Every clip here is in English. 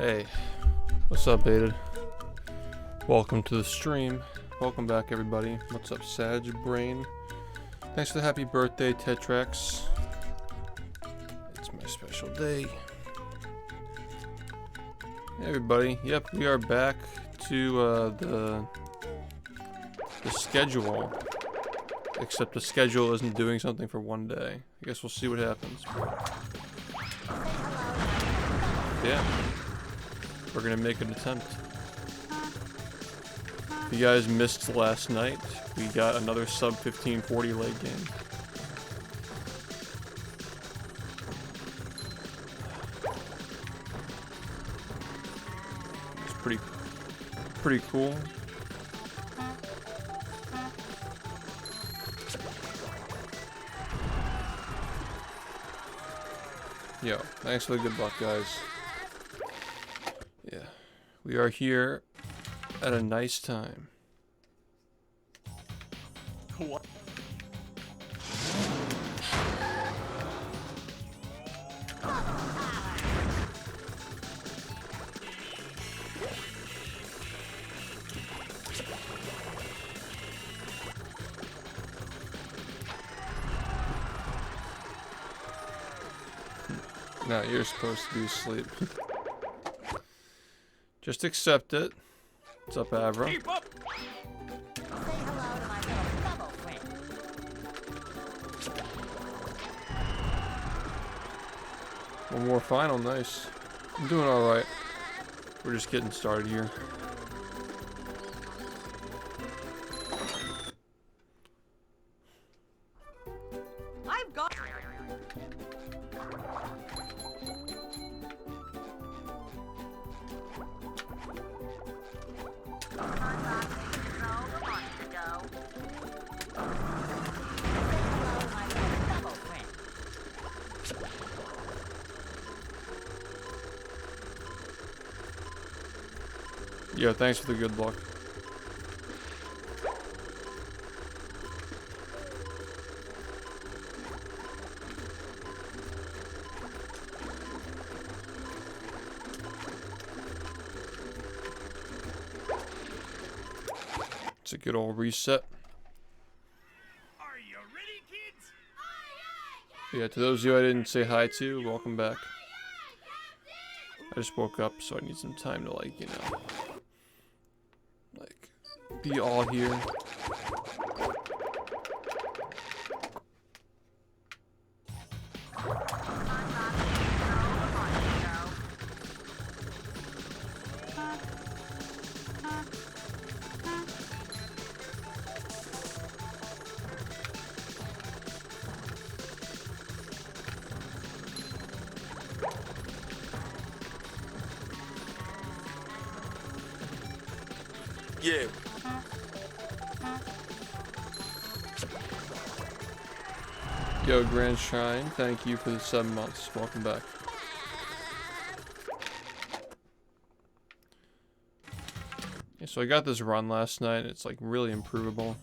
Hey, what's up, Beta? Welcome to the stream. Welcome back, everybody. What's up, Sag Brain? Thanks for the happy birthday, Tetrax. It's my special day. Hey, everybody. Yep, we are back to the schedule. Except the schedule isn't doing something for one day. I guess we'll see what happens. Yeah. We're gonna make an attempt. If you guys missed last night, we got another sub 1540 late game. It's pretty cool. Yo, thanks for the good luck, guys. Yeah, we are here at a nice time. What? No, you're supposed to be asleep. Just accept it. What's up, Avra? Keep up. Say hello to my little bubble friend. One more final, nice. I'm doing alright. We're just getting started here. I've got. Yeah, thanks for the good luck. It's a good old reset. Are you ready, kids? Yeah, to those of you I didn't say hi to, welcome back. I just woke up, so I need some time to, like, you know, like, be all here. Yeah. Yo, Grand Shrine, thank you for the 7 months. Welcome back. Yeah, so I got this run last night. It's like really improvable.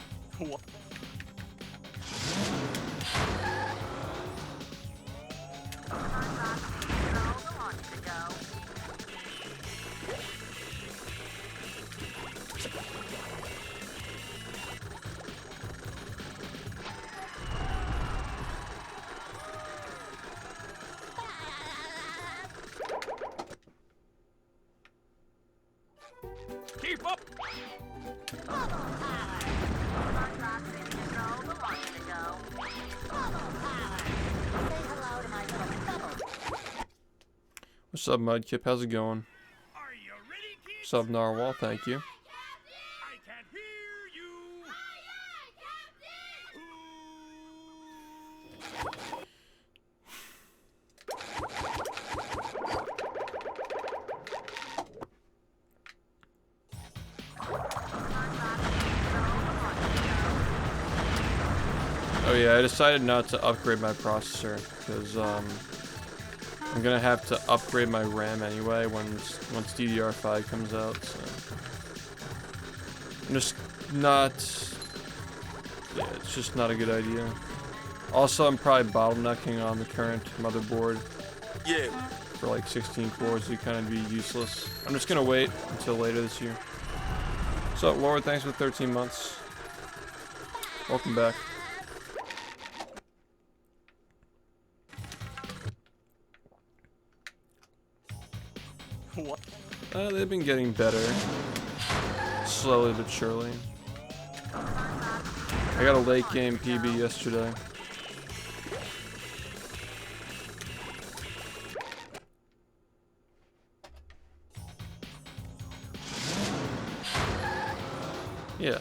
Keep up. What's up, Mudkip? How's it going? Are you ready, kids? What's up, Narwhal? Thank you. I can hear you. Oh yeah, I decided not to upgrade my processor because I'm gonna have to upgrade my RAM anyway once DDR5 comes out. So I'm just not. Yeah, it's just not a good idea. Also, I'm probably bottlenecking on the current motherboard. Yeah. for like 16 cores, you kind of be useless. I'm just gonna wait until later this year. What's up, Lord? Thanks for 13 months. Welcome back. What? They've been getting better, slowly but surely. I got a late game PB yesterday. Yeah.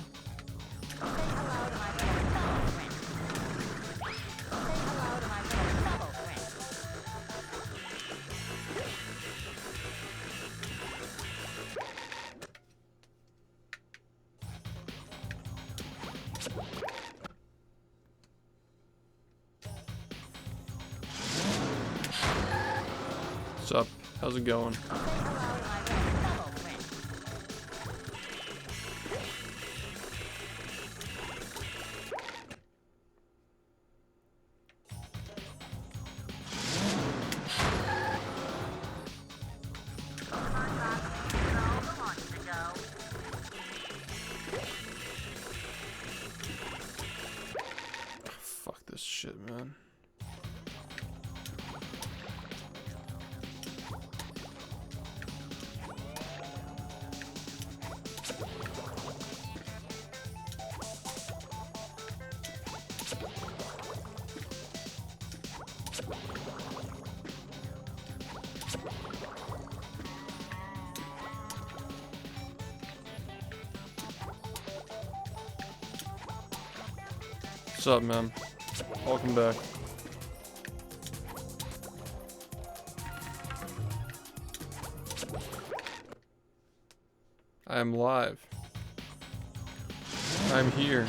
What's up? How's it going? Fuck this shit, man. What's up, man? Welcome back. I am live. I'm here.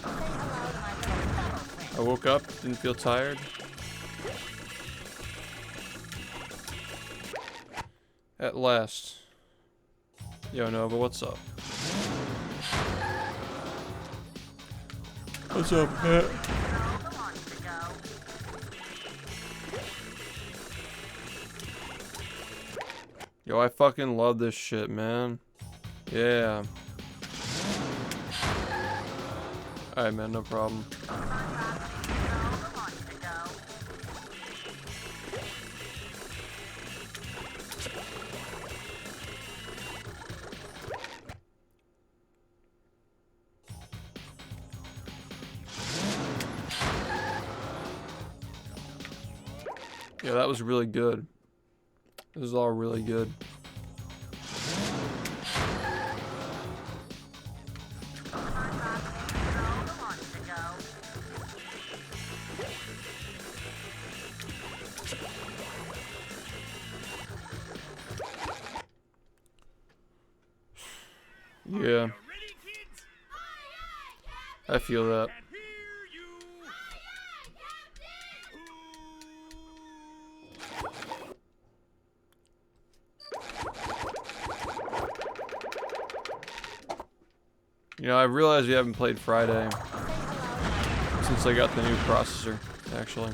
I woke up, didn't feel tired. At last. Yo, Nova, what's up? What's up, Pat? Yo, I fucking love this shit, man. Yeah. Alright, man, no problem. Yeah, that was really good. This is all really good. Yeah. I feel that. You know, I realized we haven't played Friday since I got the new processor, actually.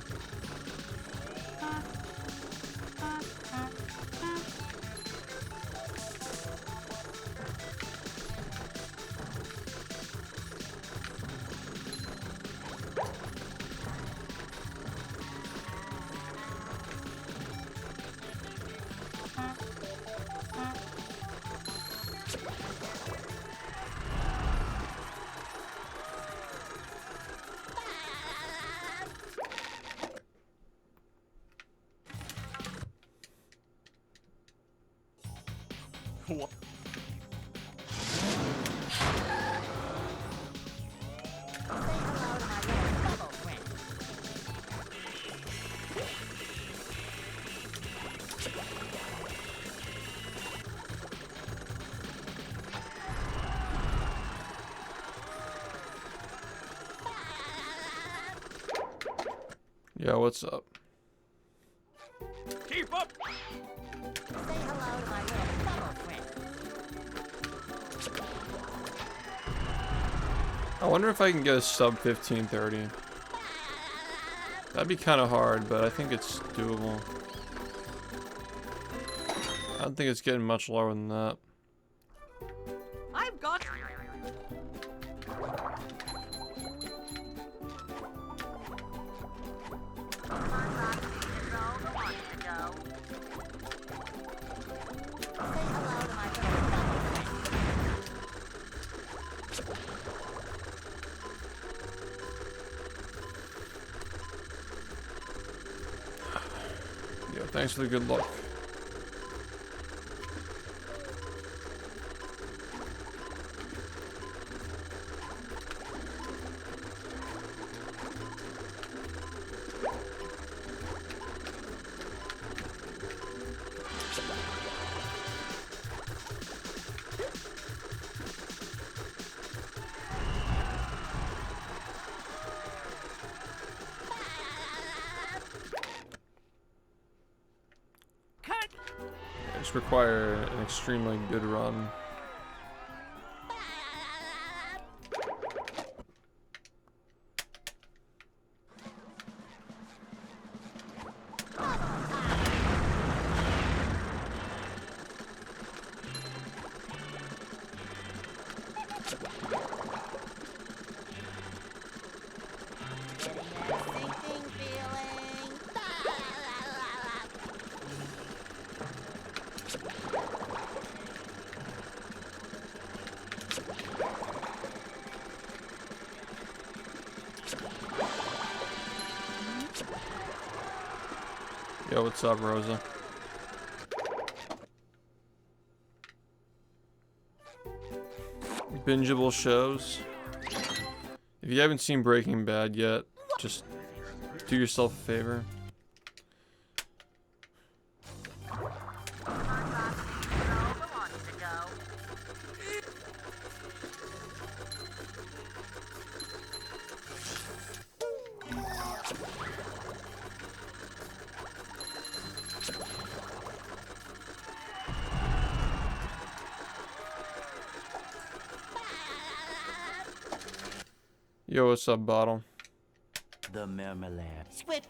What? Yeah, what's up? Keep up! I wonder if I can get a sub 1530. That'd be kind of hard, but I think it's doable. I don't think it's getting much lower than that. I've got. Yo, thanks for the good luck. Just require an extremely good run. Yo, what's up, Rosa? Bingeable shows. If you haven't seen Breaking Bad yet, just do yourself a favor. Yo, what's up, Bottle? The marmalade. Squid.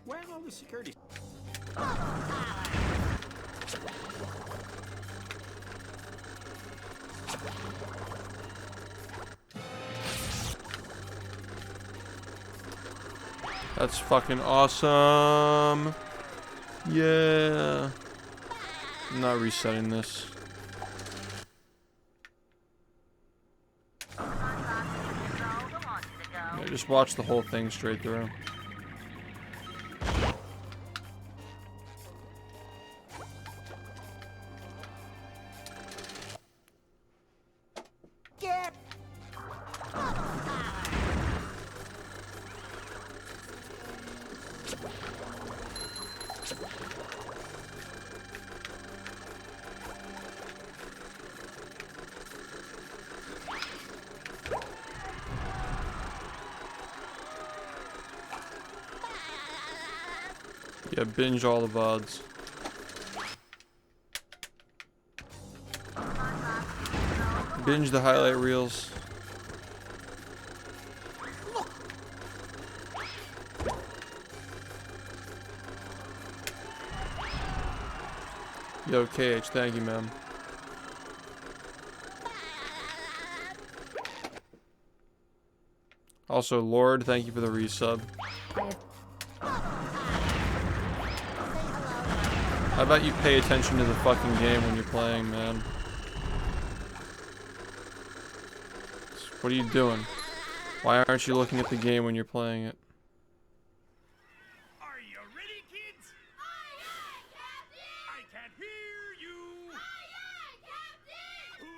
Where are all the security? That's fucking awesome. Yeah. I'm not resetting this. Yeah, just watch the whole thing straight through. Get. Yeah, binge all the VODs. Binge the highlight reels. Yo, KH, thank you, man. Also, Lord, thank you for the resub. How about you pay attention to the fucking game when you're playing, man? What are you doing? Why aren't you looking at the game when you're playing it? Are you ready, kids? Aye, aye, Captain! I can't hear you! Aye, aye, Captain!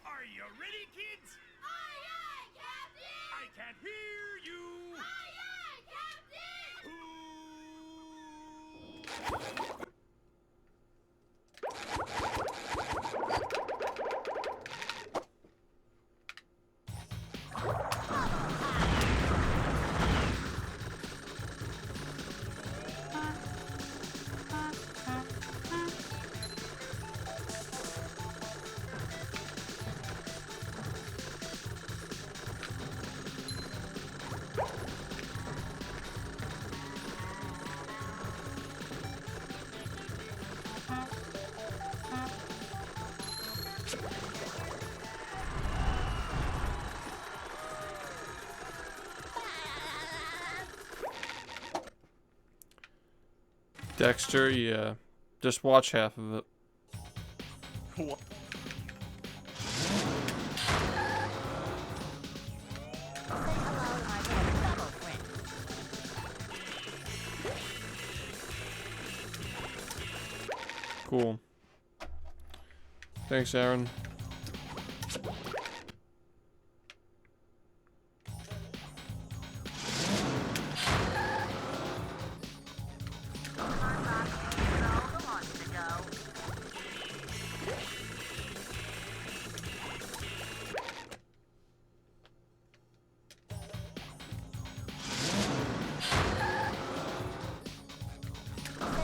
Are you ready, kids? Aye, aye, Captain! I can't hear you! Aye, aye, Captain! Dexter, yeah. Just watch half of it. Say hello to my little double friend. Cool. Thanks, Aaron. Say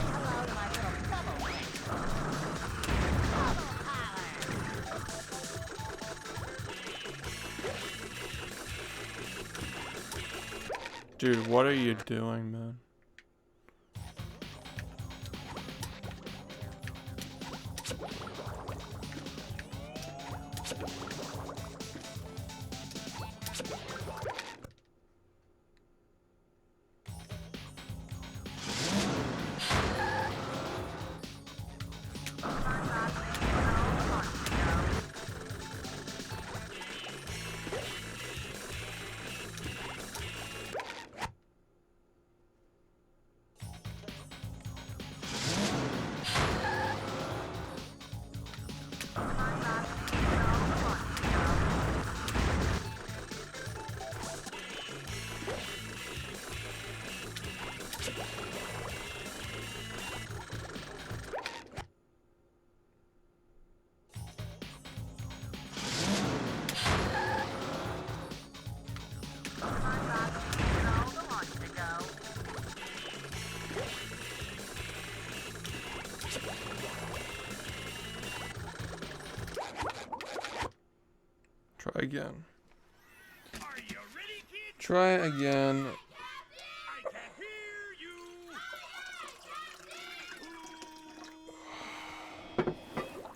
hello to my little double friend. Double power. Dude, what are you doing, man? Try again. Are you ready, kids? Try again. I can't hear you!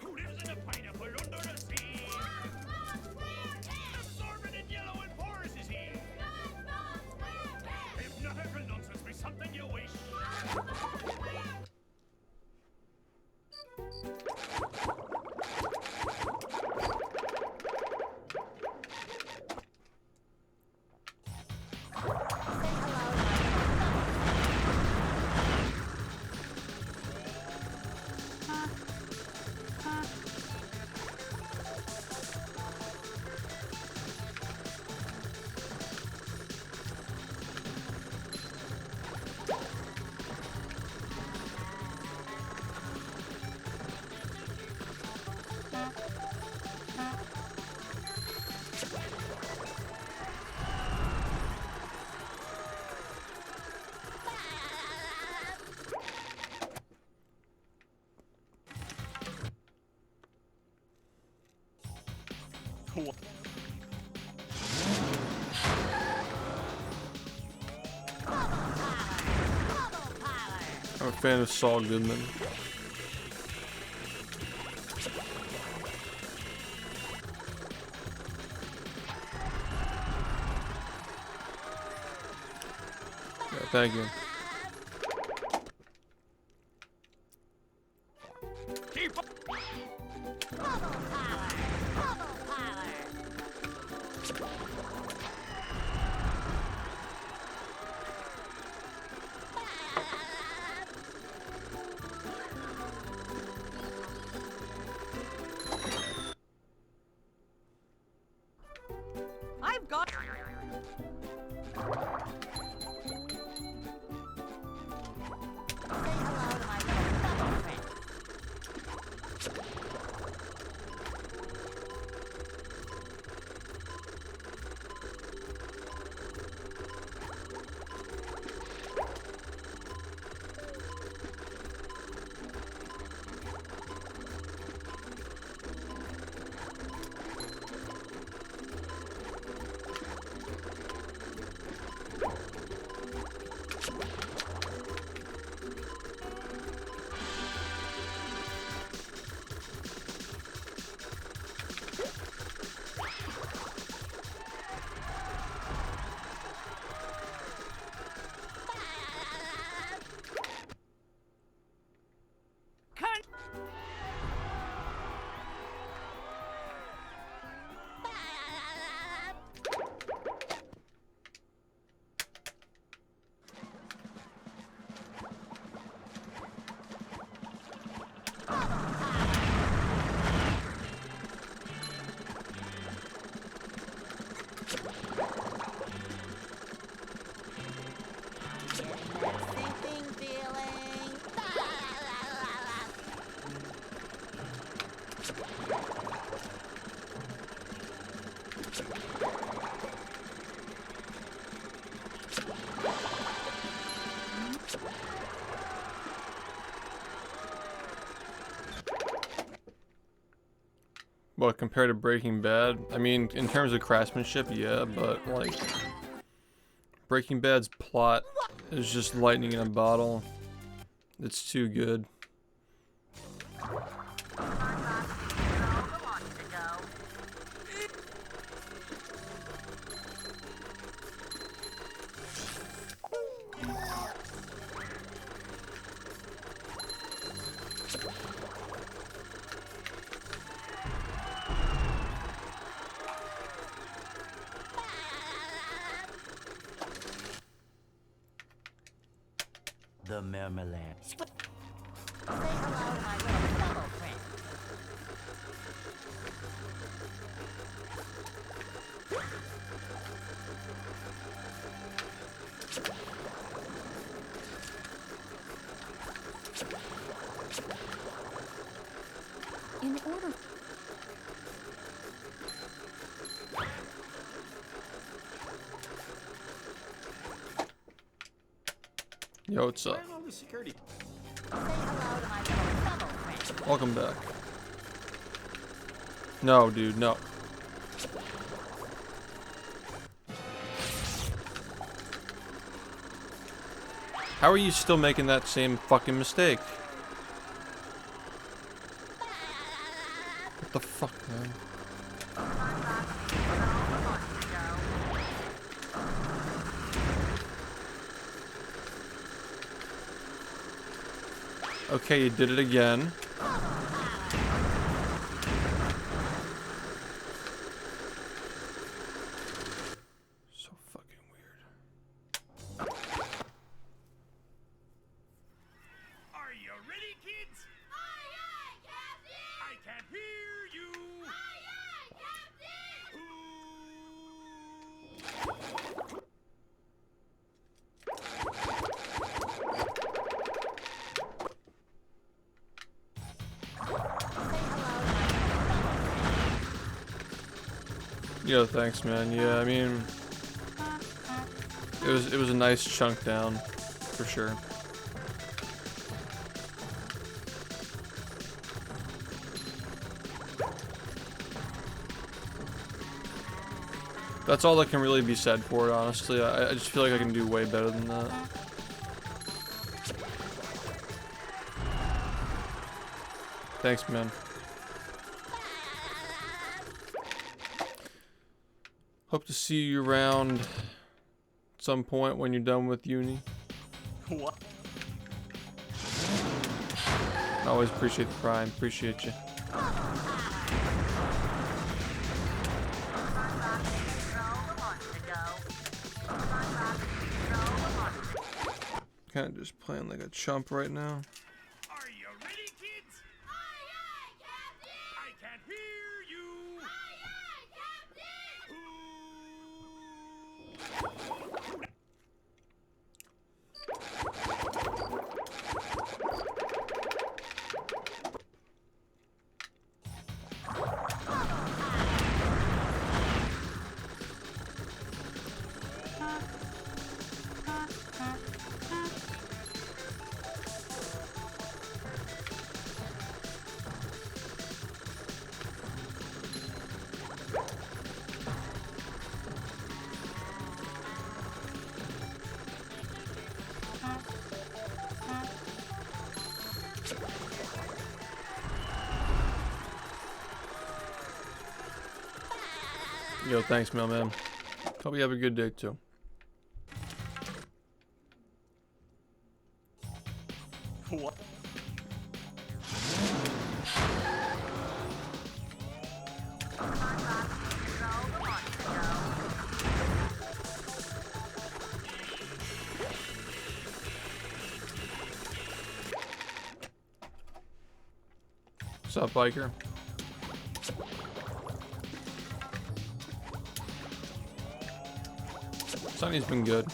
Who lives in a pineapple under the sea? Absorbent and yellow and porous is he. Hypnotic and nonsense be something you wish. I'm a fan of Saul Goodman. Yeah, thank you. Keep up. Bubble power! Bubble power! I've got. Say hello to my little bubble friend. Sinking feeling. What, compared to Breaking Bad? I mean, in terms of craftsmanship, yeah, but like Breaking Bad's plot is just lightning in a bottle. It's too good. The marmalade. Say hello to my little bubble friend. In order. Yo, what's up? Where's all the security? Say hello to my little bubble friend. Welcome back. No, dude, no. How are you still making that same fucking mistake? What the fuck, man? Okay, you did it again. So fucking weird. Are you ready, kids? Aye, aye, Captain! I can't hear you. Aye, aye, Captain! Yo, thanks, man. Yeah, I mean, it was a nice chunk down, for sure. That's all that can really be said for it, honestly. I just feel like I can do way better than that. Thanks, man. Hope to see you around at some point when you're done with uni. What? I always appreciate the prime. Appreciate you. Kind of just playing like a chump right now. Are you ready, kids? Aye, aye, Captain! I can't hear you! Aye, aye, Captain! Yo, thanks, mailman. Hope you have a good day too. What? What's up, biker? Sunny's been good.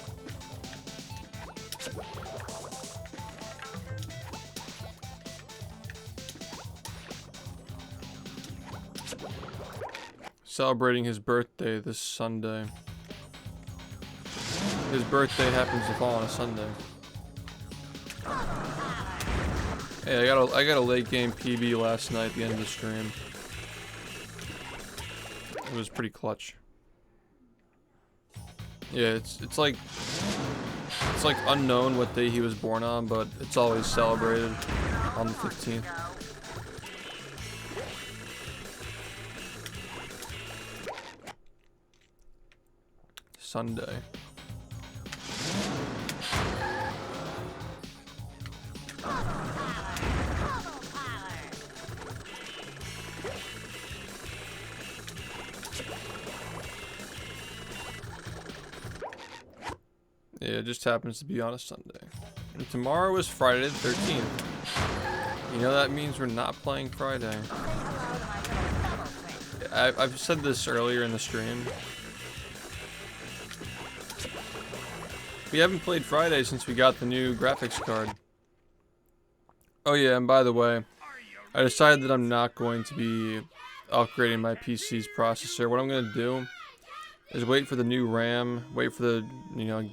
Celebrating his birthday this Sunday. His birthday happens to fall on a Sunday. Hey, I got a late game PB last night at the end of the stream. It was pretty clutch. Yeah, it's like unknown what day he was born on, but it's always celebrated on the 15th. Sunday. Yeah, it just happens to be on a Sunday. And tomorrow is Friday the 13th. You know that means we're not playing Friday. I've said this earlier in the stream. We haven't played Friday since we got the new graphics card. Oh yeah, and by the way, I decided that I'm not going to be upgrading my PC's processor. What I'm going to do is wait for the new RAM, wait for the,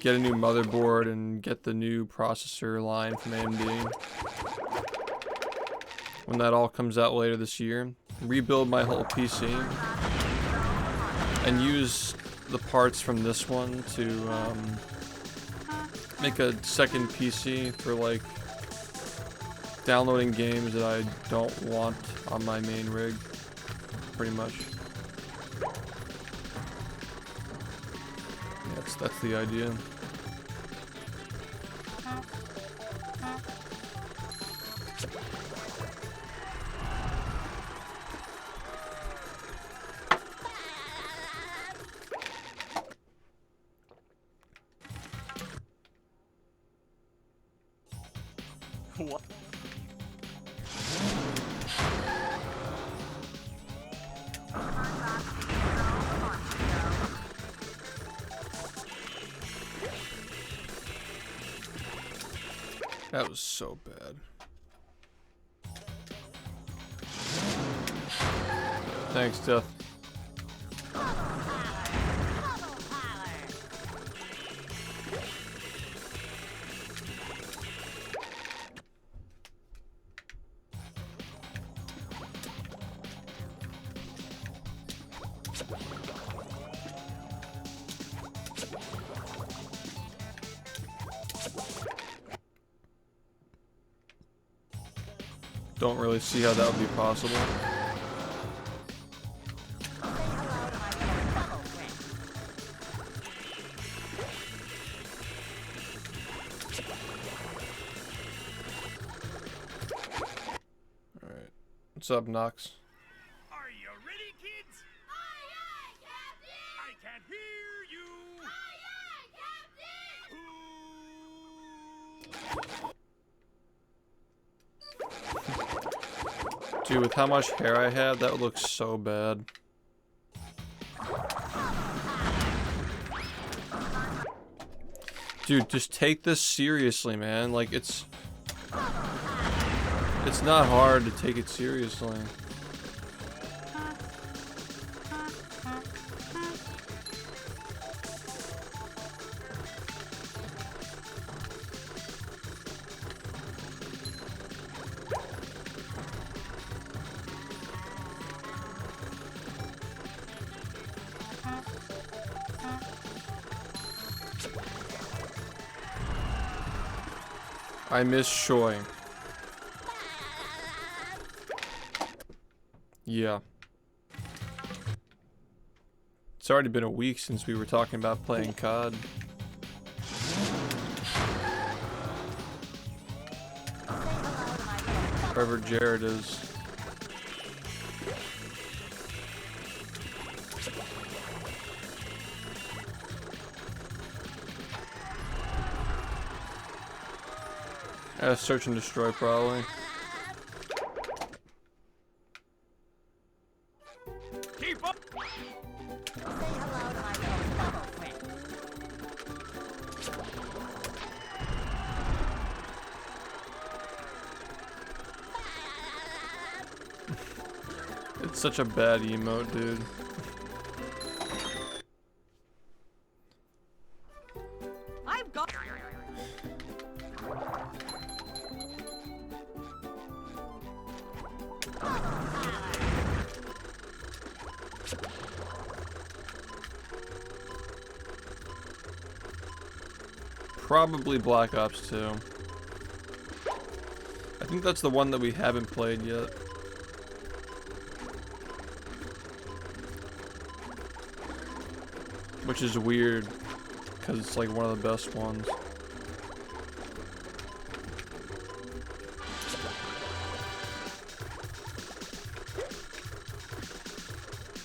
get a new motherboard and get the new processor line from AMD. When that all comes out later this year, rebuild my whole PC and use the parts from this one to make a second PC for like downloading games that I don't want on my main rig, pretty much. That's the idea. What? That was so bad. Thanks, Death. don't really see how that would be possible. Alright. What's up, Nox? Are you ready, kids? Aye, aye, Captain! I can't hear you! Aye, aye, Captain! Dude, with how much hair I have, that would look so bad. Dude, just take this seriously, man. Like, it's not hard to take it seriously. I miss Shoy. Yeah. It's already been a week since we were talking about playing COD. Wherever Jared is. Search and destroy, probably. Keep up! Say hello to my little bubble friend. It's such a bad emote, dude. I've got. Probably Black Ops 2. I think that's the one that we haven't played yet. Which is weird, because it's like one of the best ones.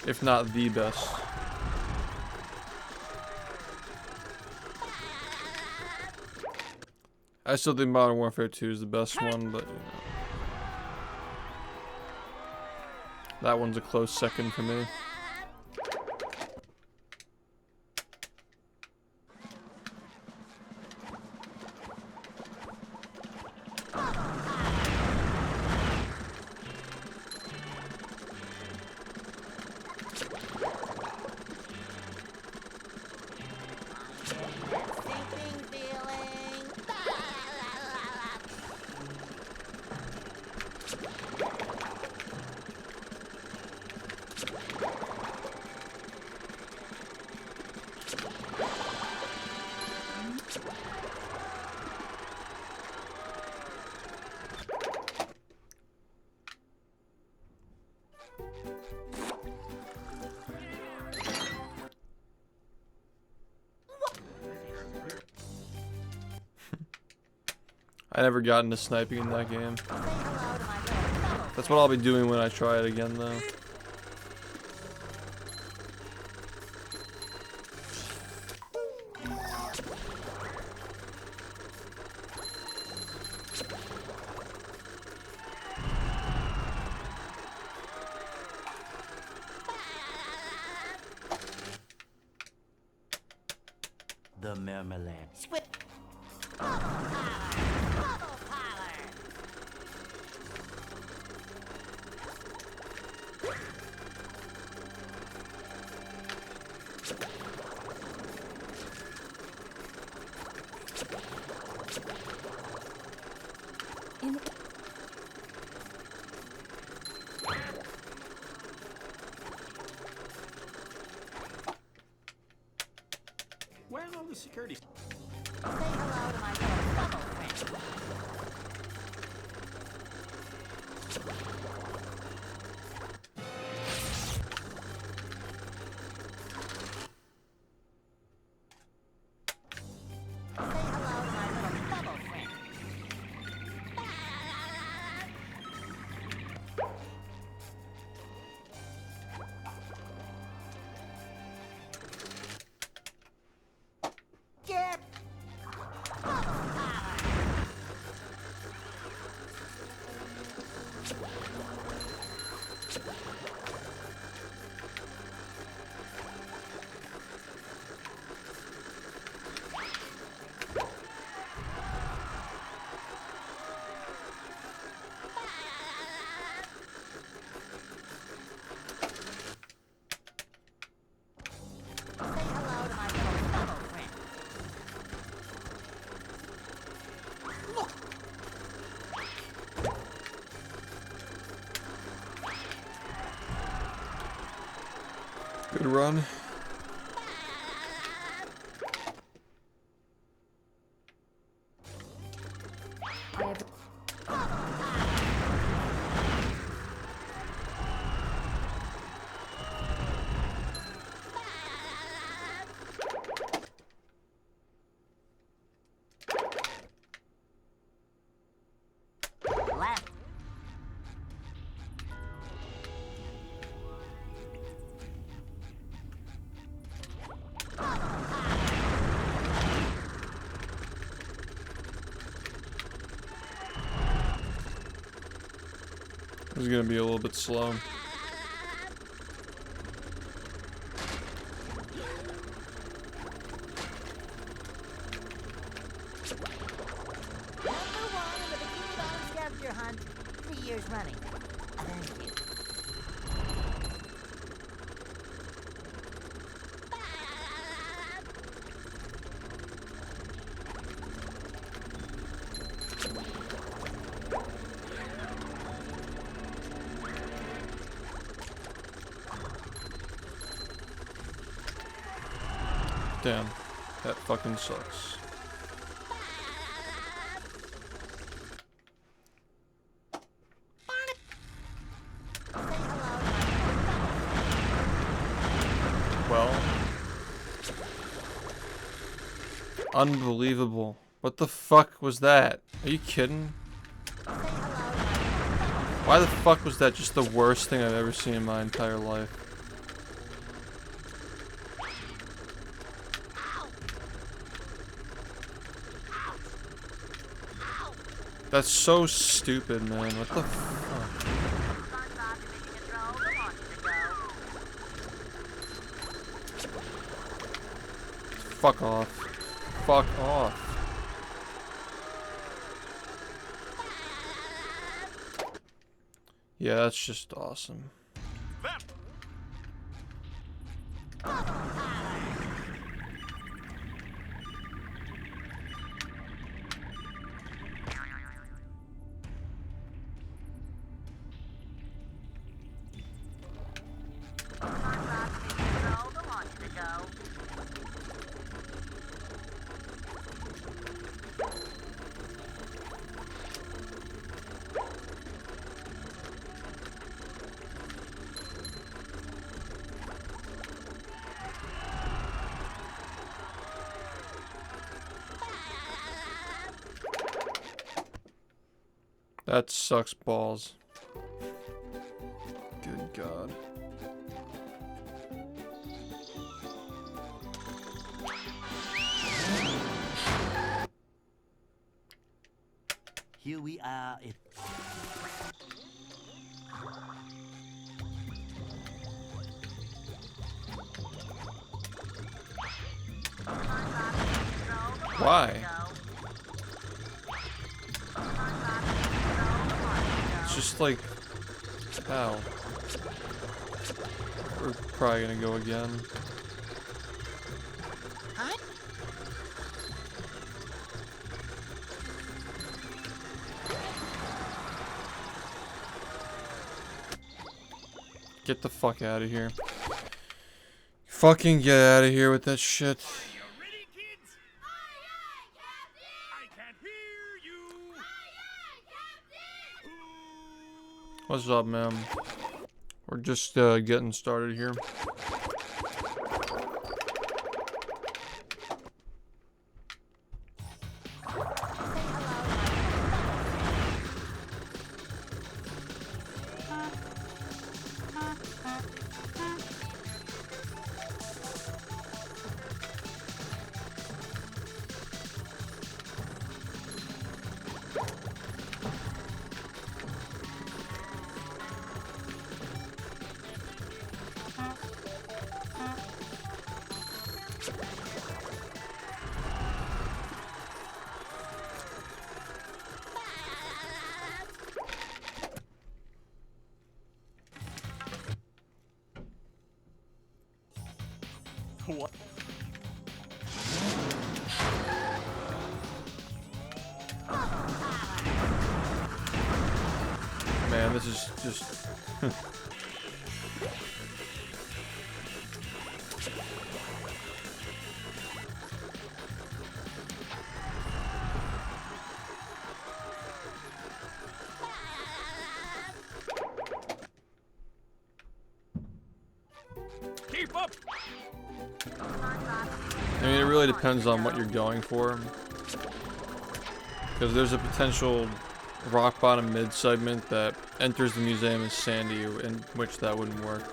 If not the best. I still think Modern Warfare 2 is the best one, but you know. That one's a close second for me. Sinking feeling. I never got into sniping in that game. That's what I'll be doing when I try it again, though. The marmalade. Squid. Bubble parlor. In Where are all the security? Say hello to my little bubble friend. Good run. I have Left. This is gonna be a little bit slow. Number 1 in the Bikini Bottom scavenger hunt 3 years running. Thank you. Damn, that fucking sucks. Well, unbelievable. What the fuck was that? Are you kidding? Why the fuck was that just the worst thing I've ever seen in my entire life? That's so stupid, man. What the fuck? Fuck off. Fuck off. Yeah, that's just awesome. That sucks balls. Good God. Here we are. Why? It's just like, ow. We're probably gonna go again. Get the fuck out of here. Fucking get out of here with that shit. Are you ready, kids? Aye, aye, Captain! I can't hear you! Aye, aye, Captain! What's up, man? We're just getting started here. What? Man, this is just... I mean, it really depends on what you're going for. Because there's a potential rock bottom mid segment that enters the museum as sandy, in which that wouldn't work.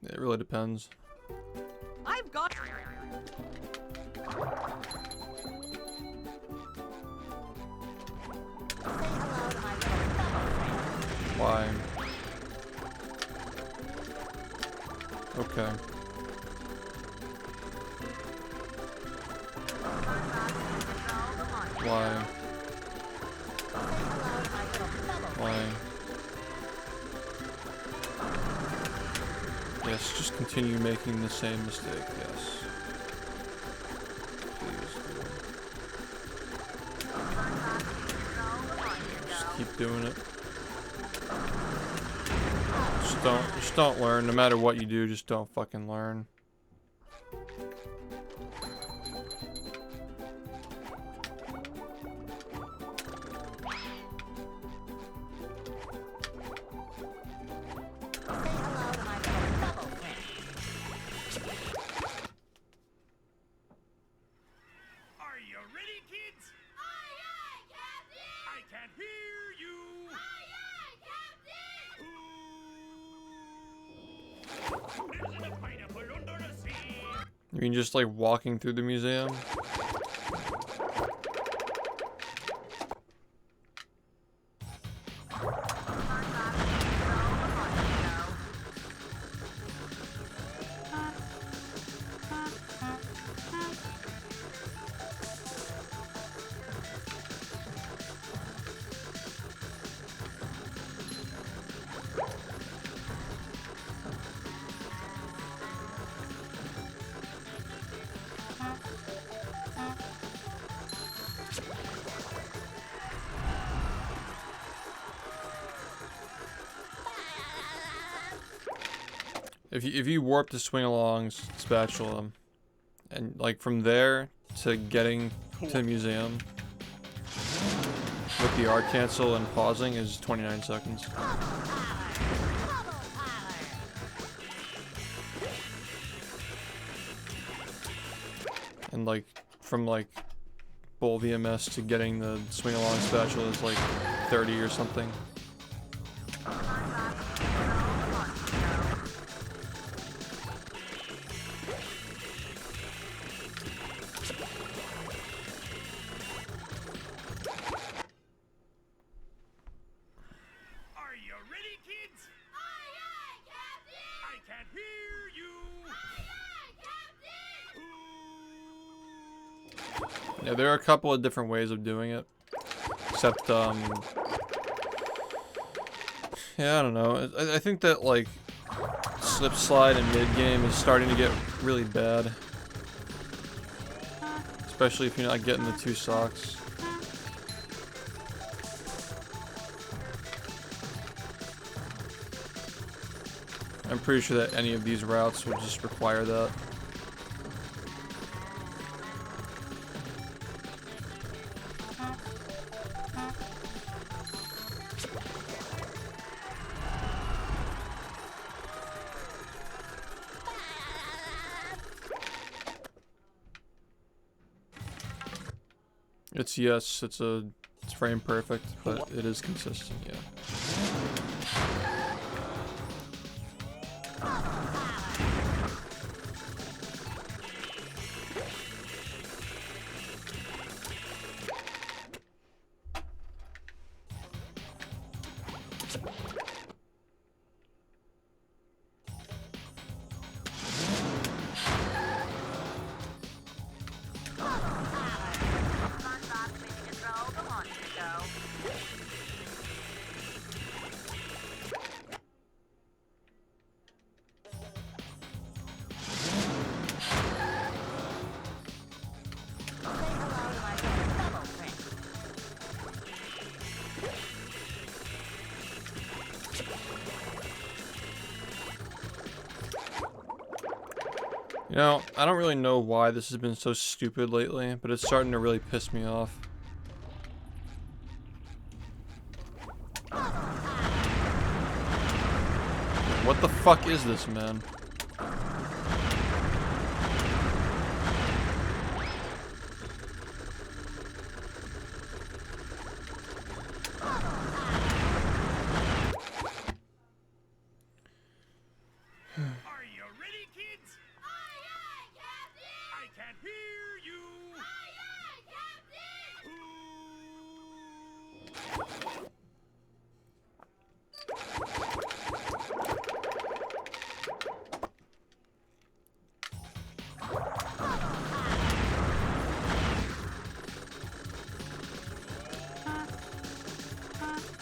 It really depends. I've got. Why? Okay. Why? Why? Yes, just continue making the same mistake, yes. Please do. Just keep doing it. Just don't learn. No matter what you do, just don't fucking learn. Are you ready, kids? Aye, aye, Captain! I can't hear you! Aye, aye, Captain! There's a pineapple under the sea! You mean just like walking through the museum? If you warp the swing along spatula, and like from there to getting to the museum with the art cancel and pausing is 29 seconds. And like from like Bull VMS to getting the swing along spatula is like 30 or something. Are you ready, kids? Aye, aye, Captain! I can't hear you! Aye, aye, Captain! Yeah, there are a couple of different ways of doing it. Except, yeah, I don't know. I think that, like, slip slide in mid-game is starting to get really bad. Especially if you're not getting the 2 socks. I'm pretty sure that any of these routes would just require that. Yes, it's frame perfect, but it is consistent, yeah. You know, I don't really know why this has been so stupid lately, but it's starting to really piss me off. What the fuck? fuck is this, man? Are you ready, kids? Aye, aye, Captain! I can't hear you! Aye, aye, Captain!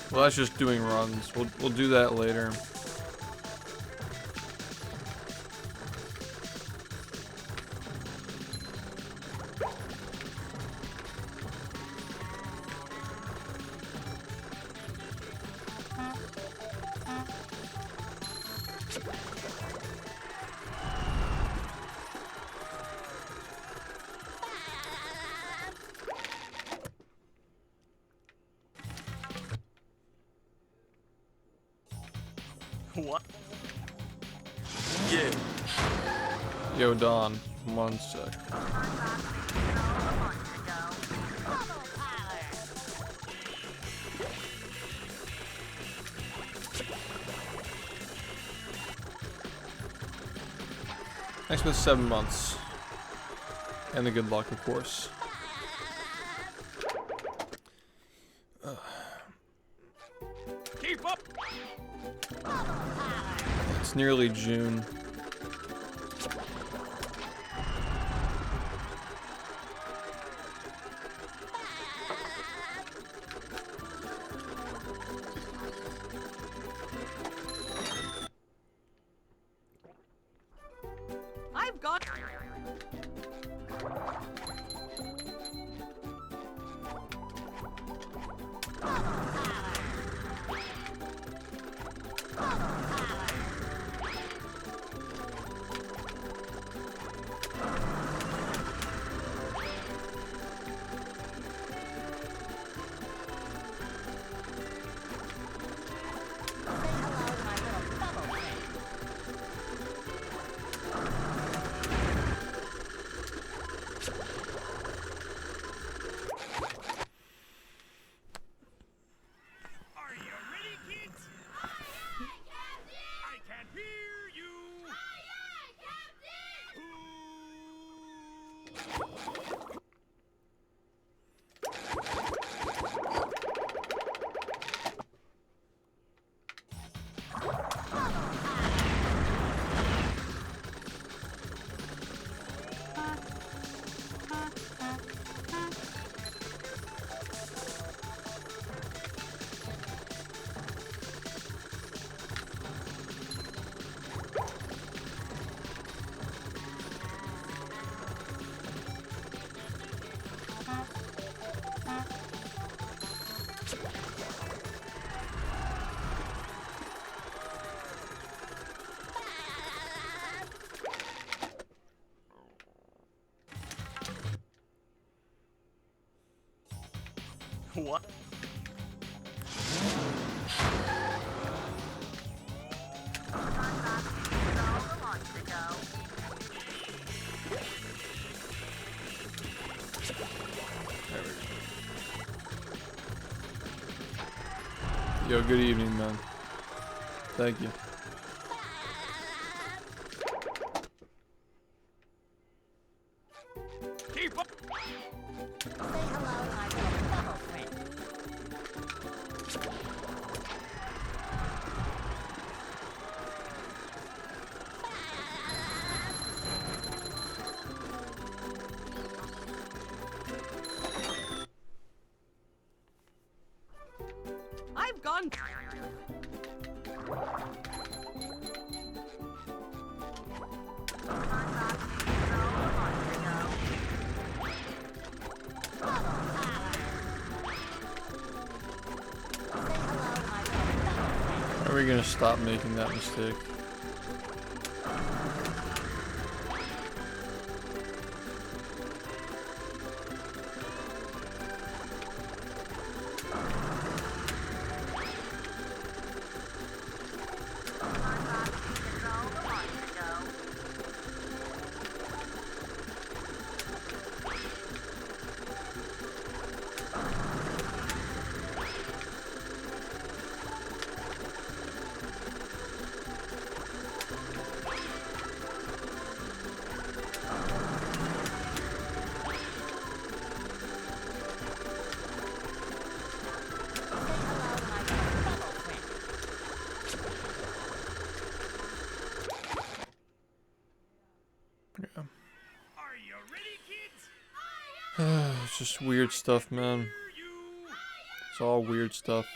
Well, that's just doing runs. We'll do that later. What? Yeah. Yo, Don, 1 sec. Thanks for the 7 months. And the good luck, of course. Keep up! It's nearly June. I've got. Are you ready, kids? Aye, aye, Captain! I can't hear you! Aye, aye, Captain! What? Yo, good evening, man. Thank you. Keep up! Say hello to my little bubble friend. I've gone. Are we gonna stop making that mistake? Yeah. Are you ready, kids? It's just weird stuff, man. Hear you. It's all weird stuff.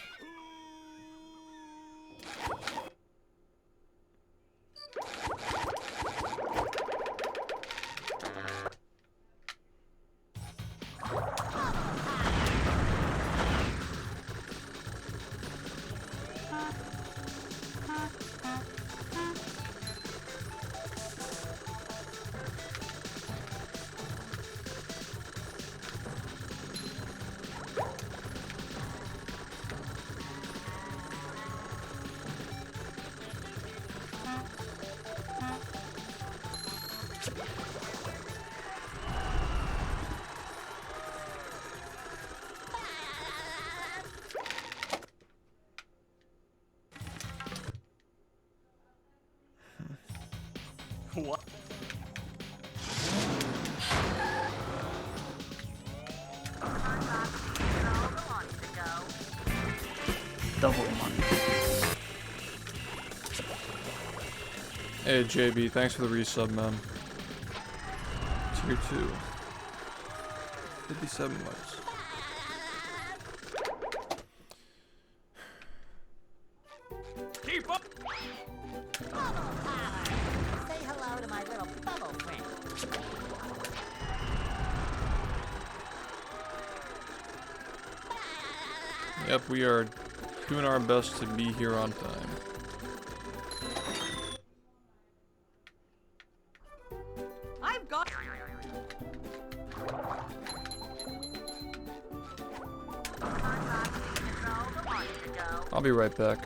What? Double money. Hey JB, thanks for the resub, man. Tier 2. 57 months. Keep up. Say hello to my little bubble friend. Yep, we are doing our best to be here on time. I've got. I'll be right back.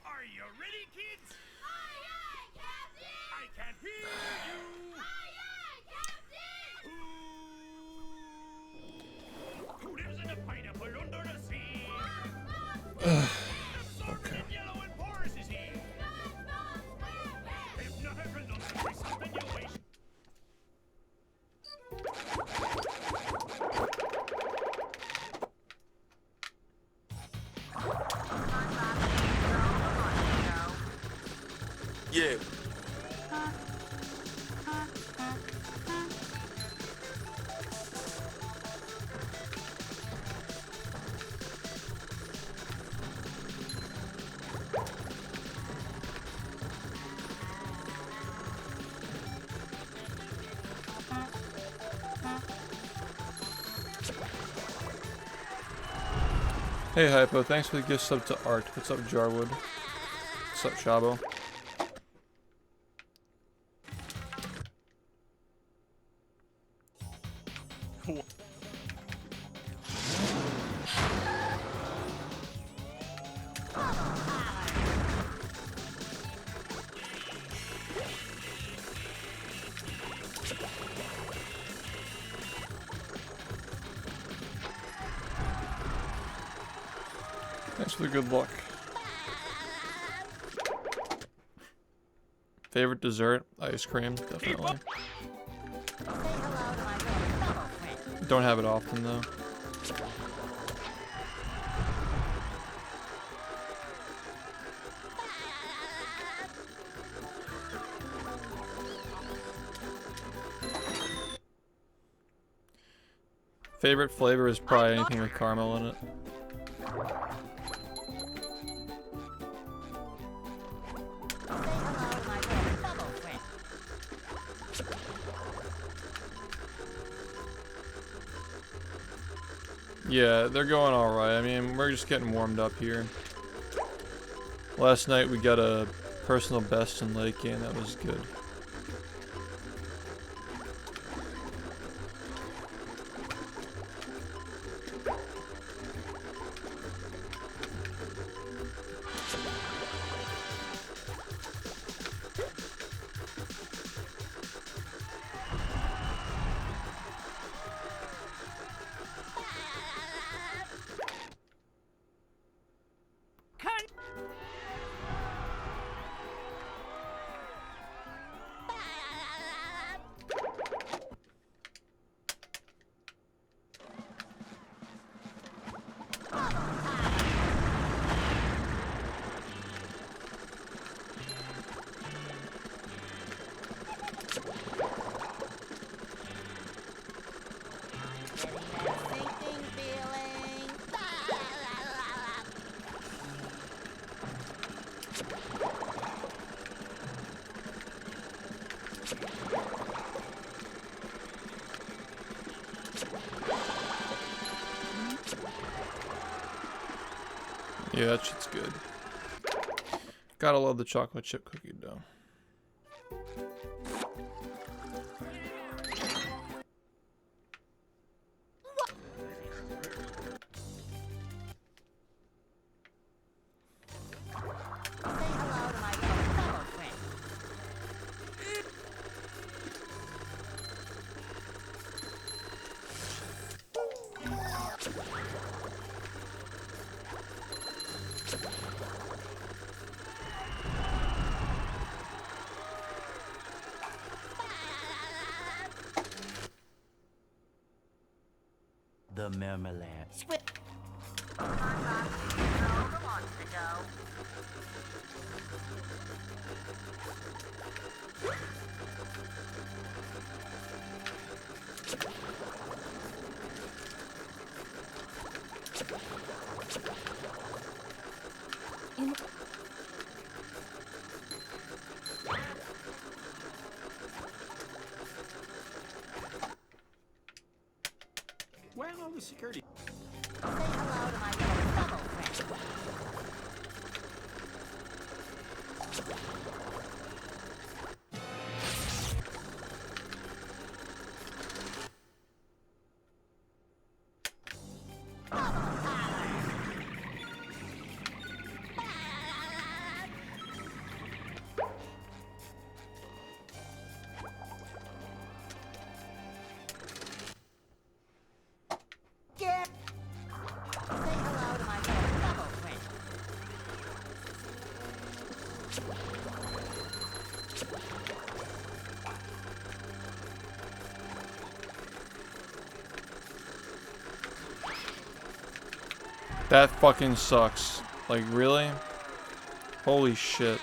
Are you ready, kids? Aye, aye, Captain. I can hear you. Aye, aye, Captain. Who lives in a pineapple under the sea? Okay. Yellow and porous is he. If not, I will not say something you wish. Yeah. Hey Hypo, thanks for the gift sub to Art. What's up Jarwood? What's up Shabo? Thanks for the good luck. Favorite dessert? Ice cream, definitely. Say hello to my little bubble friend. Don't have it often though. favorite flavor is probably anything with caramel in it. Yeah, they're going alright. I mean, we're just getting warmed up here. Last night we got a personal best in late game. That was good. Yeah, that shit's good. Gotta love the chocolate chip cookie dough. The marmalade. Where are all the security? Say hello to my little bubble friend. Get. Say hello to my little bubble friend. That fucking sucks. Like, really? Holy shit.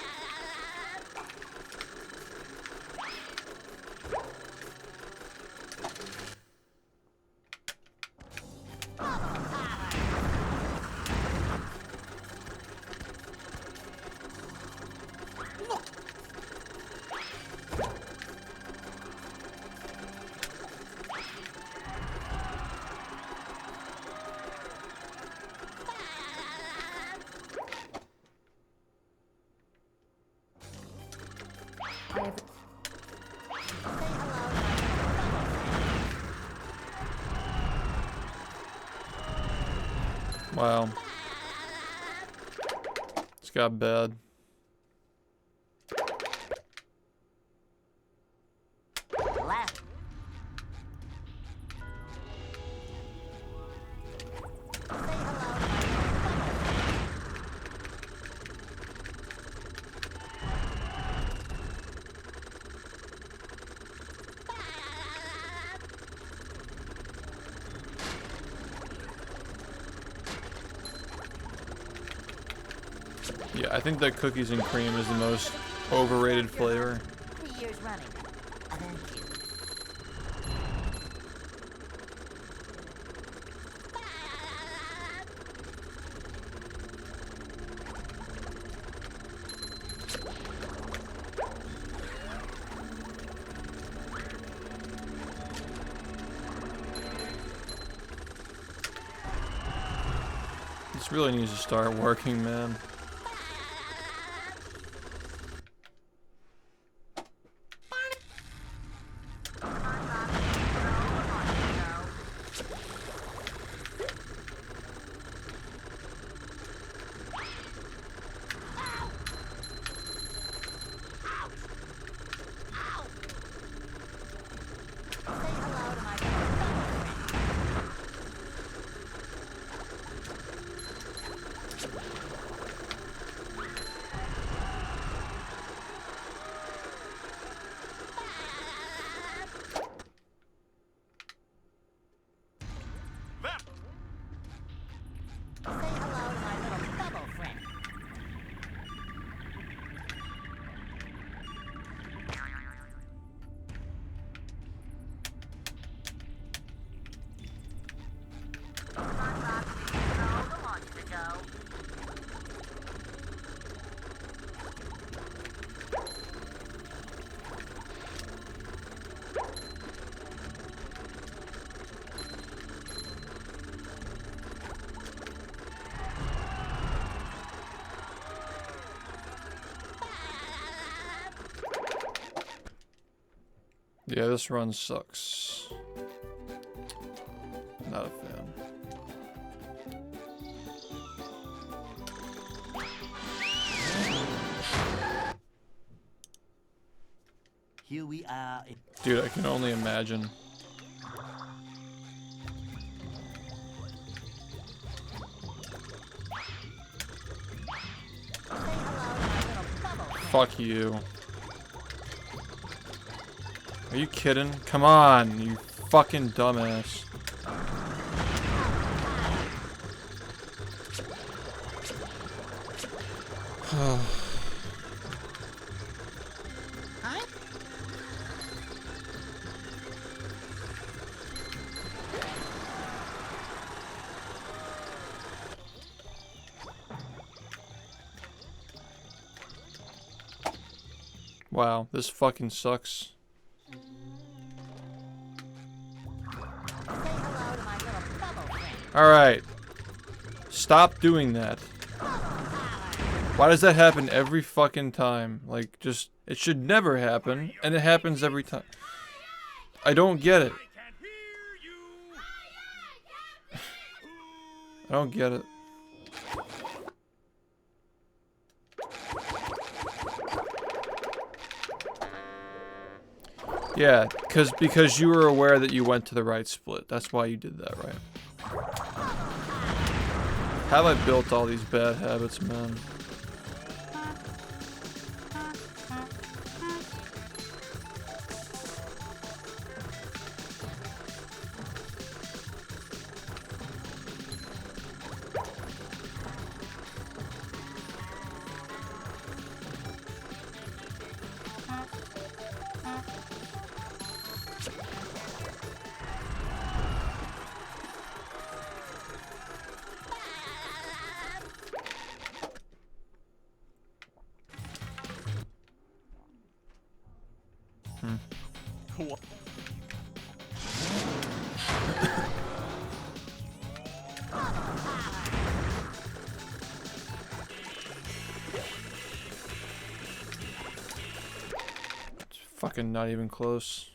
Wow. It's got bad. Left. Yeah, I think that cookies and cream is the most overrated flavor. 3 years running. Thank you. really needs to start working, man. Yeah, this run sucks. Not a fan. Here we are. Dude, I can only imagine. Fuck you. Are you kidding? Come on, you fucking dumbass. Wow, this fucking sucks. Alright. Stop doing that. Why does that happen every fucking time? Like, just, it should never happen, and it happens every time. I don't get it. I don't get it. Yeah, because you were aware that you went to the right split. That's why you did that, right? Have I built all these bad habits, man? It's fucking not even close.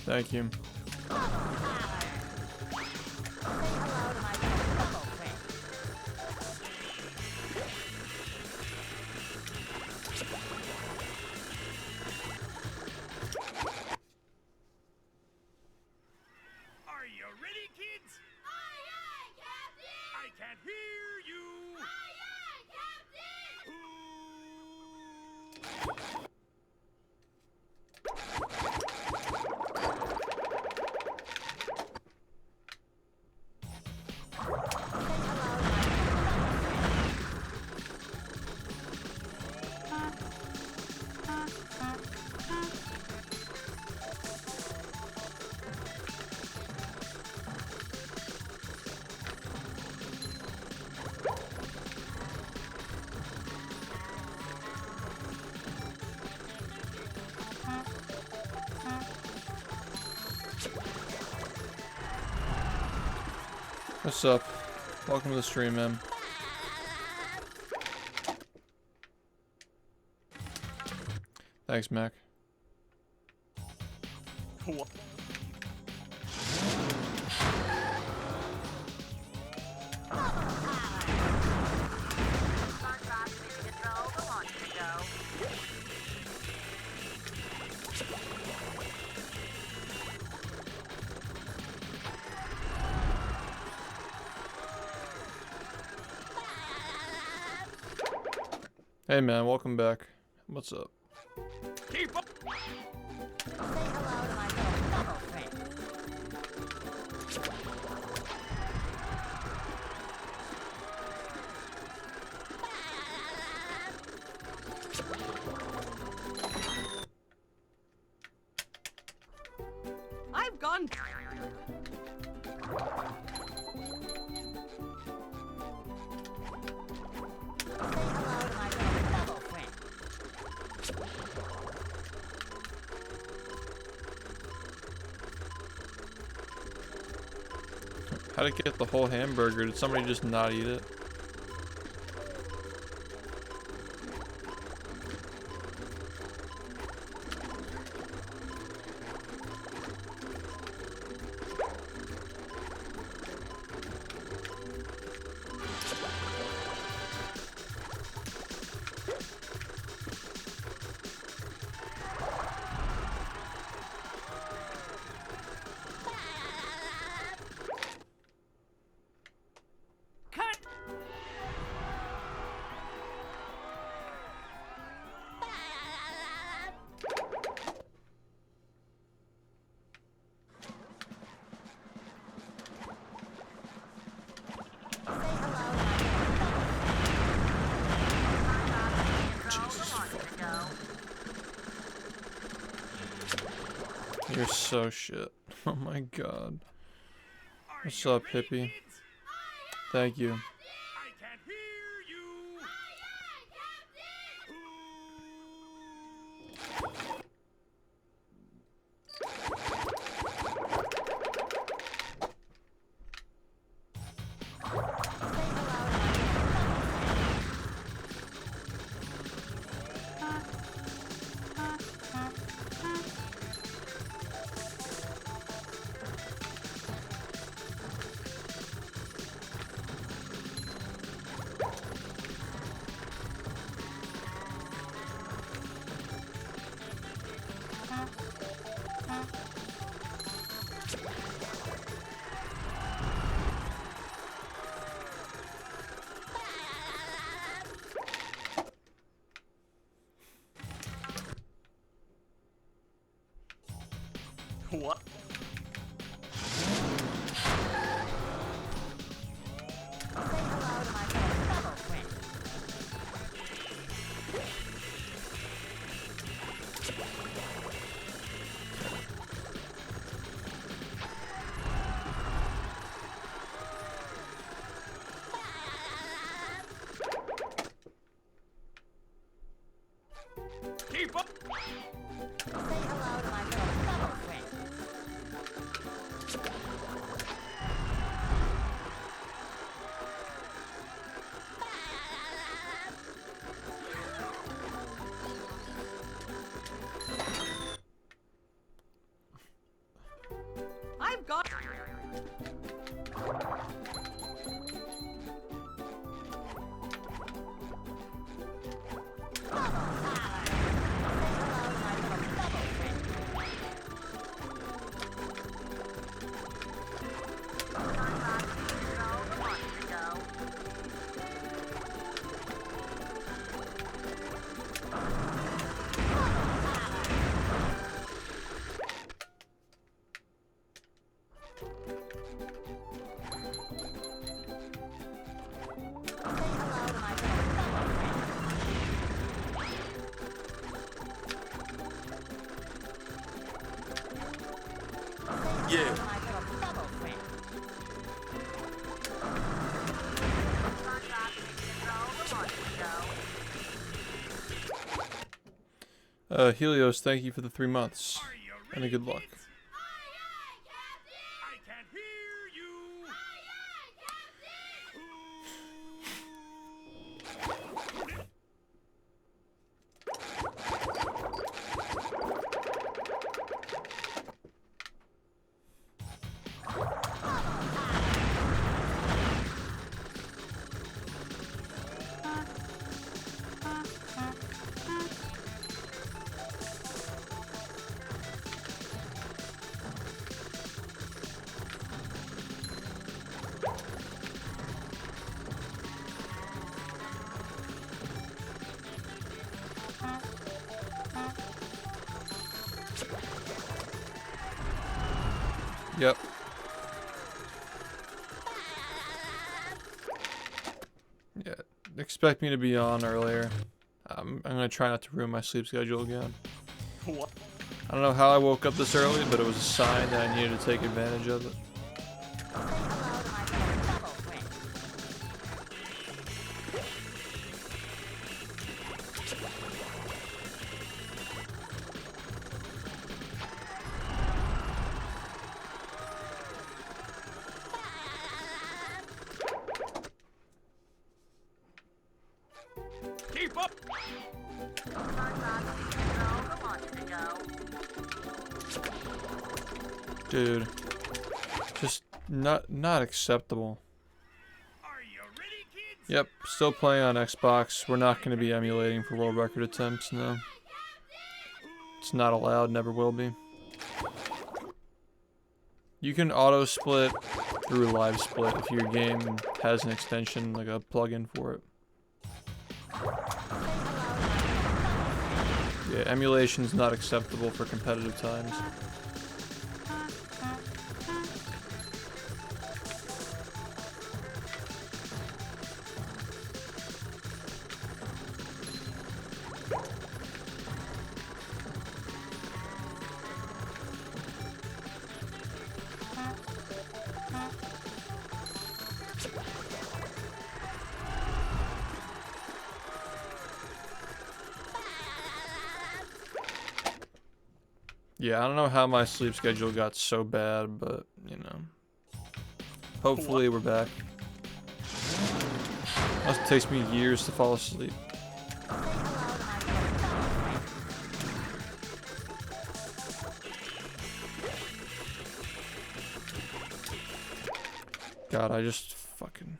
Thank you. What's up? Welcome to the stream, man. Thanks, Mac. What? Hey, man, welcome back. What's up? Keep up. Say hello to my little bubble friend. I've gone. Say hello to my little bubble friend. How to get the whole hamburger? Did somebody just not eat it? Cut. Say hello to my You're so shit. Oh my god. What's up, hippie? Thank you. I can't hear you. What? hello to my little bubble friend. Keep up. Say hello to my little bubble friend. I've got. Yeah. Helios, thank you for the 3 months. Are you And ready, good luck. kids? I can't hear you. Yep. Yeah, expect me to be on earlier. I'm gonna try not to ruin my sleep schedule again. What? I don't know how I woke up this early, but it was a sign that I needed to take advantage of it. Hello to my little bubble friend. Keep up. Dude, just not acceptable. Are you ready, kids? Yep, still playing on Xbox. We're not going to be emulating for world record attempts, no. It's not allowed, never will be. You can auto split through live split if your game has an extension, like a plugin for it. Yeah, emulation's not acceptable for competitive times. Yeah, I don't know how my sleep schedule got so bad, but, you know. Hopefully we're back. It takes me years to fall asleep. God, I just fucking...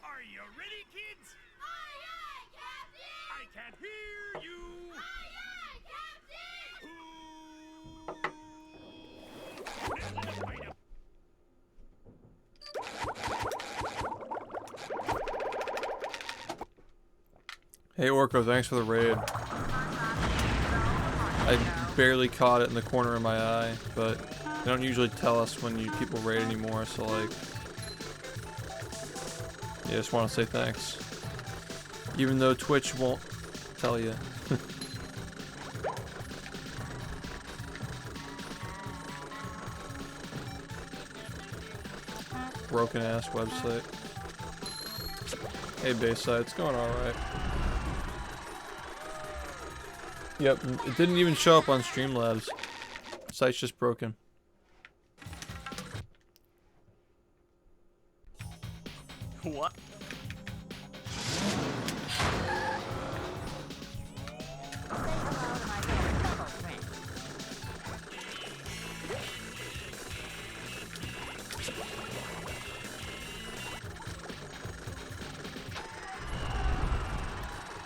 Are you ready, kids? I can't hear you. Hey Orko, thanks for the raid. I barely caught it in the corner of my eye, but they don't usually tell us when people raid anymore, so like... Yeah, just want to say thanks. Even though Twitch won't tell you. Broken ass website. Hey Bayside, it's going alright. Yep, it didn't even show up on Streamlabs. The site's just broken. What?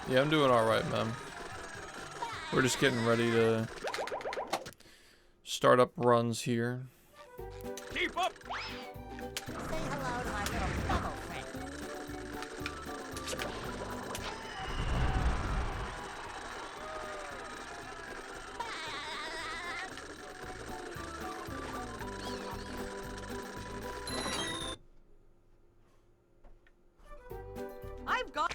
Yeah, I'm doing alright, man. We're just getting ready to start up runs here. Keep up. Say hello to my little bubble friend. I've got.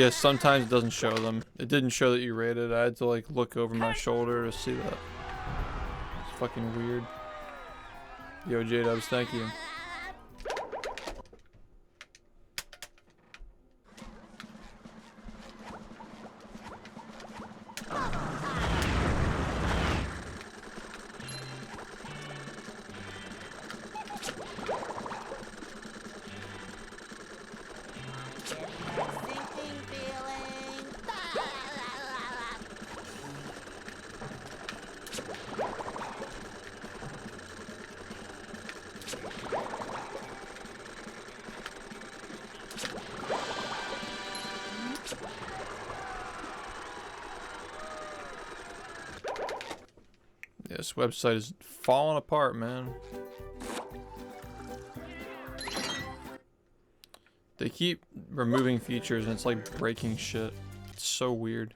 Yeah, sometimes it doesn't show them. It didn't show that you rated. I had to like look over my shoulder to see that. It's fucking weird. Yo, J-Dubs, thank you. Sinking feeling. Yeah, this website is falling apart, man. They keep removing features and it's like breaking shit. It's so weird.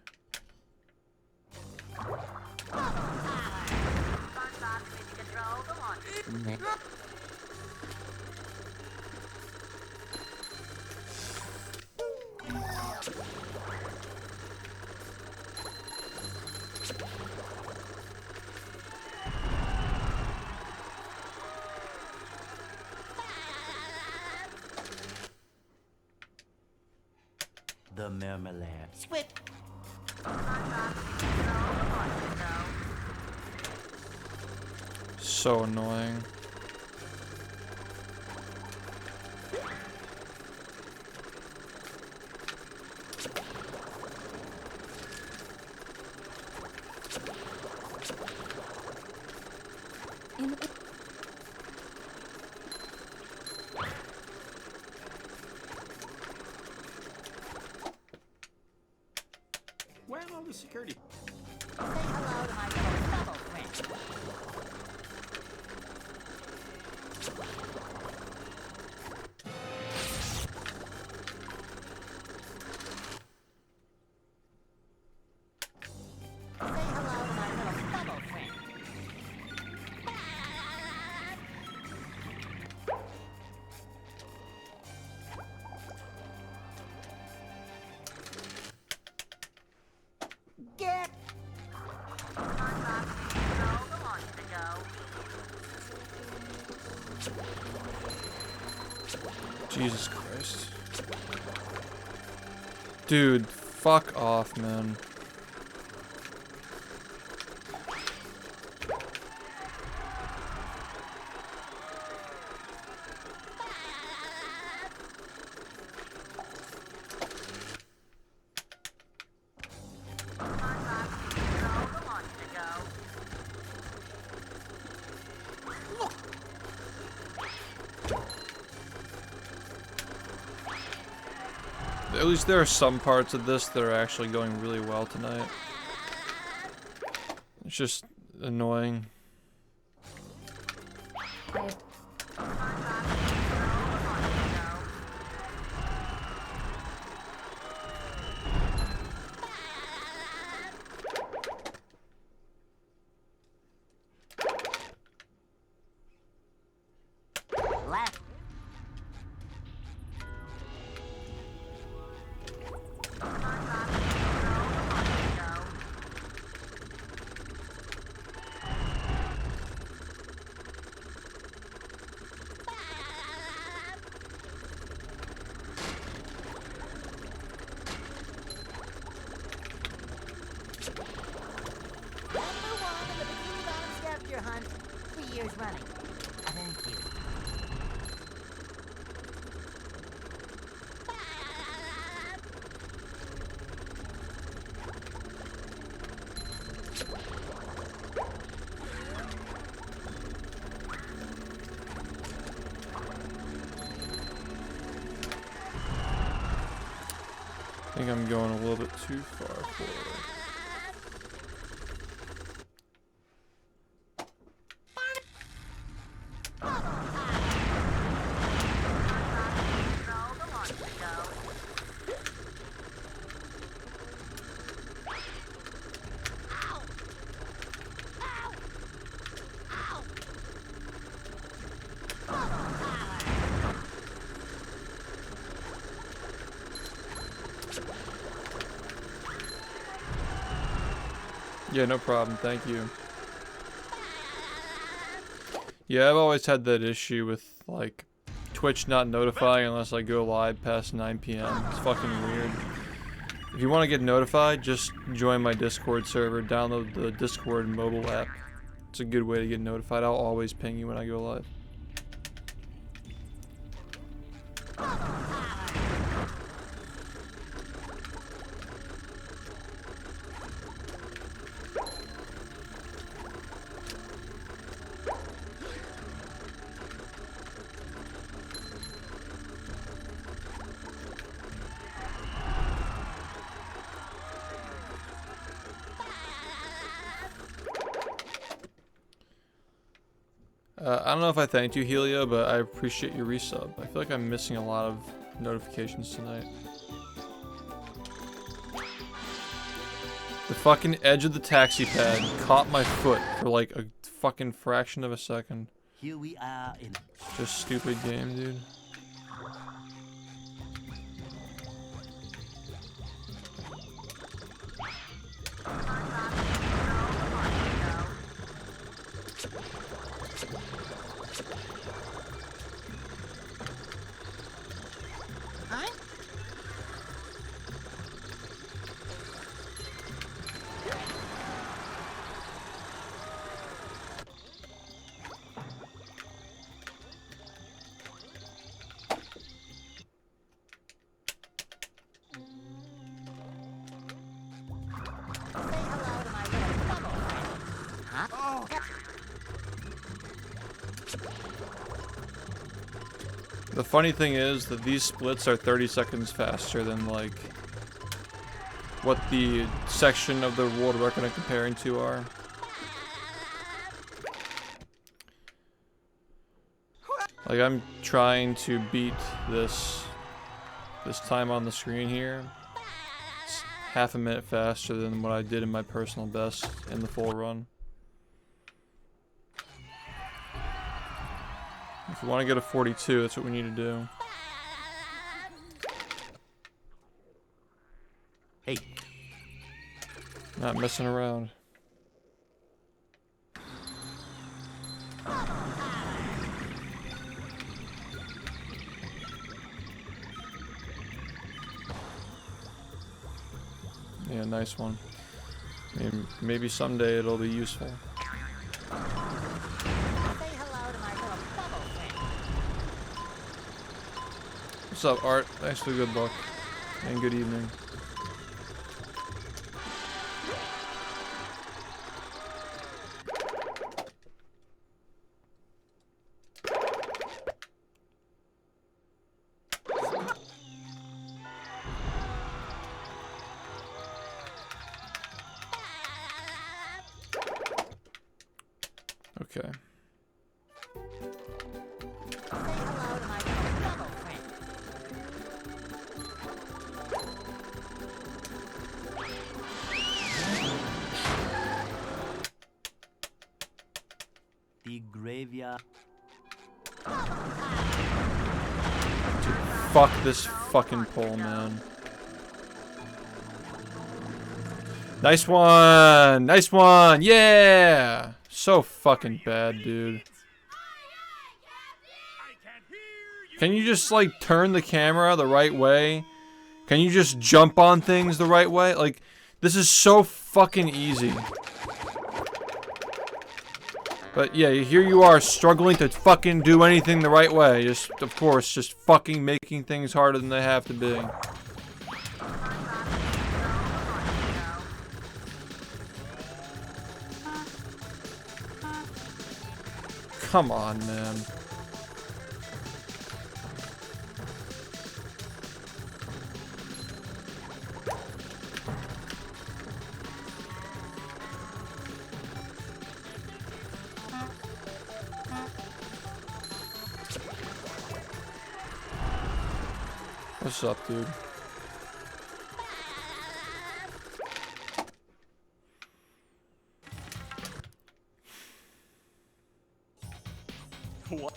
The marmalade. Swift. So annoying. In Where are all the security? Say hello to my little bubble friend. Say hello to my little bubble friend. Get. Jesus Christ. Dude, fuck off, man. At least there are some parts of this that are actually going really well tonight. It's just annoying. Left. Number one in the Bikini Bottom scavenger hunt 3 years running. Thank you. I think I'm going a little bit too far forward. Yeah, no problem. Thank you. Yeah, I've always had that issue with, like, Twitch not notifying unless I go live past 9 p.m. It's fucking weird. If you want to get notified, just join my Discord server. Download the Discord mobile app. It's a good way to get notified. I'll always ping you when I go live. I don't know if I thanked you, Helio, but I appreciate your resub. I feel like I'm missing a lot of notifications tonight. The fucking edge of the taxi pad caught my foot for like a fucking fraction of a second. Here we are in. Just stupid game, dude. The funny thing is that these splits are 30 seconds faster than, like, what the section of the world record I'm comparing to are. Like, I'm trying to beat this time on the screen here. It's half a minute faster than what I did in my personal best in the full run. If you want to get a 42, that's what we need to do. Hey. Not messing around. Yeah, nice one. I mean, maybe someday it'll be useful. What's up, Art? Thanks for the good luck. And good evening. Okay. The graveyard. Dude, fuck this fucking pole, man. Nice one! Nice one! Yeah! So fucking bad, dude. Can you just, like, turn the camera the right way? Can you just jump on things the right way? Like, this is so fucking easy. But yeah, here you are struggling to fucking do anything the right way. Just, of course, just fucking making things harder than they have to be. Come on, man. What's up, dude? What?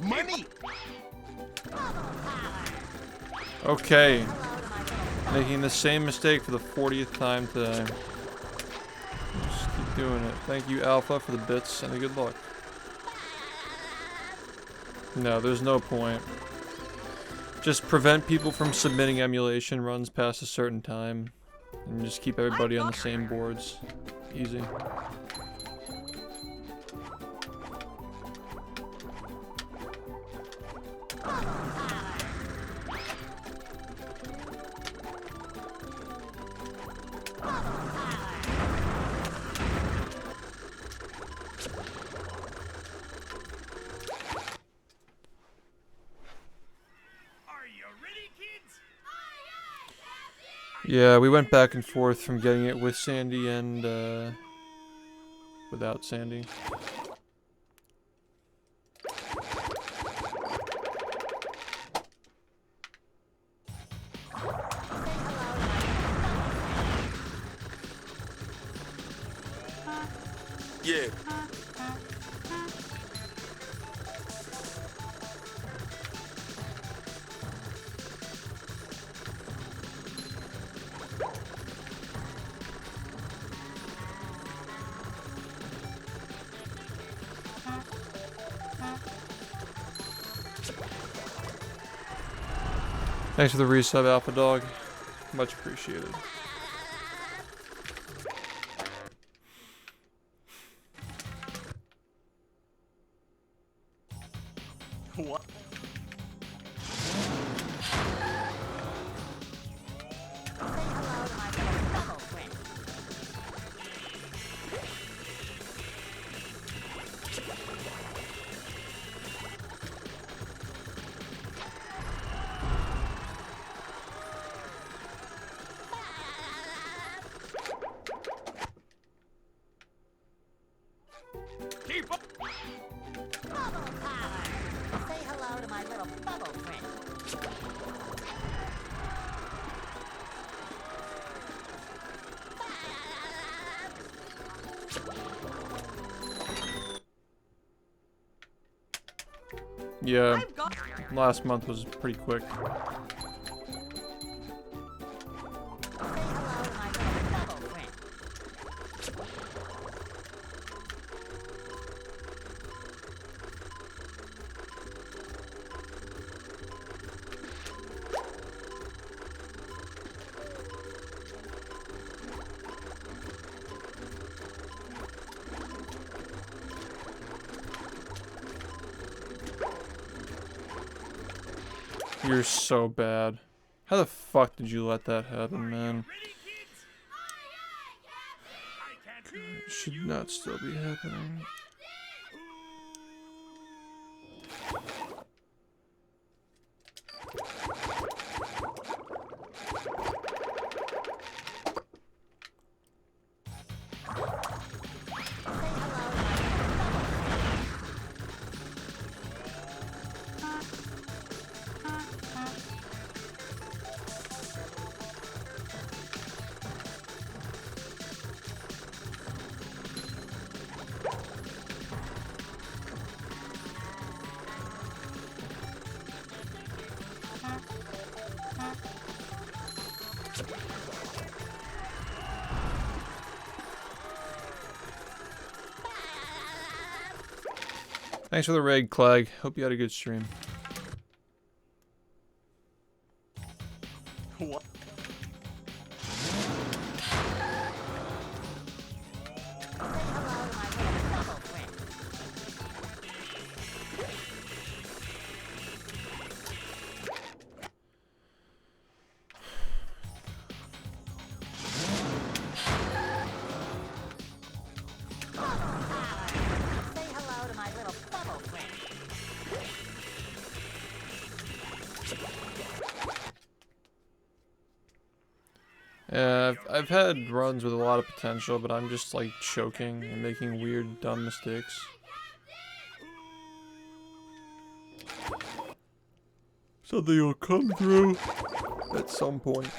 Money! Okay. Making the same mistake for the 40th time today. Just keep doing it. Thank you, Alpha, for the bits and the good luck. No, there's no point. Just prevent people from submitting emulation runs past a certain time. And just keep everybody on the same boards. Easy. Yeah, we went back and forth from getting it with Sandy and without Sandy. Yeah. Thanks for the resub, Alpha Dog. Much appreciated. What? Keep up! Bubble power! Say hello to my little bubble friend. Yeah, I've got. last month was pretty quick. Say hello to my little bubble friend. You're so bad. How the fuck did you let that happen, man? It should not still be happening. Thanks for the raid, Clegg. Hope you had a good stream. What? Yeah, I've had runs with a lot of potential, but I'm just like choking and making weird, dumb mistakes. Something will come through at some point.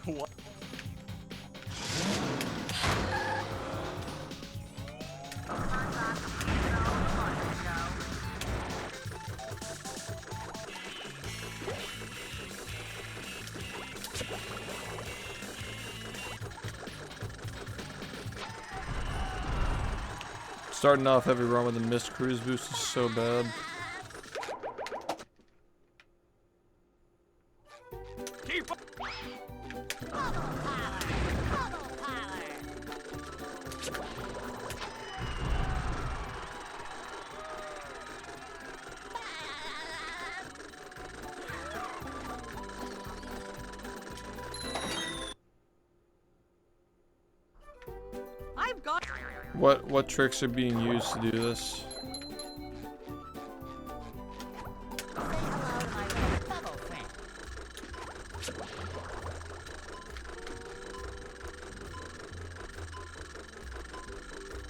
What? Starting off every run with a missed cruise boost is so bad. Keep up. I've got. What tricks are being used to do this? Say hello to my little bubble friend.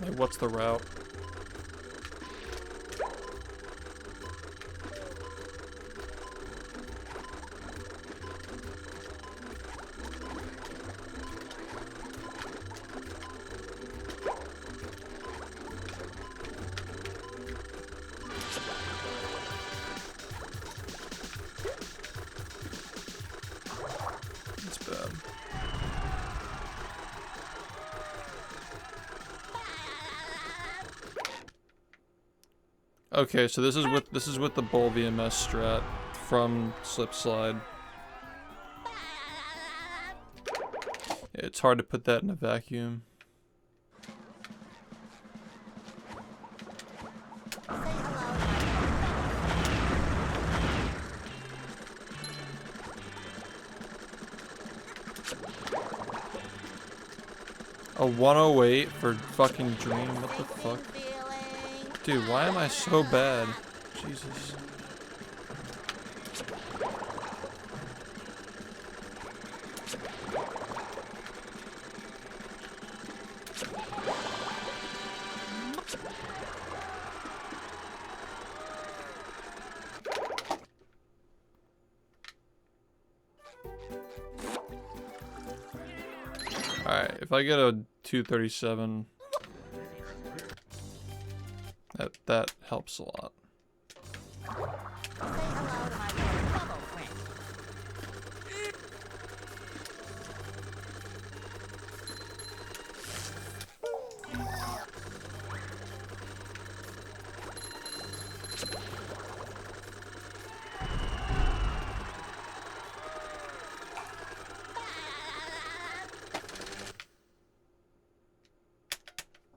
Like, what's the route? It's bad. Okay, so this is with the bowl VMS strat from Slip Slide. It's hard to put that in a vacuum. A 108 for fucking Dream? What the fuck? Dude, why am I so bad? Jesus. Alright, if I get a 237, that helps a lot. Say hello to my little bubble friend.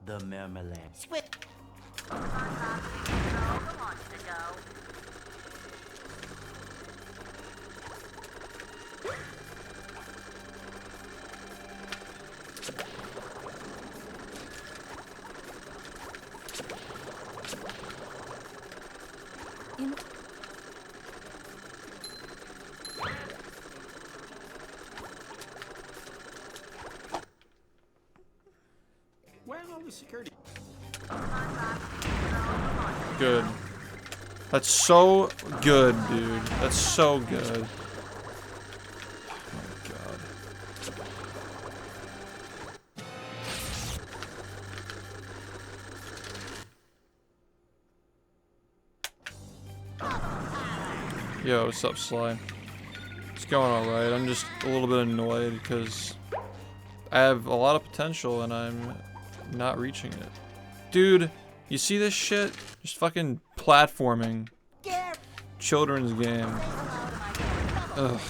The marmalade. Swift. In Where are all the security? Good. That's so good, dude. That's so good. Oh my god. Yo, what's up, Sly? It's going alright. I'm just a little bit annoyed because I have a lot of potential and I'm not reaching it. Dude, you see this shit? Just fucking platforming. Children's game. Ugh.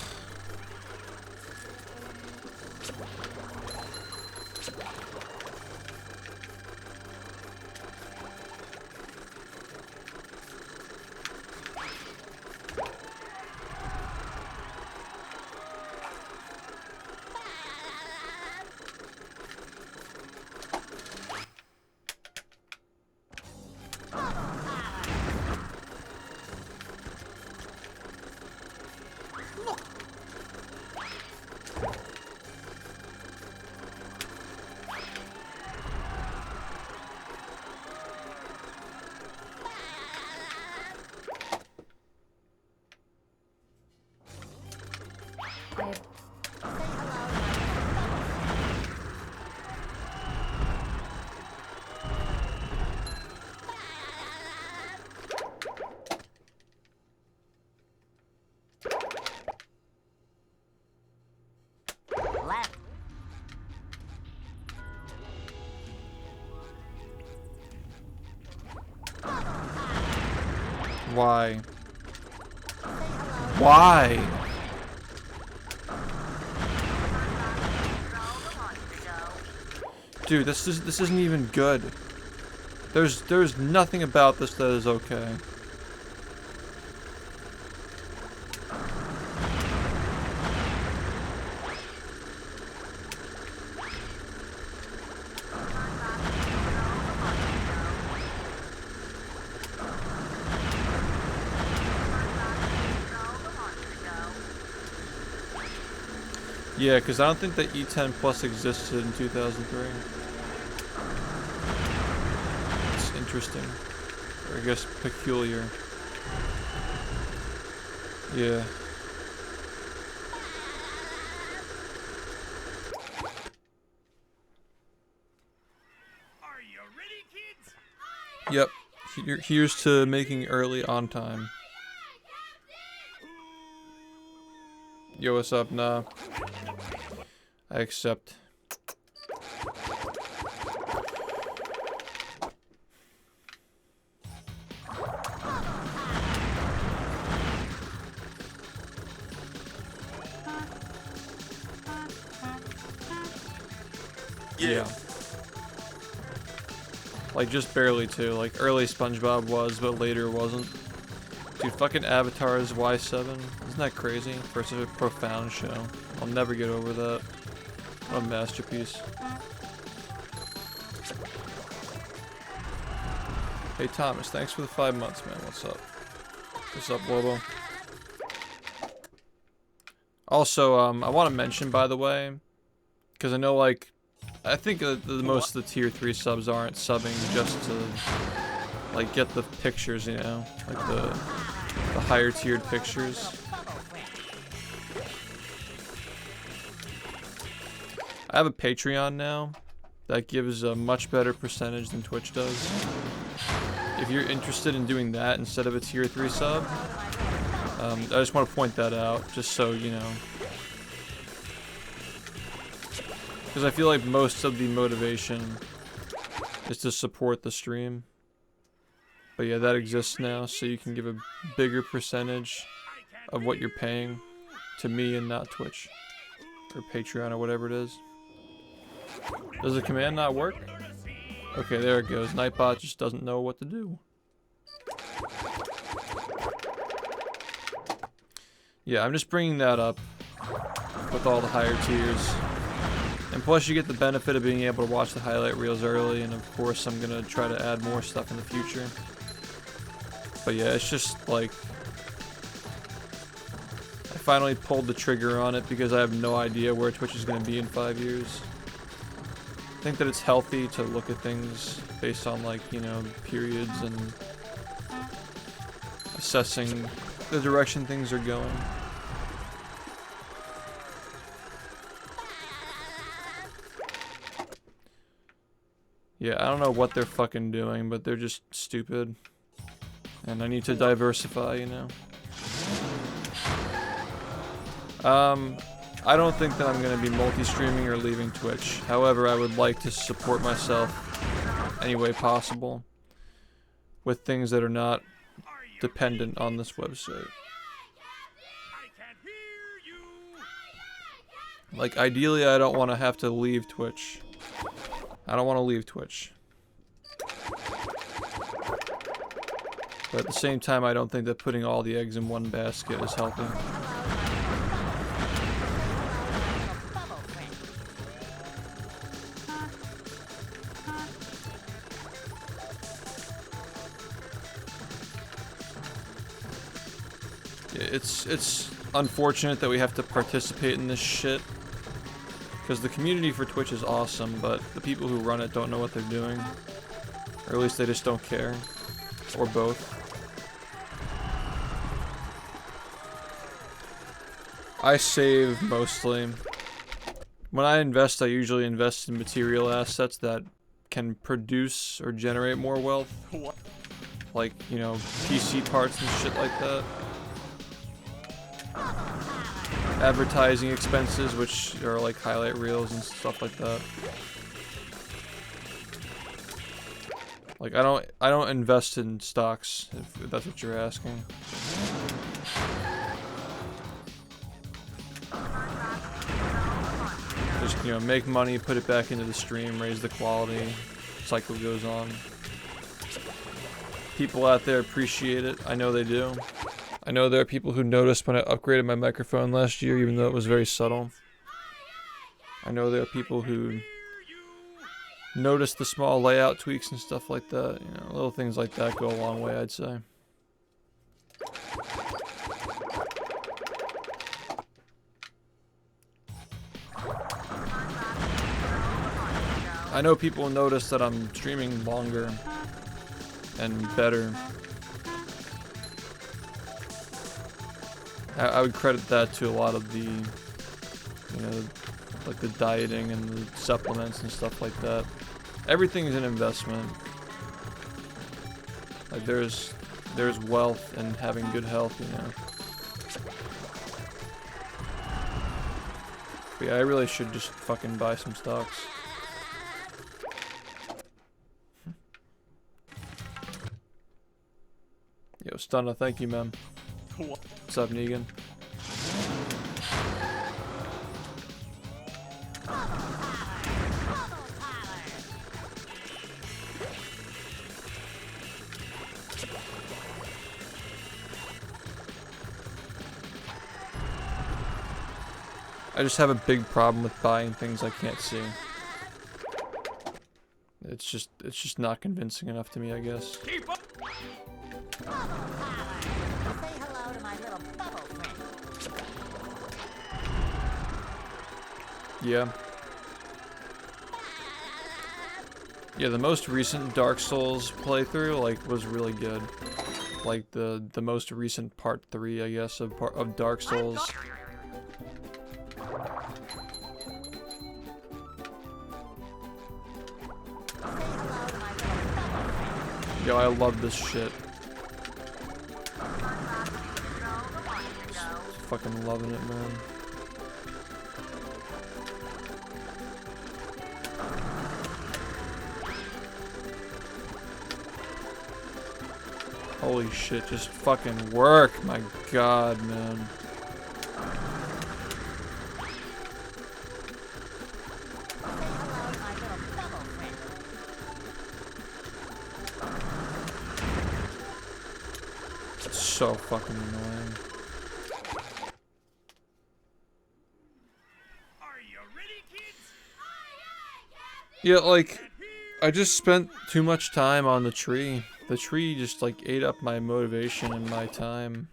Why? Why? Dude, this isn't even good. There's nothing about this that is okay. Yeah, because I don't think that E10 Plus existed in 2003. It's interesting. Or I guess peculiar. Yeah. Are you ready, kids? Yep. Here's to making early on time. Yo, what's up? Nah. I accept. Yeah. Like, just barely too. Like, early SpongeBob was, but later wasn't. Dude, fucking Avatar's Y7. Isn't that crazy? For such a profound show. I'll never get over that. What a masterpiece. Hey Thomas, thanks for the 5 months, man. What's up? What's up, Lobo? Also, I want to mention, by the way, because I know, like, I think most of the tier 3 subs aren't subbing just to, like, get the pictures, you know? Like, the higher tiered pictures. I have a Patreon now that gives a much better percentage than Twitch does. If you're interested in doing that instead of a tier 3 sub, I just want to point that out, just so you know. Because I feel like most of the motivation is to support the stream. But yeah, that exists now, so you can give a bigger percentage of what you're paying to me and not Twitch. Or Patreon or whatever it is. Does the command not work? Okay, there it goes. Nightbot just doesn't know what to do. Yeah, I'm just bringing that up with all the higher tiers. And plus you get the benefit of being able to watch the highlight reels early, and of course I'm gonna try to add more stuff in the future. But yeah, it's just like, I finally pulled the trigger on it because I have no idea where Twitch is going to be in 5 years. I think that it's healthy to look at things based on, like, you know, periods and assessing the direction things are going. Yeah, I don't know what they're fucking doing, but they're just stupid. And I need to diversify, you know. I don't think that I'm going to be multi-streaming or leaving Twitch. However, I would like to support myself any way possible with things that are not dependent on this website. Like, ideally, I don't want to have to leave Twitch. I don't want to leave Twitch. But at the same time, I don't think that putting all the eggs in one basket is healthy. It's unfortunate that we have to participate in this shit. Because the community for Twitch is awesome, but the people who run it don't know what they're doing. Or at least they just don't care. Or both. I save mostly. When I invest, I usually invest in material assets that can produce or generate more wealth. Like, you know, PC parts and shit like that. Advertising expenses, which are like highlight reels and stuff like that. Like I don't invest in stocks, if that's what you're asking. Just, you know, make money, put it back into the stream, raise the quality, cycle goes on. People out there appreciate it. I know they do. I know there are people who noticed when I upgraded my microphone last year, even though it was very subtle. I know there are people who notice the small layout tweaks and stuff like that. You know, little things like that go a long way, I'd say. I know people notice that I'm streaming longer and better. I would credit that to a lot of the, you know, like the dieting and the supplements and stuff like that. Everything is an investment. Like there's wealth in having good health, you know. But yeah, I really should just fucking buy some stocks. Yo, Stunna, thank you, man. What's up, Negan? I just have a big problem with buying things I can't see. It's just not convincing enough to me, I guess. Keep up. Say hello to my little bubble friend. Yeah. Yeah, the most recent Dark Souls playthrough was really good. Like the most recent part 3, I guess, of Dark Souls. Yo, I love this shit. Just fucking loving it, man. Holy shit, just fucking work, my god, man. It's so fucking annoying. Are you ready, kids? Yeah, like, I just spent too much time on the tree. The tree just, like, ate up my motivation and my time.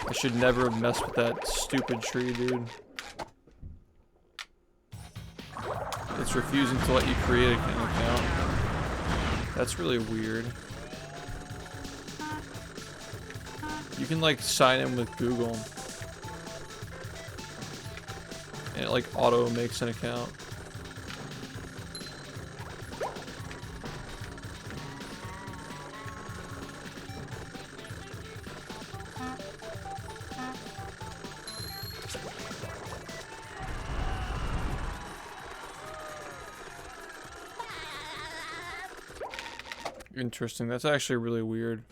I should never have messed with that stupid tree, dude. It's refusing to let you create an account. That's really weird. You can, like, sign in with Google. And it, like, auto makes an account. Interesting. That's actually really weird.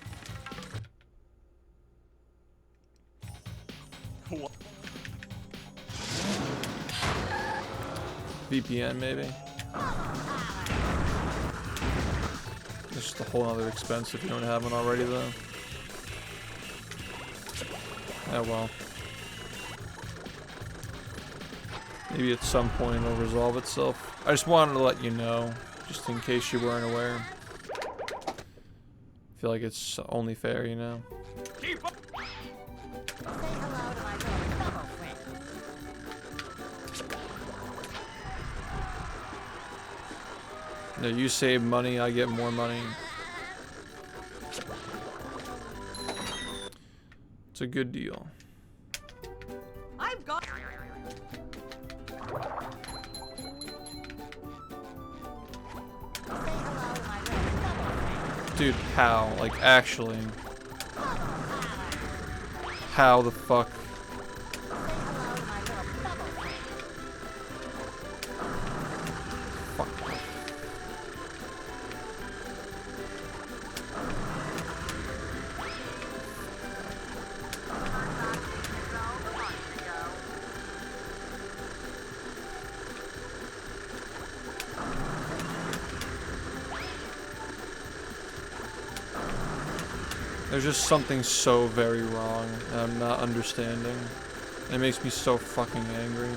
VPN, maybe? It's just a whole other expense if you don't have one already, though. Oh well. Maybe at some point it'll resolve itself. I just wanted to let you know, just in case you weren't aware. I feel like it's only fair, you know? Keep up. Say hello to my little bubble friend. No, you save money, I get more money. It's a good deal. I've got. Dude, how? Like, actually. How the fuck? Fuck. There's just something so very wrong that I'm not understanding. And it makes me so fucking angry.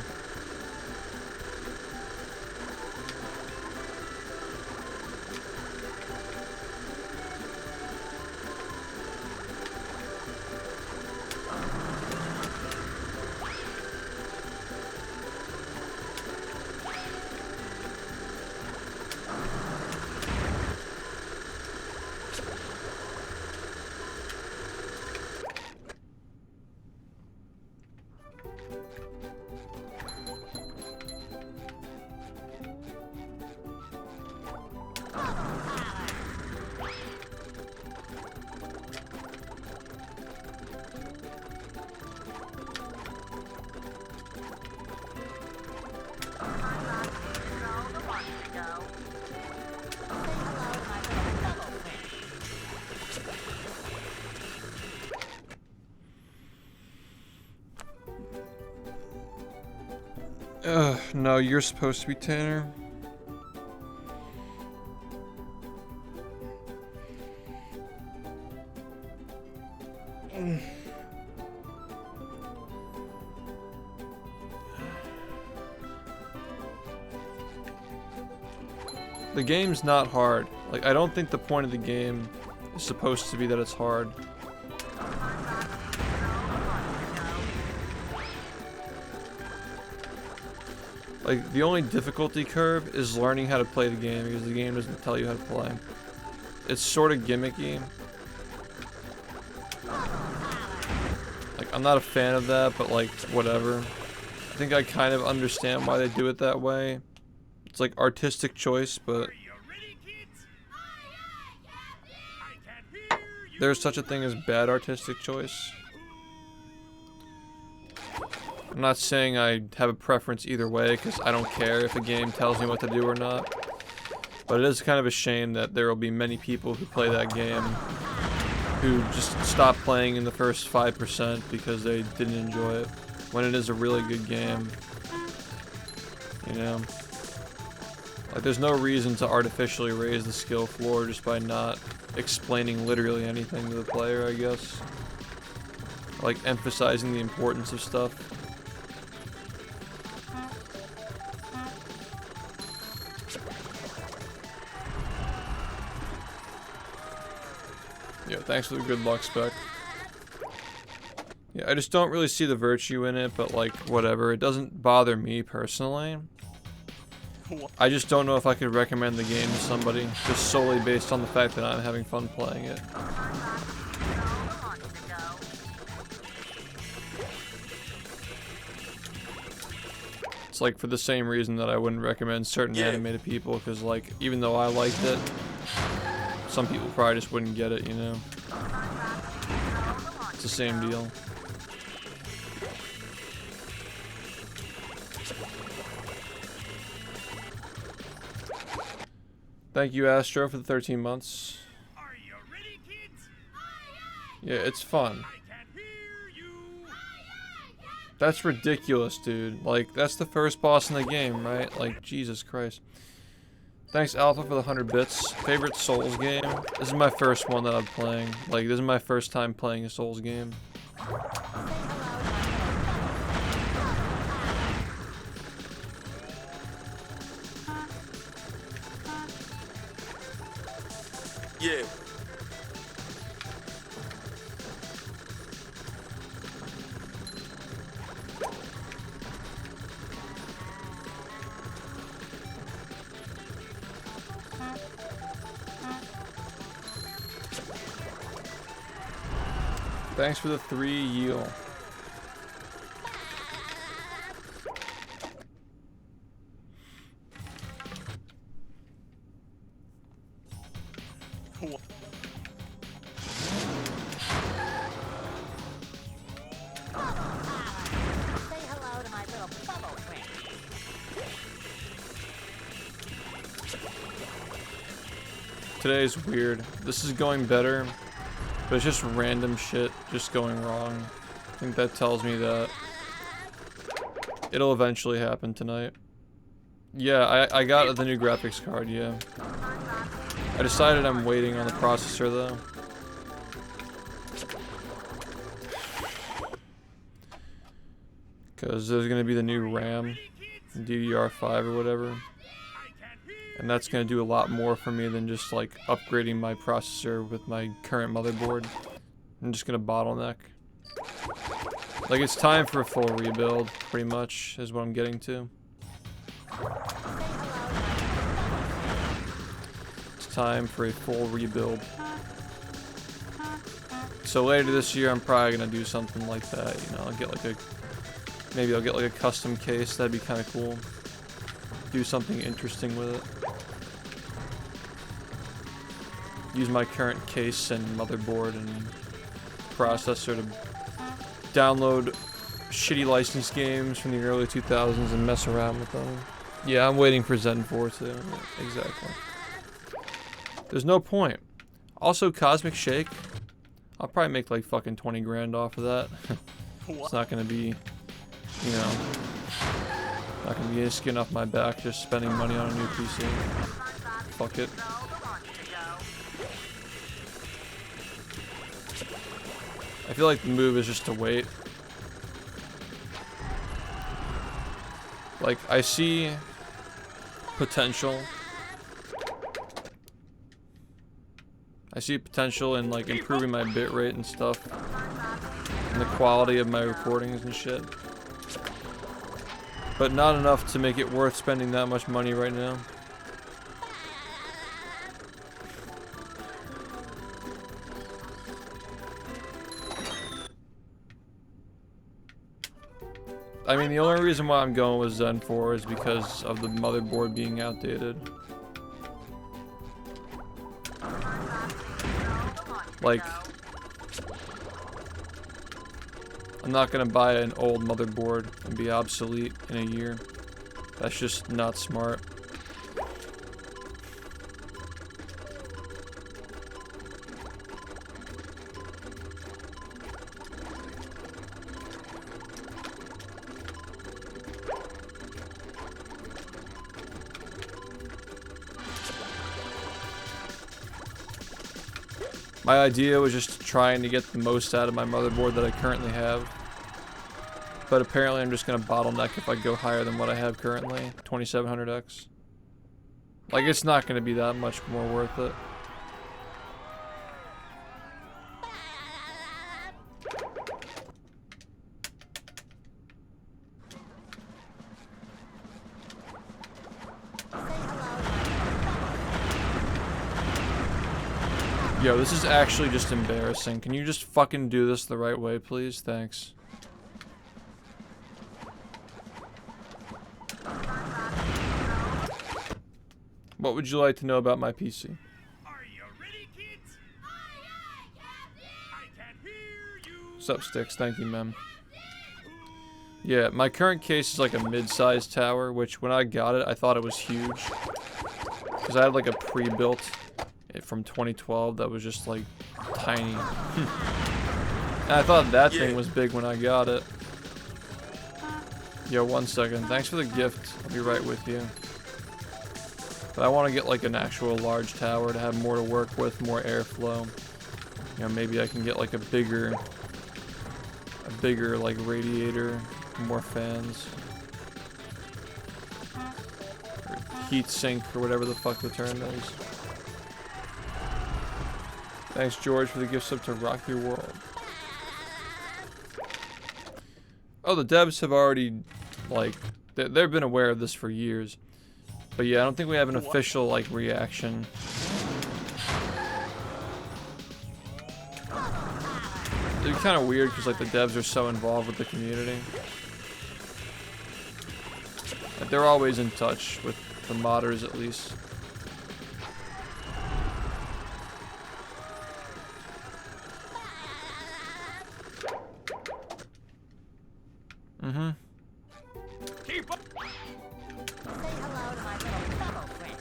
No, you're supposed to be Tanner. The game's not hard. Like, I don't think the point of the game is supposed to be that it's hard. Like, the only difficulty curve is learning how to play the game because the game doesn't tell you how to play. It's sort of gimmicky. Like, I'm not a fan of that, but like, whatever. I think I kind of understand why they do it that way. It's like artistic choice, but there's such a thing as bad artistic choice. I'm not saying I have a preference either way, because I don't care if a game tells me what to do or not. But it is kind of a shame that there will be many people who play that game who just stop playing in the first 5% because they didn't enjoy it, when it is a really good game. You know? Like, there's no reason to artificially raise the skill floor just by not explaining literally anything to the player, I guess. Like, emphasizing the importance of stuff. Yeah, thanks for the good luck spec. Yeah, I just don't really see the virtue in it, but like, whatever. It doesn't bother me personally. I just don't know if I could recommend the game to somebody, just solely based on the fact that I'm having fun playing it. It's like for the same reason that I wouldn't recommend certain anime to people, because like, even though I liked it, some people probably just wouldn't get it, you know? It's the same deal. Thank you, Astro, for the 13 months. Are you ready, kids? Yeah, it's fun. I can't hear you. That's ridiculous, dude. Like, that's the first boss in the game, right? Like, Jesus Christ. Thanks, Alpha, for the 100 bits. Favorite Souls game? This is my first one that I'm playing. Like, this is my first time playing a Souls game. Yeah. Thanks for the 3 Yeel. Say hello to my little bubble friend. Today's weird. This is going better, but it's just random shit just going wrong. I think that tells me that it'll eventually happen tonight. Yeah, I got the new graphics card, yeah. I decided I'm waiting on the processor though. Because there's going to be the new RAM, DDR5 or whatever. And that's going to do a lot more for me than just like upgrading my processor with my current motherboard. I'm just going to bottleneck. Like, it's time for a full rebuild, pretty much, is what I'm getting to. It's time for a full rebuild. So later this year, I'm probably going to do something like that, you know, I'll get like a... Maybe I'll get like a custom case, that'd be kind of cool. Do something interesting with it. Use my current case and motherboard and processor to download shitty licensed games from the early 2000s and mess around with them. Yeah, I'm waiting for Zen 4 too. Yeah, exactly. There's no point. Also, Cosmic Shake. I'll probably make like fucking 20 grand off of that. It's not gonna be, you know, not gonna be skin off my back just spending money on a new PC. Fuck it. I feel like the move is just to wait. Like, I see potential. I see potential in like improving my bitrate and stuff. And the quality of my recordings and shit. But not enough to make it worth spending that much money right now. I mean, the only reason why I'm going with Zen 4 is because of the motherboard being outdated. Like, I'm not gonna buy an old motherboard and be obsolete in a year. That's just not smart. My idea was just trying to get the most out of my motherboard that I currently have. But apparently I'm just gonna bottleneck if I go higher than what I have currently, 2700X. Like, it's not gonna be that much more worth it. Yo, this is actually just embarrassing. Can you just fucking do this the right way, please? Thanks. What would you like to know about my PC? Are you ready, kids? Aye, aye, Captain! I can hear you! What's up, Sticks? Thank you, ma'am. Yeah, my current case is like a mid-sized tower, which when I got it, I thought it was huge. Because I had like a pre-built from 2012 that was just like tiny. And I thought that thing was big when I got it. Yo, 1 second. Thanks for the gift. I'll be right with you. But I want to get like an actual large tower to have more to work with, more airflow. You know, maybe I can get like a bigger like radiator, more fans. Or heat sink or whatever the fuck the term is. Thanks, George, for the gift sub to Rock Your World. Oh, the devs have already, like, they've been aware of this for years. But yeah, I don't think we have an official, like, reaction. It'd be kind of weird because, like, the devs are so involved with the community. Like, they're always in touch with the modders, at least. Mm-hmm. Keep up! Say hello to my little fellow friend.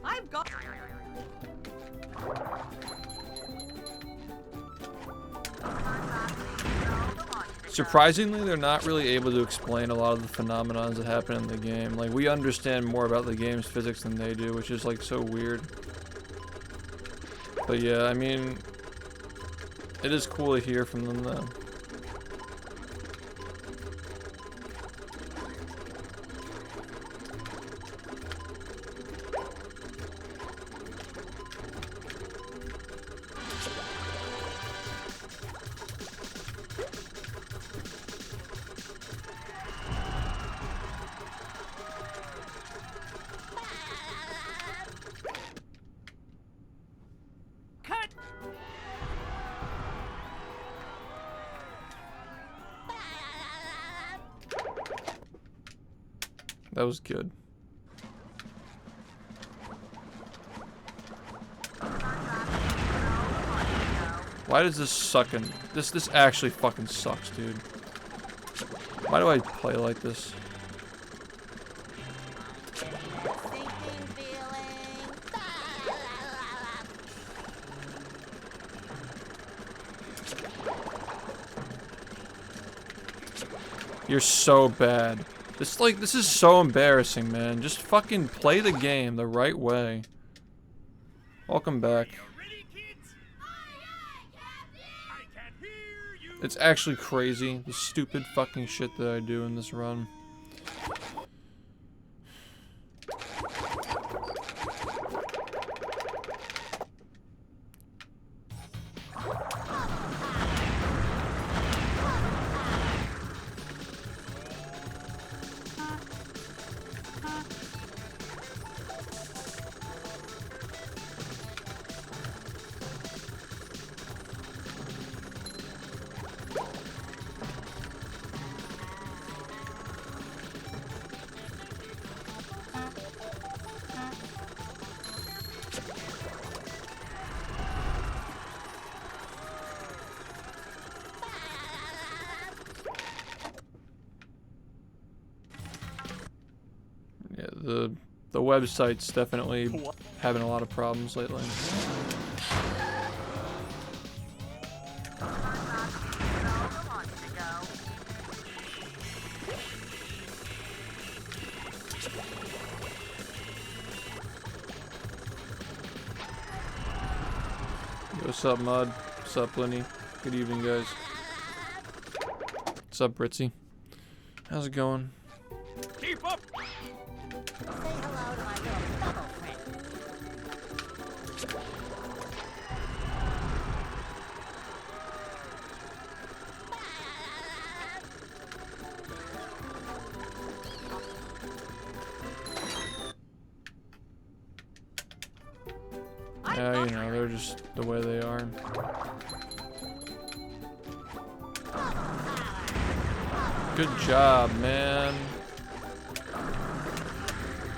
I've got. Surprisingly, they're not really able to explain a lot of the phenomena that happen in the game. Like, we understand more about the game's physics than they do, which is, like, so weird. But yeah, I mean, it is cool to hear from them, though. Cut! That was good. Why does this suckin'? This actually fucking sucks, dude. Why do I play like this? Sinking feeling. You're so bad. This is so embarrassing, man. Just fucking play the game the right way. Welcome back. You ready, kids? I can't hear you. It's actually crazy, the stupid fucking shit that I do in this run. Yeah, the website's definitely having a lot of problems lately. Yo, what's up, Mud? What's up, Lenny? Good evening, guys. What's up, Britzy? How's it going? Keep up. Say hello to my little fellow friend. Yeah, you know, they're just the way they are. Good job, man.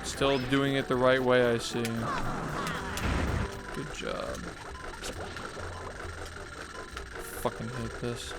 Still doing it the right way, I see. Good job. Fucking hate this.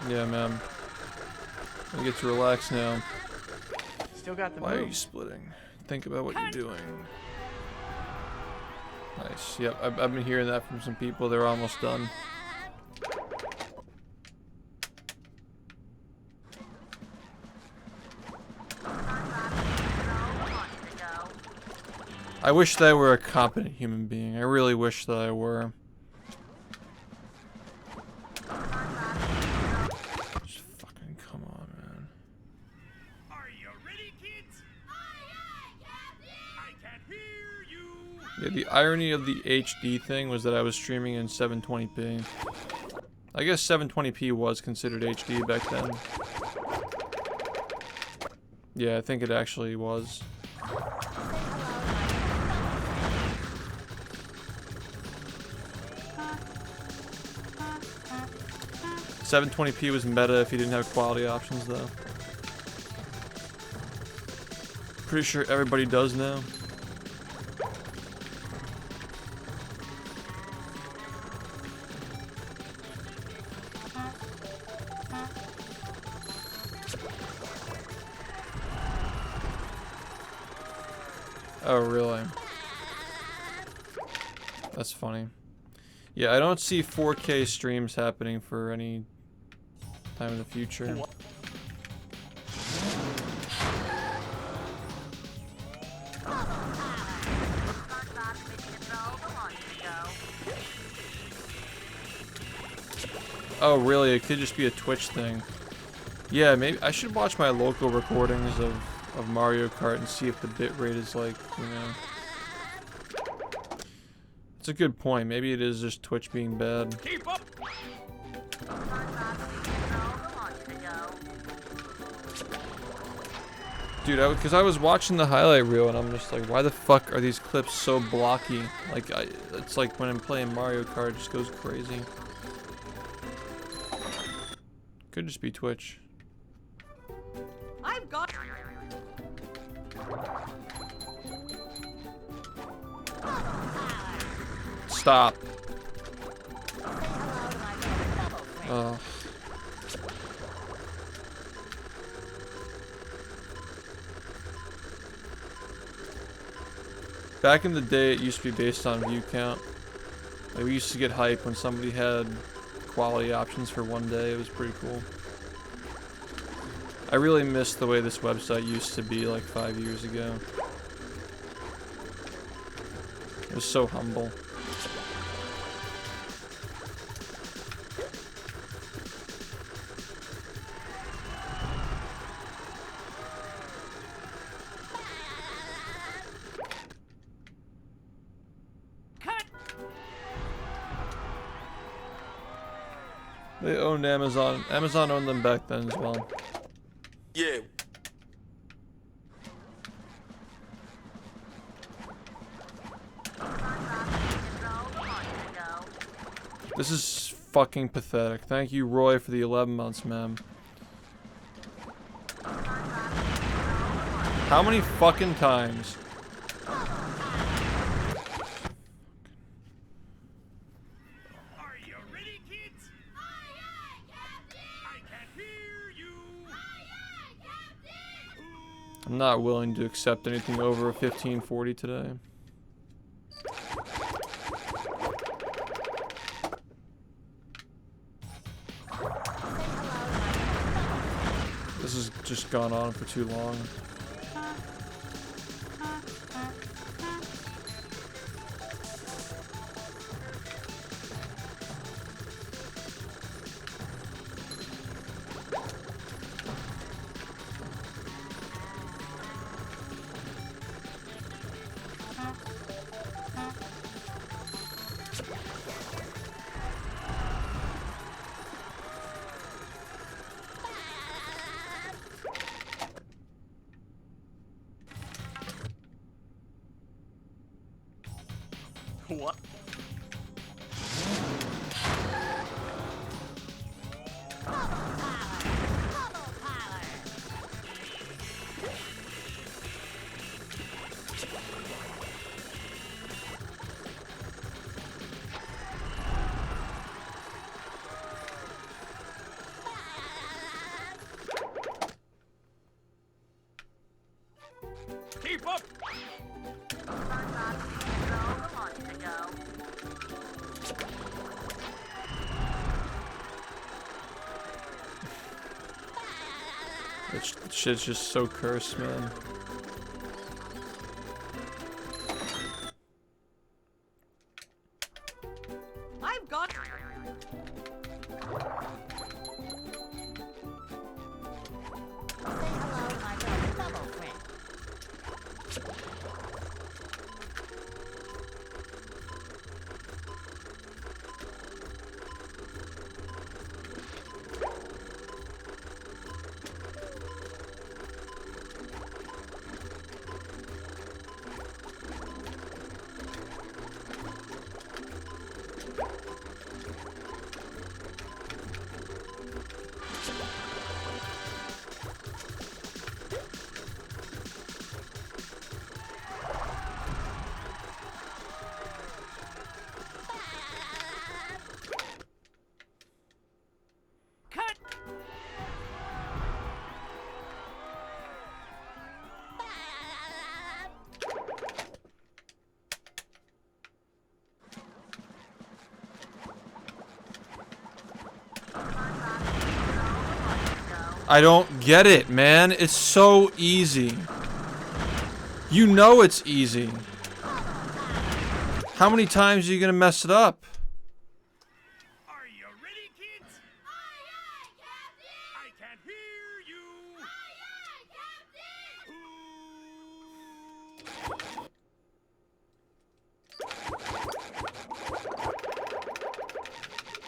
Yeah, man. I get to relax now. Still got the Why are you moves. splitting? Think about what you're doing. Nice. Yep, I've been hearing that from some people. They're almost done. I wish that I were a competent human being. I really wish that I were. Just fucking come on, man. Are you ready, kids? I can't hear you. Yeah, the irony of the HD thing was that I was streaming in 720p. I guess 720p was considered HD back then. Yeah, I think it actually was. 720p was meta if you didn't have quality options, though. Pretty sure everybody does now. Oh, really? That's funny. Yeah, I don't see 4K streams happening for any time in the future. Oh, really? It could just be a Twitch thing. Yeah, maybe I should watch my local recordings of Mario Kart and see if the bitrate is like, you know. It's a good point. Maybe it is just Twitch being bad. Keep up. Dude, because I was watching the highlight reel and I'm just like, why the fuck are these clips so blocky? Like, it's like when I'm playing Mario Kart, it just goes crazy. Could just be Twitch. I've got. Stop. Oh. Back in the day, it used to be based on view count. Like, we used to get hype when somebody had quality options for one day. It was pretty cool. I really miss the way this website used to be like 5 years ago. It was so humble. They owned Amazon. Amazon owned them back then as well. Yeah. This is fucking pathetic. Thank you, Roy, for the 11 months, ma'am. How many fucking times? Are you ready, kids? Aye, aye, Captain! I can't hear you! Aye, aye, Captain! I'm not willing to accept anything over a 1540 today. This has just gone on for too long. What? Keep up! This shit's just so cursed, man. I've got. Say hello to my little bubble friend. I don't get it, man. It's so easy. You know it's easy. How many times are you gonna mess it up? Are you ready, kids? Aye, aye, Captain! I can't hear you! Aye, aye,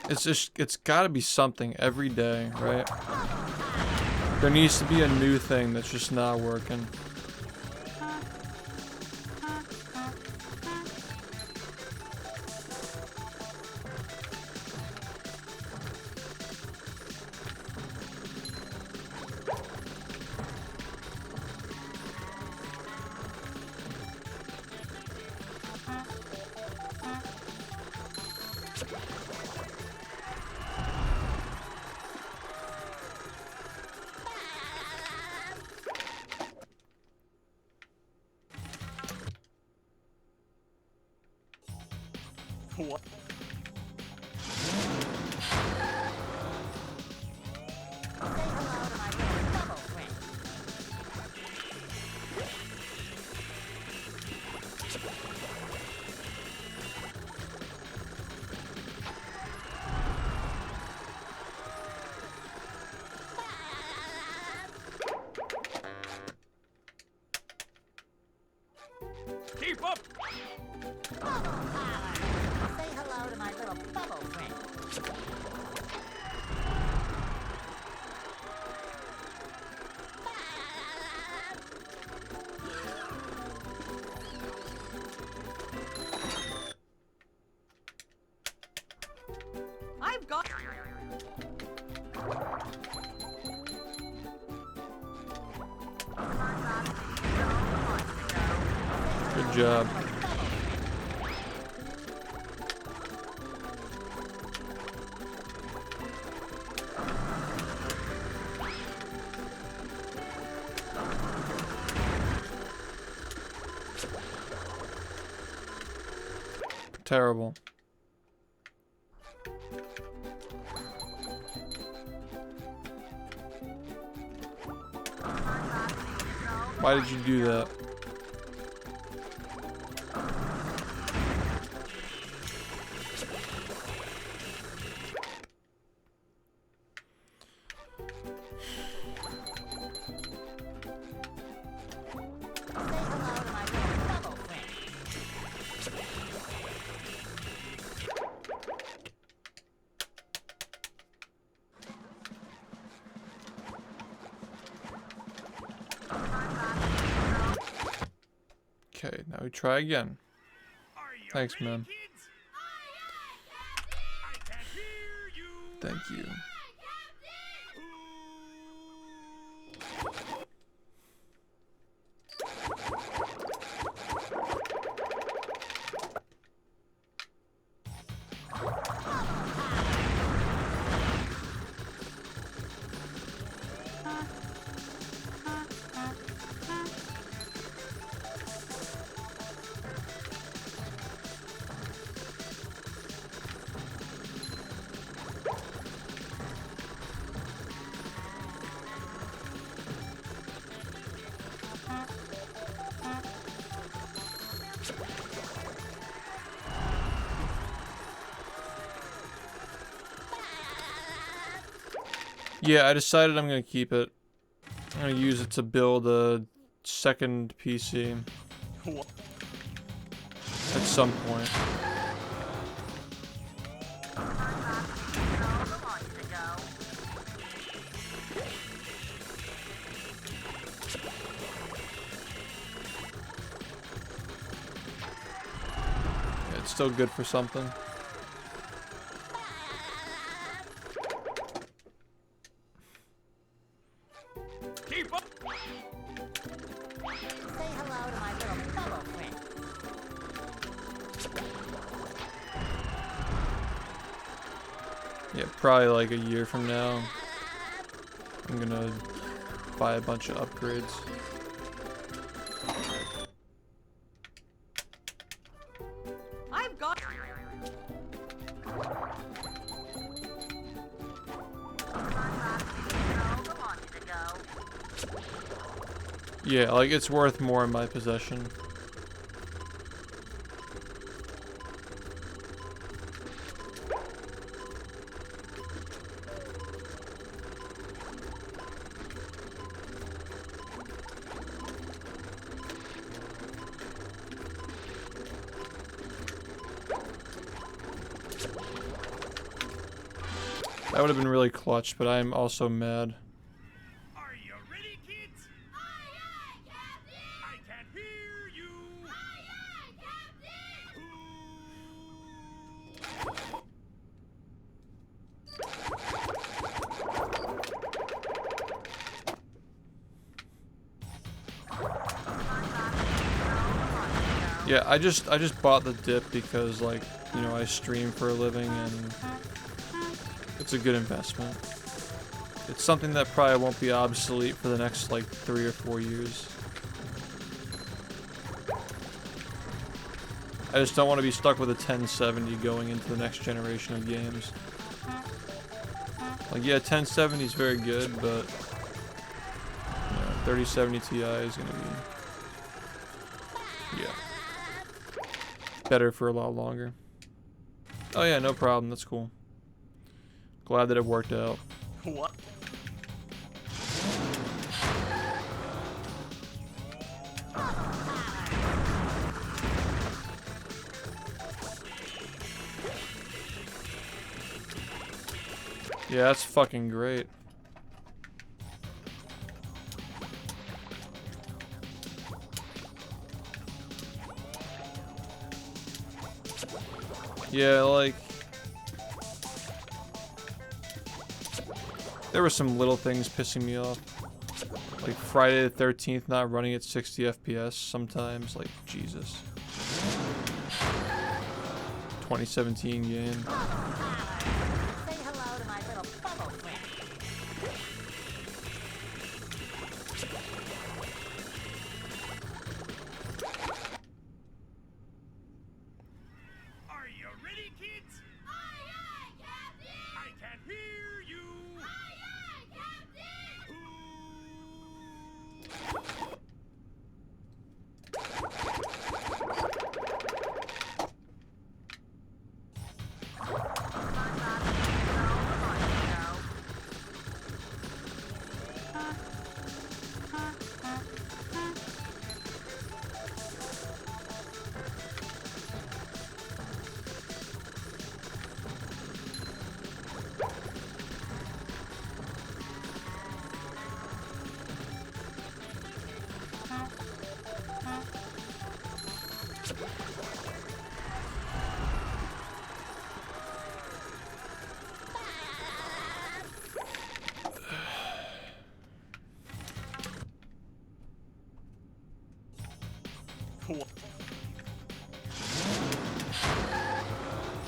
Captain! It's gotta be something every day, right? There needs to be a new thing that's just not working. What? Keep up! Say hello to my little bubble friend. I've got. Good job. Terrible. Why did you do that? Okay, now we try again. Are you Thanks, ready, man. kids? I can't hear you! Thank you. Yeah, I decided I'm gonna keep it. I'm gonna use it to build a second PC What? at some point. Yeah, it's still good for something. Keep up! Say hello to my little bubble friend. Yeah, probably like a year from now, I'm gonna buy a bunch of upgrades. I've got. Yeah, like it's worth more in my possession. That would have been really clutch, but I'm also mad. Are you ready, kids? Aye, aye, Captain! I can't hear you! Aye, aye, Captain! Yeah, I just bought the dip because, like, you know, I stream for a living and it's a good investment. It's something that probably won't be obsolete for the next like 3 or 4 years. I just don't want to be stuck with a 1070 going into the next generation of games. Like, yeah, 1070 is very good, but yeah, 3070 Ti is gonna be, yeah, better for a lot longer. Oh yeah, no problem. That's cool. Glad that it worked out. What? Yeah, that's fucking great. Yeah, like, there were some little things pissing me off. Like Friday the 13th not running at 60 FPS sometimes, like, Jesus. 2017 game. Say hello to my little bubble friend. Are you ready, kids? Aye, aye, Captain! I can't hear you! Aye, aye, Captain! What?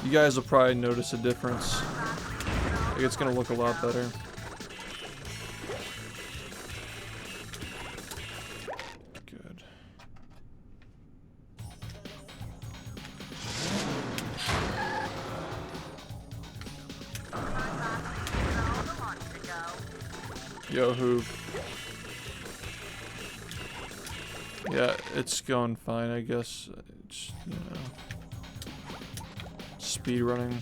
You guys will probably notice a difference. Like, it's gonna look a lot better. Good. Yo, Hoop. Yeah, it's going fine, I guess. It's, you know, speed running.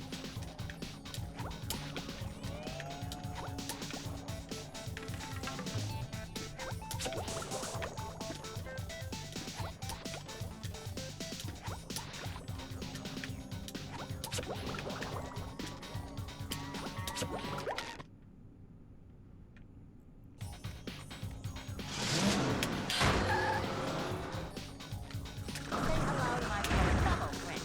Say hello to my little bubble friend.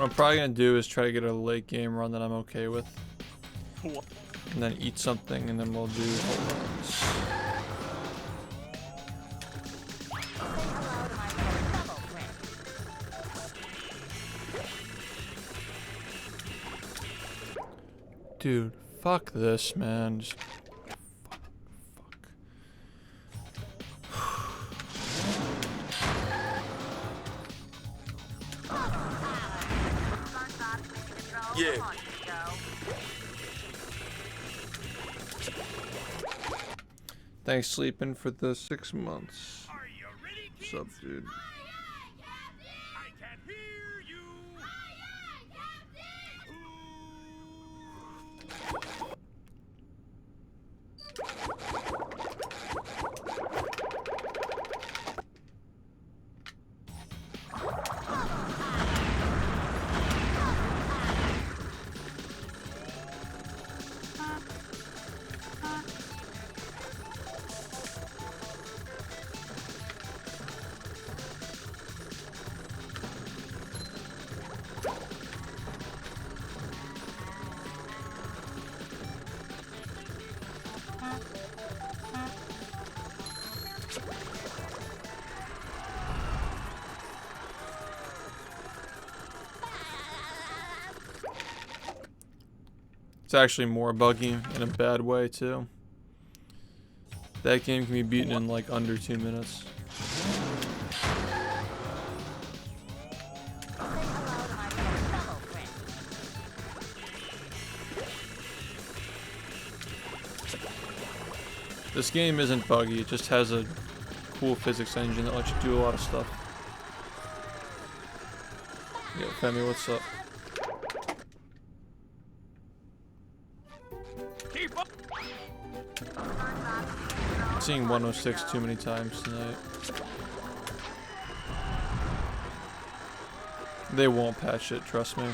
What I'm probably gonna do is try to get a late game run that I'm okay with. What? And then eat something, and then we'll do home runs. Say hello to my little bubble friend. Dude, fuck this, man. Just fuck. Yeah. Thanks, Sleeping, for the 6 months. Are you ready, kids? What's up, dude? I can't hear you. It's actually more buggy in a bad way, too. That game can be beaten in like under 2 minutes. Say hello to my little bubble friend. This game isn't buggy, it just has a cool physics engine that lets you do a lot of stuff. Yo, Femi, what's up? Keep up. I'm seeing 106 too many times tonight. They won't patch it, trust me.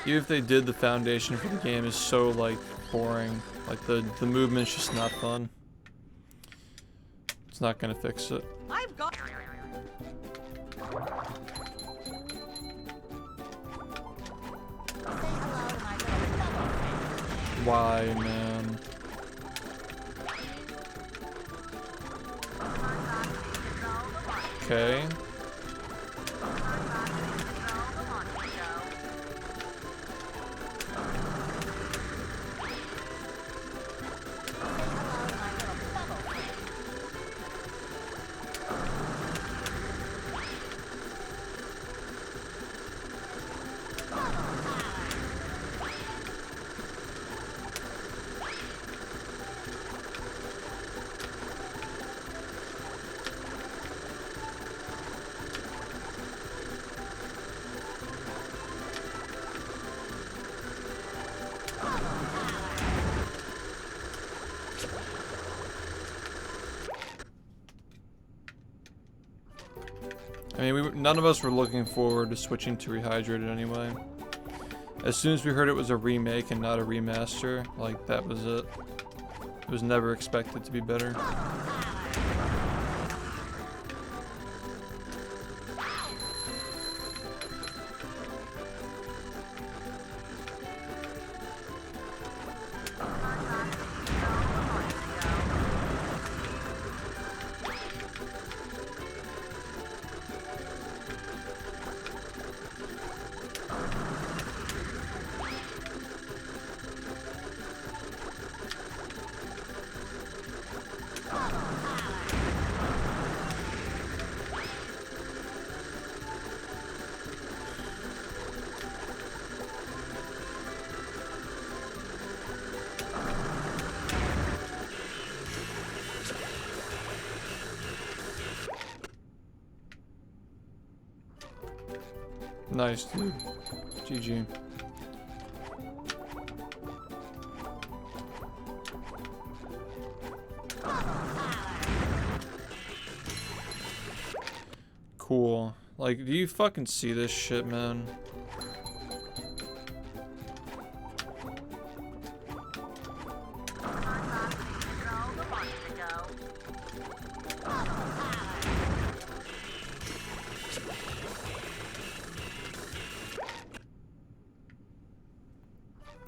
Even if they did, the foundation for the game is so, like, boring. Like, the movement's just not fun. It's not gonna fix it. I've got. Say hello to my little bubble friend. Why, man? Okay. Hello to my little bubble friend. I mean, none of us were looking forward to switching to Rehydrated anyway. As soon as we heard it was a remake and not a remaster, like, that was it. It was never expected to be better. Nice, dude. GG. Cool. Like, do you fucking see this shit, man?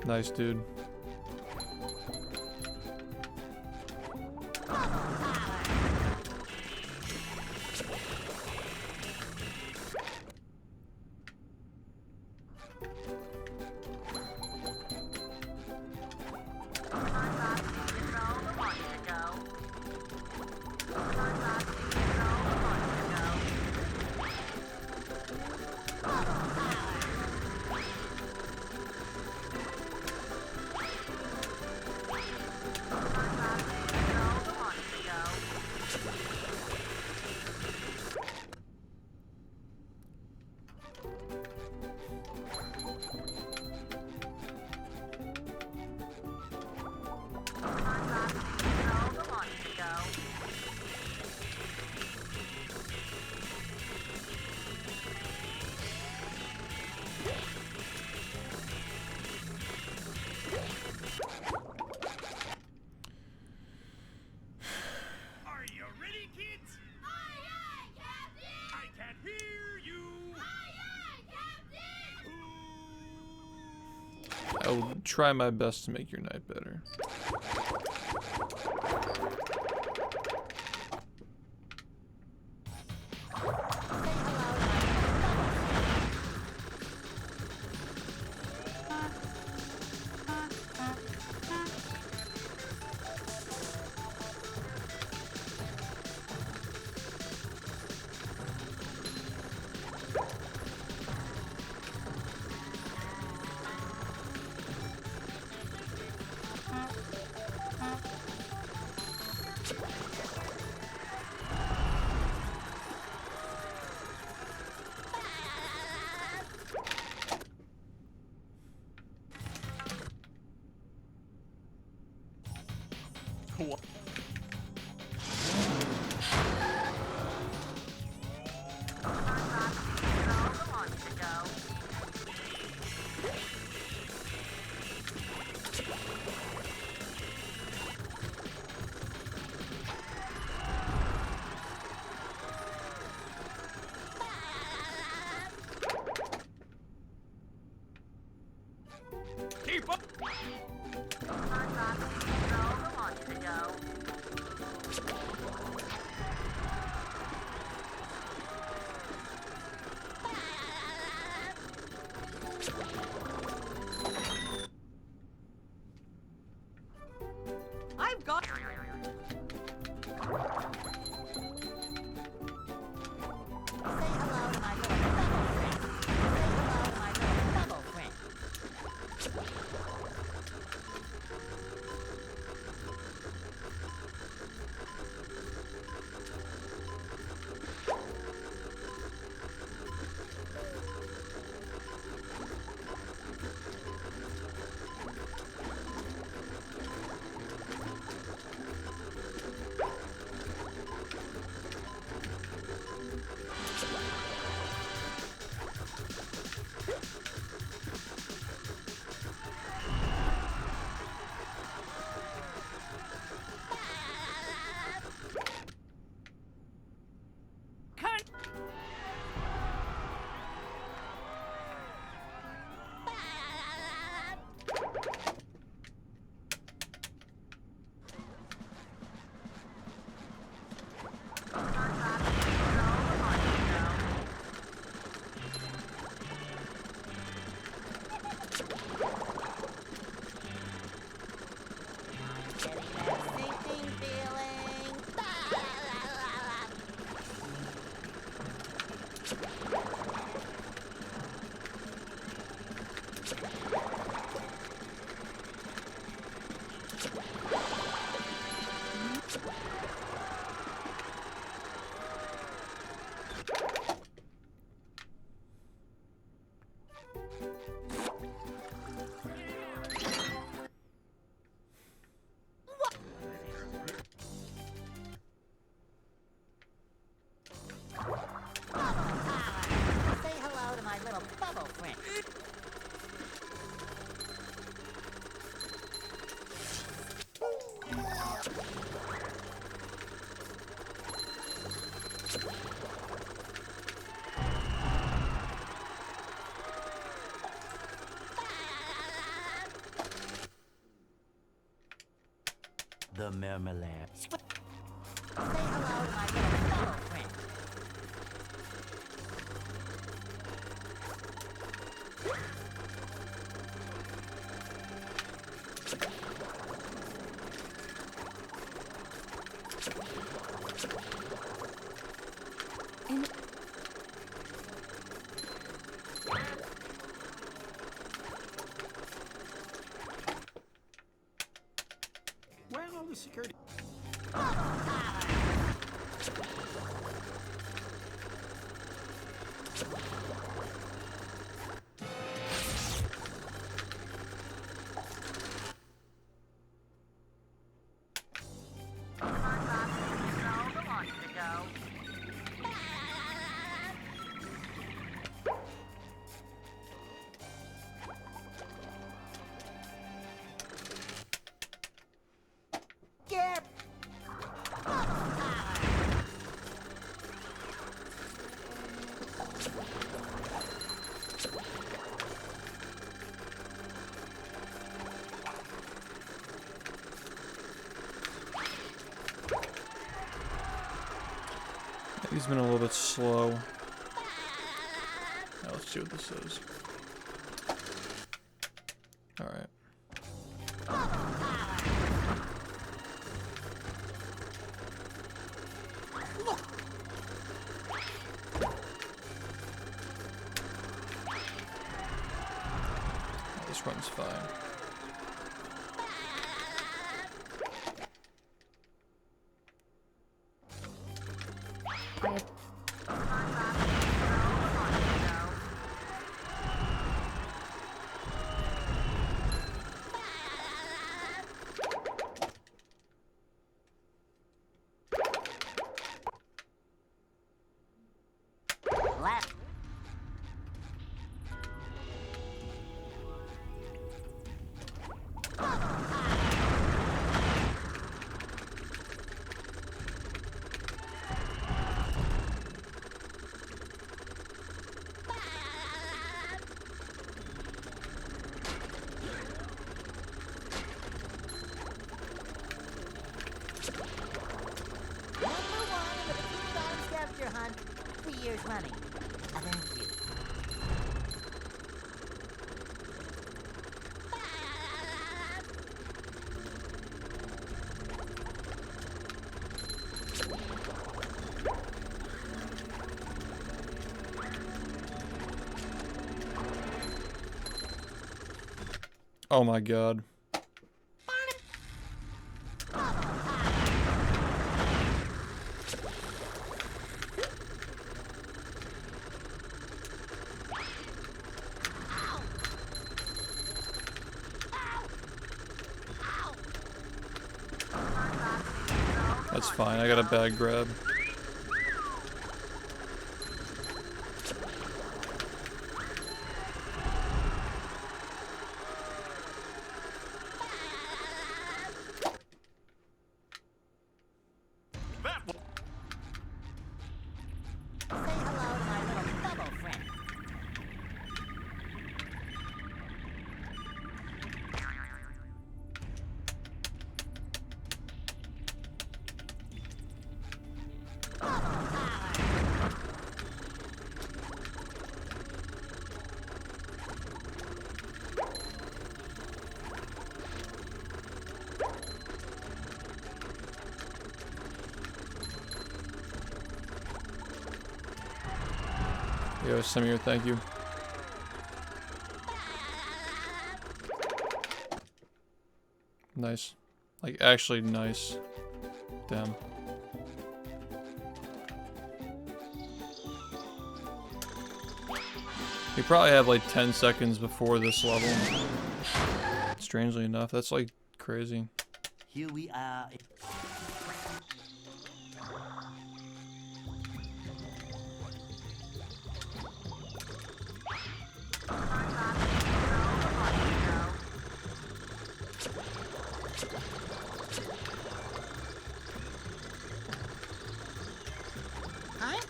Nice, dude. Are you ready, kids? Aye, aye, Captain! I can't hear you! Aye, aye, Captain! I will try my best to make your night better. What? Keep up! I've got. Say hello to my little bubble friend. Say hello to my little bubble friend. the marmalade. Say hello to my little fellow friend. And Where are all the security? Get He's been a little bit slow. Now let's see what this is. Alright. This run's fine. left. Number one in the Bikini Bottom scavenger hunt 3 years running. Thank you. Oh my god. That's fine, I got a bad grab. That one. Say hello to my little fellow friend. Yo, Samir, thank you. Nice. Like, actually nice. Damn. You probably have like 10 seconds before this level. Strangely enough, that's like crazy. Here we are. Huh?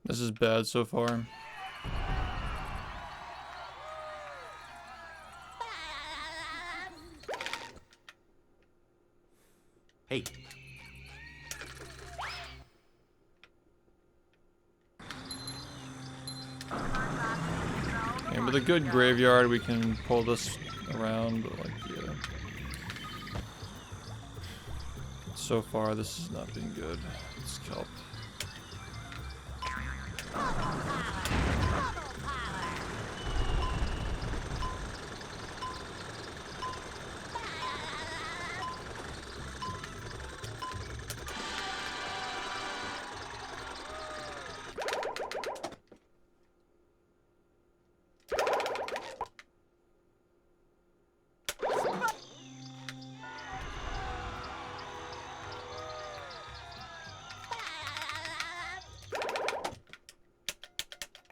This is bad so far. Hey. And with a good graveyard, we can pull this around, but like, yeah. So far, this has not been good. Let's kelp.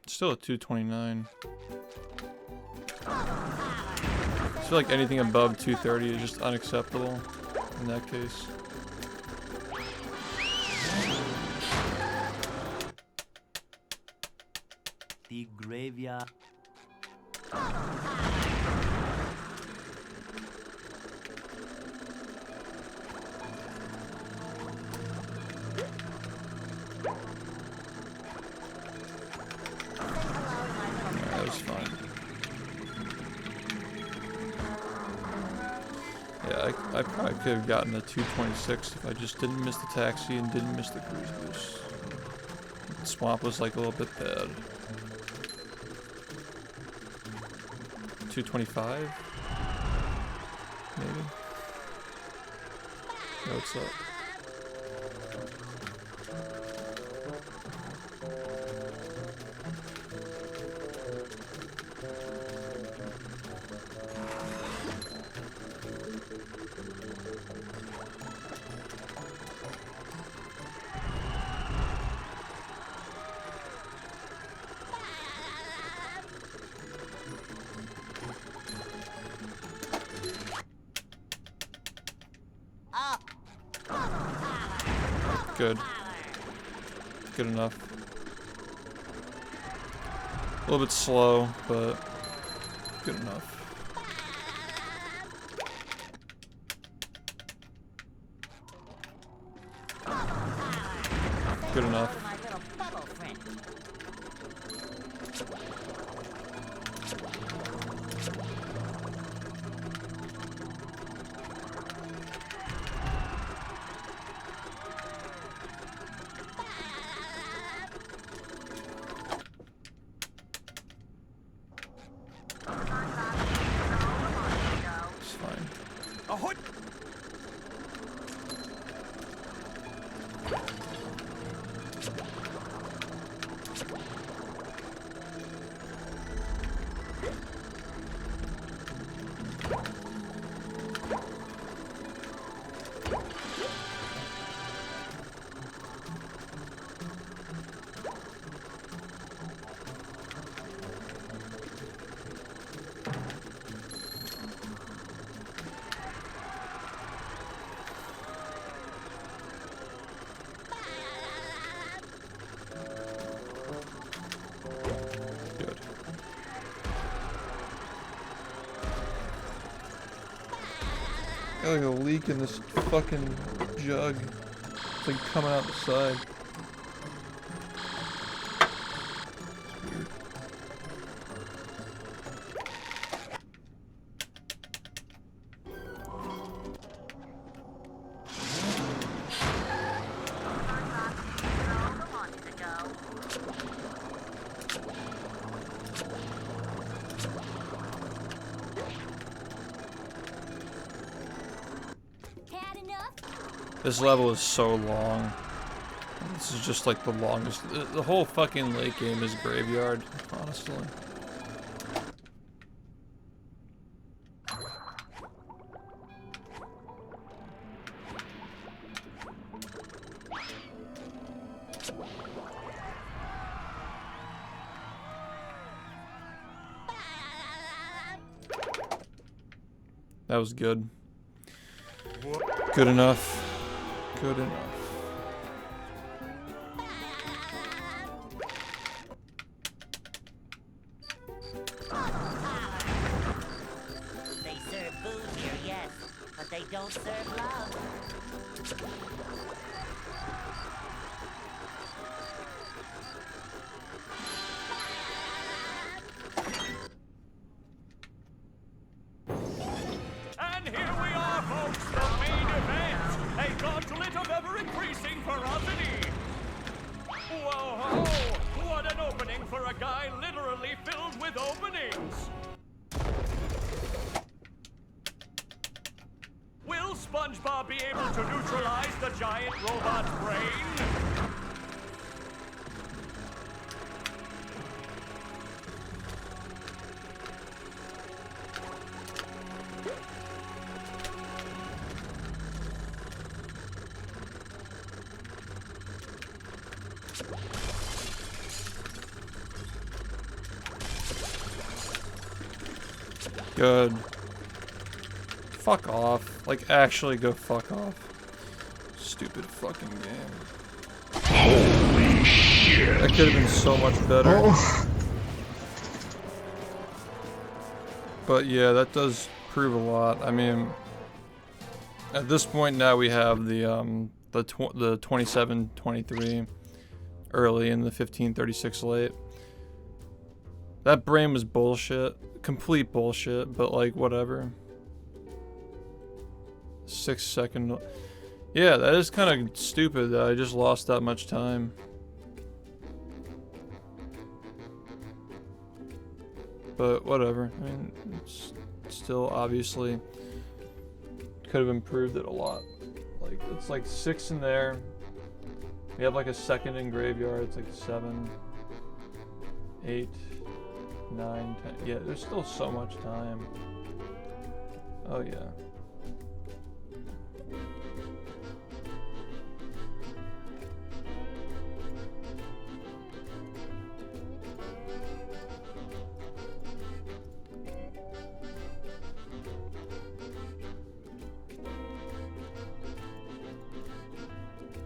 Still at 229. I feel like anything above 230 is just unacceptable in that case. The graveyard. That was fine. Yeah, I probably could have gotten a 226 if I just didn't miss the taxi and didn't miss the cruise boost. The swamp was like a little bit bad. 225? Maybe? Yeah, what's up? Good. Good enough. A little bit slow, but good enough. Good enough. It's fine. Ahoy! Good. Got like a leak in this fucking jug. It's like coming out the side. It's weird. This level is so long. This is just like the longest. The whole fucking late game is graveyard, honestly. That was good. Good enough. Good enough. don't serve love. And here we are, folks, the main event. A gauntlet of ever-increasing ferocity. Whoa, what an opening for a guy literally filled with openings. Will SpongeBob be able to neutralize the giant robot's brain? Good. Fuck off. Like, actually go fuck off. Stupid fucking game. Holy shit. That could have been so much better. Oh. But yeah, that does prove a lot. I mean, at this point now we have the 27-23 early and the 15-36 late. That brain was bullshit. Complete bullshit, but like, whatever. 6 second. Yeah, that is kind of stupid that I just lost that much time. But whatever. I mean, it's still obviously could have improved it a lot. Like, it's like 6 in there. We have like a second in graveyard. It's like 7, 8, 9, 10. Yeah, there's still so much time. Oh yeah.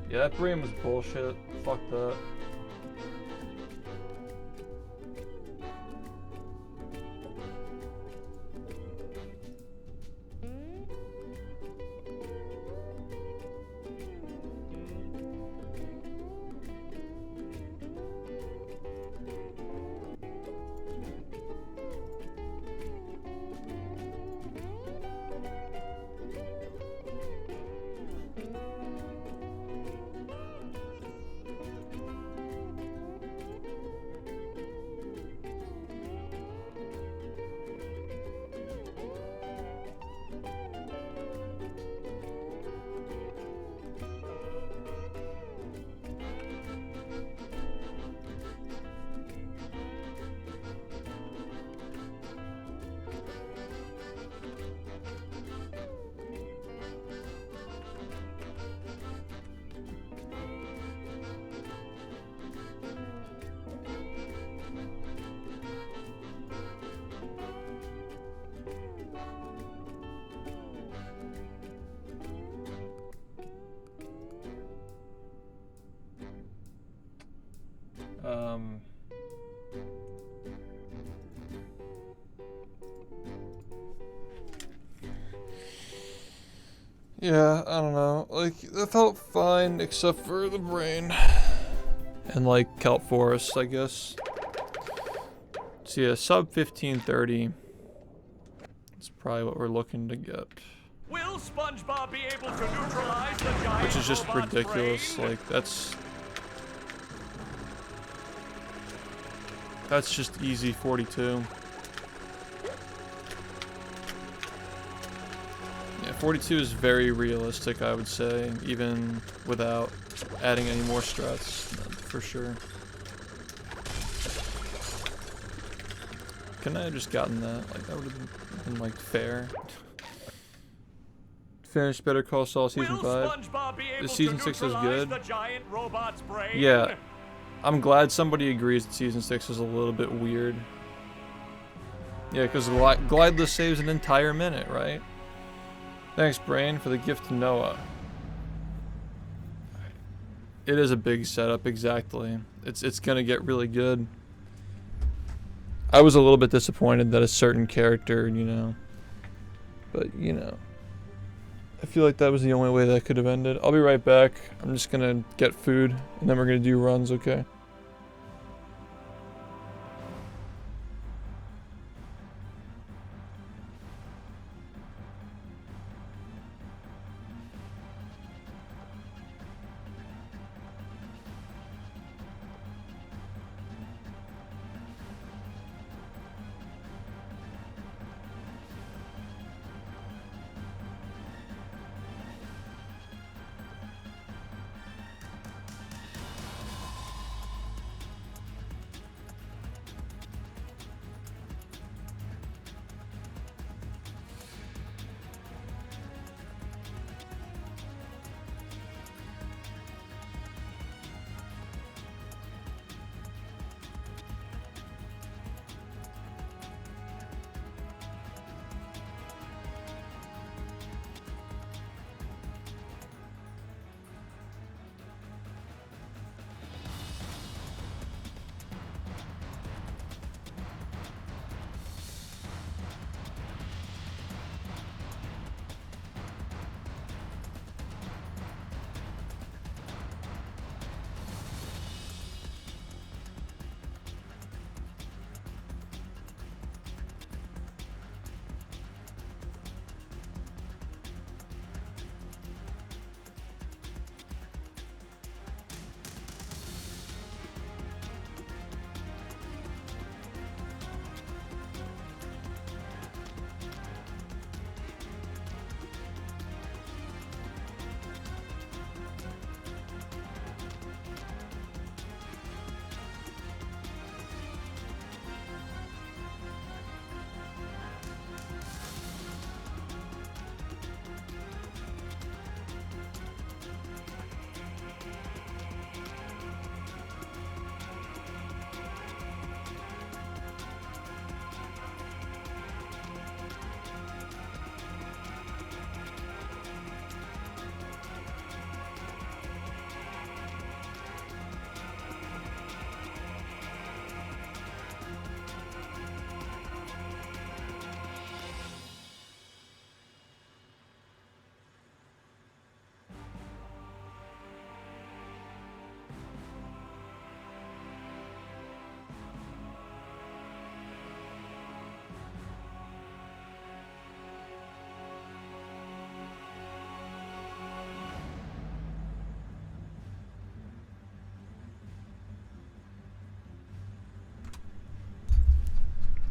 Yeah, that brain was bullshit. Fuck that. Yeah, I don't know. Like, that felt fine except for the brain. And like Kelp Forest, I guess. So yeah, sub 1530. That's probably what we're looking to get. Will SpongeBob be able to neutralize the giant which is just robot's ridiculous. brain? Like, that's just easy 42. Yeah, 42 is very realistic, I would say, even without adding any more struts, for sure. Couldn't I have just gotten that? Like, that would have been like fair. Finished Better Call Saul season 5. The season 6 is good. Yeah, I'm glad somebody agrees that season 6 is a little bit weird. Yeah, because Glideless saves an entire minute, right? Thanks, Brain, for the gift to Noah. It is a big setup, exactly. It's gonna get really good. I was a little bit disappointed that a certain character, you know, but you know, I feel like that was the only way that could have ended. I'll be right back. I'm just gonna get food, and then we're gonna do runs, okay?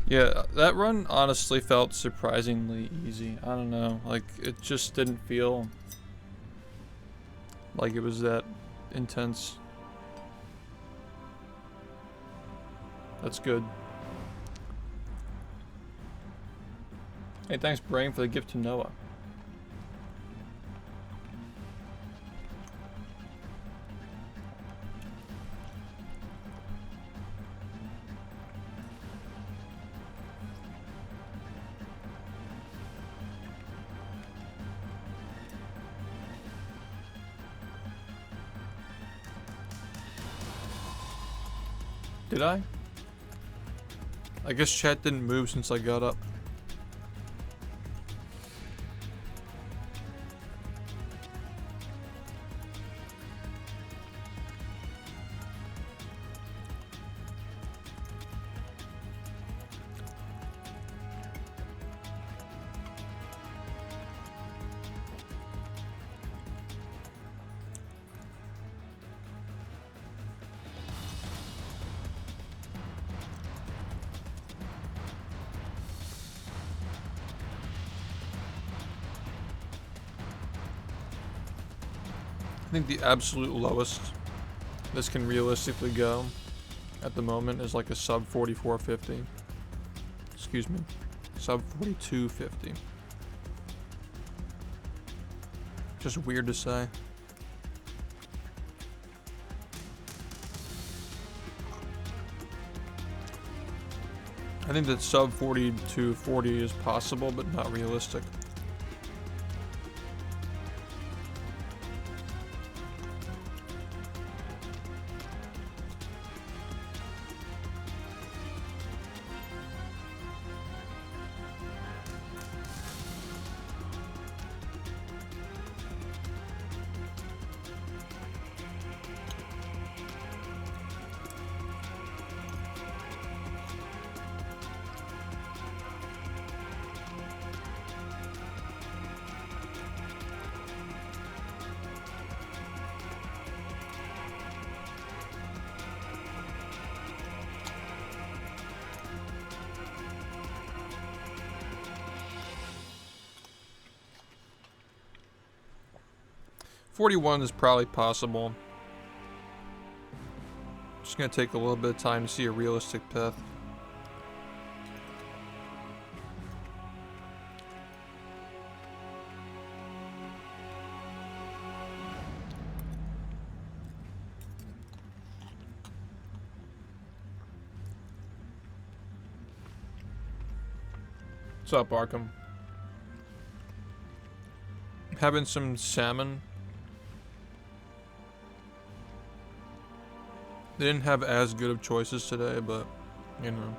Yeah, that run honestly felt surprisingly easy. I don't know, like it just didn't feel like it was that intense. That's good. Hey, thanks Brain for the gift to Noah. Did I? I guess chat didn't move since I got up. I think the absolute lowest this can realistically go at the moment is like a sub 4450. Excuse me, sub 4250. Just weird to say. I think that sub 4240 is possible, but not realistic. 41 is probably possible. Just gonna take a little bit of time to see a realistic path. What's up, Arkham? Having some salmon. They didn't have as good of choices today, but, you know.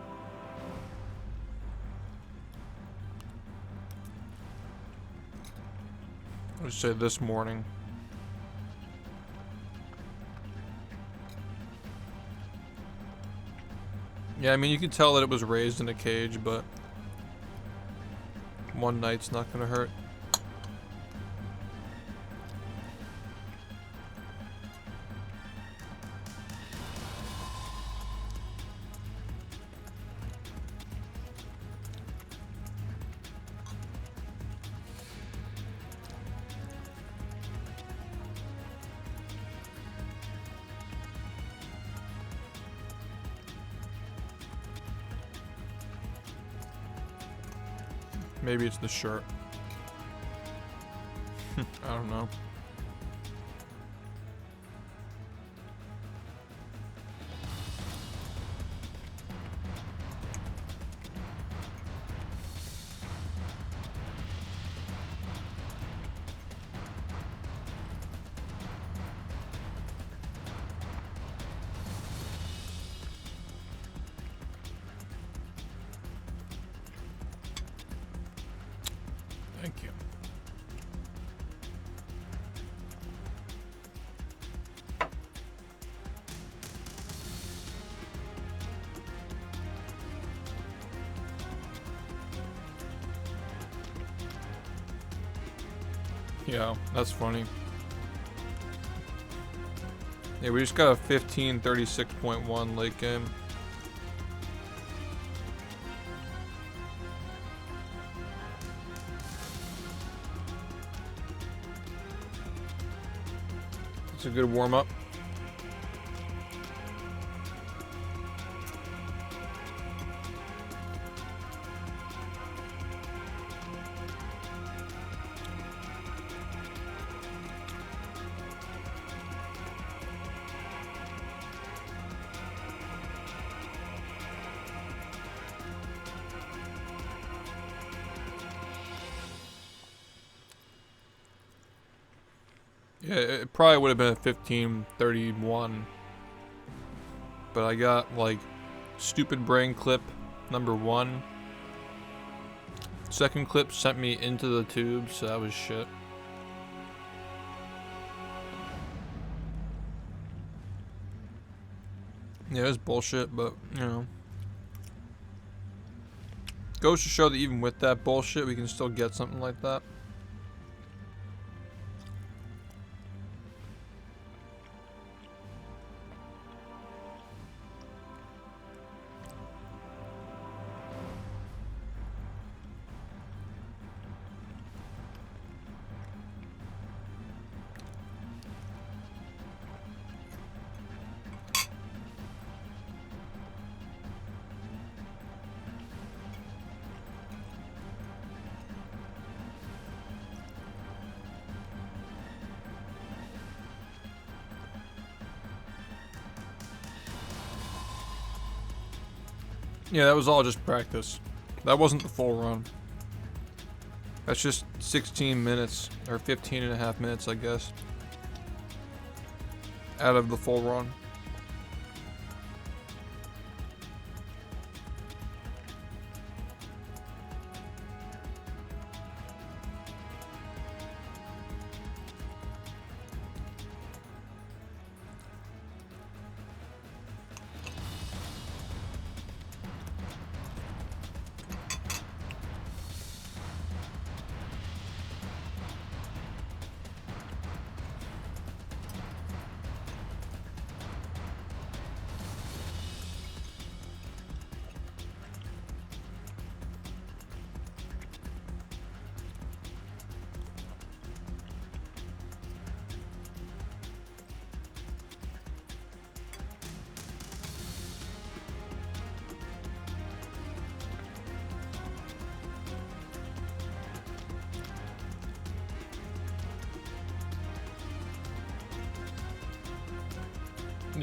Let's say this morning. Yeah, I mean, you could tell that it was raised in a cage, but one night's not gonna hurt. Maybe it's the shirt. I don't know. Thank you. Yeah, that's funny. Yeah, we just got a 1536.1 late game. It's a good warm-up. Yeah, it probably would have been a 1531. But I got, like, stupid brain clip #1. Second clip sent me into the tube, so that was shit. Yeah, it was bullshit, but, you know. Goes to show that even with that bullshit, we can still get something like that. Yeah, that was all just practice. That wasn't the full run. That's just 16 minutes, or 15 and a half minutes, I guess, out of the full run.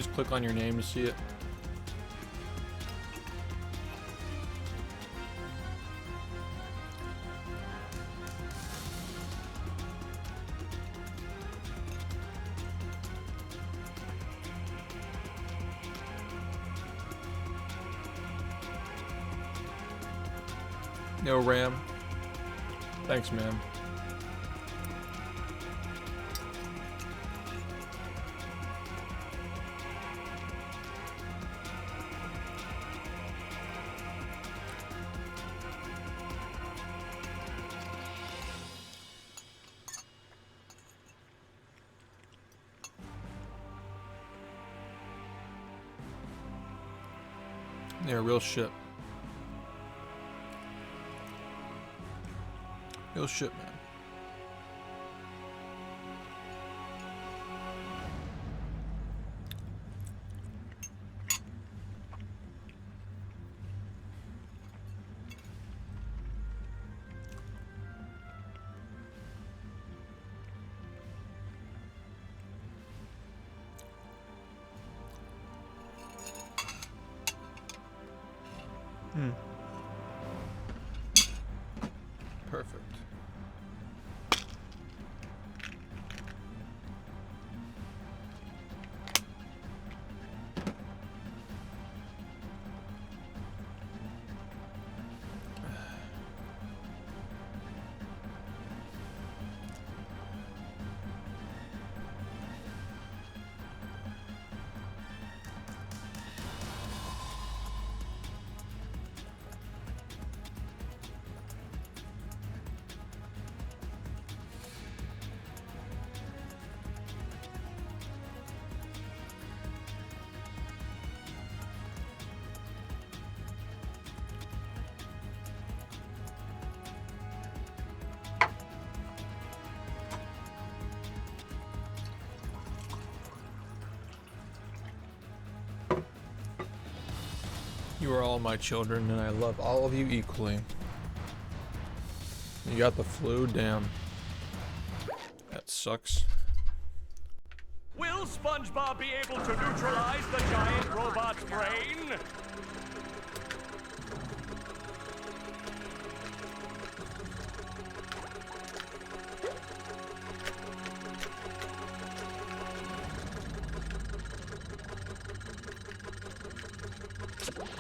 just click on your name to see it. No RAM. Thanks, man. Yeah, real shit. Real shit, man. Perfect. You are all my children, and I love all of you equally. You got the flu? Damn. That sucks. Will SpongeBob be able to neutralize the giant robot's brain?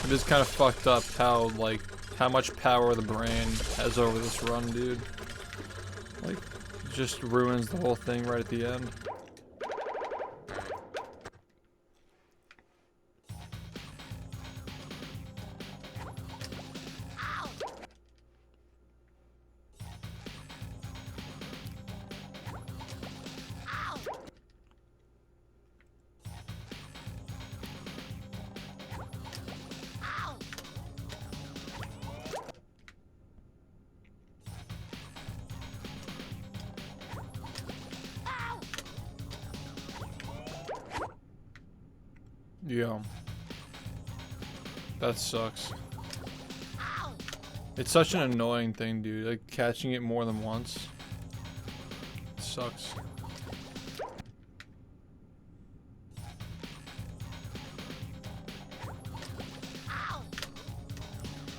It is kind of fucked up how, like, how much power the brain has over this run, dude. Like, it just ruins the whole thing right at the end. Yeah. That sucks. It's such an annoying thing, dude. Like, catching it more than once. It sucks.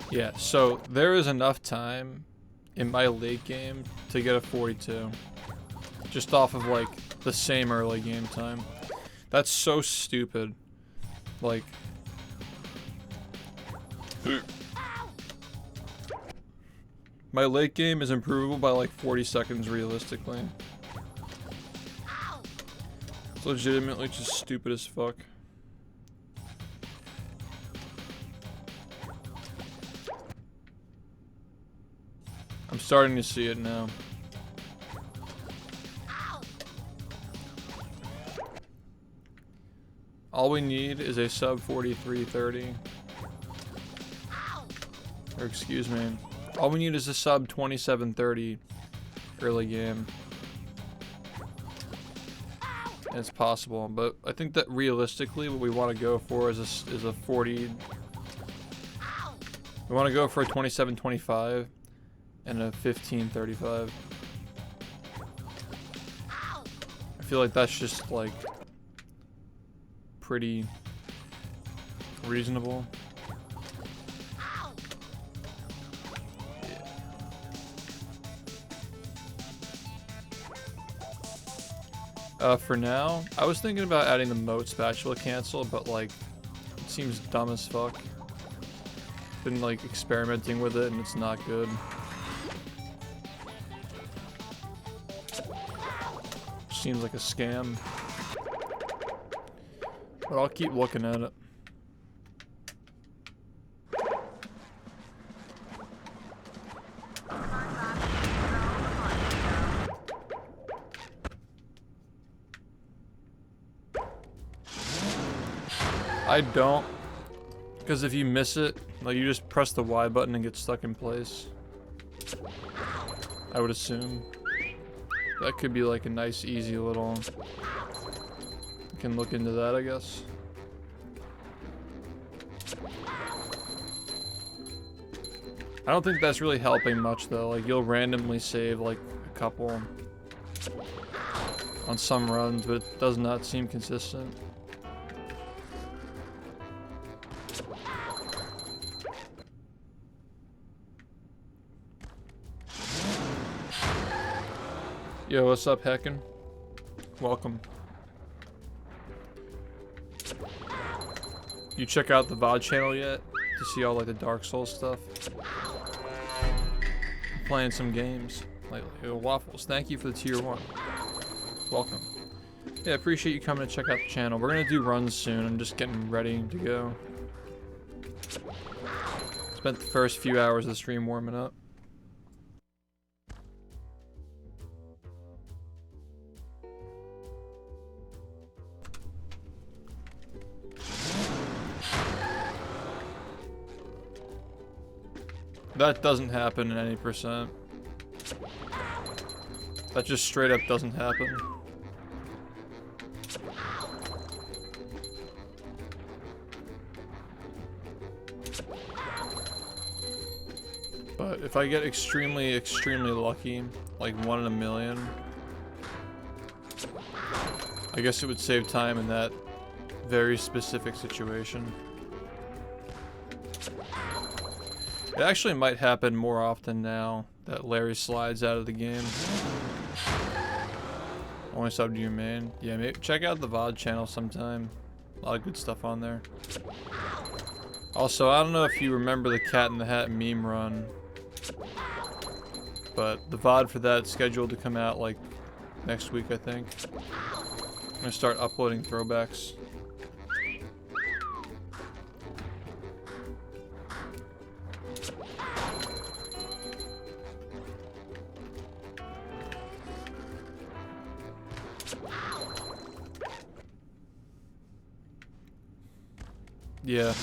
Yeah, so there is enough time in my late game to get a 42. Just off of, like, the same early game time. That's so stupid. Like, my late game is improvable by like 40 seconds realistically. It's legitimately just stupid as fuck. I'm starting to see it now. All we need is a sub 4330. Or excuse me. All we need is a sub 2730 early game. And it's possible, but I think that realistically what we want to go for is a 40. We want to go for a 2725 and a 1535. I feel like that's just like pretty reasonable. For now, I was thinking about adding the moat spatula cancel, but like, it seems dumb as fuck. Been like experimenting with it and it's not good. Seems like a scam. But I'll keep looking at it. I don't, because if you miss it, like you just press the Y button and get stuck in place. I would assume. That could be like a nice, easy little... You can look into that, I guess. I don't think that's really helping much though. Like you'll randomly save like a couple on some runs, but it does not seem consistent. Yo, what's up, Heckin? Welcome. You check out the VOD channel yet to see all like the Dark Souls stuff? Playing some games lately. Yo, Waffles, thank you for the tier 1. Welcome. Yeah, appreciate you coming to check out the channel. We're gonna do runs soon. I'm just getting ready to go. Spent the first few hours of the stream warming up. That doesn't happen in any percent. That just straight up doesn't happen. But if I get extremely, extremely lucky, like 1 in a million, I guess it would save time in that very specific situation. It actually might happen more often now that Larry slides out of the game. Only sub to your main. Yeah, maybe check out the VOD channel sometime. A lot of good stuff on there. Also, I don't know if you remember the Cat in the Hat meme run, but the VOD for that is scheduled to come out like next week, I think. I'm gonna start uploading throwbacks. Yeah.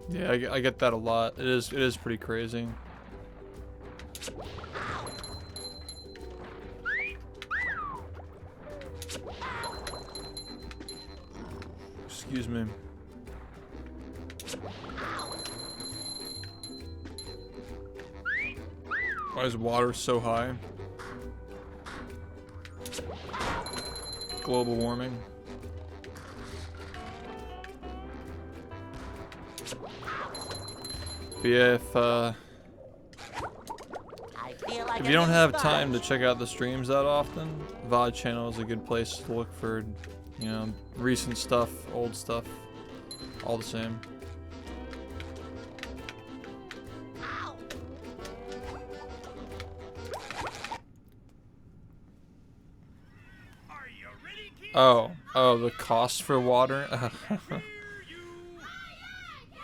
Yeah, I get that a lot. It is pretty crazy. Excuse me. Why is water so high? Global warming. But yeah, if you don't have time to check out the streams that often, VOD channel is a good place to look for, you know, recent stuff, old stuff, all the same. Oh, the cost for water?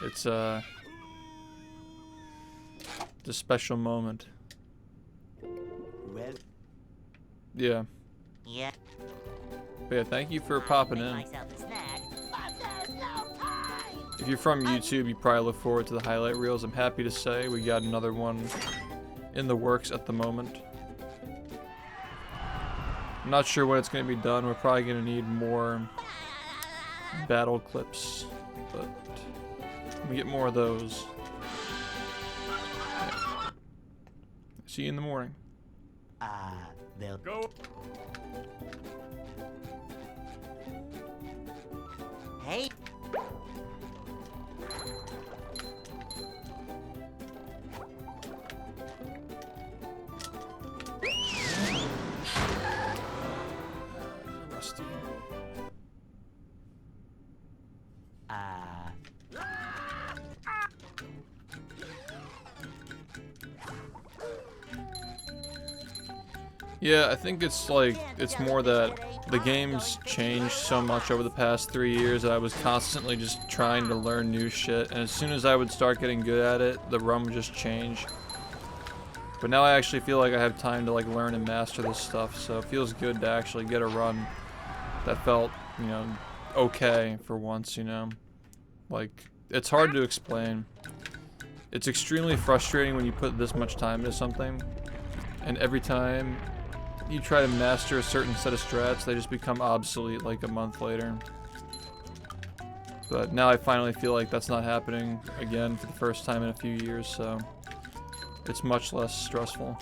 It's a special moment. Well, Yeah. Yeah. But yeah, thank you for popping in. If you're from YouTube, you probably look forward to the highlight reels. I'm happy to say we got another one in the works at the moment. I'm not sure when it's going to be done. We're probably going to need more battle clips, but we get more of those. Yeah. See you in the morning. they'll Go. Hey. Rusty. Yeah, I think it's like, it's more that the game's changed so much over the past 3 years that I was constantly just trying to learn new shit, and as soon as I would start getting good at it, the run would just change. But now I actually feel like I have time to like learn and master this stuff, so it feels good to actually get a run that felt, you know, okay for once, you know? Like, it's hard to explain. It's extremely frustrating when you put this much time into something, and every time you try to master a certain set of strats, they just become obsolete like a month later. But now I finally feel like that's not happening again for the first time in a few years, so it's much less stressful.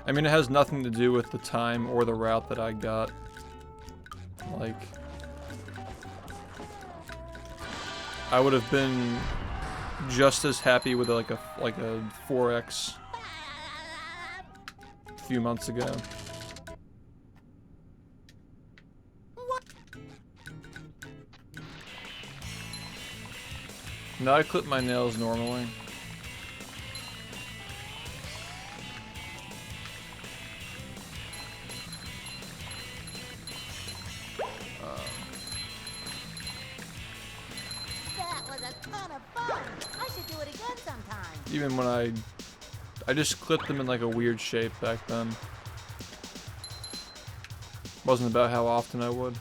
I mean, it has nothing to do with the time or the route that I got. Like, I would have been just as happy with like a 4x a few months ago. Now I clip my nails normally. That was a ton of fun. I should do it again sometime. Even when I just clipped them in like a weird shape back then. Wasn't about how often I would.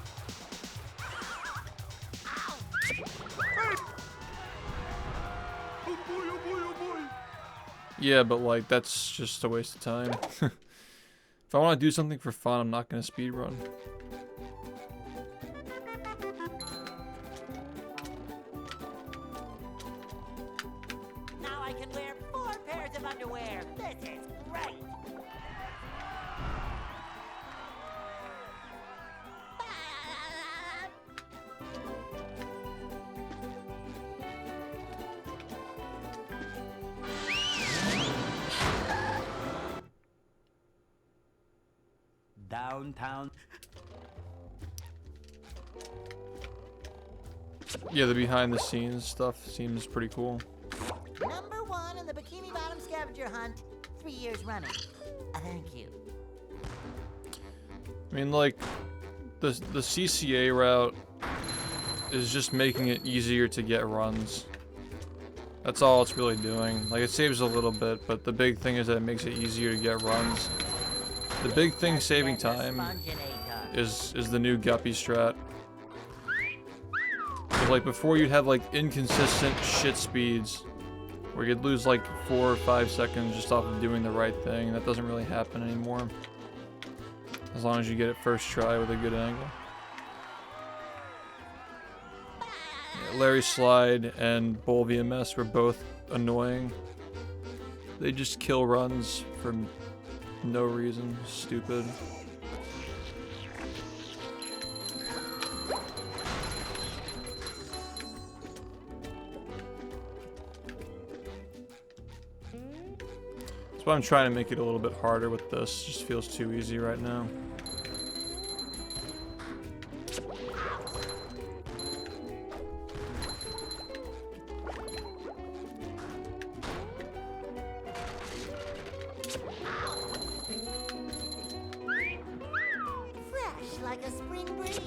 Yeah, but like that's just a waste of time. If I want to do something for fun, I'm not gonna speedrun. Now I can wear 4 pairs of underwear. This is great. Downtown. Yeah, the behind the scenes stuff seems pretty cool. Number 1 in the Bikini Bottom scavenger hunt, 3 years running. Thank you. I mean, like, the CCA route is just making it easier to get runs. That's all it's really doing. Like, it saves a little bit, but the big thing is that it makes it easier to get runs. The big thing saving time is the new guppy strat. 'Cause, like, before you'd have like inconsistent shit speeds where you'd lose like 4 or 5 seconds just off of doing the right thing. That doesn't really happen anymore. As long as you get it first try with a good angle. Yeah, Larry Slide and Bull VMS were both annoying. They just kill runs for no reason. Stupid. That's why I'm trying to make it a little bit harder with this. It just feels too easy right now. Fresh like a spring breeze.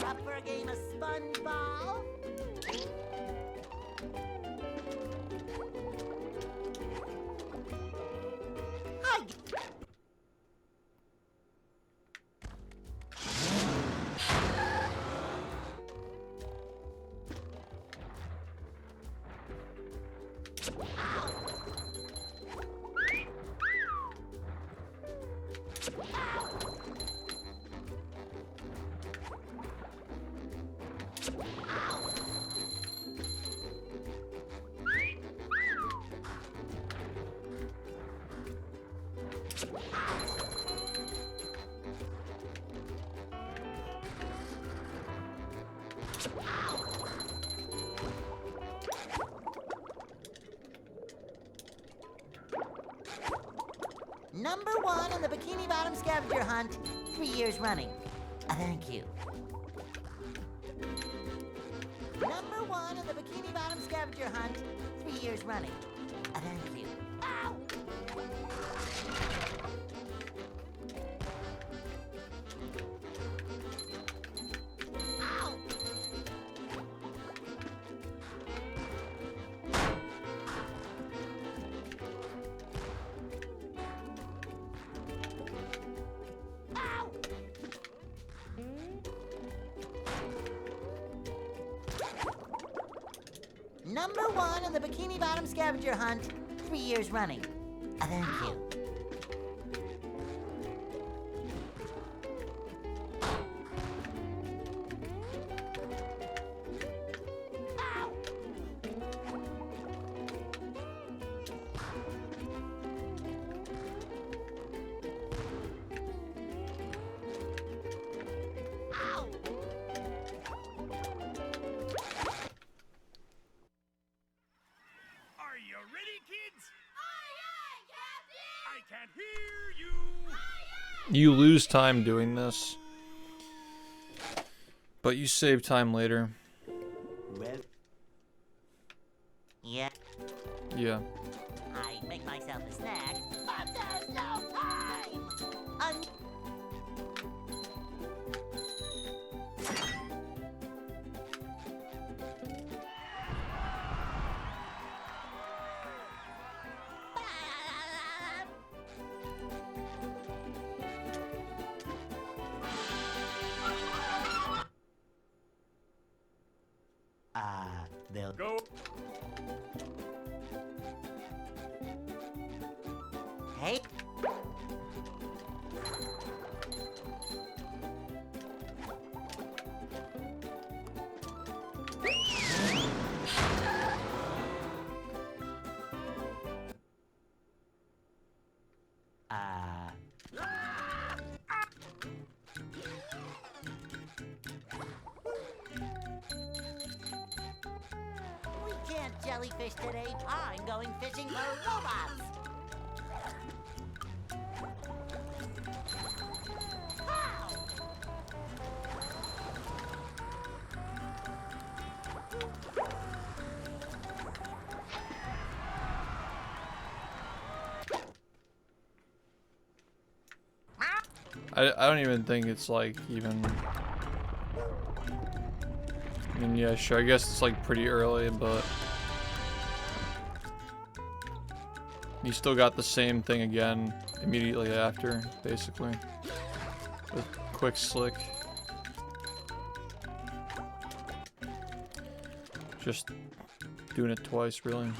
Up for a game of SpongeBob? Number 1 in the Bikini Bottom scavenger hunt, 3 years running. Thank you. Number 1 in the Bikini Bottom scavenger hunt, 3 years running. Thank you. Ow! Ow! Ow! Number 1 in the Bikini Bottom scavenger hunt, 3 years running. Thank you. Ow! Ow! Are you ready, kids? Aye, aye, Captain! I can't hear you. You lose time doing this, but you save time later. Well, Yeah, Yeah. I make myself a snack, but there's no time! they'll Go. Hey, we can't jellyfish today. I'm going fishing for robots. Ow! I don't even think it's like even. I mean, yeah, sure. I guess it's like pretty early, but you still got the same thing again immediately after, basically, with quick slick. Just doing it twice, really.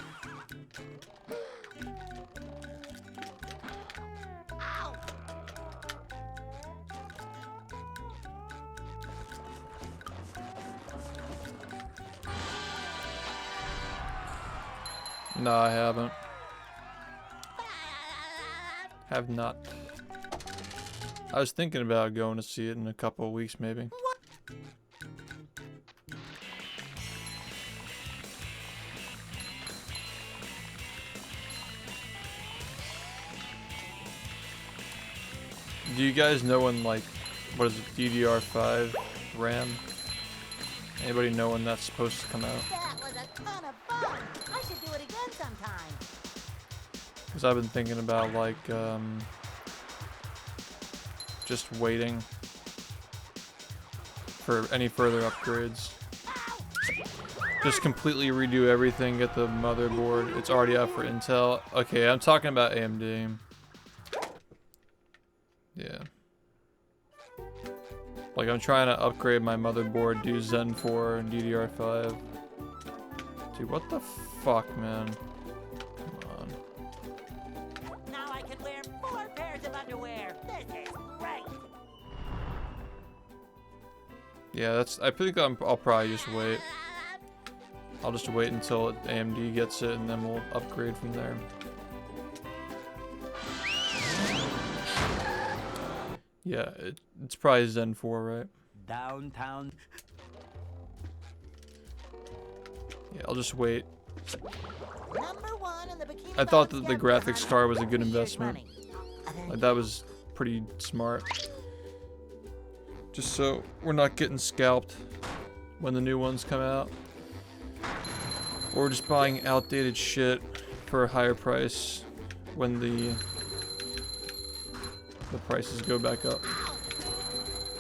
Ow! No, I haven't. Have not. I was thinking about going to see it in a couple of weeks, maybe. Do you guys know when, like, what is it, DDR5 RAM? Anybody know when that's supposed to come out? That was a ton of fun. I should do it again sometime. Because I've been thinking about, like, just waiting for any further upgrades. Just completely redo everything, get the motherboard. It's already out for Intel. Okay, I'm talking about AMD. Yeah. Like, I'm trying to upgrade my motherboard, do Zen 4 and DDR5. Dude, what the fuck, man? Come on. Now I can wear 4 pairs of underwear. This is great. Yeah, that's. I think I'll probably just wait. I'll just wait until AMD gets it, and then we'll upgrade from there. Yeah, it's probably Zen 4, right? Downtown. Yeah, I'll just wait. Number 1 in the Bikini I thought Bottom that the scavenger graphics hunt card was a 3 good years investment. running. Thank Like, that was pretty smart. Just so we're not getting scalped when the new ones come out. Or just buying outdated shit for a higher price when the prices go back up.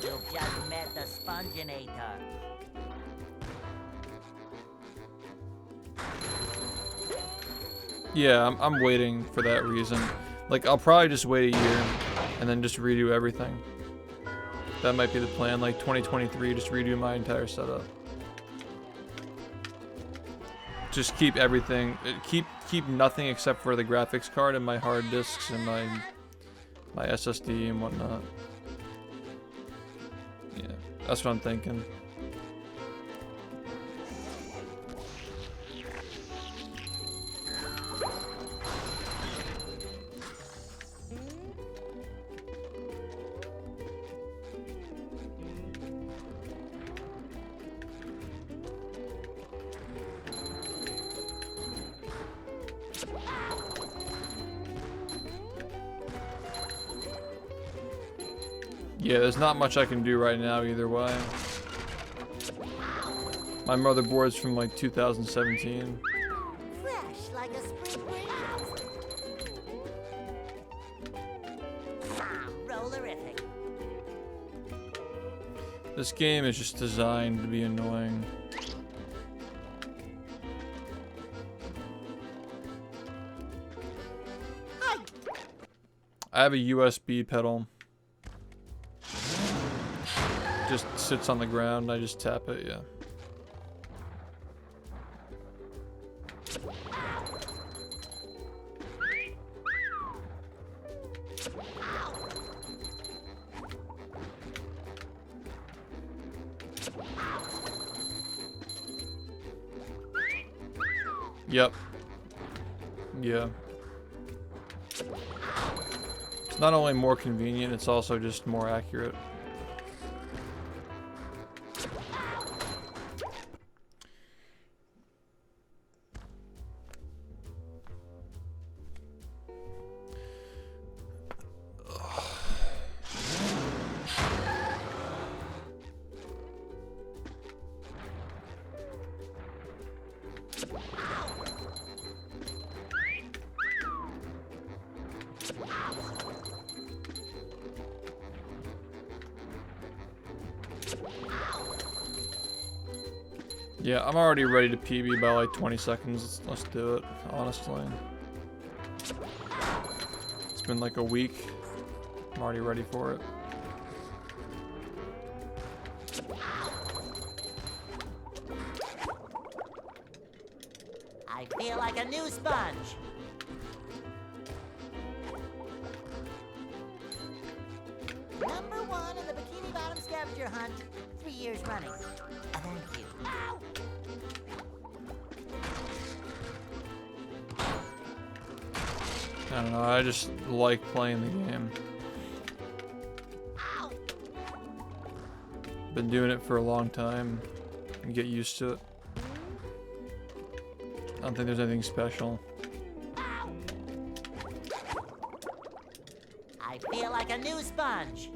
You've just met the Sponginator. Yeah, I'm waiting for that reason. Like, I'll probably just wait a year and then just redo everything. That might be the plan. Like 2023, just redo my entire setup. Just keep everything. Keep nothing except for the graphics card and my hard disks and my SSD and whatnot. Yeah, that's what I'm thinking. Yeah, there's not much I can do right now either way. My motherboard's from like 2017. Fresh like a spring breeze. Rollerific. This game is just designed to be annoying. I have a USB pedal. Just sits on the ground, I just tap it, yeah. Yep. Yeah. It's not only more convenient, it's also just more accurate. Yeah, I'm already ready to PB by like 20 seconds. Let's do it, honestly. It's been like a week. I'm already ready for it. I feel like a new sponge. Number 1 in the Bikini Bottom scavenger hunt 3 years running. Thank you. Ow! I don't know, I just like playing the game. Ow! Been doing it for a long time and get used to it. I don't think there's anything special. I feel like a new sponge.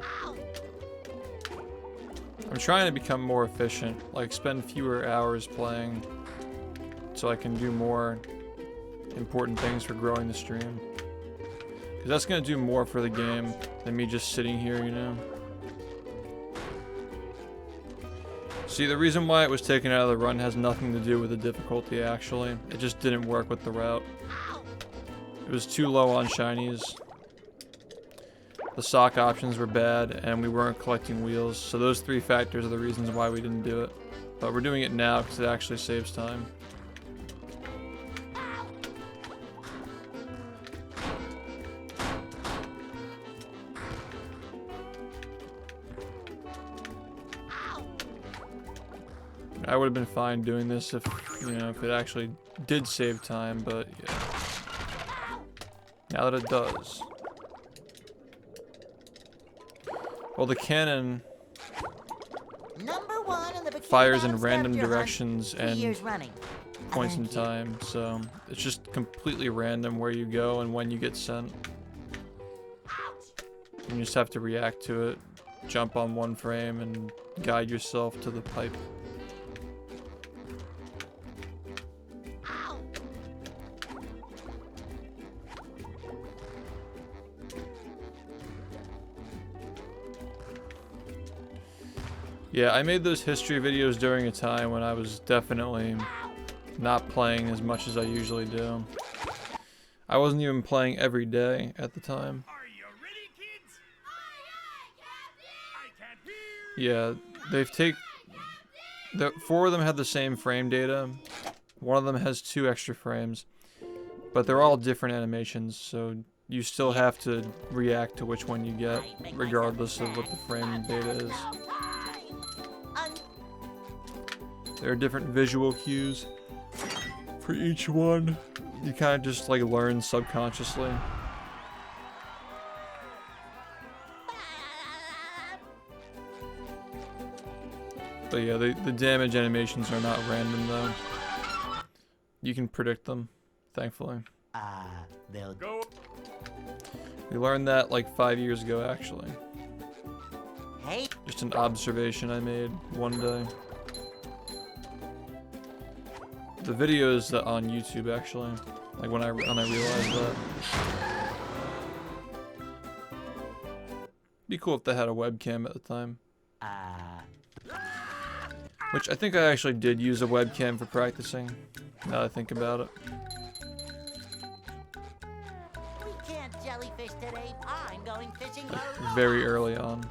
Ow! I'm trying to become more efficient, like spend fewer hours playing so I can do more important things for growing the stream. Because that's going to do more for the game than me just sitting here, you know? See, the reason why it was taken out of the run has nothing to do with the difficulty, actually. It just didn't work with the route. It was too low on shinies. The sock options were bad, and we weren't collecting wheels. So those 3 factors are the reasons why we didn't do it. But we're doing it now because it actually saves time. I would have been fine doing this if you know, if it actually did save time, but yeah. Now that it does. Well, the cannon #1 in the Bikini fires in Bottom random scavenger hunt directions 3 and years running. points in Thank you. time, so it's just completely random where you go and when you get sent. You just have to react to it, jump on one frame, and guide yourself to the pipe. Yeah, I made those history videos during a time when I was definitely not playing as much as I usually do. I wasn't even playing every day at the time. Are you ready, kids? I can't hear. Yeah, four of them have the same frame data. One of them has 2 extra frames, but they're all different animations, so you still have to react to which one you get, regardless of what the frame data is. There are different visual cues for each one. You kind of just like learn subconsciously. But yeah, the damage animations are not random though. You can predict them, thankfully. They'll Go. We learned that like 5 years ago actually. Hey, Just an observation I made one day. The video is on YouTube actually. Like when I realized that. Be cool if they had a webcam at the time. Which I think I actually did use a webcam for practicing. Now that I think about it. we can't jellyfish today. I'm going fishing. Very early on.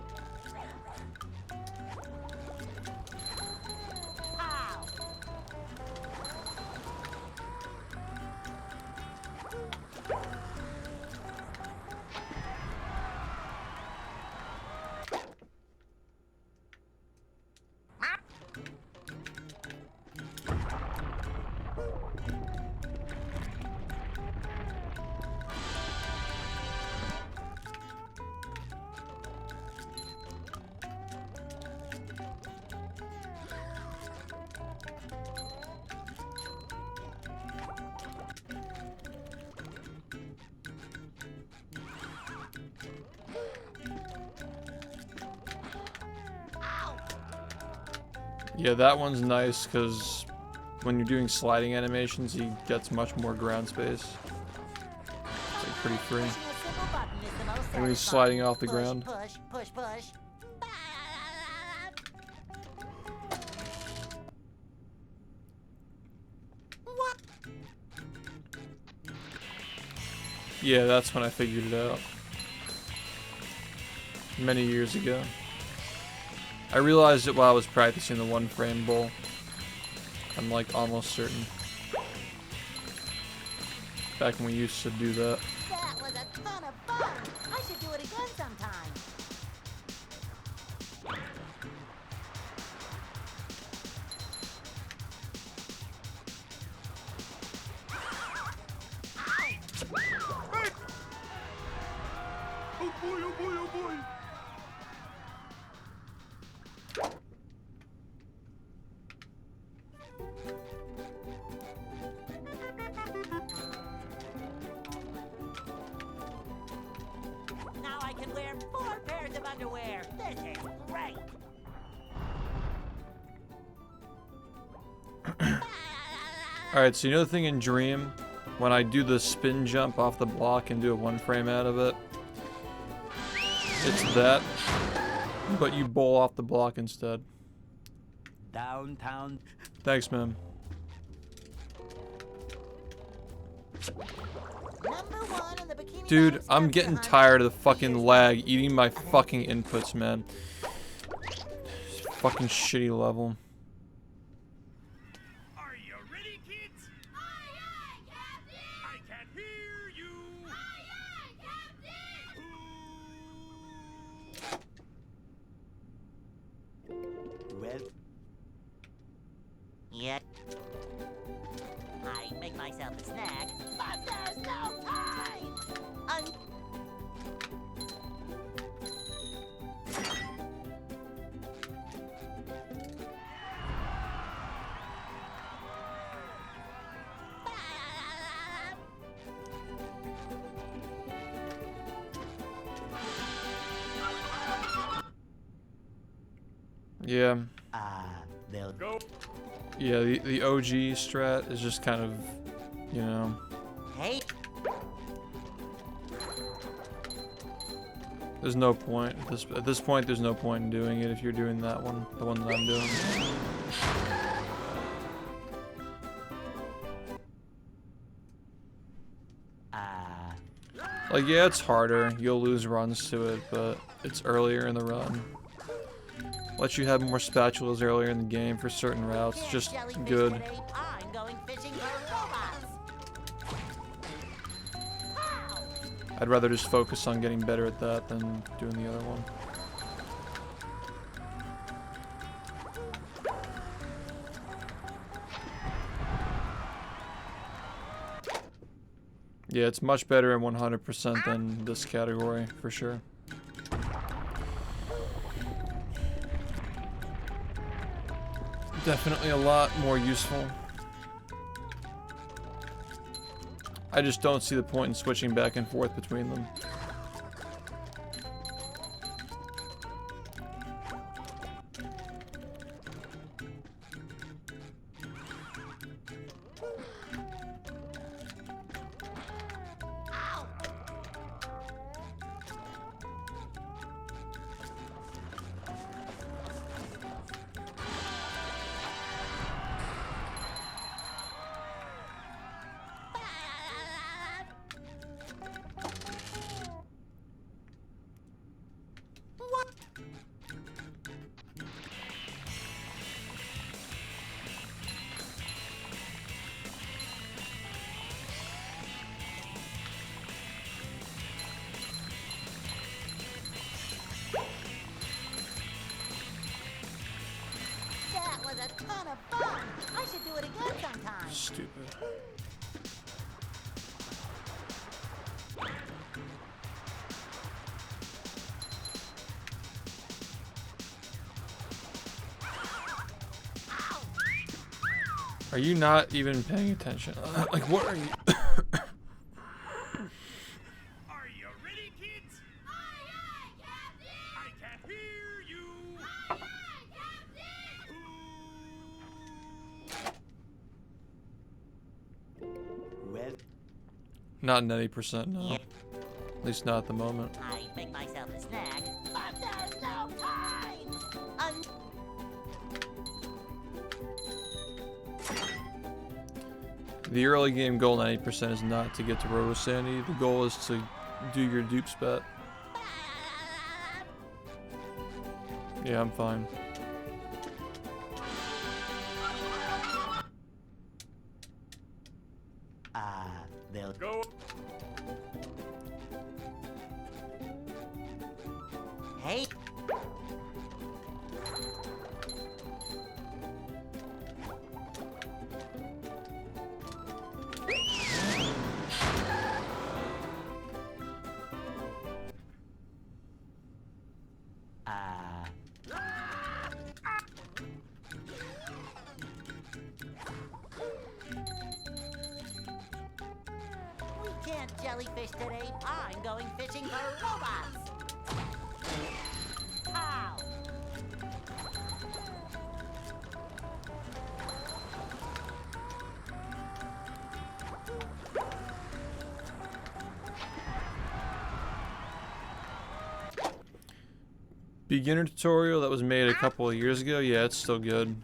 Ow. Yeah, that one's nice because when you're doing sliding animations, he gets much more ground space. It's like pretty free. Pushing a simple button is the most When he's satisfying. sliding off the Push, ground. Push, push, push. What? Yeah, that's when I figured it out. Many years ago. I realized it while I was practicing the 1 frame bowl. I'm like almost certain. Back when we used to do that. That was a ton of fun. I should do it again sometime. Oh boy, oh boy, oh boy. Now I can wear 4 pairs of underwear. This is great. Alright, so you know the thing in Dream? When I do the spin jump off the block and do a 1 frame out of it? It's that, but you bowl off the block instead. downtown. Thanks, man. #1 in the Bikini Dude, Bottom I'm scavenger getting hunt. tired of the fucking lag eating my fucking inputs, man. Fucking shitty level. Are you ready, kids? I can't hear you. Well, Yeah. Yeah. They'll Go. Yeah, the OG strat is just kind of, you know. Hey, There's no point. At this point, there's no point in doing it if you're doing that one, the one that I'm doing. Like, yeah, it's harder. You'll lose runs to it, but it's earlier in the run. Let you have more spatulas earlier in the game for certain routes. yeah, Just jellyfish good. today. I'm going fishing for robots. I'd rather just focus on getting better at that than doing the other one. Yeah, it's much better in 100% than this category, for sure. Definitely a lot more useful. I just don't see the point in switching back and forth between them. That was a ton of fun. I should do it again sometime. Stupid. Are you not even paying attention? Like, what are you? Are you ready, kids? I can't hear you. rev Not 90%, no. At least not at the moment. I make myself a snack, but there's no time. The early game goal 90% is not to get to Robo Sandy. The goal is to do your dupes bet. Yeah, I'm fine. they'll Go. Hey, we can't jellyfish today. I'm going fishing for robots. Ow! Beginner tutorial that was made a couple of years ago, yeah, it's still good.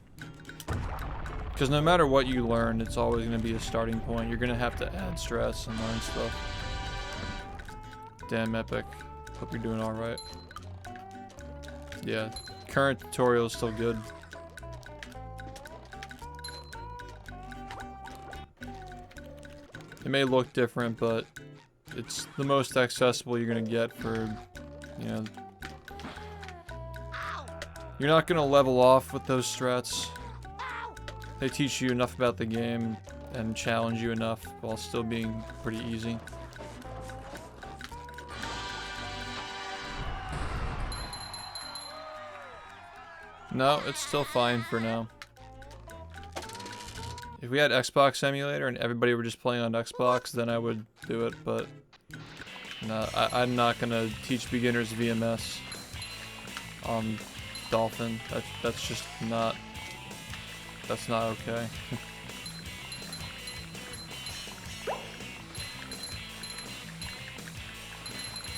Because no matter what you learn, it's always going to be a starting point. You're going to have to add stress and learn stuff. Damn epic. Hope you're doing alright. Yeah, current tutorial is still good. It may look different, but it's the most accessible you're going to get for, you know... You're not going to level off with those strats. They teach you enough about the game and challenge you enough while still being pretty easy. No, it's still fine for now. If we had Xbox Emulator and everybody were just playing on Xbox, then I would do it, but no, I'm not gonna teach beginners VMS on dolphin. That's just not. That's not okay.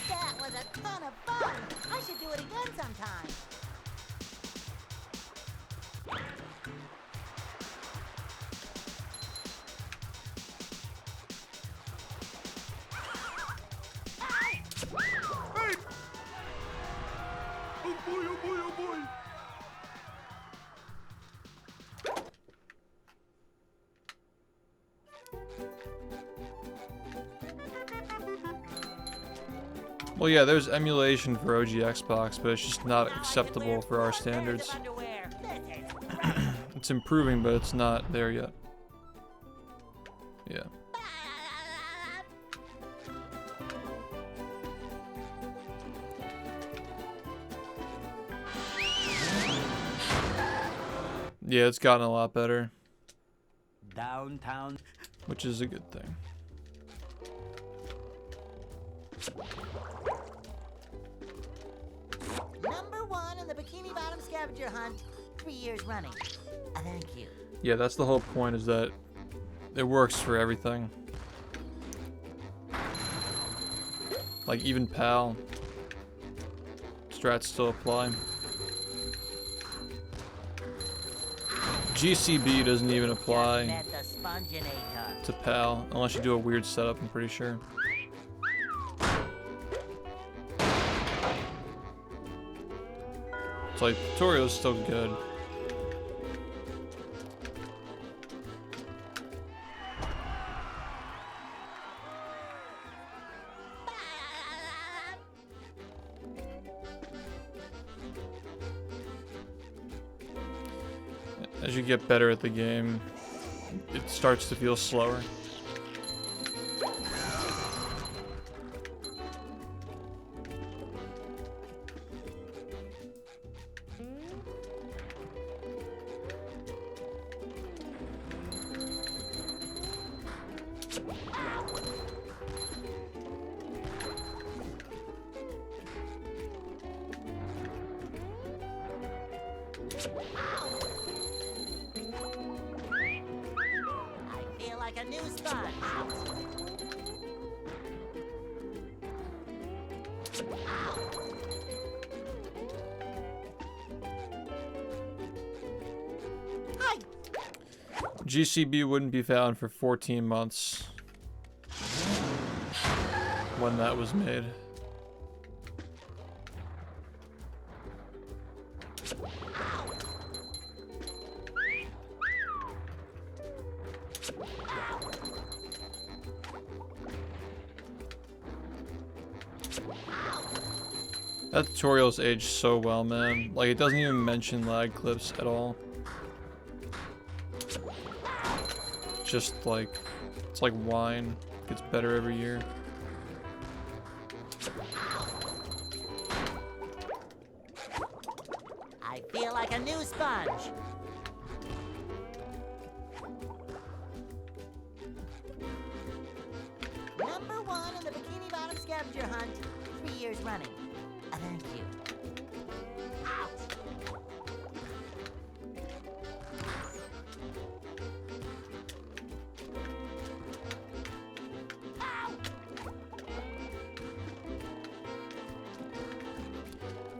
That was a ton of fun. I should do it again sometime. Oh boy, oh boy, oh boy. Well, yeah, there's emulation for OG Xbox, but it's just not acceptable for our standards. Underwear. This is It's improving, but it's not there yet. Yeah. Yeah, it's gotten a lot better, Downtown. which is a good thing. number 1 in the Bikini Bottom scavenger hunt 3 years running. Thank you. Yeah, that's the whole point, is that it works for everything. Like even PAL. Strats still apply. GCB doesn't even apply Met the Sponginator. to PAL unless you do a weird setup, I'm pretty sure. It's like tutorial is still good. As you get better at the game, it starts to feel slower. I feel like a new sponge. Hi. GCB wouldn't be found for 14 months when that was made. That tutorial's aged so well, man. Like, it doesn't even mention lag clips at all. Just like, it's like wine. It gets better every year. I feel like a new sponge. Number 1 in the Bikini Bottom scavenger hunt 3 years running. Thank you.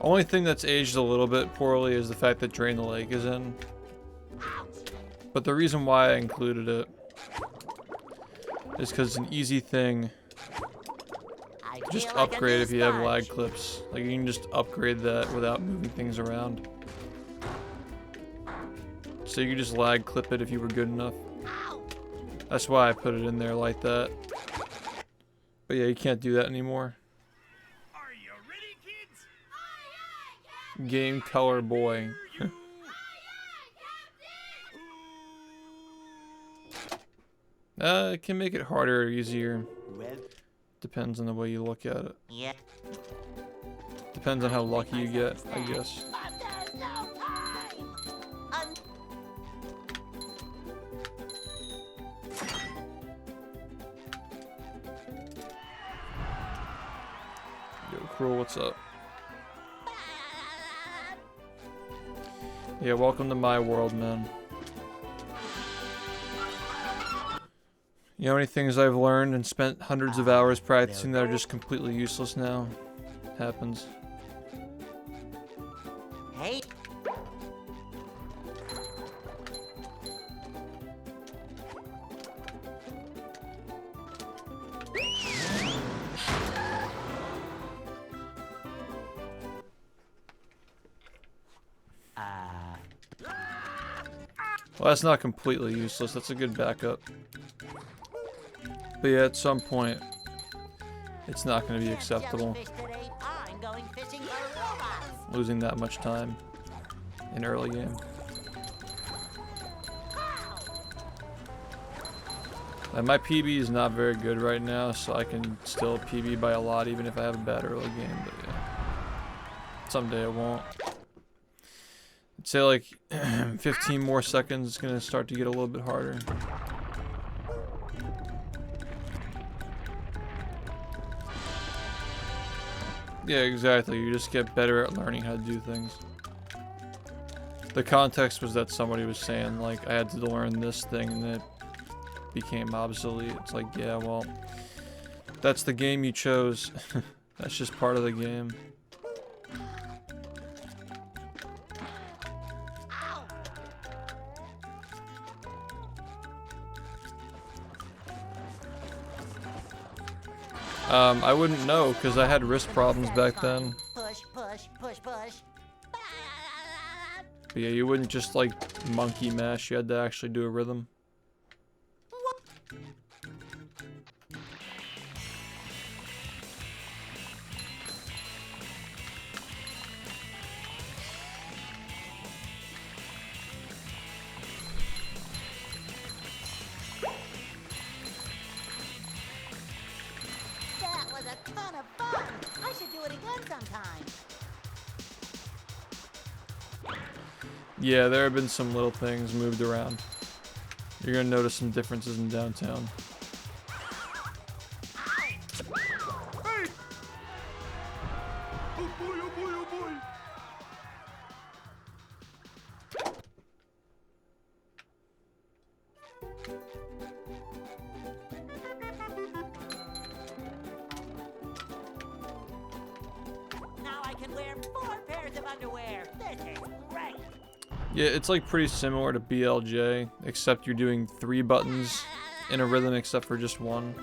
Only thing that's aged a little bit poorly is the fact that Drain the Lake is in. But the reason why I included it is because it's an easy thing. I Just feel like a upgrade new if you have sponge. lag clips. Like, you can just upgrade that without moving things around. So you can just lag clip it if you were good enough. That's why I put it in there like that. But yeah, you can't do that anymore. Are you ready, kids? Game color boy. It can make it harder or easier. Well, Depends on the way you look at it. Yeah. Depends on how lucky you get, I guess. But there's no time. Yo, Cruel, what's up? Yeah, welcome to my world, man. You know how many things I've learned and spent hundreds of hours practicing that are just completely useless now? Happens. Hey. Well, that's not completely useless. That's a good backup. But yeah, at some point, it's not going to be acceptable. I'm going fishing for robots. Losing that much time in early game. And my PB is not very good right now, so I can still PB by a lot even if I have a bad early game. But yeah, someday it won't. I'd say like 15 more seconds, it's going to start to get a little bit harder. Yeah, exactly. You just get better at learning how to do things. The context was that somebody was saying, like, I had to learn this thing and it became obsolete. It's like, yeah, well, that's the game you chose. That's just part of the game. I wouldn't know because I had wrist problems back then. Push, push, push, push. But yeah, you wouldn't just like monkey mash, you had to actually do a rhythm. That was a ton of fun. I should do it again sometime. Yeah, there have been some little things moved around. You're gonna notice some differences in downtown. Hey! Oh boy, oh boy, oh boy! Now I can wear 4 pairs of underwear. This is great. Yeah, it's like pretty similar to BLJ, except you're doing 3 buttons in a rhythm except for just one.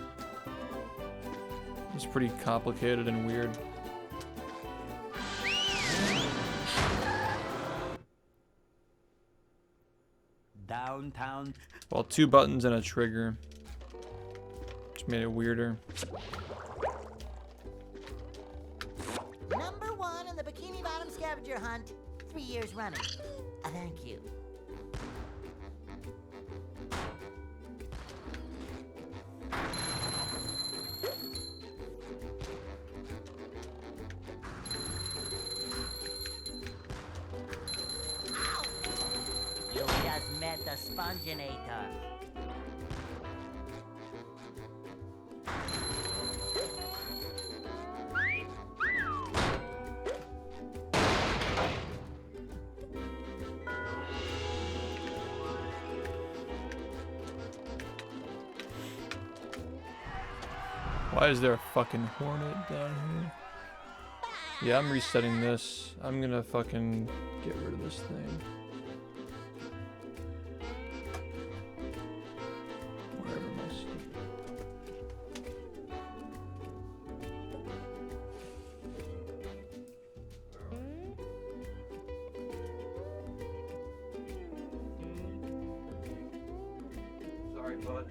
It's pretty complicated and weird. Downtown. Well, 2 buttons and a trigger. Which made it weirder. Number 1 in the Bikini Bottom scavenger hunt. 3 years running. Thank you. You just met the Sponginator. Why is there a fucking hornet down here? Yeah, I'm resetting this. I'm gonna fucking get rid of this thing. Wherever my Sorry, bud.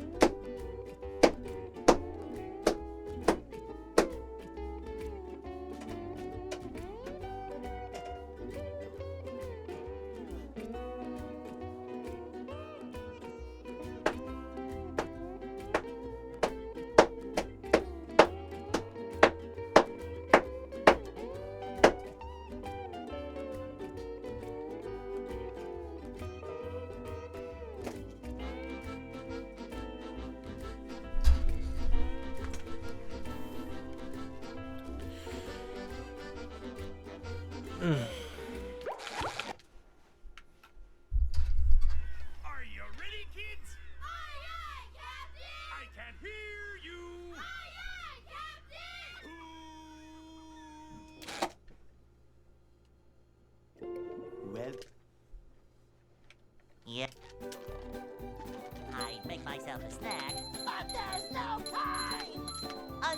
myself a snack, but there's no time!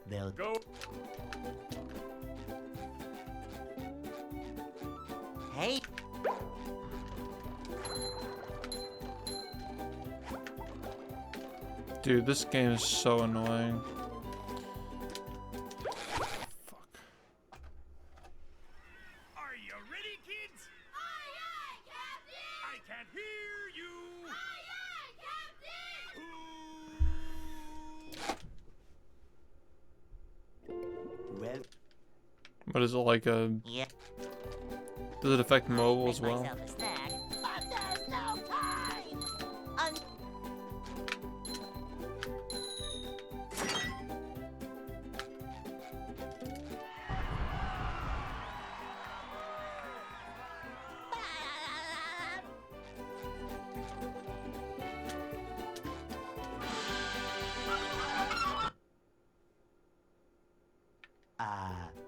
They'll Go. Hey, Dude, this game is so annoying. Fuck. Are you ready, kids? Aye, aye, Captain! I can hear you. Aye, aye, Captain! well. What is it like a... yeah. Does it affect mobile Make as well? myself a snack, but there's no time!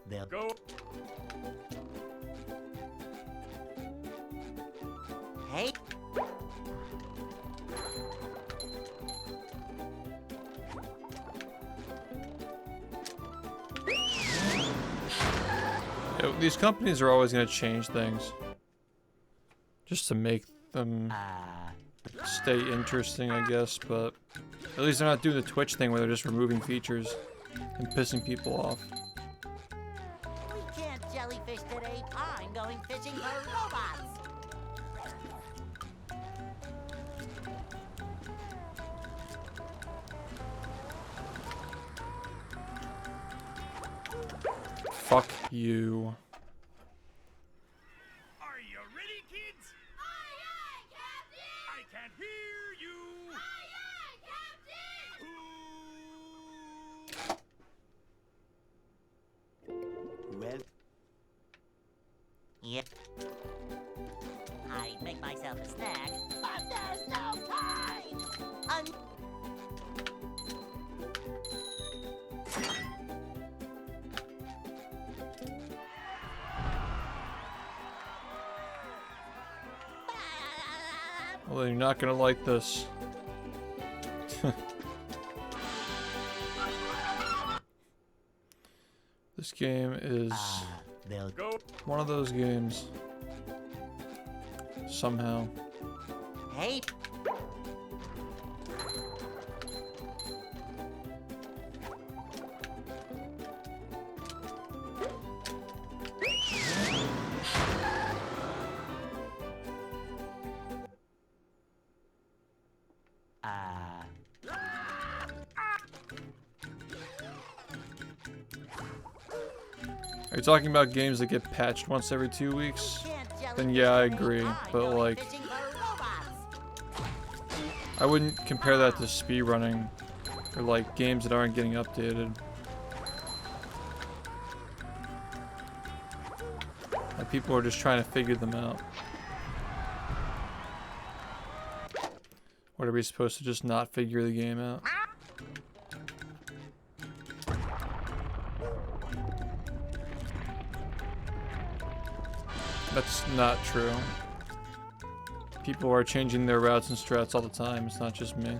They'll Go. Hey, Yeah, these companies are always going to change things. Just to make them stay interesting, I guess, but at least they're not doing the Twitch thing where they're just removing features and pissing people off. we can't jellyfish today. I'm going fishing for robots. Fuck you. Are you ready, kids? Aye, aye, Captain! I can hear you. Aye, aye, Captain! well. Yep. I'd make myself a snack, but there's no time! Well, then you're not gonna like this. This game is They'll Go. one of those games. Somehow. Hey, Are you talking about games that get patched once every 2 weeks? can't jellyfish Then yeah, I today. agree, I'm but going like, fishing for robots. I wouldn't compare that to speedrunning or like games that aren't getting updated. Like people are just trying to figure them out. What are we supposed to just not figure the game out? That's not true. People are changing their routes and strats all the time. It's not just me.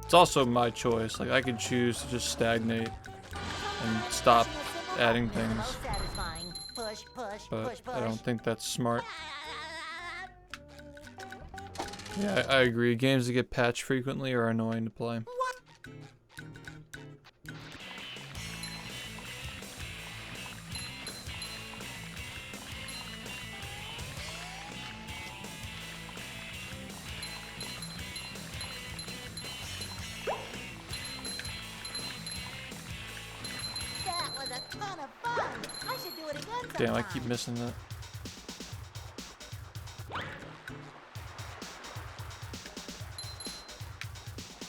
It's also my choice. Like, I could choose to just stagnate and stop adding things, Most satisfying. Push, push, but push, push. I don't think that's smart. Yeah, I agree. Games that get patched frequently are annoying to play. That was a ton of fun. I should do it again sometime. Damn, I keep missing that.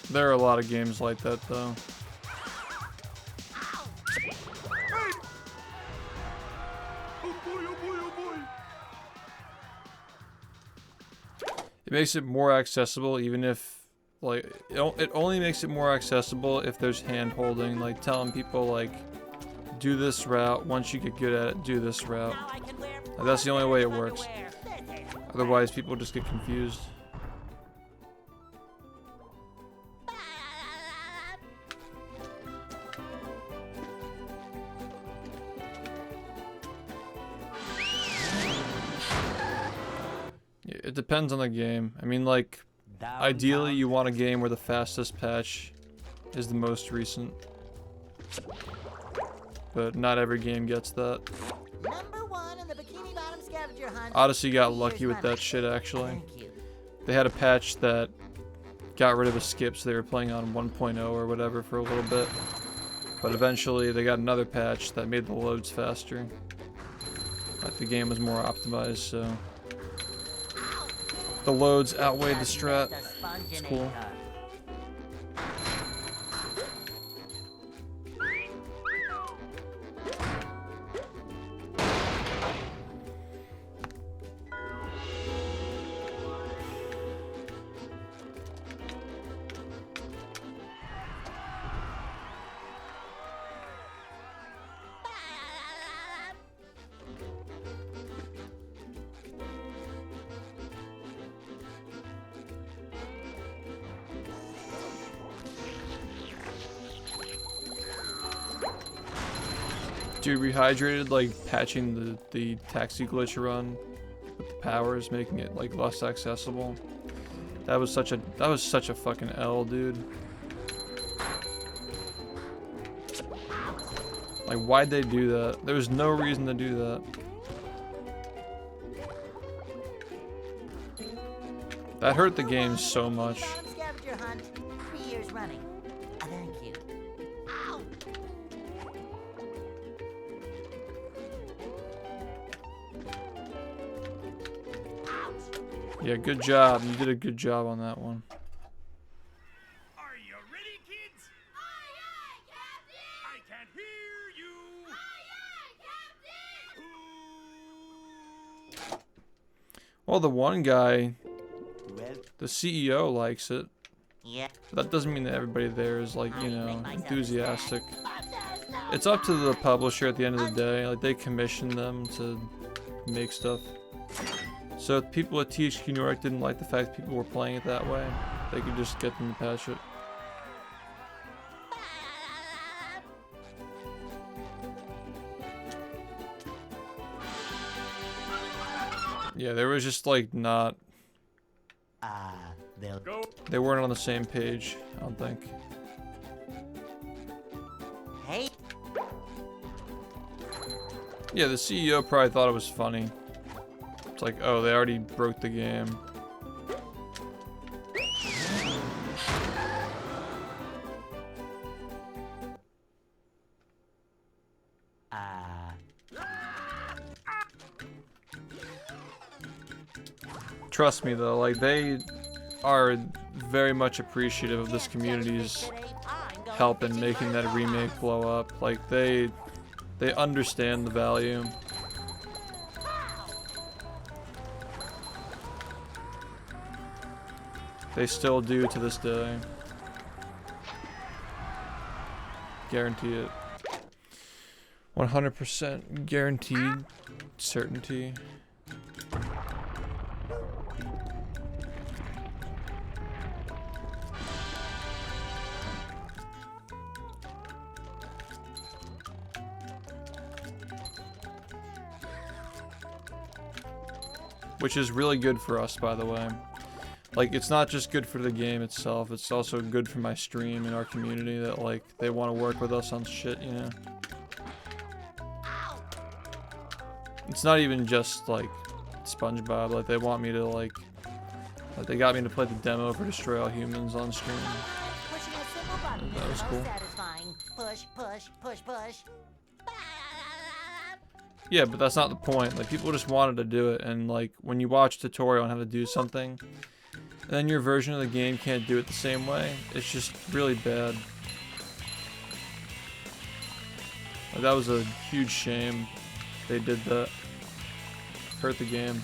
There are a lot of games like that, though. It makes it more accessible, even if, like, it only makes it more accessible if there's hand holding, like telling people, like, do this route. Once you get good at it, do this route. Now I can wear Like, that's the only way it works. underwear. This is Otherwise, people just get confused. It depends on the game. I mean, like, ideally you want a game where the fastest patch is the most recent. But not every game gets that. number 1 in the Bikini Bottom scavenger hunt. Odyssey got 3 lucky years with that running. shit, actually. Thank you. They had a patch that got rid of the skips. They were playing on 1.0 or whatever for a little bit. But eventually they got another patch that made the loads faster. Like, the game was more optimized, so the loads outweighed the strat. It's cool. Dude, Rehydrated, like, patching the taxi glitch run with the powers, making it, like, less accessible. That was such a fucking L, dude. Like, why'd they do that? There was no reason to do that. That hurt the game so much. Bottom scavenger hunt. 3 years running. Thank you. Ow! Yeah, good job. You did a good job on that one. Are you ready, kids? Aye, aye, Captain! I can't hear you. Aye, aye, Captain! Well, the one guy, Well, the CEO, likes it. Yeah. That doesn't mean that everybody there is, like, you know, enthusiastic. It's up to the publisher at the end of the day. Like, they commission them to make stuff. So if people at THQ Nordic didn't like the fact people were playing it that way, they could just get them to patch it. Yeah, there was just, like, not... they'll Go. They weren't on the same page, I don't think. Hey. Yeah, the CEO probably thought it was funny. It's like, oh, they already broke the game. Trust me though, like, they are very much appreciative of this community's help in making that remake blow up. Like, they understand the value. They still do to this day. Guarantee it. 100% guaranteed certainty. Which is really good for us, by the way. Like, it's not just good for the game itself, it's also good for my stream and our community that, like, they want to work with us on shit, you know? It's not even just, like, SpongeBob, like, they want me to, like, they got me to play the demo for Destroy All Humans on stream. Pushing a simple button That is was the cool. most satisfying. Push, push, push, push. Yeah, but that's not the point. Like, people just wanted to do it, and like, when you watch a tutorial on how to do something, and then your version of the game can't do it the same way, it's just really bad. Like, that was a huge shame they did that. Hurt the game.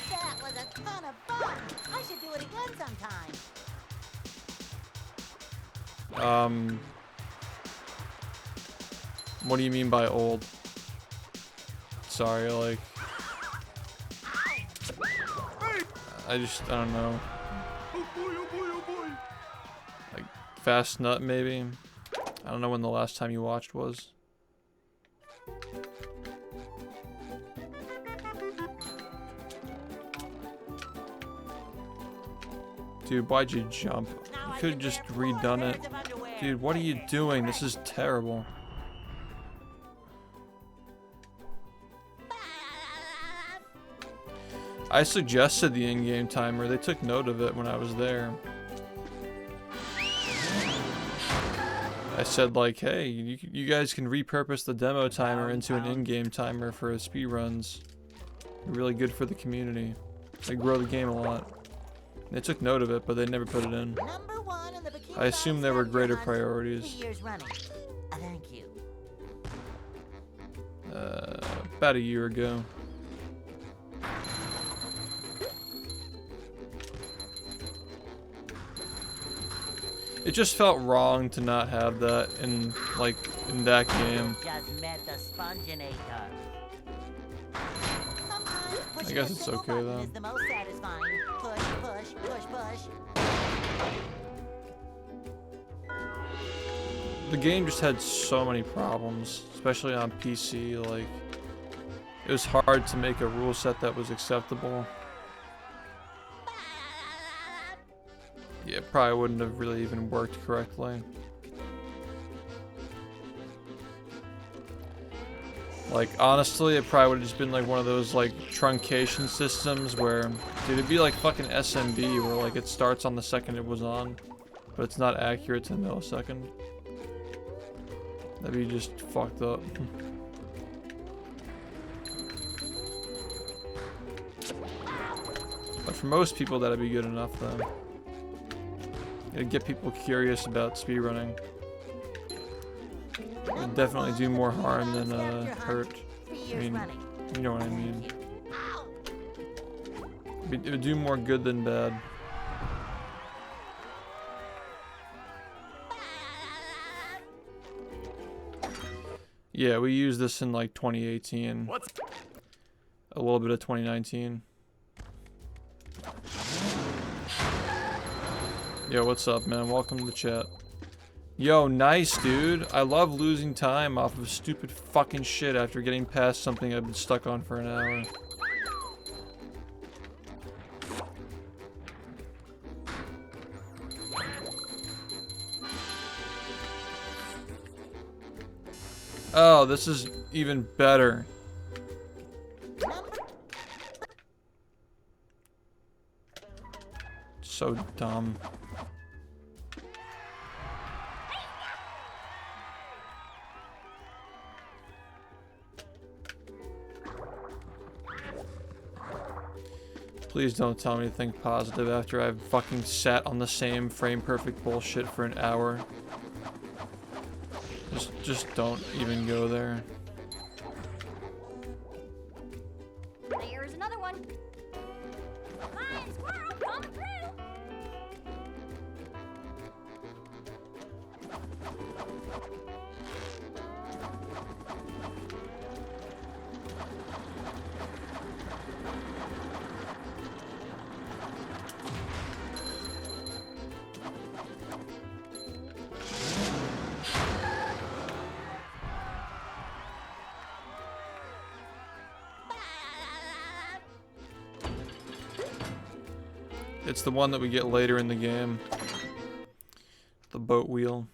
That was a ton of fun. I should do it again sometime. What do you mean by old? Sorry, like... I don't know. Like, Fast Nut, maybe? I don't know when the last time you watched was. Dude, why'd you jump? You could have just redone it. Dude, what are you doing? This is terrible. I suggested the in-game timer. They took note of it when I was there. I said like, hey, you guys can repurpose the demo timer into an in-game timer for speedruns. Really good for the community. They grow the game a lot. They took note of it, but they never put it in. Number 1 in the Bikini I assume there were greater priorities. 3 years running. Thank you. About a year ago. It just felt wrong to not have that in that game. Just met the Sponginator. I guess it's okay though. Is the most satisfying. Push, push, push, push. The game just had so many problems, especially on PC. Like, it was hard to make a rule set that was acceptable. Yeah, it probably wouldn't have really even worked correctly. Like, honestly, it probably would have just been like one of those like truncation systems where, dude, it'd be like fucking SMB where like it starts on the second it was on, but it's not accurate to the millisecond. That'd be just fucked up. But for most people, that'd be good enough though. It'd get people curious about speedrunning. It'd definitely do more harm than hurt. I mean, you know what I mean. It would do more good than bad. Yeah, we used this in like 2018. A little bit of 2019. Yo, what's up, man? Welcome to the chat. Yo, nice, dude. I love losing time off of stupid fucking shit after getting past something I've been stuck on for an hour. Oh, this is even better. So dumb. Please don't tell me to think positive after I've fucking sat on the same frame perfect bullshit for an hour. Just don't even go there. There's another one. Flying squirrel coming through. It's the one that we get later in the game. The boat wheel.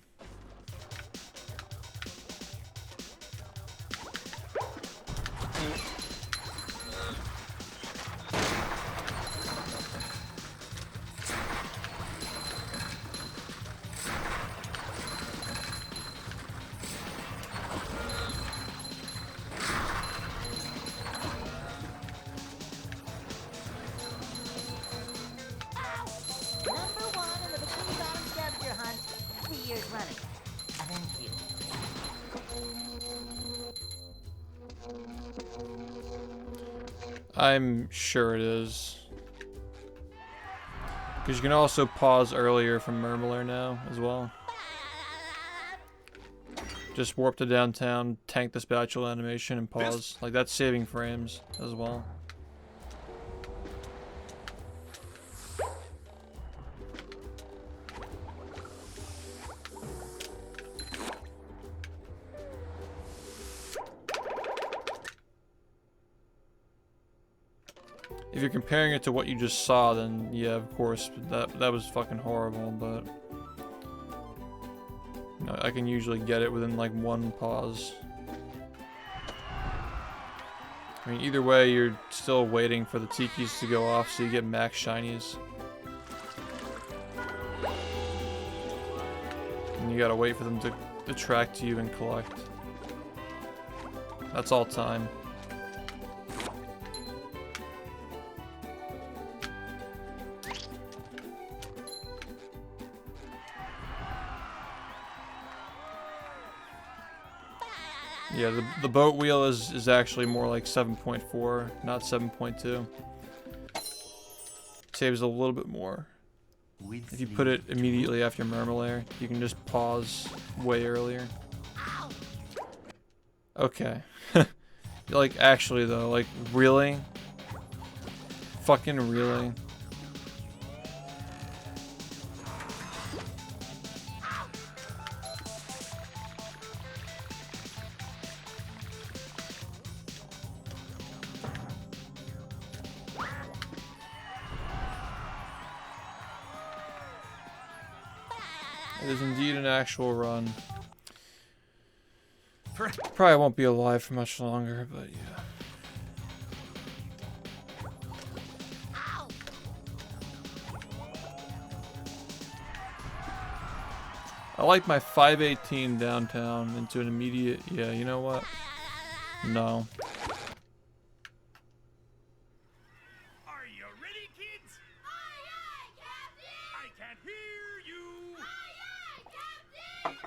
I'm sure it is. Because you can also pause earlier from Murmler now as well. Just warp to downtown, tank the spatula animation, and pause. Like, that's saving frames as well. If you're comparing it to what you just saw, then yeah, of course, that was fucking horrible, but you know, I can usually get it within like one pause. I mean, either way, you're still waiting for the tikis to go off so you get max shinies. And you gotta wait for them to attract you and collect. That's all time. Yeah, the boat wheel is actually more like 7.4, not 7.2. Saves a little bit more. If you put it immediately after Murmler, you can just pause way earlier. Okay. Like, actually though, like, really? Fucking really? It is indeed an actual run. Probably won't be alive for much longer, but yeah. I like my 518 downtown into an immediate, yeah, you know what? No. Are you ready, kids? Aye, aye, Captain! I can't hear you! Aye, aye, Captain!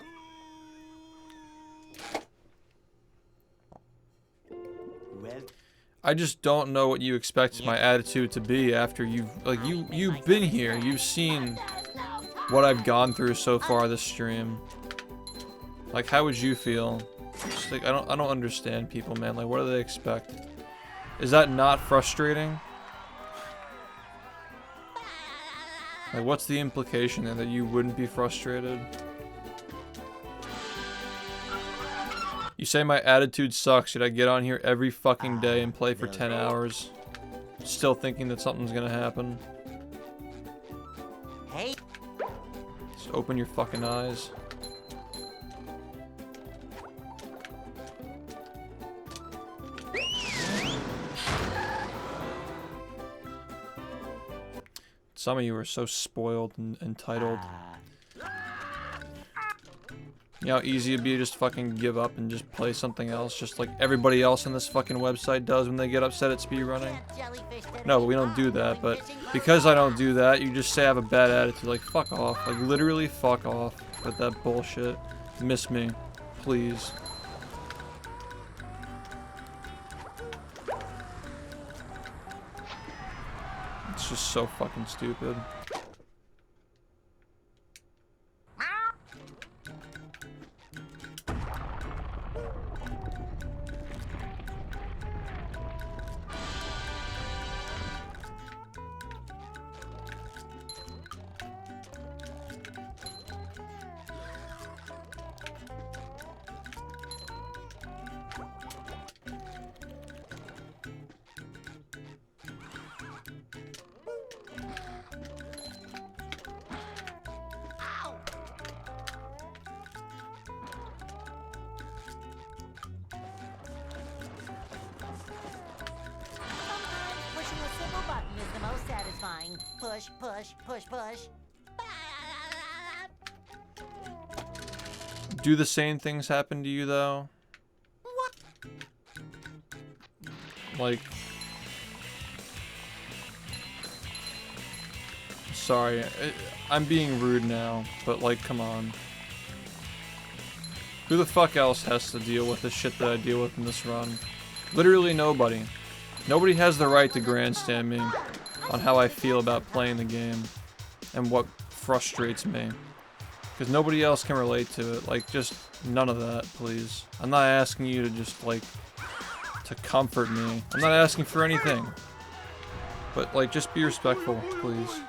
Well, I just don't know what you expect my attitude to be after you've been here. You've seen what I've gone through so far this stream. Like, how would you feel? Just like, I don't understand people, man. Like, what do they expect? Is that not frustrating? Like, what's the implication there, that you wouldn't be frustrated? You say my attitude sucks, yet I get on here every fucking day and play for 10 hours. Still thinking that something's gonna happen. Hey. Just open your fucking eyes. Some of you are so spoiled and entitled. You know how easy it'd be to just fucking give up and just play something else, just like everybody else on this fucking website does when they get upset at speedrunning? No, but we don't do that, but because I don't do that, you just say I have a bad attitude. Like, fuck off. Like, literally fuck off with that bullshit. Miss me. Please. It's just so fucking stupid. Pushing a simple button is the most satisfying. Push, push, push, push. Do the same things happen to you, though? What? Like... Sorry, I'm being rude now, but like, come on. Who the fuck else has to deal with the shit that I deal with in this run? Literally nobody. Nobody has the right to grandstand me on how I feel about playing the game and what frustrates me. Because nobody else can relate to it. Like, just none of that, please. I'm not asking you to just, like, to comfort me. I'm not asking for anything. But, like, just be respectful, please.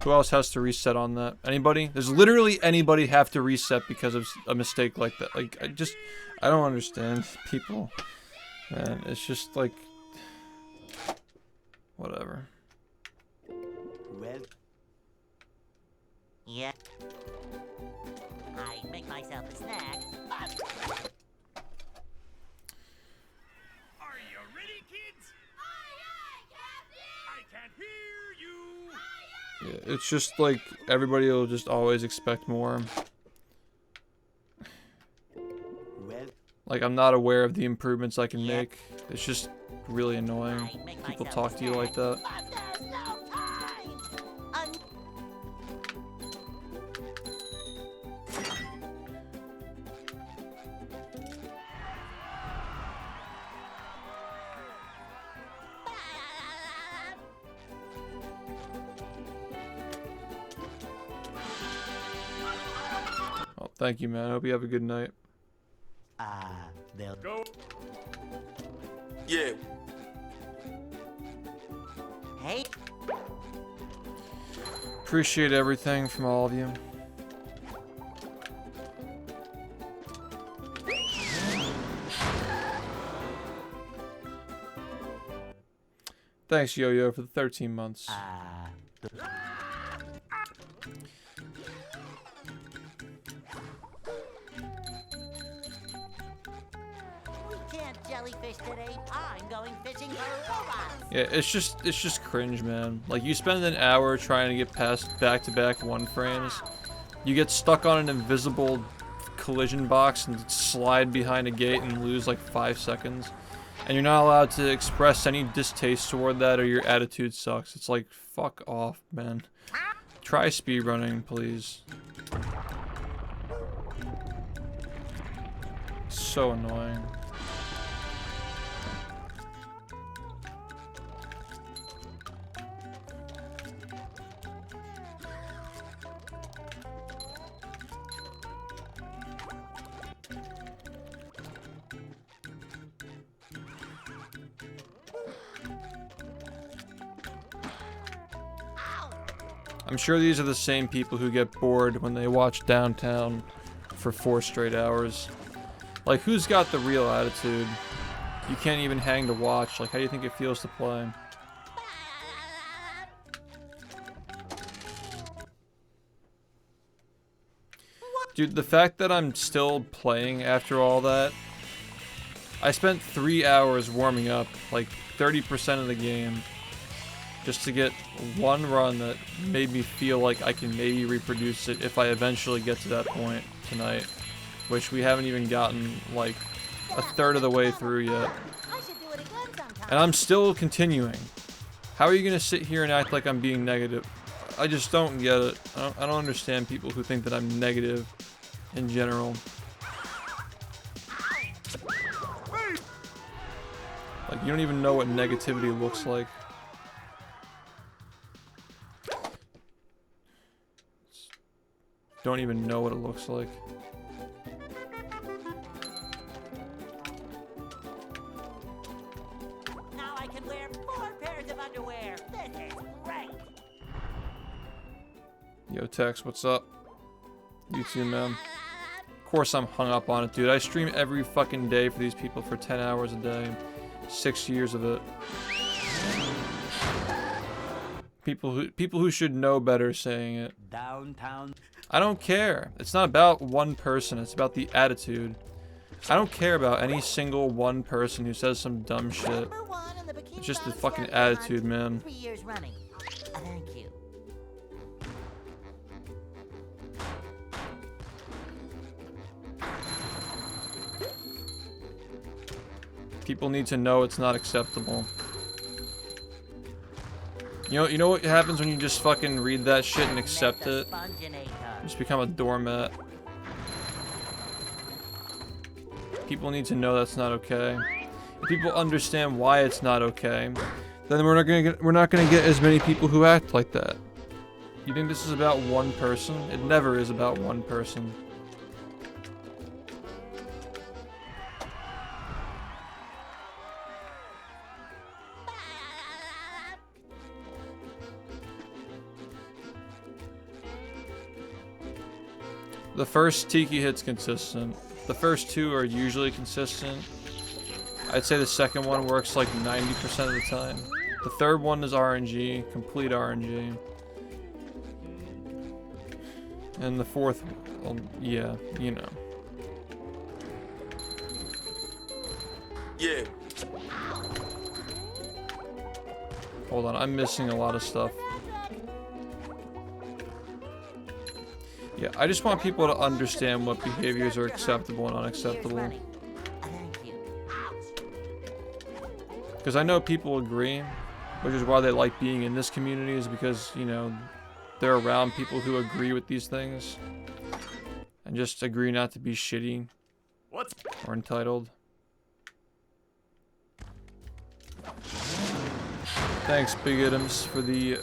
Who else has to reset on that? Anybody? Does literally anybody have to reset because of a mistake like that? Like, I don't understand people. Man, it's just like, whatever. Well, Yeah. I make myself a snack. Are you ready, kids? Aye, aye, Captain! I can't hear you! Yeah, it's just like everybody will just always expect more. well, Like, I'm not aware of the improvements I can Yep. make. It's just really annoying. I make People myself talk to you like snack. that. But there's no time! Oh, thank you, man. I hope you have a good night. they'll Go. Yeah. Hey, Appreciate everything from all of you. Thanks, Yo-Yo, for the 13 months. we can't jellyfish today. I'm going fishing for robots. Yeah, it's just cringe, man. Like, you spend an hour trying to get past back-to-back one frames. You get stuck on an invisible collision box and slide behind a gate and lose like 5 seconds. And you're not allowed to express any distaste toward that or your attitude sucks. It's like, fuck off, man. Try speedrunning, please. So annoying. I'm sure these are the same people who get bored when they watch Downtown for 4 straight hours. Like, who's got the real attitude? You can't even hang to watch. Like, how do you think it feels to play? Dude, the fact that I'm still playing after all that... I spent 3 hours warming up, like 30% of the game, just to get one run that made me feel like I can maybe reproduce it if I eventually get to that point tonight. Which we haven't even gotten, like, a third of the way through yet. I should do it again sometime. And I'm still continuing. How are you gonna sit here and act like I'm being negative? I just don't get it. I don't understand people who think that I'm negative in general. Like, you don't even know what negativity looks like. Don't even know what it looks like. Now I can wear 4 pairs of underwear. This is great. Yo, Tex, what's up? You too, man. Of course I'm hung up on it, dude. I stream every fucking day for these people for 10 hours a day. 6 years of it. People who should know better saying it. downtown. I don't care. It's not about one person. It's about the attitude. I don't care about any single one person who says some dumb shit. Number 1 in the Bikini It's just the Bottom fucking Scavenger Hunt, attitude, man. 3 years running. Thank you. People need to know it's not acceptable. You know what happens when you just fucking read that shit and accept it? Sponginator. You just become a doormat. People need to know that's not okay. If people understand why it's not okay, then we're not gonna get as many people who act like that. You think this is about one person? It never is about one person. The first Tiki hit's consistent. The first two are usually consistent. I'd say the second one works like 90% of the time. The third one is RNG, complete RNG. And the fourth, well, yeah, you know. Yeah. Hold on, I'm missing a lot of stuff. Yeah, I just want people to understand what behaviors are acceptable and unacceptable. Because I know people agree, which is why they like being in this community, is because, you know, they're around people who agree with these things. And just agree not to be shitty or entitled. Thanks, Big Items, for the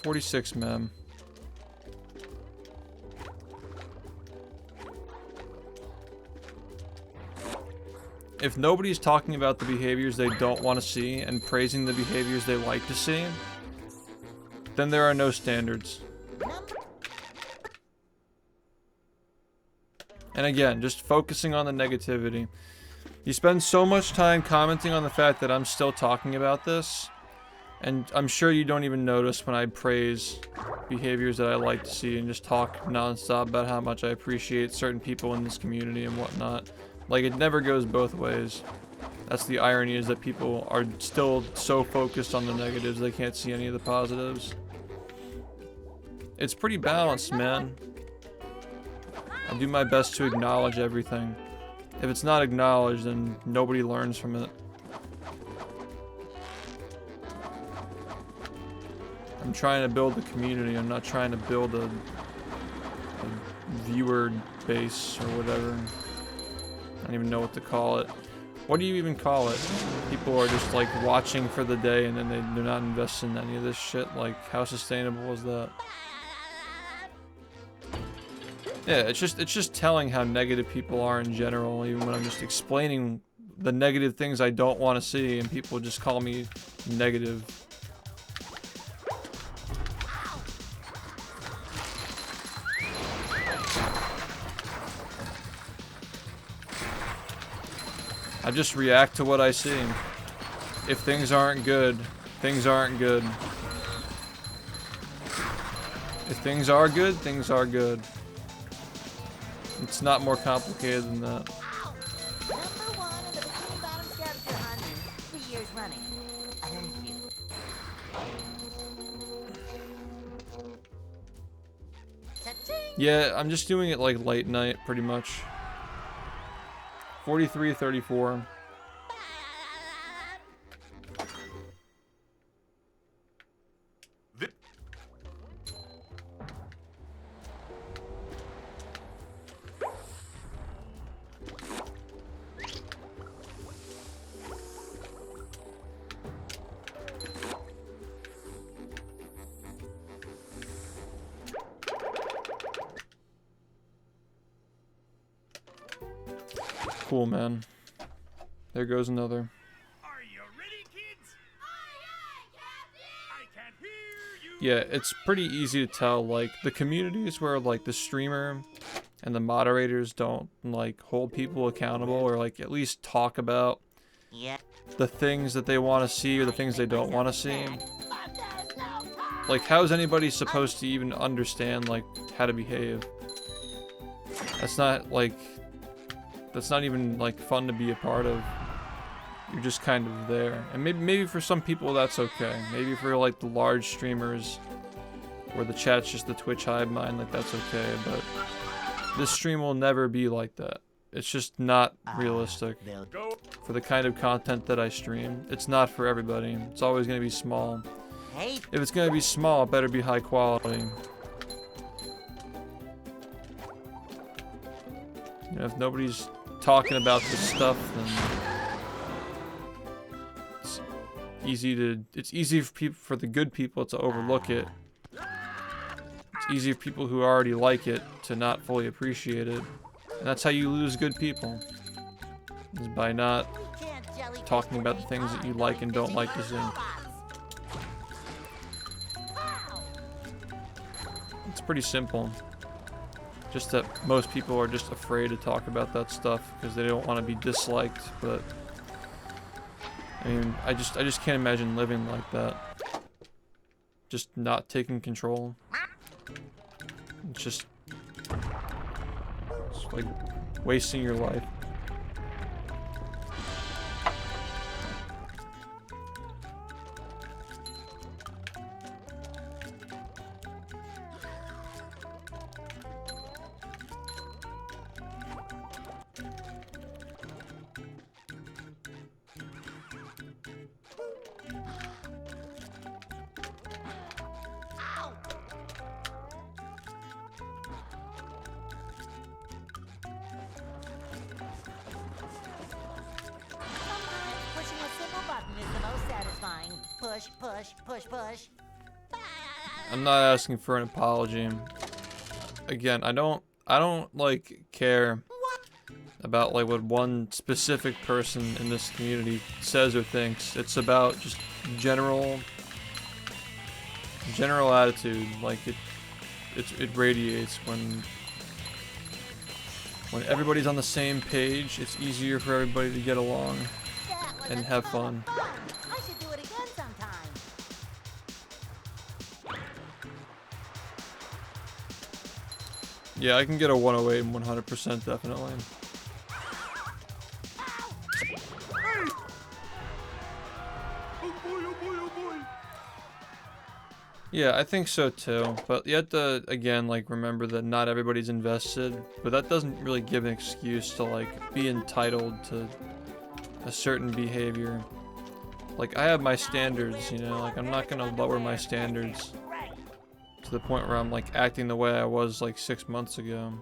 46 mem. If nobody's talking about the behaviors they don't want to see and praising the behaviors they like to see, then there are no standards. And again, just focusing on the negativity. You spend so much time commenting on the fact that I'm still talking about this, and I'm sure you don't even notice when I praise behaviors that I like to see and just talk nonstop about how much I appreciate certain people in this community and whatnot. Like, it never goes both ways. That's the irony, is that people are still so focused on the negatives they can't see any of the positives. It's pretty balanced, man. I do my best to acknowledge everything. If it's not acknowledged, then nobody learns from it. I'm trying to build a community. I'm not trying to build a viewer base or whatever. I don't even know what to call it. What do you even call it? People are just like watching for the day and then they're not investing in any of this shit. Like, how sustainable is that? Yeah, it's just telling how negative people are in general, even when I'm just explaining the negative things I don't want to see and people just call me negative. I just react to what I see. If things aren't good, things aren't good. If things are good, things are good. It's not more complicated than that. Number 1 in the Bikini Bottom scavenger hunt 3 years running. Thank you. Cha-ching! Yeah, I'm just doing it like late night, pretty much. 43-34. Cool, man. There goes another. Are you ready, kids? I can't hear you. Yeah, it's pretty easy to tell, like, the communities where, like, the streamer and the moderators don't, like, hold people accountable or, like, at least talk about Yeah. the things that they want to see or the things they don't want to see. Like, how is anybody supposed to even understand, like, how to behave? That's not, like... That's not even, like, fun to be a part of. You're just kind of there. And maybe for some people that's okay. Maybe for, like, the large streamers where the chat's just the Twitch hive mind, like, that's okay. But this stream will never be like that. It's just not realistic Go. for the kind of content that I stream. It's not for everybody. It's always going to be small. Hey, If it's gonna be small, it better be high quality. You know, if nobody's talking about this stuff, then it's easy for people, for the good people to overlook it. It's easy for people who already like it to not fully appreciate it. And that's how you lose good people. Is by not we can't jellyfish talking about the their things that you fun like and don't fishing like to for see. robots. Pow! It's pretty simple. Just that most people are just afraid to talk about that stuff because they don't want to be disliked. But I mean, I just can't imagine living like that. Just not taking control. It's just like wasting your life. Sometimes pushing a simple button is the most satisfying. Push, push, push, push. I'm not asking for an apology. Again, I don't like care about like what one specific person in this community says or thinks. It's about just general attitude. Like it radiates when everybody's on the same page. It's easier for everybody to get along That was and a have ton fun. of fun. I should do it again sometime. Yeah, I can get a 108 and 100% definitely. Yeah, I think so too. But you have to, again, like, remember that not everybody's invested. But that doesn't really give an excuse to, like, be entitled to a certain behavior. Like, I have my standards, you know? Like, I'm not gonna lower my standards to the point where I'm, like, acting the way I was, like, 6 months ago.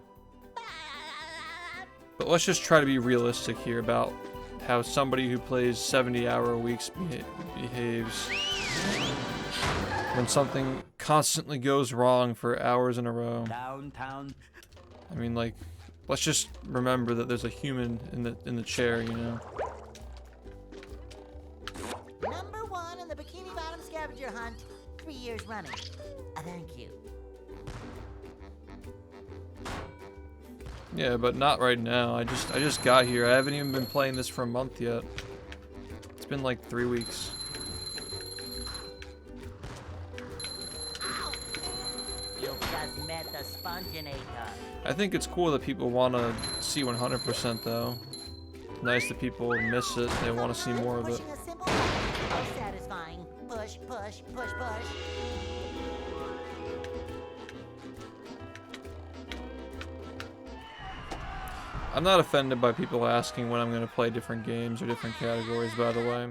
But let's just try to be realistic here about how somebody who plays 70-hour weeks behaves when something constantly goes wrong for hours in a row. Downtown. I mean, like, let's just remember that there's a human in the chair, you know. Number 1 in the Bikini Bottom scavenger hunt, 3 years running. Thank you. Yeah, but not right now. I just got here. I haven't even been playing this for a month yet. It's been like 3 weeks. You just met the Sponginator. I think it's cool that people want to see 100% though. It's nice that people miss it. They want to see more of it. Pushing a simple button is the most satisfying. Push, push, push, push. I'm not offended by people asking when I'm going to play different games or different categories, by the way.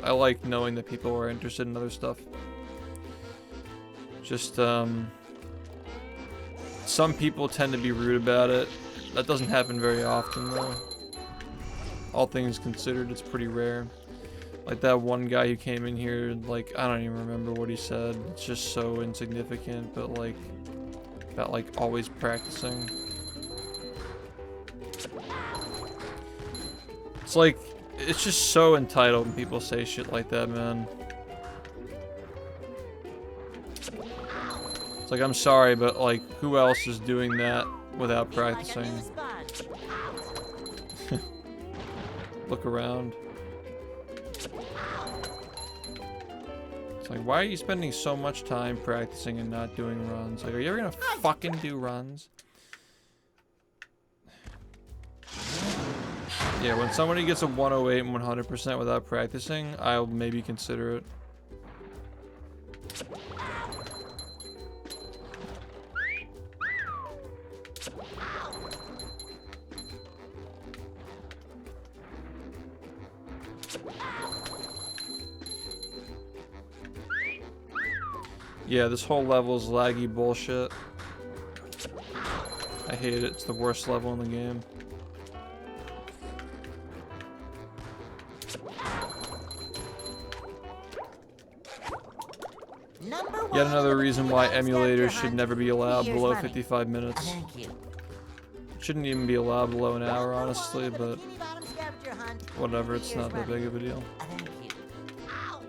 I like knowing that people are interested in other stuff. Just, some people tend to be rude about it. That doesn't happen very often, though. All things considered, it's pretty rare. Like that one guy who came in here, like, I don't even remember what he said. It's just so insignificant, but like, about like always practicing. It's like, it's just so entitled when people say shit like that, man. It's like, I'm sorry, but like, who else is doing that without practicing? Like a new sponge. Look around. It's like, why are you spending so much time practicing and not doing runs? Like, are you ever gonna fucking do runs? Yeah, when somebody gets a 108 and 100% without practicing, I'll maybe consider it. Yeah, this whole level is laggy bullshit. I hate it. It's the worst level in the game. Yet another reason why emulators should never be allowed below 55 minutes. Thank you. Shouldn't even be allowed below an hour, Number honestly, one on the but Bikini Bottom scavenger hunt whatever, 3 it's years not that running. big of a deal. Thank you. Ow!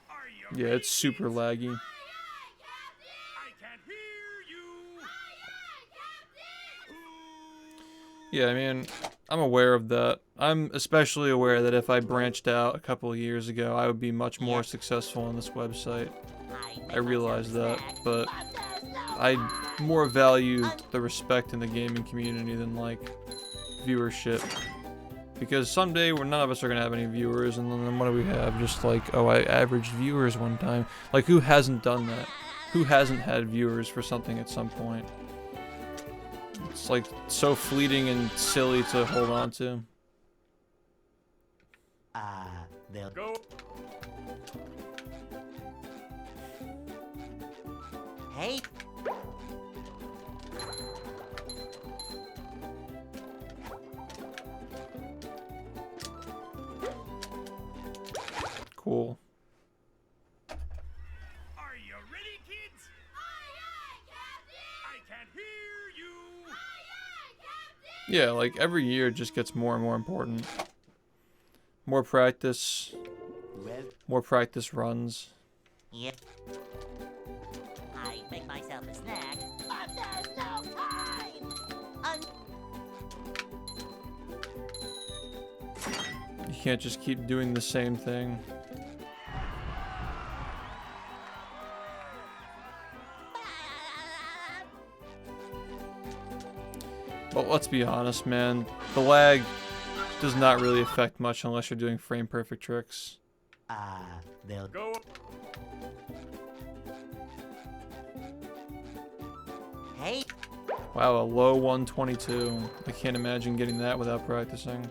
Are you Yeah, ready, it's super kids? laggy. I can't hear you. Yeah, I mean, I'm aware of that. I'm especially aware that if I branched out a couple of years ago, I would be much more successful on this website. I realize that, but I more value the respect in the gaming community than, like, viewership. Because someday none of us are gonna have any viewers, and then what do we have? Just like, oh, I averaged viewers one time. Like, who hasn't done that? Who hasn't had viewers for something at some point? It's like so fleeting and silly to hold on to. They'll Go. Hey, Cool. Are you ready, kids? I can't hear you. Yeah, like every year it just gets more and more important. More practice, well, more practice runs. yep. I make myself a snack, but there's no time. You can't just keep doing the same thing. But let's be honest, man. The lag does not really affect much unless you're doing frame perfect tricks. they'll Go. Hey, Wow, a low 122. I can't imagine getting that without practicing.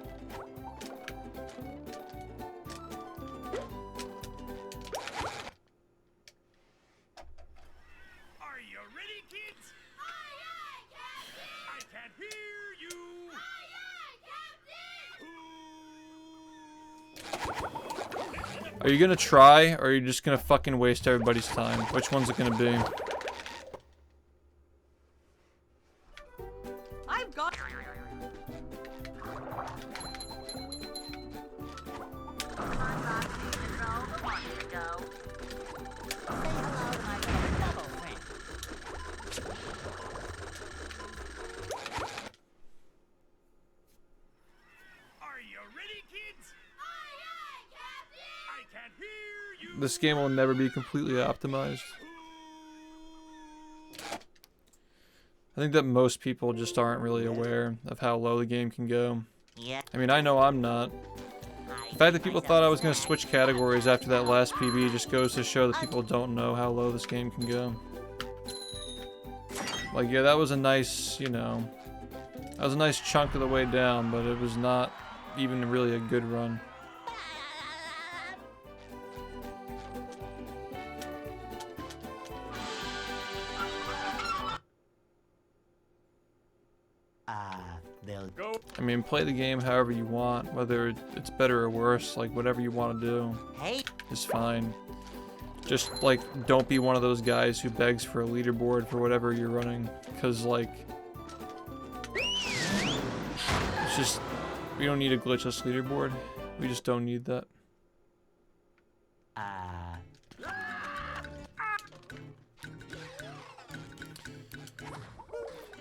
Are you ready, kids? I can't hear you. Are you gonna try, or are you just gonna fucking waste everybody's time? Which one's it gonna be? I've got. say hello to my little double friend. Are you ready, kids? I can't hear you. This game will never be completely optimized. I think that most people just aren't really aware of how low the game can go. Yeah. I mean, I know I'm not. The fact that people thought I was going to switch categories after that last PB just goes to show that people don't know how low this game can go. Like, yeah, that was a nice, you know, that was a nice chunk of the way down, but it was not even really a good run. they'll Go. I mean, play the game however you want, whether it's better or worse, like, whatever you want to do Hey, is fine. Just, like, don't be one of those guys who begs for a leaderboard for whatever you're running, because, like, it's just, we don't need a glitchless leaderboard. We just don't need that.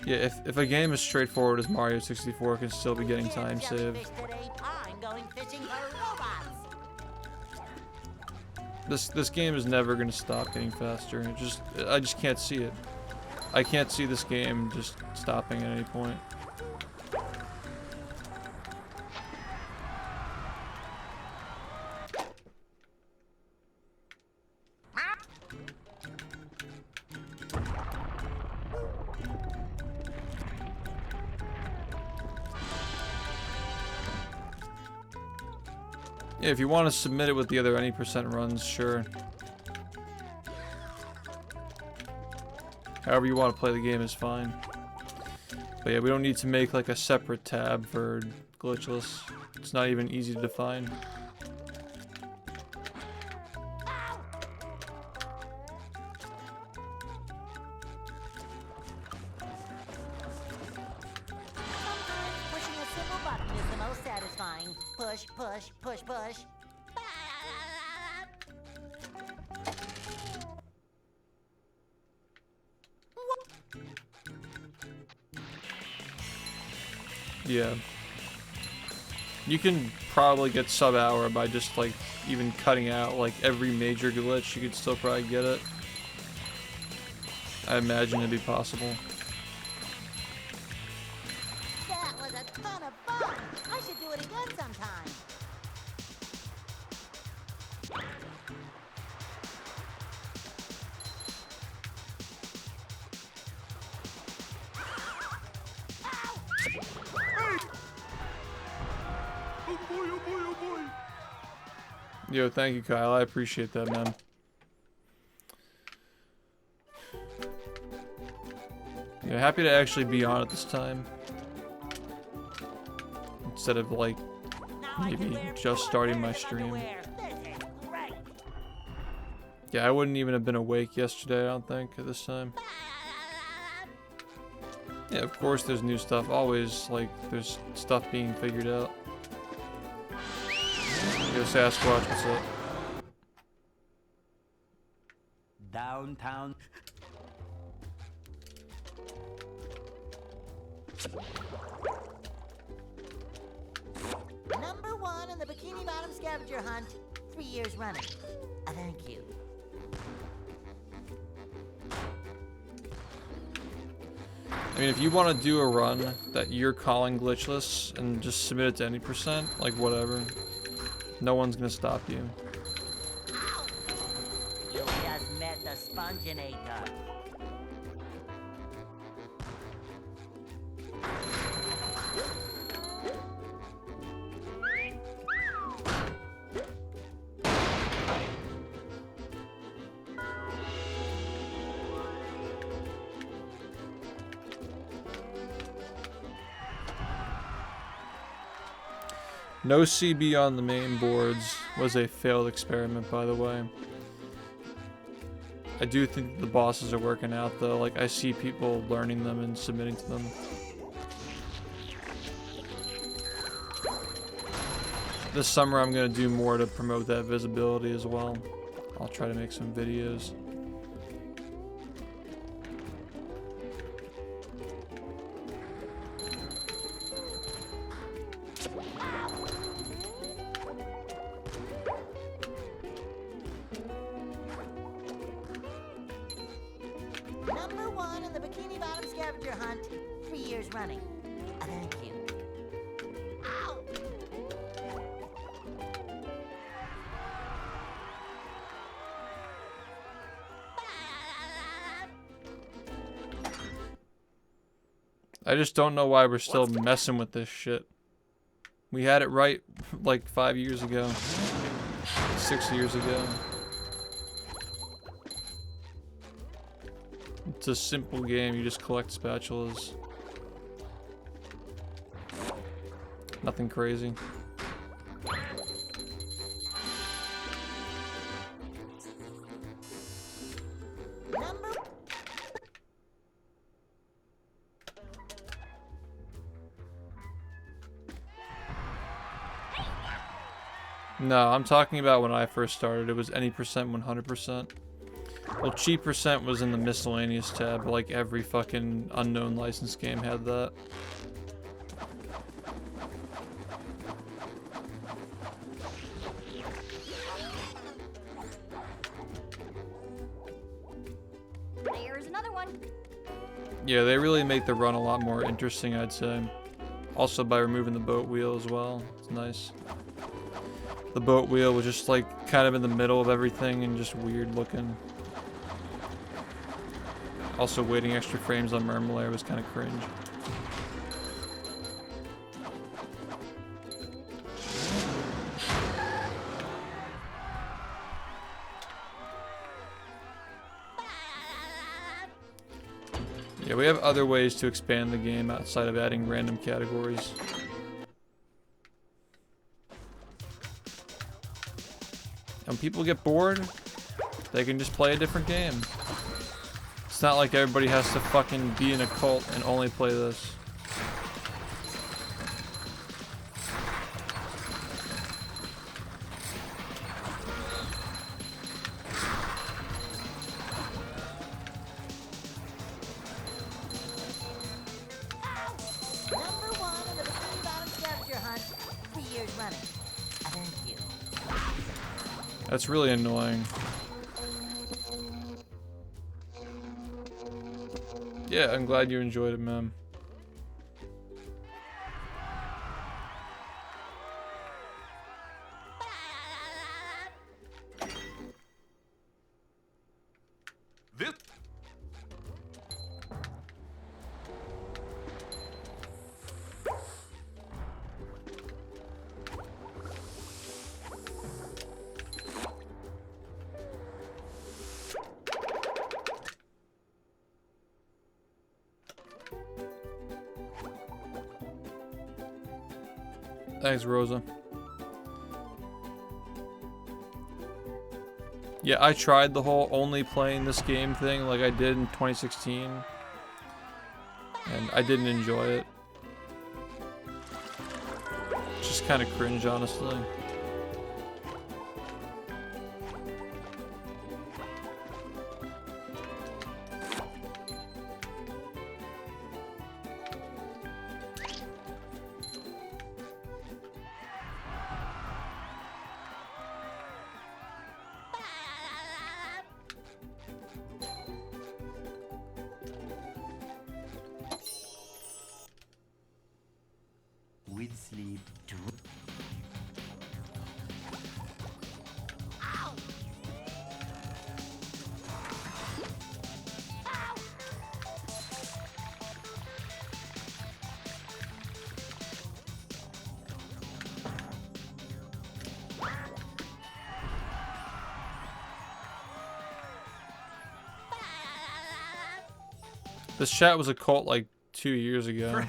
Yeah, if a game as straightforward as Mario 64 can still be getting time kids saved, just fished today. I'm going fishing for robots. this game is never gonna stop getting faster. I just can't see it. I can't see this game just stopping at any point. Yeah, if you want to submit it with the other any percent runs, sure. However you want to play the game is fine. But yeah, we don't need to make like a separate tab for glitchless. It's not even easy to define. Pushing a single button is the most satisfying. Push, push, push, push. Yeah. You can probably get sub-hour by just like even cutting out like every major glitch. You could still probably get it. I imagine it'd be possible. That was a ton of fun. I should do it again sometime. Yo, thank you, Kyle. I appreciate that, man. Yeah, happy to actually be on it this time. Instead of like maybe just starting my stream. Yeah, I wouldn't even have been awake yesterday, I don't think, at this time. Yeah, of course there's new stuff. Always, like, there's stuff being figured out. Yo, Sasquatch, what's up? Downtown. Number 1 in the Bikini Bottom scavenger hunt, 3 years running. Thank you. I mean, if you want to do a run that you're calling glitchless and just submit it to any percent, like whatever, no one's gonna stop you. You just met the Sponginator. No CB on the main boards was a failed experiment, by the way. I do think the bosses are working out, though. Like, I see people learning them and submitting to them. This summer, I'm going to do more to promote that visibility as well. I'll try to make some videos. Number 1 in the Bikini Bottom scavenger hunt, 3 years running. Thank you. Ow! I just don't know why we're still messing with this shit. We had it right like 5 years ago. 6 years ago. It's a simple game, you just collect spatulas. Nothing crazy. Number No, I'm talking about when I first started. It was any percent, 100%. Well, cheap percent was in the miscellaneous tab. Like every fucking unknown license game had that. There's another one. Yeah, they really make the run a lot more interesting, I'd say. Also by removing the boat wheel as well. It's nice. The boat wheel was just like kind of in the middle of everything and just weird looking. Also waiting extra frames on Mermalair was kind of cringe. Yeah, we have other ways to expand the game outside of adding random categories. When people get bored, they can just play a different game. It's not like everybody has to fucking be in a cult and only play this. Number 1 in the Bikini Bottom scavenger hunt, 3 years running. Thank you. That's really annoying. Yeah, I'm glad you enjoyed it, ma'am. This. Thanks, Rosa. Yeah, I tried the whole only playing this game thing like I did in 2016. And I didn't enjoy it. Just kind of cringe, honestly. With sleep too. This chat was a cult like 2 years ago.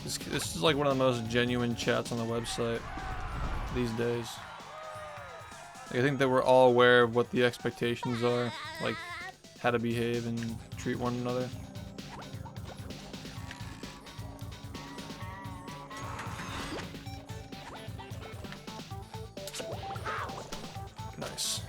This is like one of the most genuine chats on the website these days. Like, I think that we're all aware of what the expectations are, like how to behave and treat one another. Nice.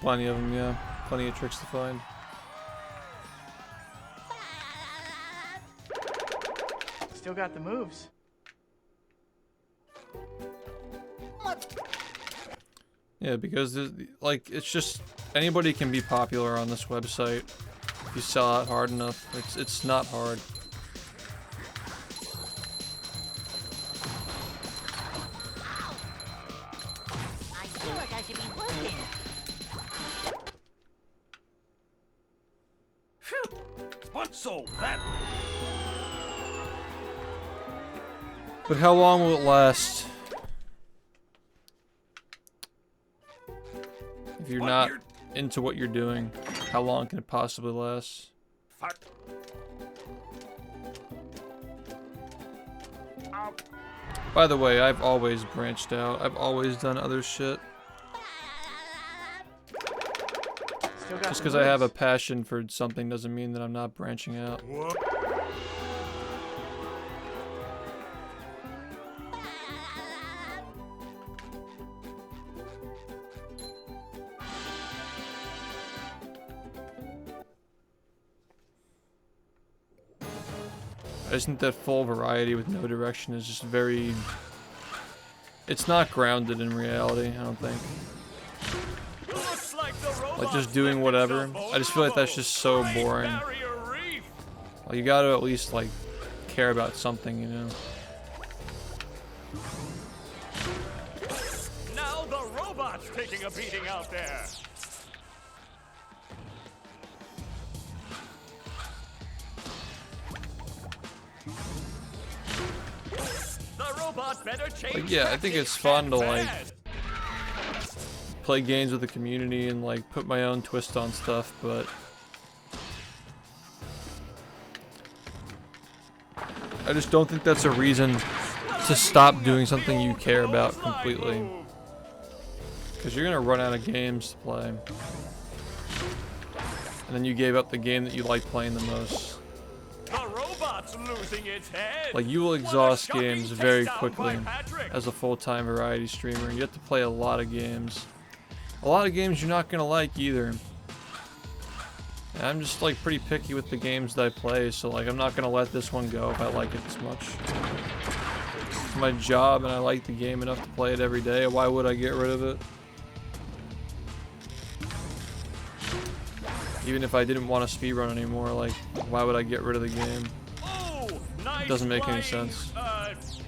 Plenty of them, yeah. Plenty of tricks to find. Still got the moves. Yeah, because like it's just anybody can be popular on this website if you sell out hard enough. It's not hard. I feel like I should be working. What? So that. But how long will it last? If you're What? not You're- into what you're doing, how long can it possibly last? Fuck. By the way, I've always branched out. I've always done other shit. Still got Just the because I have a moves. passion for something doesn't mean that I'm not branching out. What? I just think that full variety with no direction is just very... It's not grounded in reality, I don't think. Looks like the Like just doing whatever. I just feel like that's just so boring. Well, you gotta at least like care about something, you know? Now the robot's taking a beating out there. robot better change Like, yeah, I think it's fun to like fast. play games with the community and like put my own twist on stuff, but I just don't think that's a reason to stop doing something you care about completely. Because you're gonna run out of games to play. And then you gave up the game that you like playing the most. The robot's losing its head. Like, you will exhaust games very quickly as a full-time variety streamer. You have to play a lot of games. A lot of games you're not gonna like either. And I'm just like pretty picky with the games that I play, so like I'm not gonna let this one go if I like it this much. It's my job and I like the game enough to play it every day. Why would I get rid of it? Even if I didn't want to speedrun anymore, like, why would I get rid of the game? Oh, nice It doesn't make any flying, sense.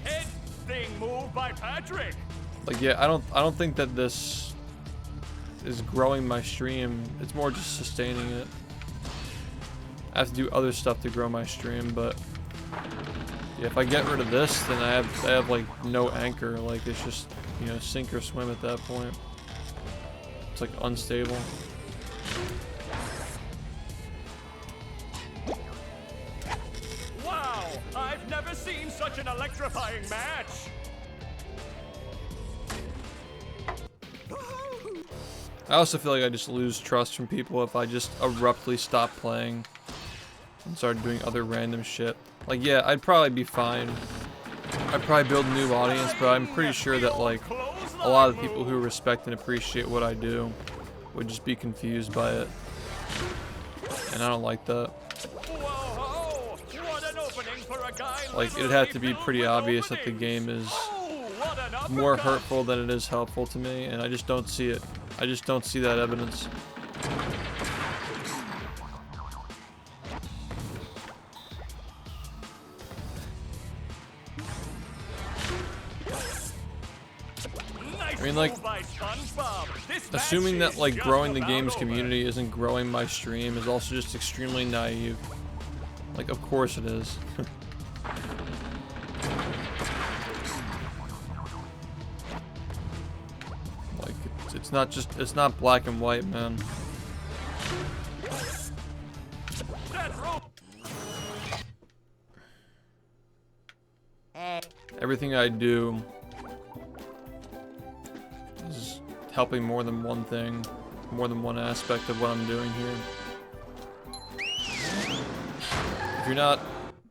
Head thing move by Patrick. Like, yeah, I don't think that this is growing my stream. It's more just sustaining it. I have to do other stuff to grow my stream, but yeah, if I get rid of this, then I have like no anchor. Like, it's just, you know, sink or swim at that point. It's like unstable. Wow, I've never seen such an electrifying match. I also feel like I just lose trust from people if I just abruptly stop playing and start doing other random shit. Like, yeah, I'd probably be fine. I'd probably build a new audience, but I'm pretty sure that like a lot of people who respect and appreciate what I do would just be confused by it. And I don't like that. Whoa, what an opening for a guy Like, it'd have to be pretty obvious that the game is more hurtful than it is helpful to me, and I just don't see it. I just don't see that evidence. I mean, like, assuming that like growing the game's community isn't growing my stream is also just extremely naive. Like, of course it is. Like, it's not black and white, man. Everything I do is helping more than one thing, more than one aspect of what I'm doing here. If you're not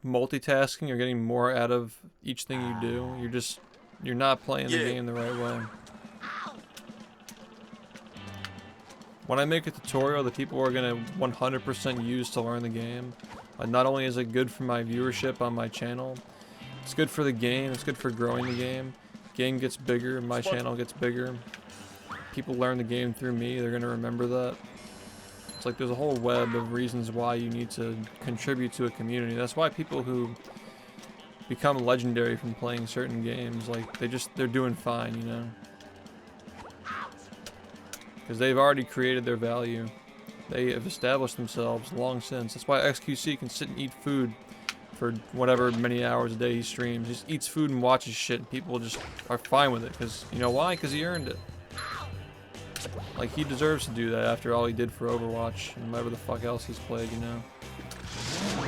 multitasking or getting more out of each thing you do, you're not playing the game the right way. When I make a tutorial that people are gonna 100% use to learn the game, not only is it good for my viewership on my channel, it's good for the game, it's good for growing the game. Game gets bigger, my channel gets bigger. People learn the game through me, they're gonna remember that. It's like there's a whole web of reasons why you need to contribute to a community. That's why people who become legendary from playing certain games, like, they're doing fine, you know? Because they've already created their value. They have established themselves long since. That's why XQC can sit and eat food for whatever many hours a day he streams. He just eats food and watches shit, and people just are fine with it. Because, you know why? Because he earned it. Like, he deserves to do that after all he did for Overwatch and whatever the fuck else he's played, you know?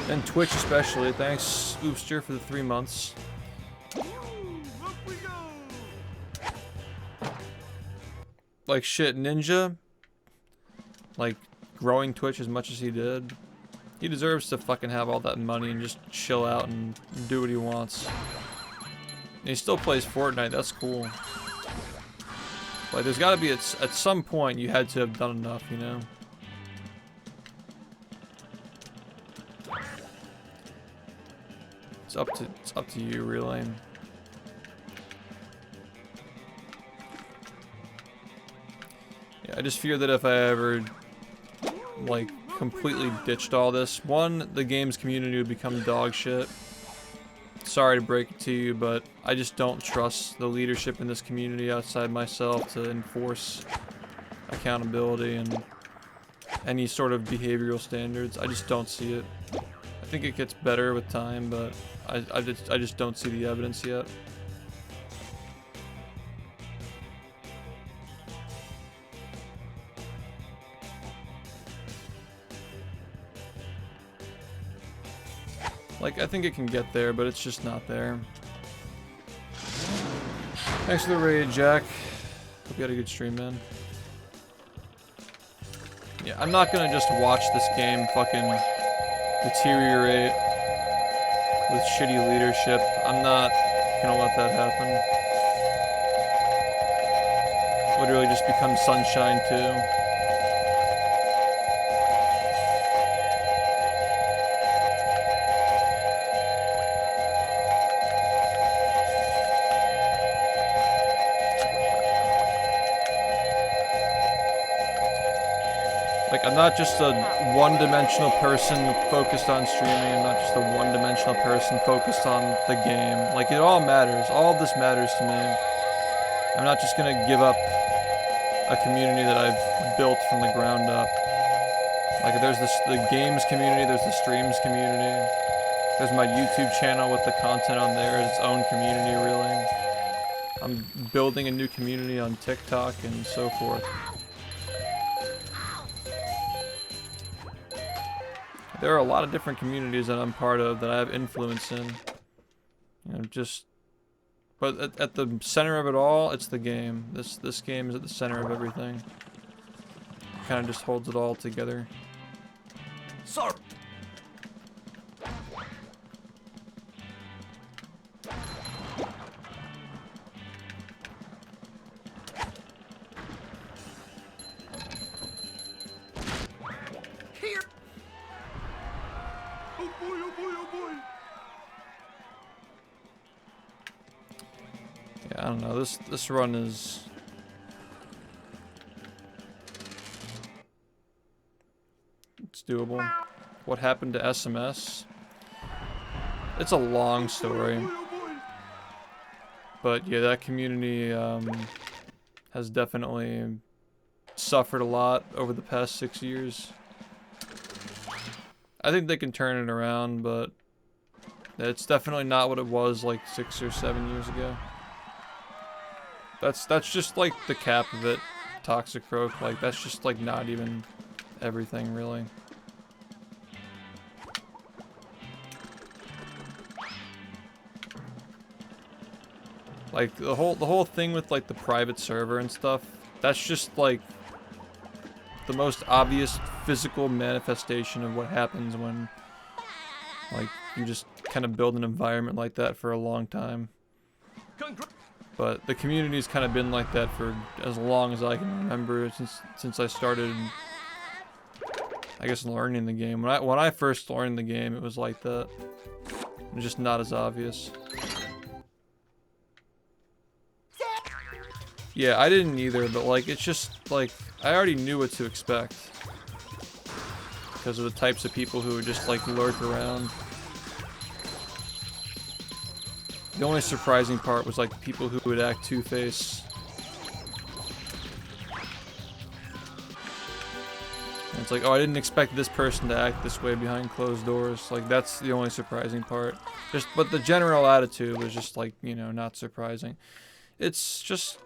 And Twitch especially. Thanks, Oopster, for the 3 months. Like, shit, Ninja, like, growing Twitch as much as he did, he deserves to fucking have all that money and just chill out and do what he wants. And he still plays Fortnite, that's cool. Like, there's gotta be, at some point, you had to have done enough, you know? It's up to you, really. Yeah, I just fear that if I ever, like, completely ditched all this, one, the game's community would become dog shit. Sorry to break it to you, but I just don't trust the leadership in this community outside myself to enforce accountability and any sort of behavioral standards. I just don't see it. I think it gets better with time, but I just don't see the evidence yet. Like, I think it can get there, but it's just not there. Thanks for the raid, Jack. Hope you had a good stream, man. Yeah, I'm not gonna just watch this game fucking deteriorate with shitty leadership. I'm not gonna let that happen. Literally just become Sunshine 2. Like, I'm not just a one-dimensional person focused on streaming. I'm not just a one-dimensional person focused on the game. Like, it all matters. All of this matters to me. I'm not just gonna give up a community that I've built from the ground up. Like, there's the games community, there's the streams community. There's my YouTube channel with the content on there, its own community, really. I'm building a new community on TikTok and so forth. There are a lot of different communities that I'm part of that I have influence in. You know, but at the center of it all, it's the game. This game is at the center of everything. Kind of just holds it all together. Sir. Here. Oh boy, oh boy, oh boy. Yeah, I don't know. This run is. It's doable. What happened to SMS? It's a long story. But yeah, that community has definitely suffered a lot over the past 6 years. I think they can turn it around, but it's definitely not what it was like 6 or 7 years ago. That's just like the cap of it, Toxic Croak. Like, that's just like not even everything, really. Like, the whole thing with like the private server and stuff, that's just like the most obvious physical manifestation of what happens when like you just kind of build an environment like that for a long time. But the community's kind of been like that for as long as I can remember, since I started, I guess, learning the game. When I first learned the game, it was like that. It was just not as obvious. Yeah, I didn't either, but like, it's just like, I already knew what to expect because of the types of people who would just like lurk around. The only surprising part was like the people who would act two-faced. And it's like, oh, I didn't expect this person to act this way behind closed doors. Like, that's the only surprising part. But the general attitude was just like, you know, not surprising. It's just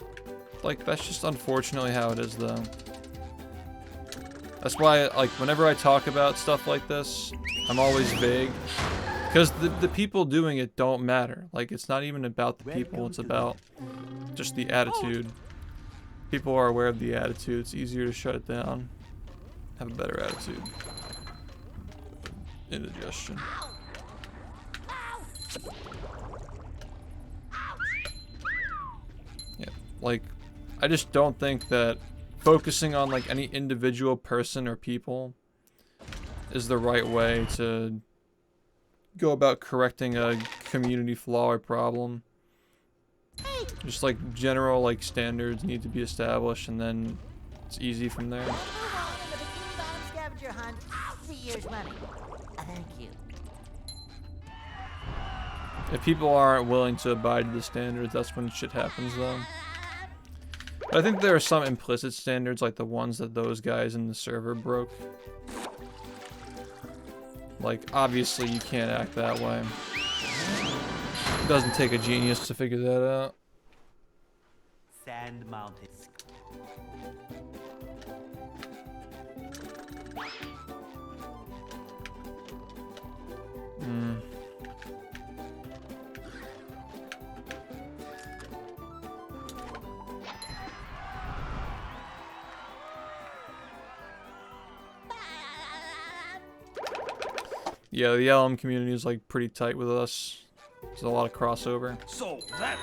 like, that's just unfortunately how it is, though. That's why, like, whenever I talk about stuff like this, I'm always vague. Because the people doing it don't matter. Like, it's not even about the people, it's about just the attitude. People are aware of the attitude, it's easier to shut it down. Have a better attitude. Indigestion. Yeah, like, I just don't think that focusing on, like, any individual person or people is the right way to go about correcting a community flaw or problem. Just like general like standards need to be established, and then it's easy from there. Move on in the Bikini Bottom scavenger hunt 3 years running. Thank you. If people aren't willing to abide to the standards, that's when shit happens, though. But I think there are some implicit standards, like the ones that those guys in the server broke. Like, obviously you can't act that way. It doesn't take a genius to figure that out. Sand Mountains. Yeah, the LM community is like pretty tight with us. There's a lot of crossover. So that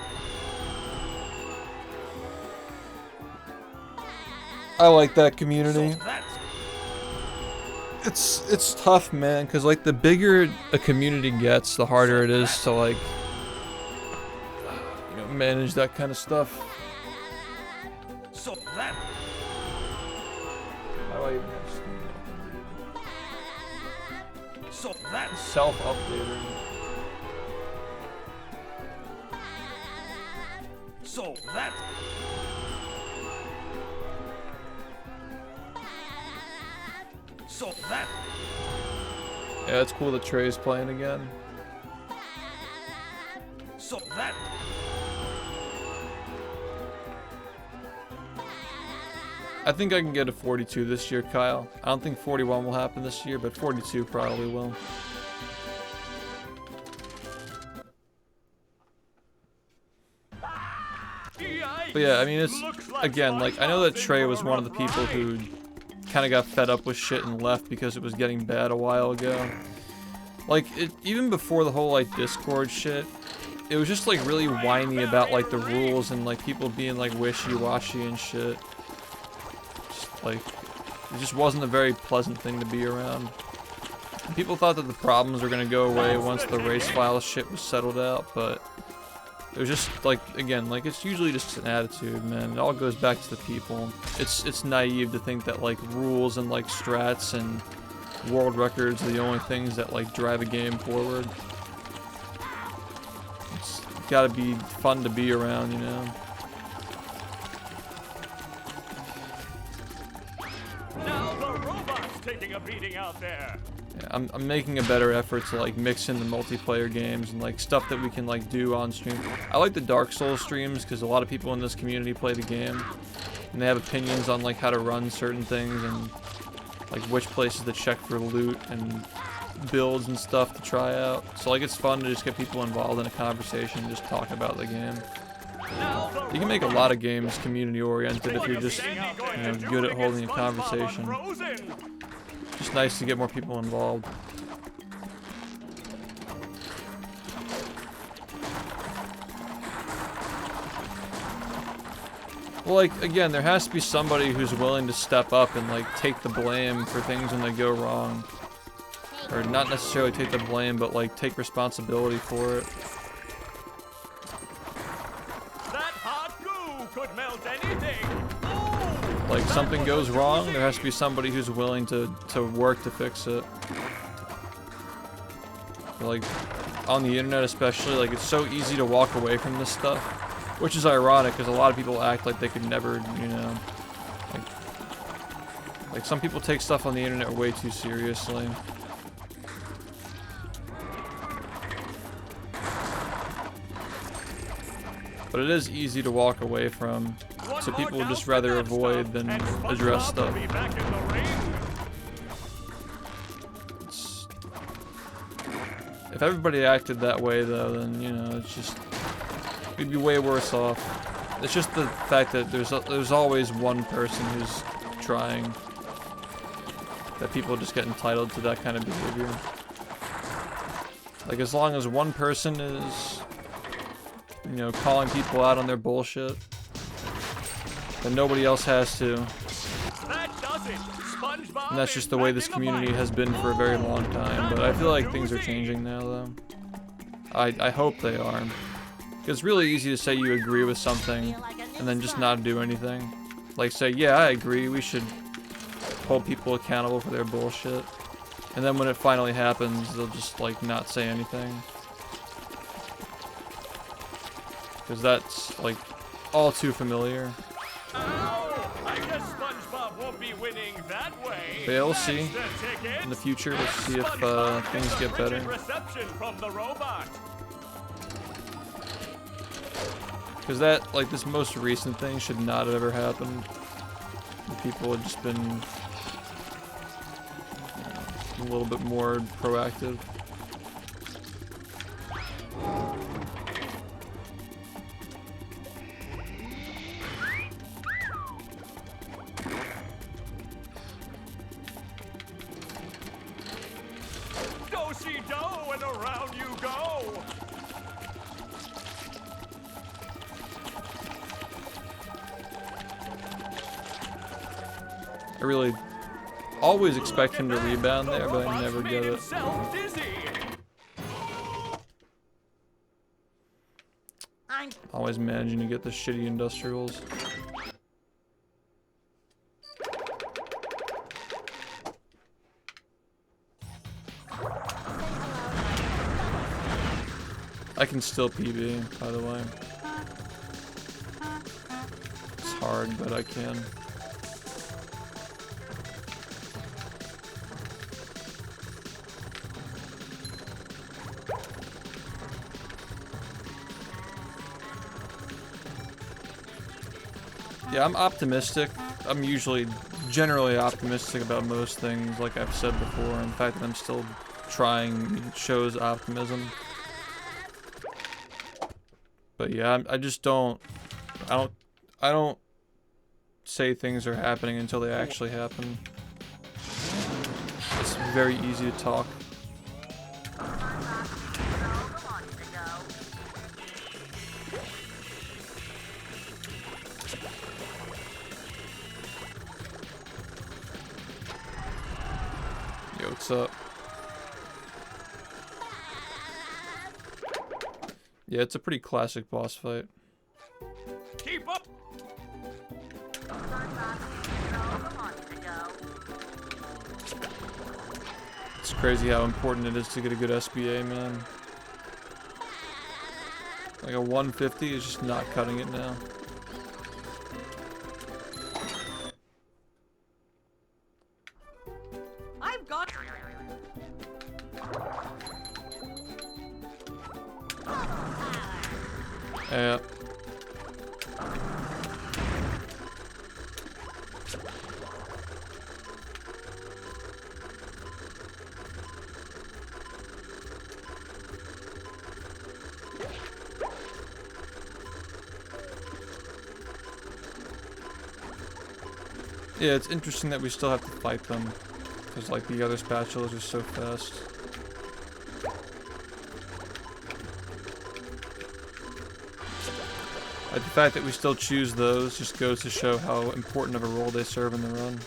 I like that community. so that's It's tough, man, because like the bigger a community gets, the harder it is to like manage that kind of stuff. so that How do I even have so that's self-updating? so that so that Yeah, it's cool that Trey's playing again. so that I think I can get a 42 this year, Kyle. I don't think 41 will happen this year, but 42 probably will. But yeah, I mean, it's, again, like, I know that Trey was one of the people who kind of got fed up with shit and left because it was getting bad a while ago. Like, even before the whole, like, Discord shit, it was just, like, really whiny about, like, the rules and, like, people being, like, wishy-washy and shit. Just, like, it just wasn't a very pleasant thing to be around. People thought that the problems were gonna go away once the race file shit was settled out, but it was just, like, again, like, it's usually just an attitude, man. It all goes back to the people. It's naive to think that, like, rules and, like, strats and world records are the only things that, like, drive a game forward. It's gotta be fun to be around, you know? Now the robot's taking a beating out there. Yeah, I'm making a better effort to like mix in the multiplayer games and like stuff that we can like do on stream. I like the Dark Souls streams because a lot of people in this community play the game and they have opinions on like how to run certain things and like which places to check for loot and builds and stuff to try out. So like it's fun to just get people involved in a conversation and just talk about the game. You can make a lot of games community oriented if you're just good at holding a conversation. Just nice to get more people involved. Well, like, again, there has to be somebody who's willing to step up and, like, take the blame for things when they go wrong. Or not necessarily take the blame, but, like, take responsibility for it. That hot goo could melt anything. Like, something goes wrong, there has to be somebody who's willing to work to fix it. Like, on the internet especially, like, it's so easy to walk away from this stuff. Which is ironic, because a lot of people act like they could never, you know... Like, some people take stuff on the internet way too seriously. But it is easy to walk away from. So people would just rather avoid than address stuff. If everybody acted that way though, then, you know, it's just... We'd be way worse off. It's just the fact that there's always one person who's trying. That people just get entitled to that kind of behavior. Like, as long as one person is, you know, calling people out on their bullshit, then nobody else has to. And that's just the way this community has been for a very long time. But I feel like things are changing now, though. I hope they are. It's really easy to say you agree with something and then just not do anything. Like, say, yeah, I agree, we should hold people accountable for their bullshit. And then when it finally happens, they'll just, like, not say anything. Because that's, like, all too familiar. I guess SpongeBob won't be winning that way. But yeah, we'll see. In the future, we'll see if things get better. Reception from the robot. Because that, like, this most recent thing should not have ever happened. The people had just been, you know, a little bit more proactive. Go see I really always expect him to rebound there, but I never get it. Always managing to get the shitty industrials. I can still PB, by the way. It's hard, but I can. Yeah, I'm optimistic. I'm usually generally optimistic about most things, like I've said before. In fact, I'm still trying shows optimism. But yeah, I just don't. I don't say things are happening until they actually happen. It's very easy to talk. Yo, what's up? Yeah, it's a pretty classic boss fight. Keep up. It's crazy how important it is to get a good SBA, man. Like a 150 is just not cutting it now. I've got. Yeah. Yeah, it's interesting that we still have to fight them, because like the other spatulas are so fast. Like, the fact that we still choose those just goes to show how important of a role they serve in the run.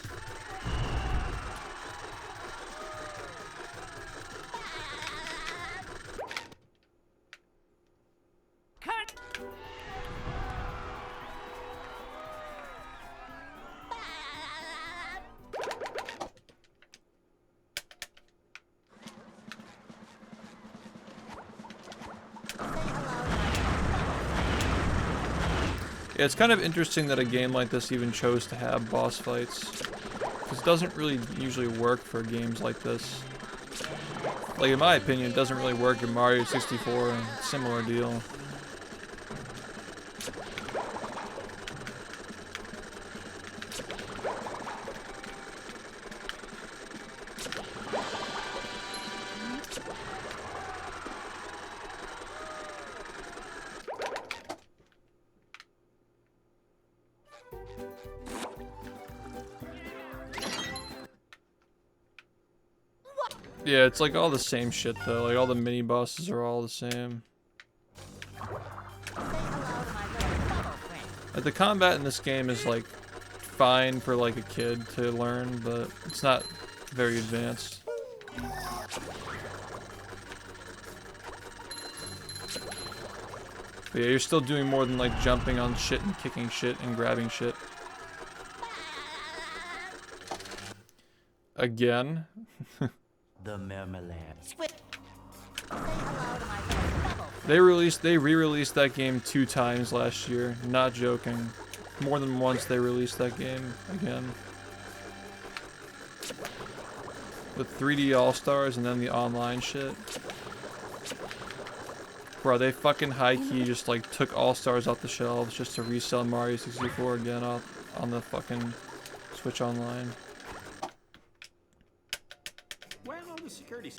Yeah, it's kind of interesting that a game like this even chose to have boss fights, because it doesn't really usually work for games like this. Like, in my opinion, it doesn't really work in Mario 64, and similar deal. Yeah, it's like all the same shit though. Like all the mini bosses are all the same. Like the combat in this game is like fine for like a kid to learn, but it's not very advanced. But yeah, you're still doing more than like jumping on shit and kicking shit and grabbing shit. Again. The marmalade. They re-released that game 2 times last year. Not joking. More than once they released that game again. With 3D All-Stars and then the online shit. Bro, they fucking high-key just like took All-Stars off the shelves just to resell Mario 64 again on the fucking Switch Online. Where are the security?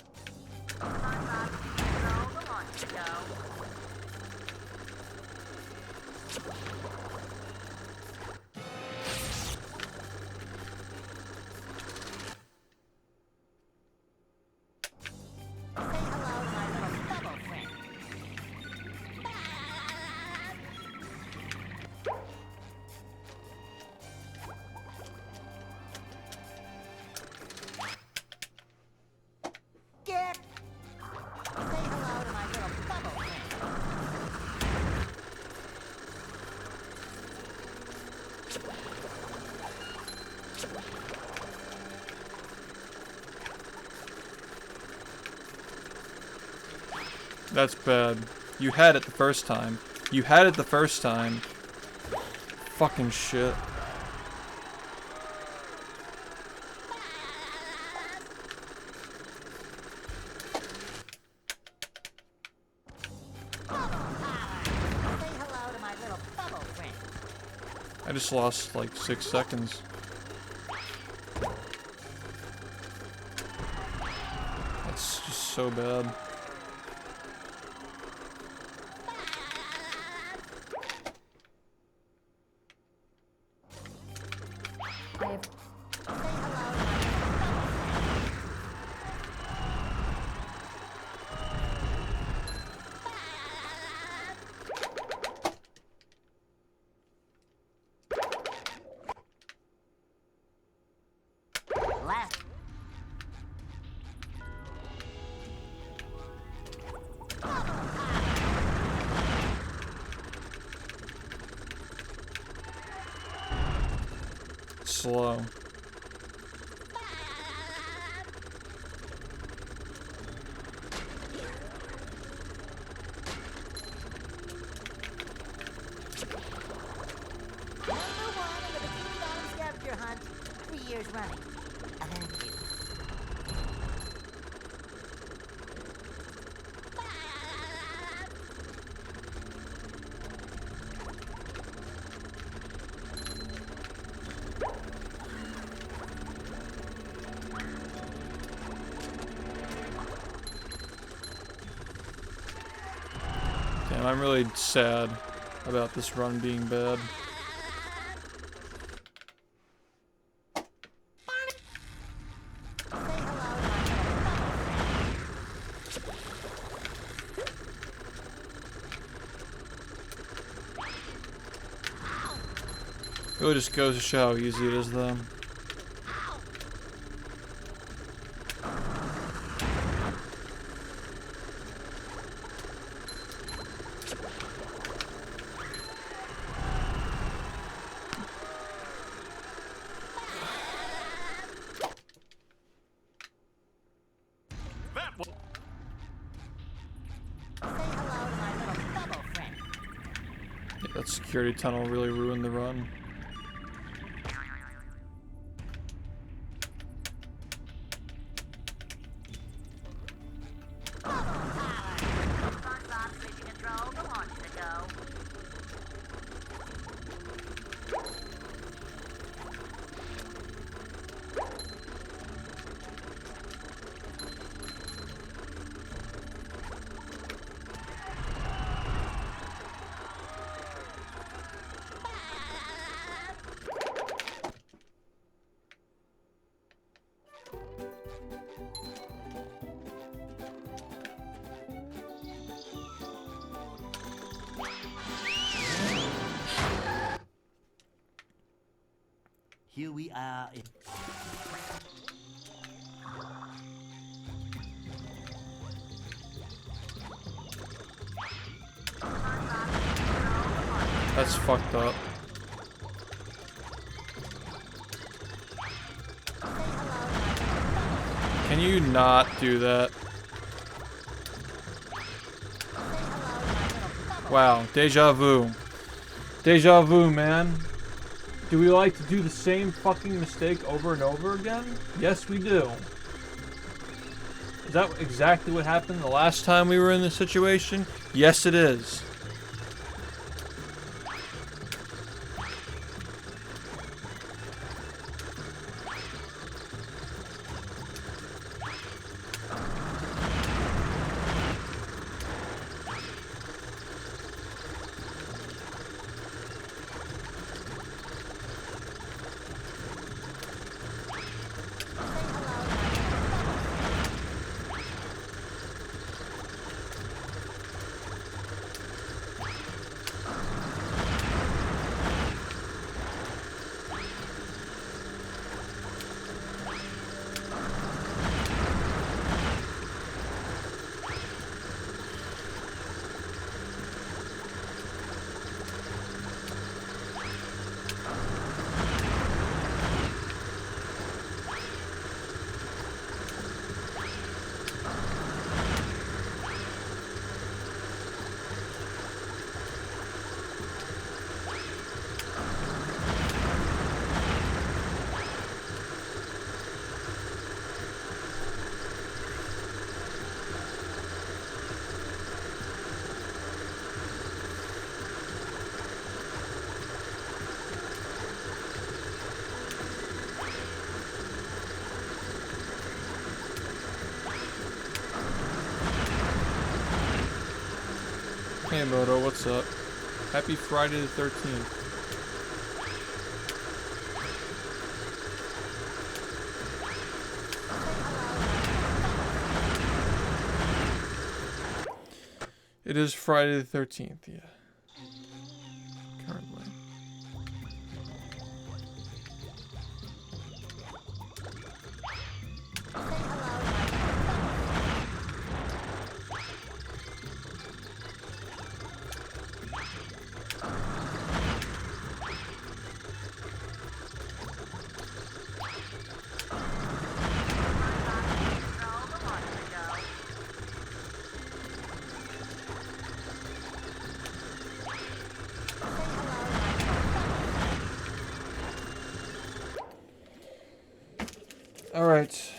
That's bad. You had it the first time. You had it the first time. Fucking shit. I just lost like 6 seconds. That's just so bad. Slow. Scavenger hunt 3 years running. Thank you. Damn, I'm really sad about this run being bad. It really just goes to show how easy it is, though. Yeah, that security tunnel really ruined the run. Here we are. That's fucked up. Can you not do that? Wow, deja vu. Deja vu, man. Do we like to do the same fucking mistake over and over again? Yes, we do. Is that exactly what happened the last time we were in this situation? Yes, it is. Moto, what's up? Happy Friday the 13th. It is Friday the 13th, yeah. Currently. Alright.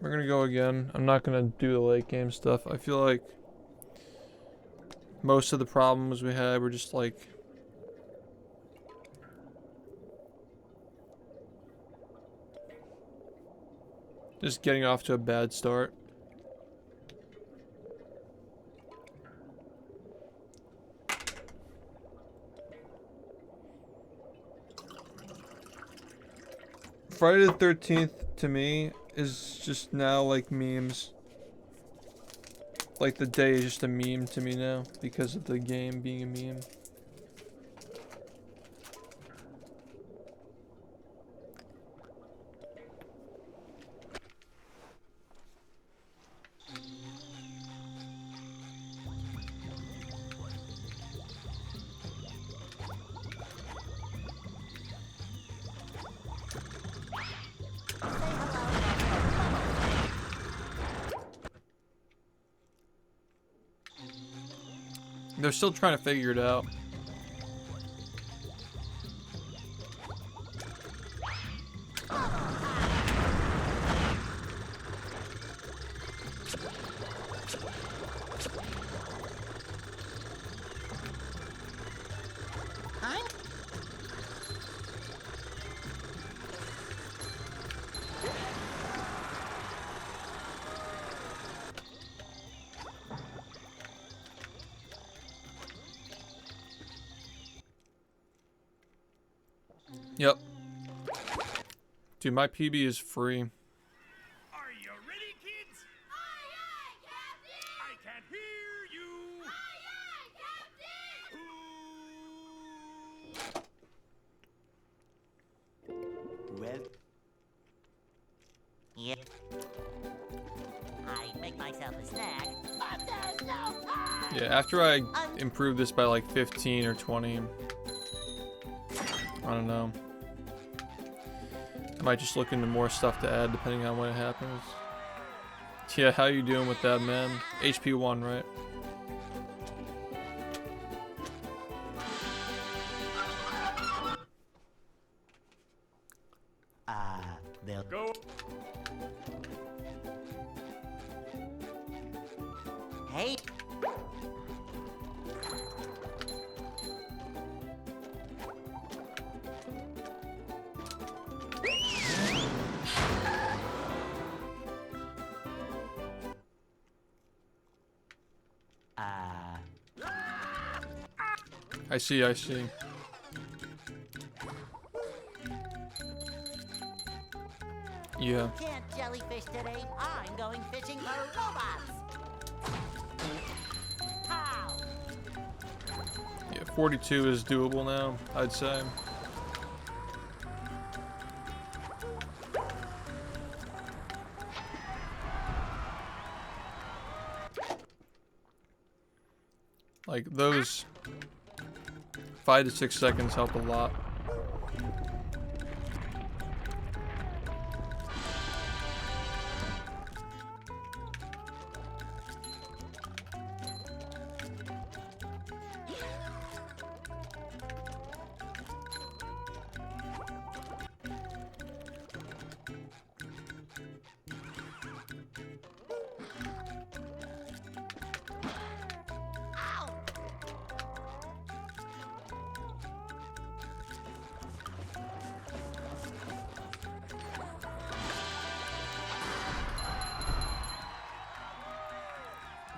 We're gonna go again. I'm not gonna do the late game stuff. I feel like most of the problems we had were just like just getting off to a bad start. Friday the 13th to me is just now like memes. Like the day is just a meme to me now because of the game being a meme. They're still trying to figure it out. Yep. Dude, my PB is free. Are you ready, kids? Aye, aye, Captain! I can't hear you! Aye, aye, Captain! Well, Yep. I make myself a snack, but there's no pie! Yeah, after I improve this by like 15 or 20, I don't know. I might just look into more stuff to add depending on when it happens. Yeah, how you doing with that, man? HP 1, right? they'll Go. Hey! I see, I see. Yeah. Can't jellyfish today. I'm going fishing for robots. How? Yeah, 42 is doable now, I'd say. Like those 5 to 6 seconds help a lot.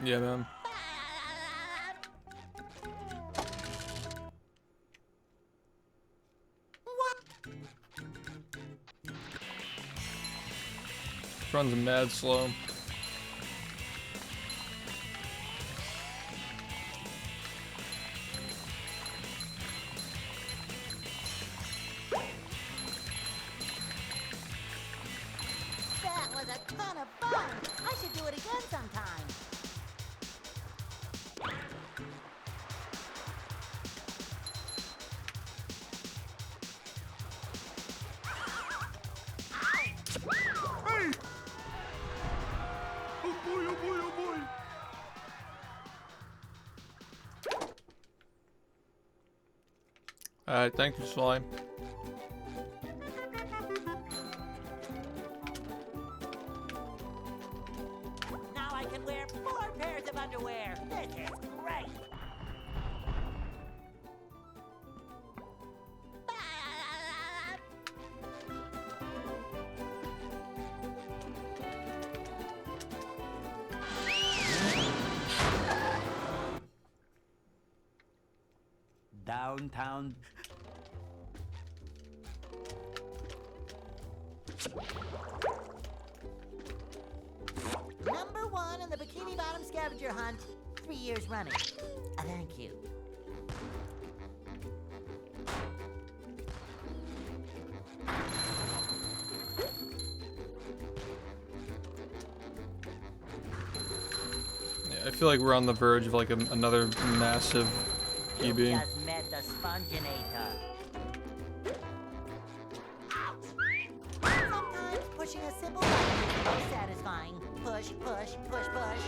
Yeah, man. runs mad slow. That was a ton of fun. I should do it again sometime. Oh boy, oh boy, oh boy. Alright, thank you, Sly. Now I can wear 4 pairs of underwear. This is great. Downtown. Number 1 in the Bikini Bottom scavenger hunt. 3 years running. Thank you. Yeah, I feel like we're on the verge of like another massive You PB. just met the Sponginator. Sometimes pushing a simple button is most satisfying. Push, push, push, push.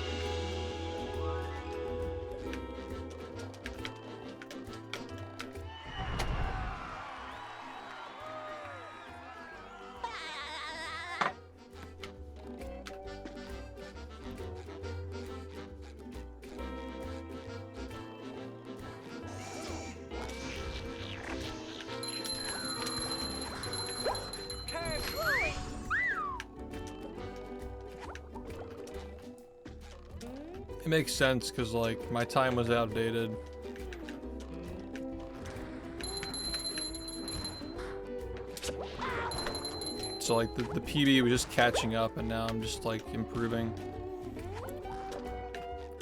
It makes sense because like my time was outdated. So like the PB was just catching up and now I'm just like improving.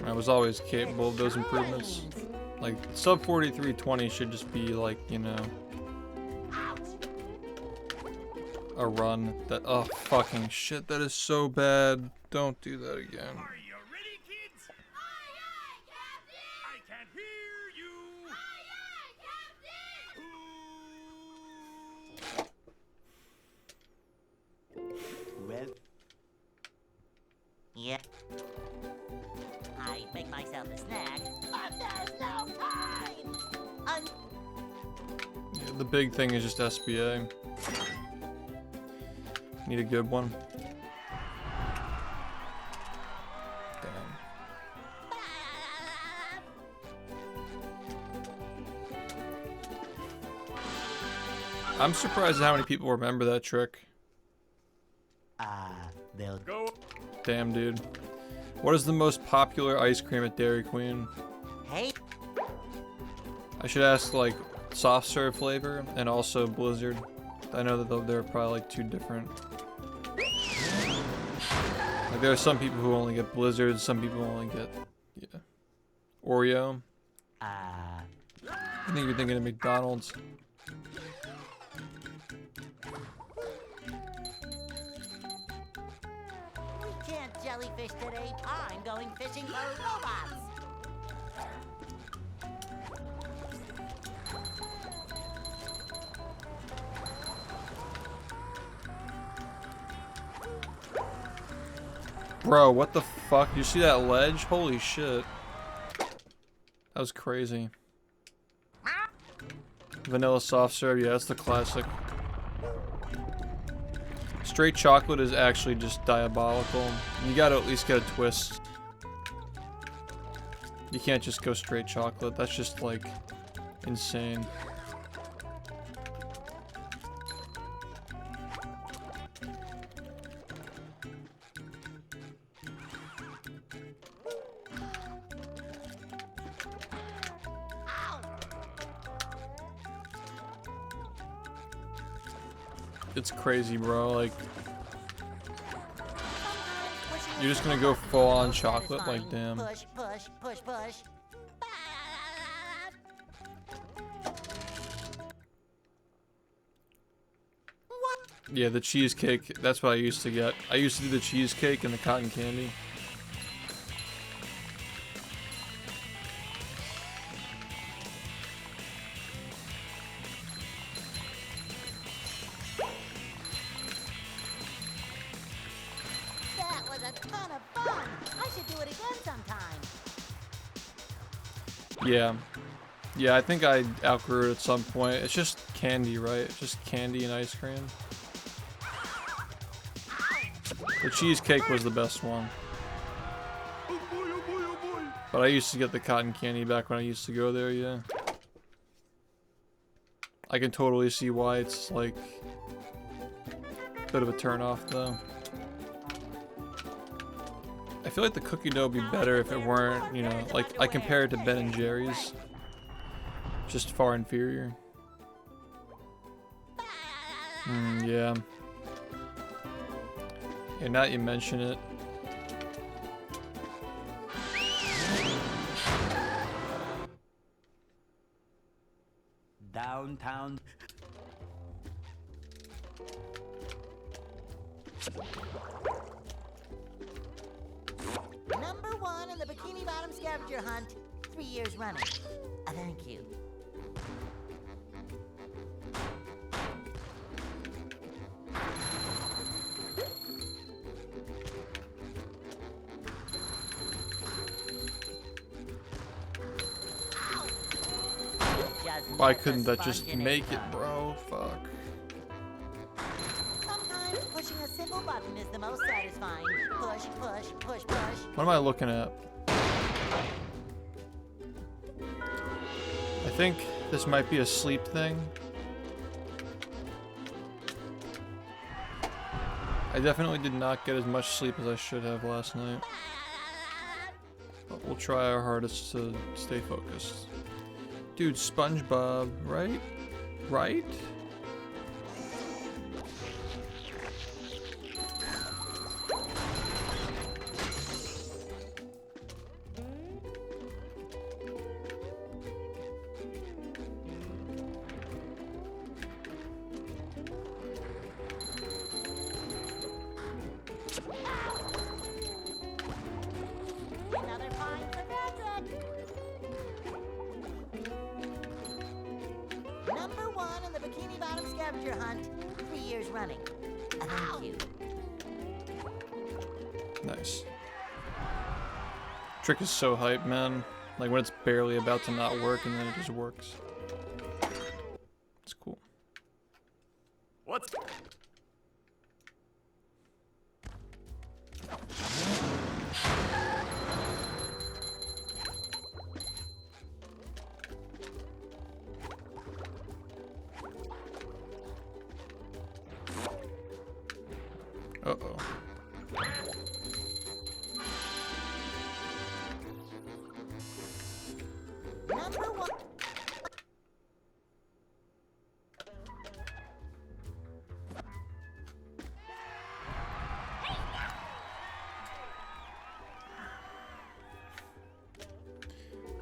I was always capable of those improvements. Like sub 4320 should just be like, you know, a run that, oh fucking shit, that is so bad. Don't do that again. Are you ready, kids? Aye, aye, Captain! I can't hear you. Aye, aye, Captain! Well, Yeah. I make myself a snack, but there's no time. Yeah, the big thing is just SBA. Need a good one. Damn. I'm surprised at how many people remember that trick. they'll Go. Damn, dude. What is the most popular ice cream at Dairy Queen? Hey, I should ask, like, soft serve flavor and also Blizzard. I know that they're probably, like, 2 different. Like, there are some people who only get Blizzard, some people only get, yeah, Oreo. I think you're thinking of McDonald's. we can't jellyfish today. I'm going fishing for robots. Bro, what the fuck? You see that ledge? Holy shit. That was crazy. Vanilla soft serve, yeah, that's the classic. Straight chocolate is actually just diabolical. You gotta at least get a twist. You can't just go straight chocolate. That's just like insane. It's crazy, bro. Like, You're just gonna go full on chocolate, like damn. Push, push, push, push. What? Yeah, the cheesecake. That's what I used to get. I used to do the cheesecake and the cotton candy. That was a ton of fun. I should do it again sometime. Yeah. Yeah, I think I outgrew it at some point. It's just candy, right? It's just candy and ice cream. The cheesecake was the best one. But I used to get the cotton candy back when I used to go there, yeah. I can totally see why it's like a bit of a turn off though. I feel like the cookie dough would be better if it weren't, you know, like I compare it to Ben and Jerry's. Just far inferior. Yeah. Yeah, now that you mention it. Downtown. Number 1 in the Bikini Bottom scavenger hunt, 3 years running. Thank you. Why couldn't that just make it, bro? Fuck. Sometimes pushing a simple button is the most satisfying. Push, push, push, push. What am I looking at? I think this might be a sleep thing. I definitely did not get as much sleep as I should have last night. But we'll try our hardest to stay focused. Dude, SpongeBob, right? Right? Another pint for Patrick. Number 1 in the Bikini Bottom scavenger hunt, 3 years running. Thank you. Nice. Trick is so hype, man. Like when it's barely about to not work and then it just works. It's cool. What's... Uh-oh. Number 1.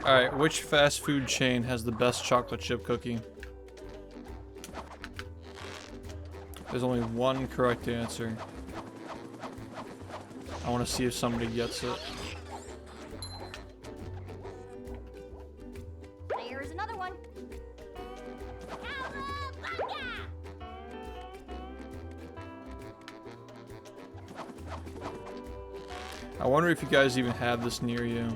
Alright, which fast food chain has the best chocolate chip cookie? There's only one correct answer. I want to see if somebody gets it. There's another one. I wonder if you guys even have this near you.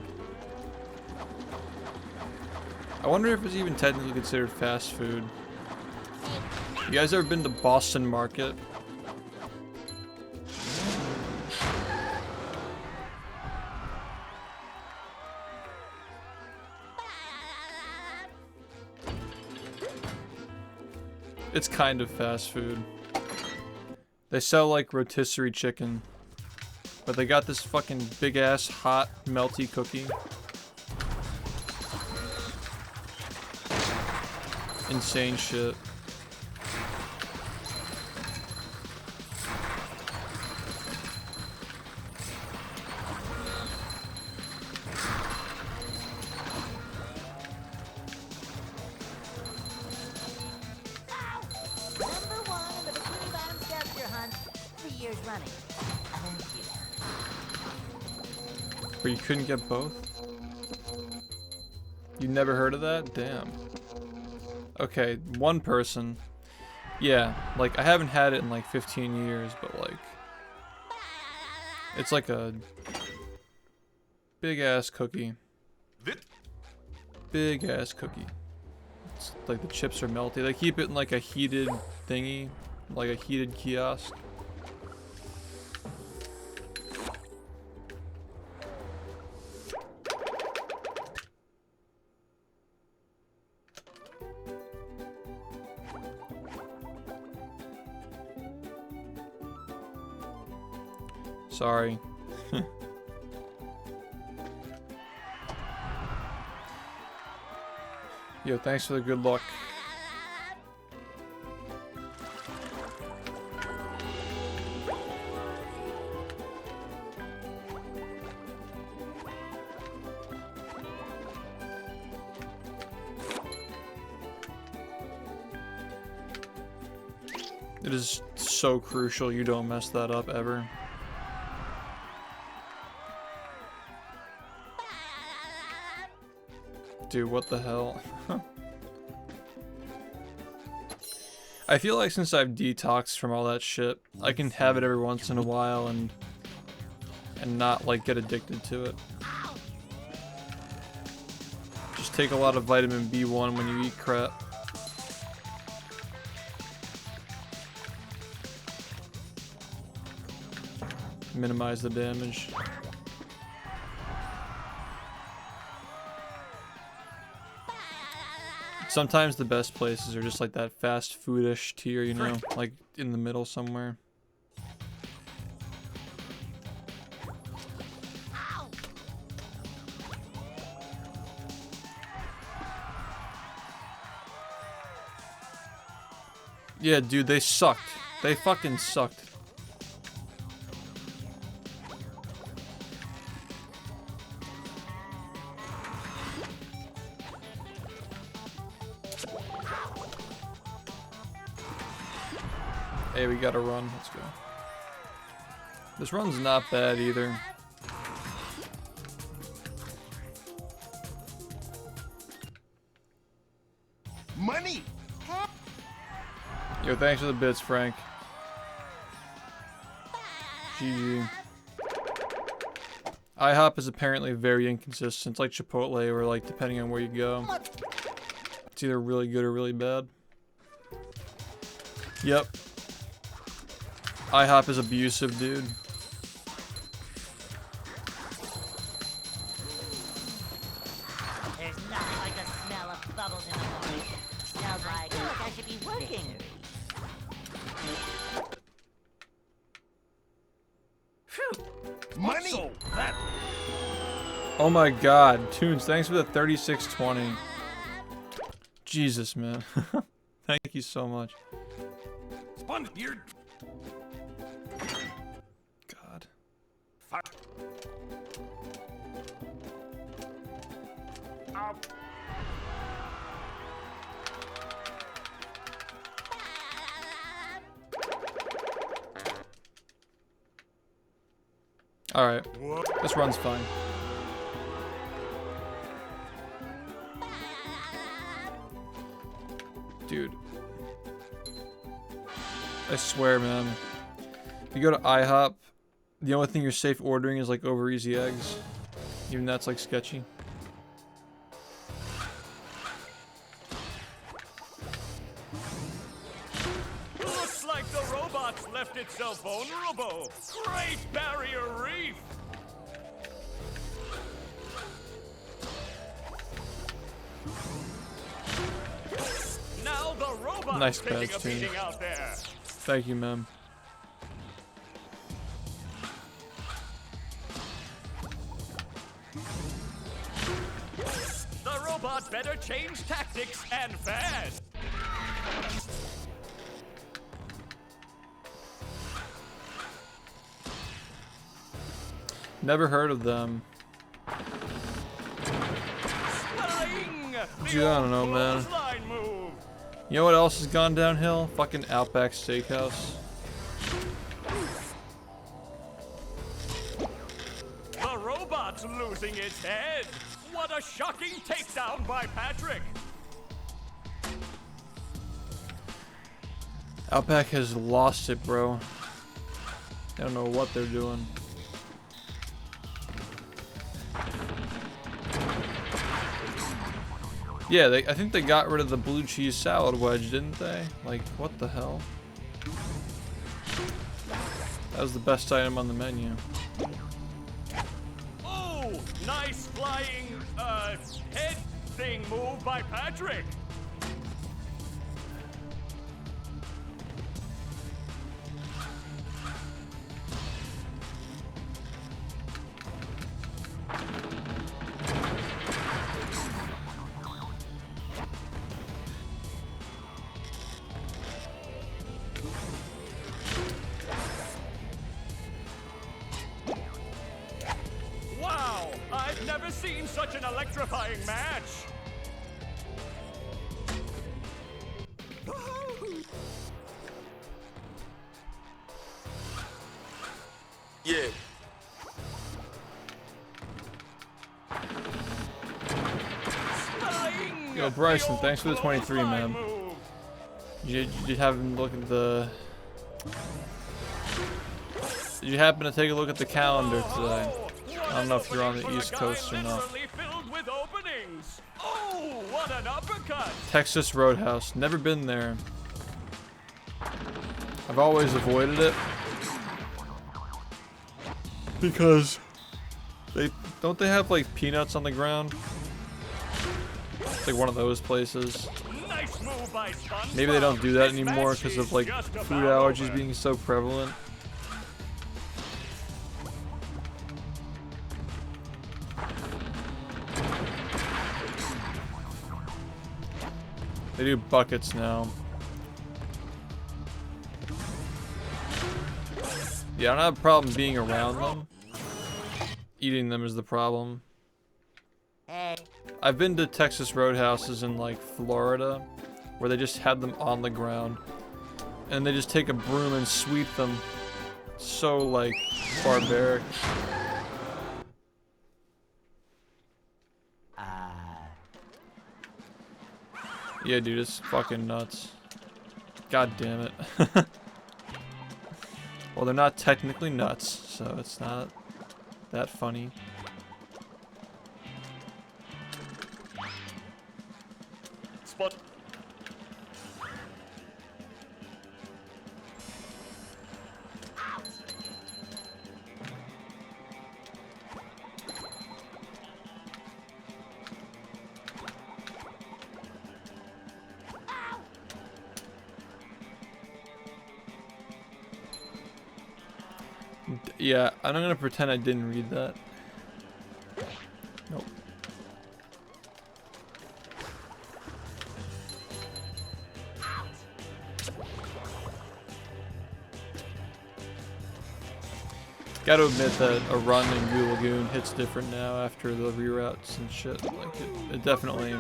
I wonder if it's even technically considered fast food. You guys ever been to Boston Market? It's kind of fast food. They sell like rotisserie chicken, but they got this fucking big ass hot melty cookie. Insane shit. running. Thank you. But you couldn't get both? You never heard of that? Damn. Okay, one person. Yeah, like I haven't had it in like 15 years, but like it's like a big ass cookie. Big ass cookie. It's like the chips are melty. They keep it in like a heated thingy, like a heated kiosk. Sorry. Yo, thanks for the good luck. It is so crucial you don't mess that up ever. Dude, what the hell? I feel like since I've detoxed from all that shit, I can have it every once in a while and not like get addicted to it. Just take a lot of vitamin B1 when you eat crap. Minimize the damage. Sometimes the best places are just like that fast foodish tier, you know, like in the middle somewhere. Yeah, dude, they sucked. They fucking sucked. Hey, we gotta run. Let's go. This run's not bad either. Money! Yo, thanks for the bits, Frank. GG. IHOP is apparently very inconsistent, like Chipotle, or like depending on where you go. It's either really good or really bad. Yep. IHOP is abusive, dude. There's nothing like the smell of bubbles in the morning. Smells like, look, I should be working. Money! So that Oh my god. Tunes, thanks for the 3620. Jesus, man. Thank you so much. spun here. God. Fuck. Ow. Alright. This run's fine. Dude. I swear, man. If you go to IHOP, the only thing you're safe ordering is like over easy eggs. Even that's like sketchy. Looks like the robots left itself vulnerable. Great Barrier Reef! Now the robots Nice taking badge, a team. beating out there. Thank you, ma'am. The robot better change tactics and fast. Never heard of them. Swing! Dude, I don't know, man. Clothesline move. You know what else has gone downhill? Fucking Outback Steakhouse. losing its head. What a shocking takedown by Patrick. Outback has lost it, bro. I don't know what they're doing. Yeah, I think they got rid of the blue cheese salad wedge, didn't they? Like, what the hell? That was the best item on the menu. Oh, nice flying, head thing move by Patrick. Wow, I've never seen such an electrifying match. Yeah. Yo, Bryson, thanks for the 23, man. Did you happen to look at the... Did you happen to take a look at the calendar today? I don't know if you're on the East Coast or not. Oh, what an uppercut! Texas Roadhouse. Never been there. I've always avoided it. Because... Don't they have like peanuts on the ground? It's like one of those places. Nice move by SpongeBob. Maybe they don't do that This anymore match because is of like just food about allergies over. being so prevalent. They do buckets now. Yeah, I don't have a problem being around them. Eating them is the problem. Hey. I've been to Texas Roadhouses in like Florida where they just had them on the ground and they just take a broom and sweep them. So like barbaric. Yeah, dude, it's fucking nuts. God damn it. Well, they're not technically nuts, so it's not that funny. Spot. Yeah, I'm not gonna pretend I didn't read that. Nope. Gotta admit that a run in Goo Lagoon hits different now after the reroutes and shit. Like it definitely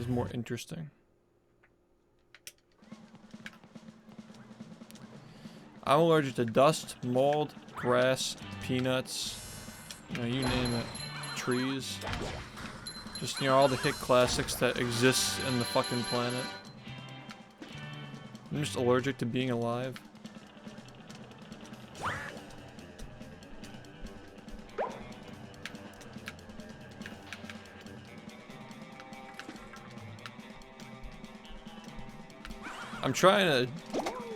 is more interesting. I'm allergic to dust, mold, grass, peanuts, you know, you name it, trees. Just, you know, all the hit classics that exist in the fucking planet. I'm just allergic to being alive. I'm trying to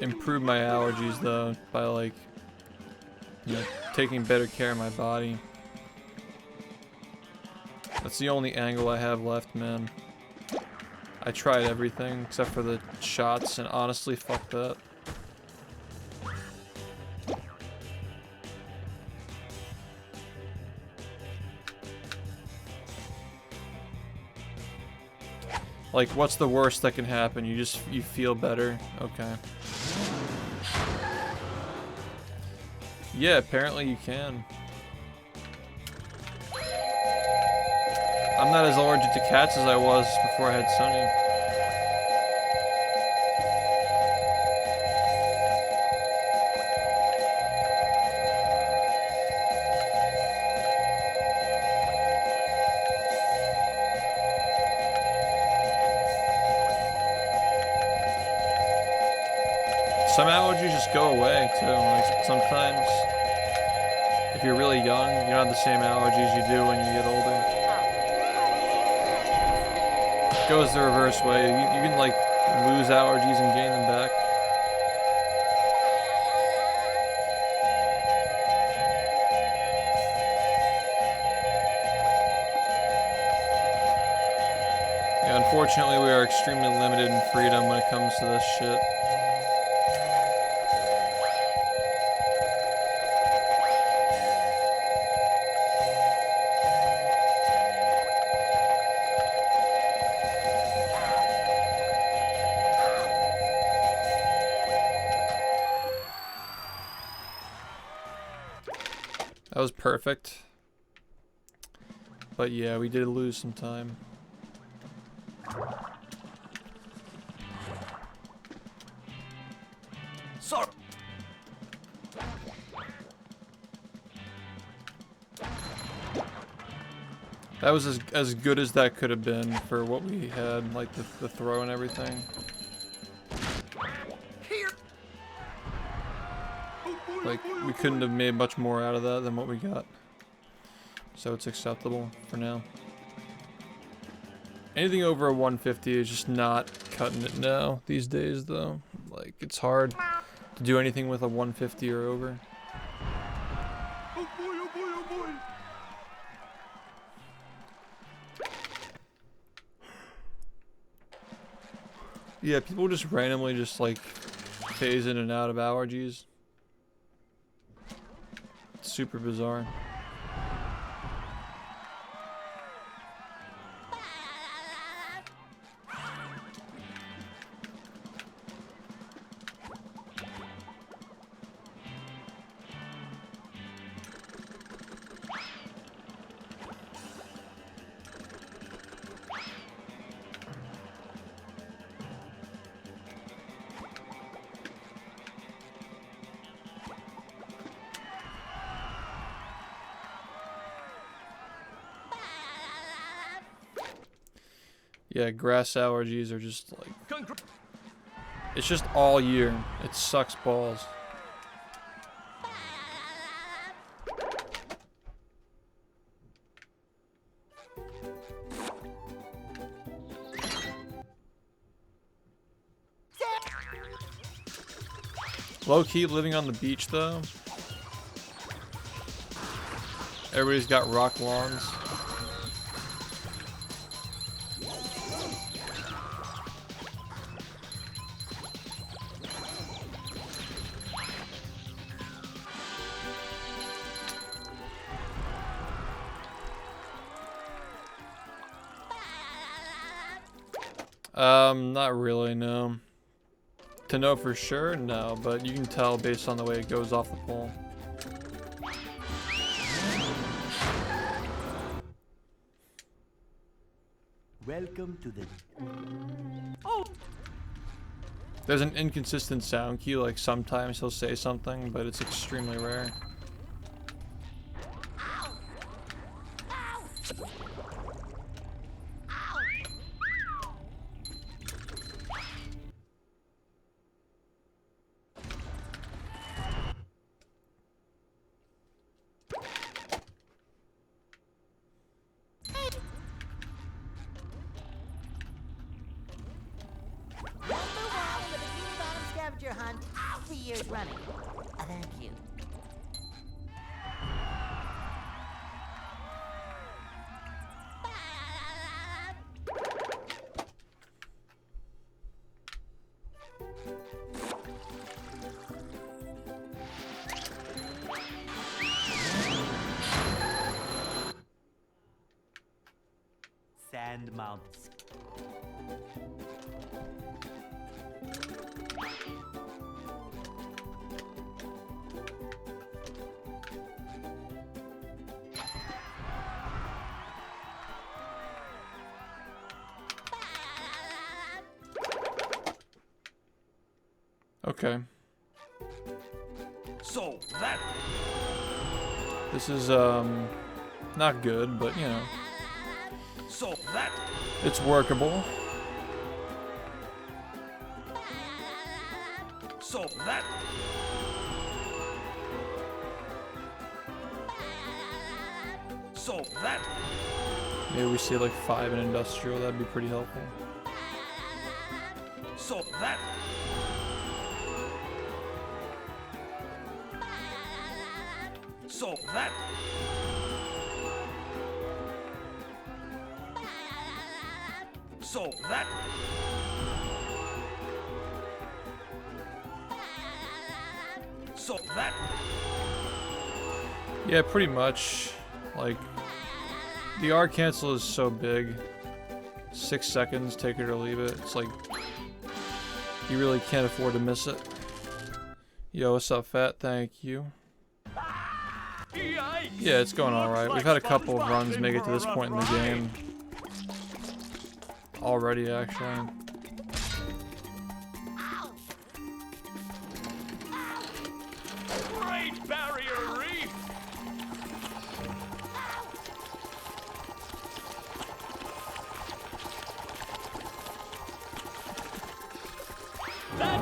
improve my allergies though by like, you know, taking better care of my body. That's the only angle I have left, man. I tried everything except for the shots and honestly fuck that. Like, what's the worst that can happen? You feel better? Okay. Yeah, apparently you can. I'm not as allergic to cats as I was before I had Sunny. Some allergies just go away too. Like sometimes, if you're really young, you don't have the same allergies you do when you get older. It goes the reverse way. You can like lose allergies and gain them back. Yeah, unfortunately, we are extremely limited in freedom when it comes to this shit. That was perfect. But yeah, we did lose some time. Sorry. That was as good as that could have been for what we had, like the throw and everything. Here. Like, we couldn't have made much more out of that than what we got. So it's acceptable for now. Anything over a 150 is just not cutting it now these days, though. Like, it's hard to do anything with a 150 or over. Oh boy, oh boy, oh boy. Yeah, people just randomly just like phase in and out of allergies. It's super bizarre. Yeah, grass allergies are just like... It's just all year. It sucks balls. Low-key living on the beach, though. Everybody's got rock lawns. Not really, no. To know for sure, no, but you can tell based on the way it goes off the pole. Welcome to the... There's an inconsistent sound cue, like sometimes he'll say something, but it's extremely rare. Hunt 3 years running. Thank you. Sand Mountains. Okay. So that This is, not good, but, you know. so that It's workable. So that... So that... Maybe we see like 5 in industrial, that'd be pretty helpful. So that... So that... So that... So that... Yeah, pretty much. Like, the R cancel is so big. 6 seconds, take it or leave it. It's like, you really can't afford to miss it. Yo, what's up, Fat? Thank you. Yikes. Yeah, it's going alright. Looks We've had a like couple of SpongeBob's runs in make it for to a this rough point in the ride. game. Already, actually. Great Barrier Reef.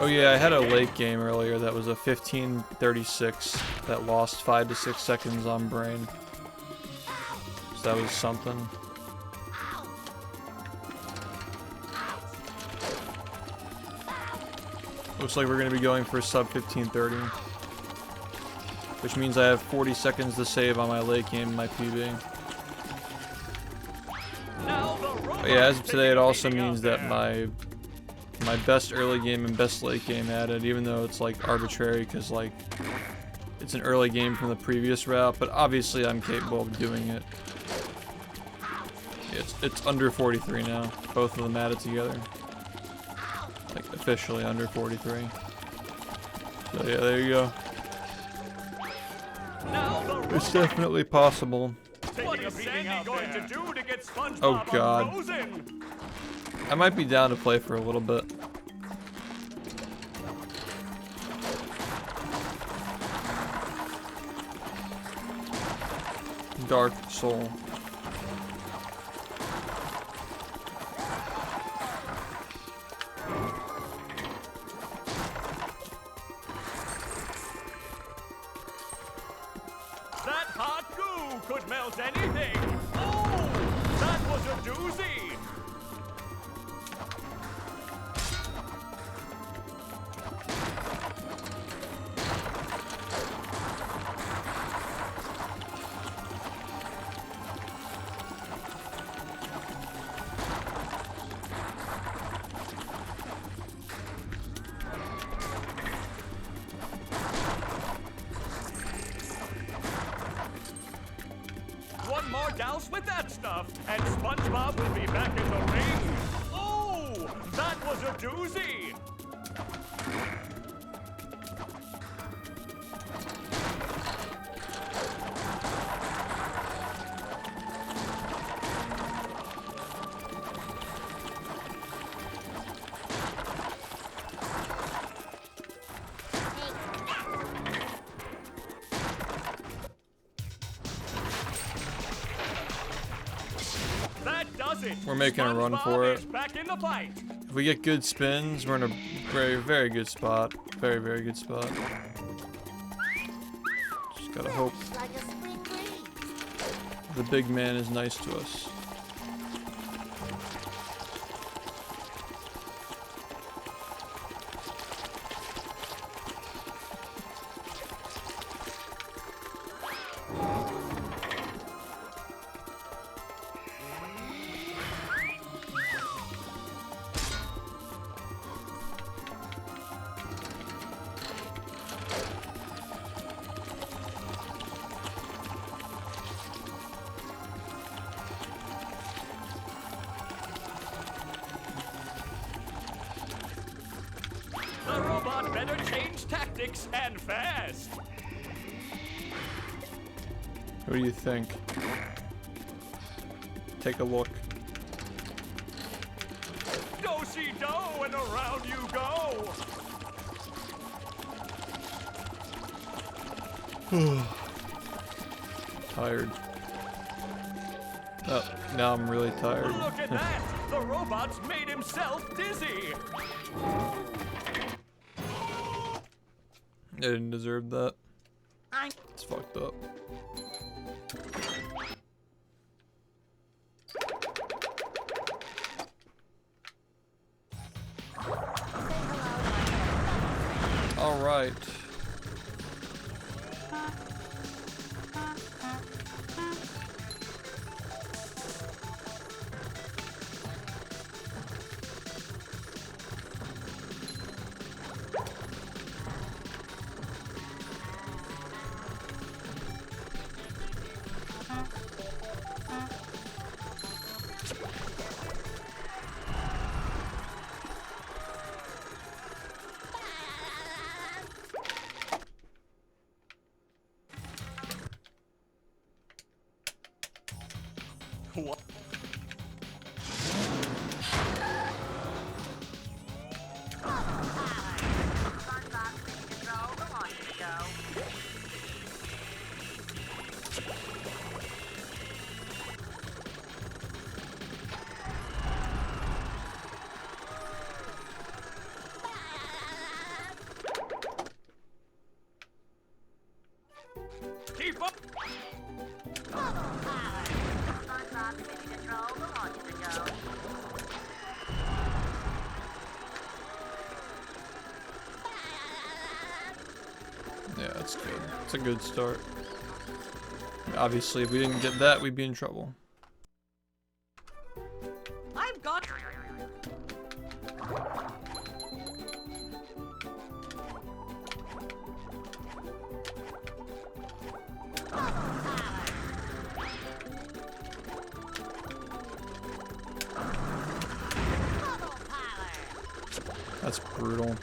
Oh yeah, I had a late game earlier that was a 15:36 that lost 5 to 6 seconds on brain. So that was something. Looks like we're gonna be going for sub 15:30, which means I have 40 seconds to save on my late game, my PB. But yeah, as of today, it also means that my best early game and best late game added, even though it's like arbitrary because like it's an early game from the previous route, but obviously I'm capable of doing it. Yeah, it's under 43 now, both of them added together. Like officially under 43. So yeah, there you go. It's definitely possible. What is Sandy going to do to get SpongeBob Oh god. unfrozen? I might be down to play for a little bit. Dark Soul. That hot goo could melt anything. Oh, that was a doozy. One more douse with that stuff, and SpongeBob will be back in the ring. Oh, that was a doozy. That does it. We're making a run SpongeBob for is it. back in the fight. If we get good spins, we're in a very, very good spot. Very, very good spot. Just gotta hope Like a spring breeze. the big man is nice to us. The robot better change tactics and fast. What do you think? Take a look. Do-si-do and around you go. Tired. Oh, now I'm really tired. Look at that. The robot's made himself dizzy. I didn't deserve that. I'm It's fucked up. All right. What? Keep up! Yeah, that's good. It's a good start. Obviously, if we didn't get that, we'd be in trouble. I've got. That's brutal.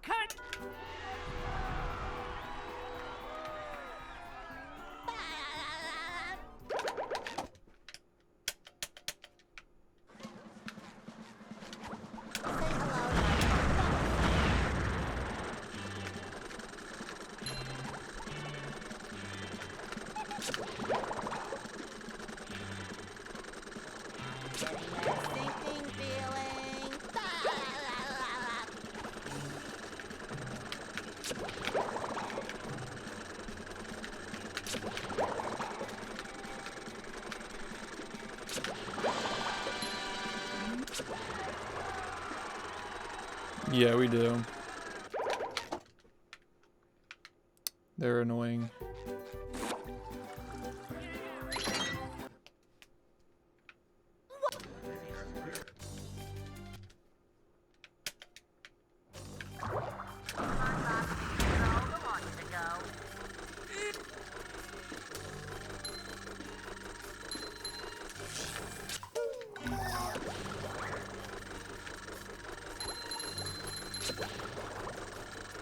Cut! sinking feeling. Yeah, we do. They're annoying.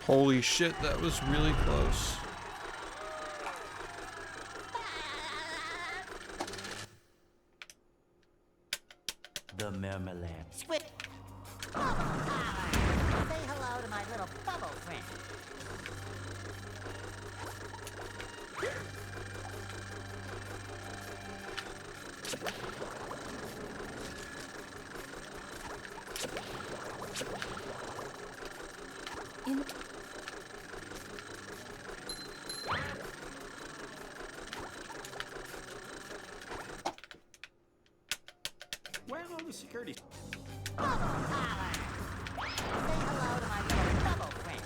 Holy shit, that was really close. The marmalade. Squid. Say hello to my little bubble friend. Where are all the security? Say hello to my little bubble friend.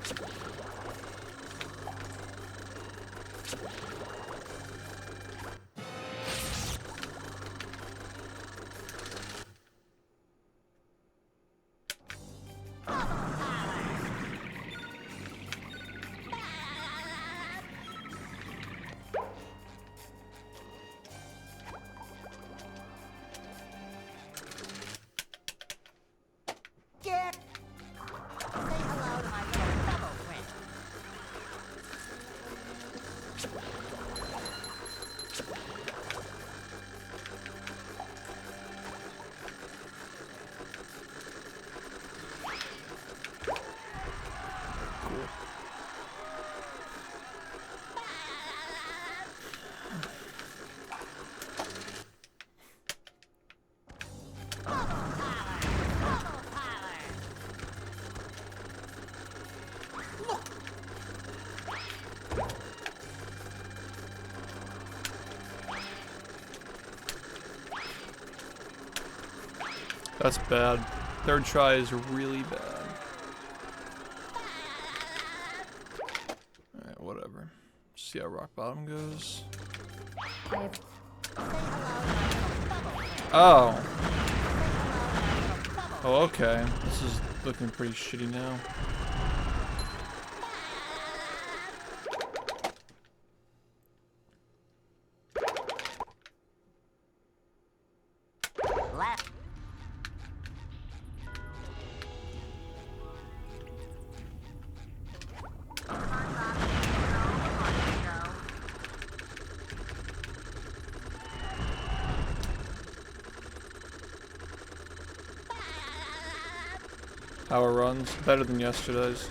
That's bad. Third try is really bad. Alright, whatever. See how rock bottom goes. Oh. Oh, okay. This is looking pretty shitty now. Left. Power runs better than yesterday's.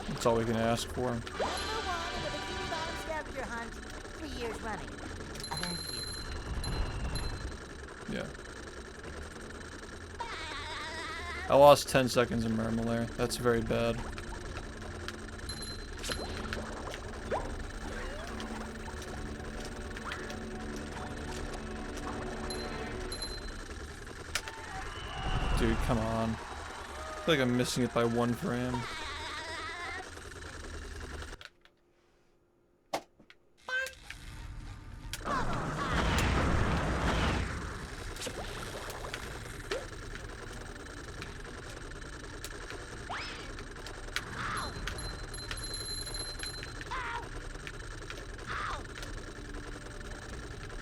That's all we can ask for. Number 1 in the Bikini Bottom scavenger hunt 3 years running. Thank you. Yeah. I lost 10 seconds in Mermal there. That's very bad. Dude, come on. I feel like I'm missing it by 1 frame.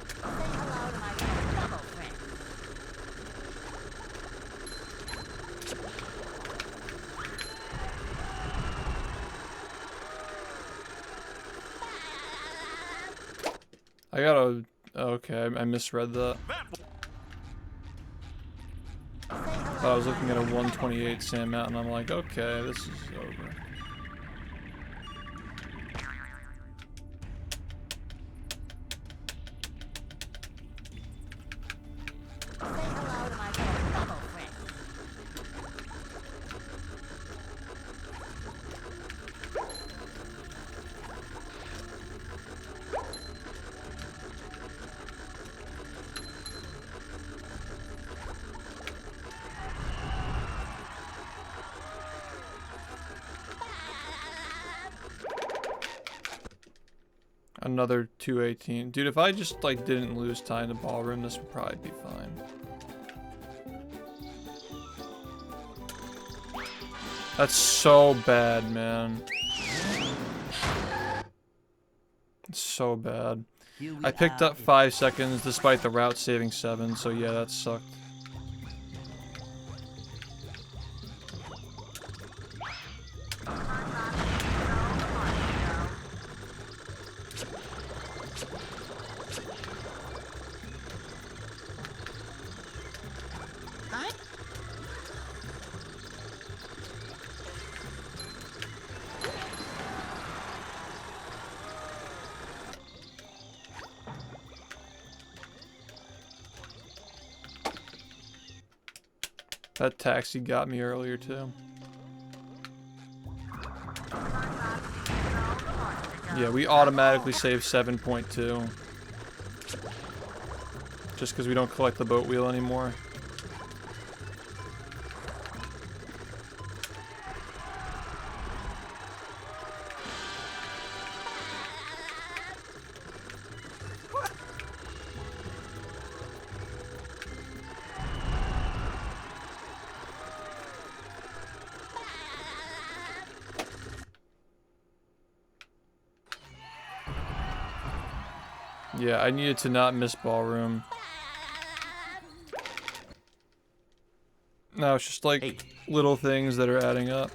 Say hello to my double friend. I gotta... Okay, I misread that. Thought I was looking at a 128 Sand Mountain. I'm like, okay, this is over. Say hello to my double friend. Another 218. Dude, if I just like didn't lose time to ballroom, this would probably be fine. That's so bad, man. It's so bad. I picked up 5 seconds despite the route saving 7, so yeah, that sucked. That taxi got me earlier too. Yeah, we automatically save 7.2. Just because we don't collect the boat wheel anymore. Yeah, I needed to not miss ballroom. No, it's just like little things that are adding up.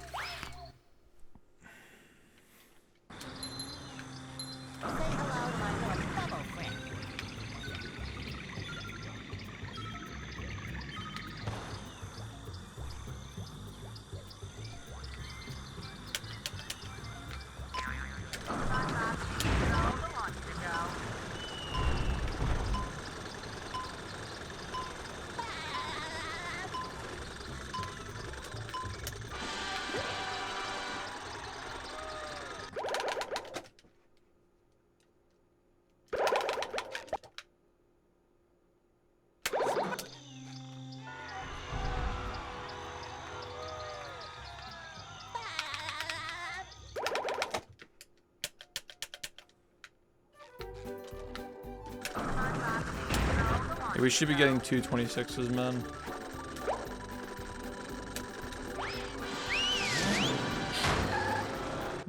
Yeah, we should be getting 226s, man.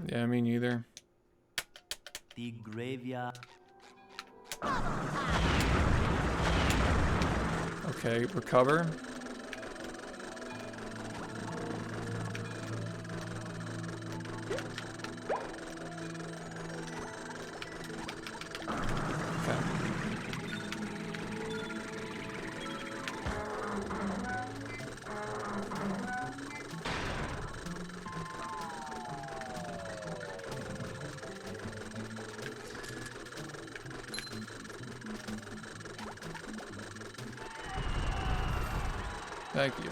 Yeah, me neither. The graveyard. Okay, recover. Thank you.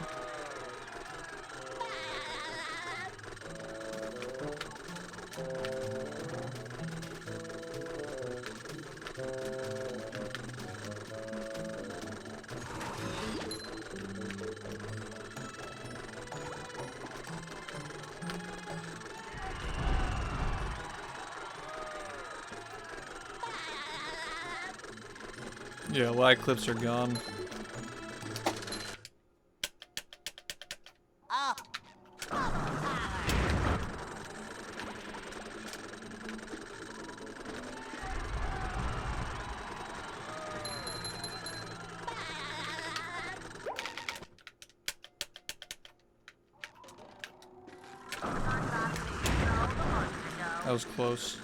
Yeah, lag clips are gone. That was close.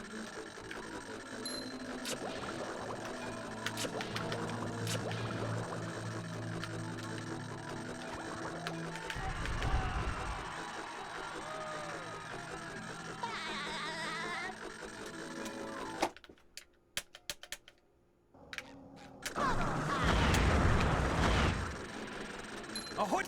Ahoy!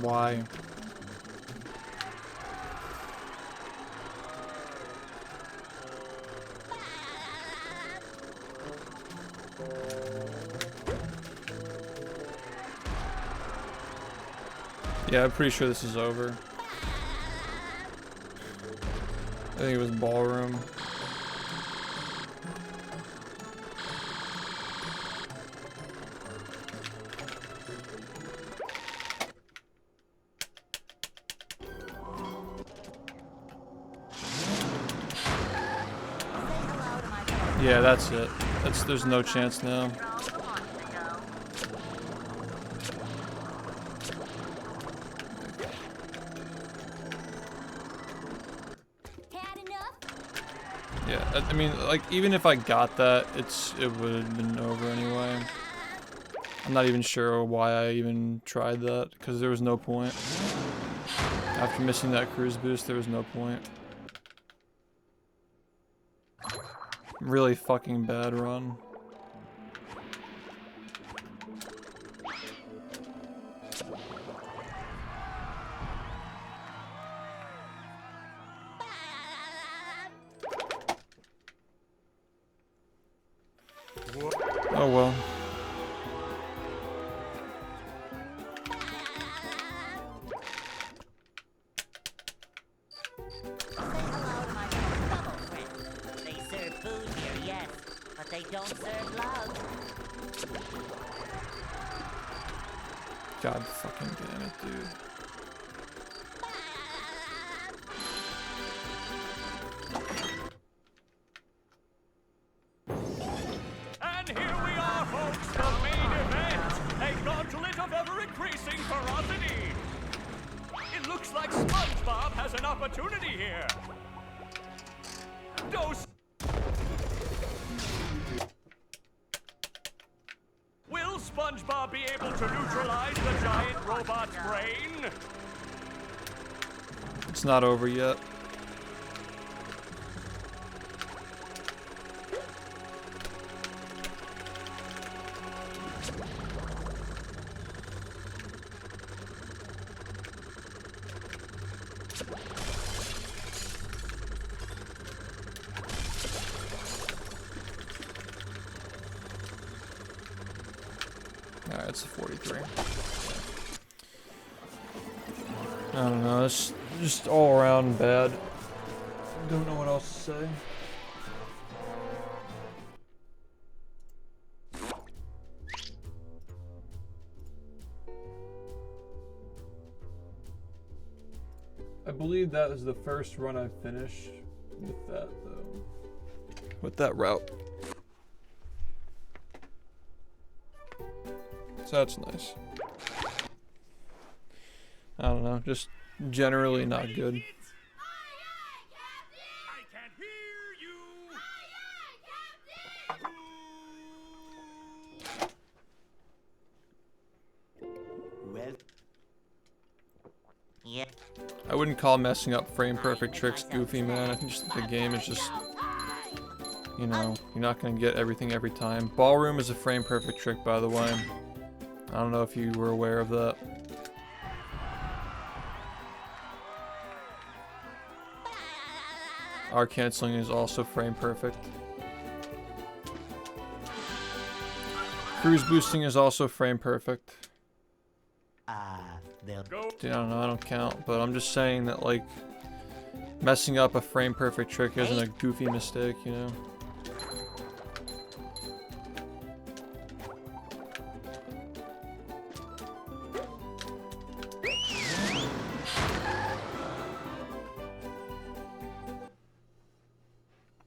Why? Yeah, I'm pretty sure this is over. I think it was ballroom. Yeah, that's it. There's no chance now. Yeah, I mean, like, even if I got that, it would have been over anyway. I'm not even sure why I even tried that, because there was no point. After missing that cruise boost, there was no point. Really fucking bad run. Oh well. They don't serve love. God fucking damn it, dude. And here we are, folks, the main event. A gauntlet of ever-increasing ferocity. It looks like SpongeBob has an opportunity here. Dose. Will SpongeBob be able to neutralize the giant robot's brain? It's not over yet. that's the 43. I don't know, it's just all around bad. Don't know what else to say. I believe that was the first run I finished with that though. With that route. So that's nice. I don't know, just generally not good. I can't hear you. Well, Yeah. I wouldn't call messing up frame perfect tricks goofy, man. I think just the game is just, you know, you're not gonna get everything every time. Ballroom is a frame perfect trick, by the way. I don't know if you were aware of that. R canceling is also frame perfect. Cruise boosting is also frame perfect. they'll Dude, I don't know, I don't count, but I'm just saying that, like, messing up a frame perfect trick isn't a goofy mistake, you know?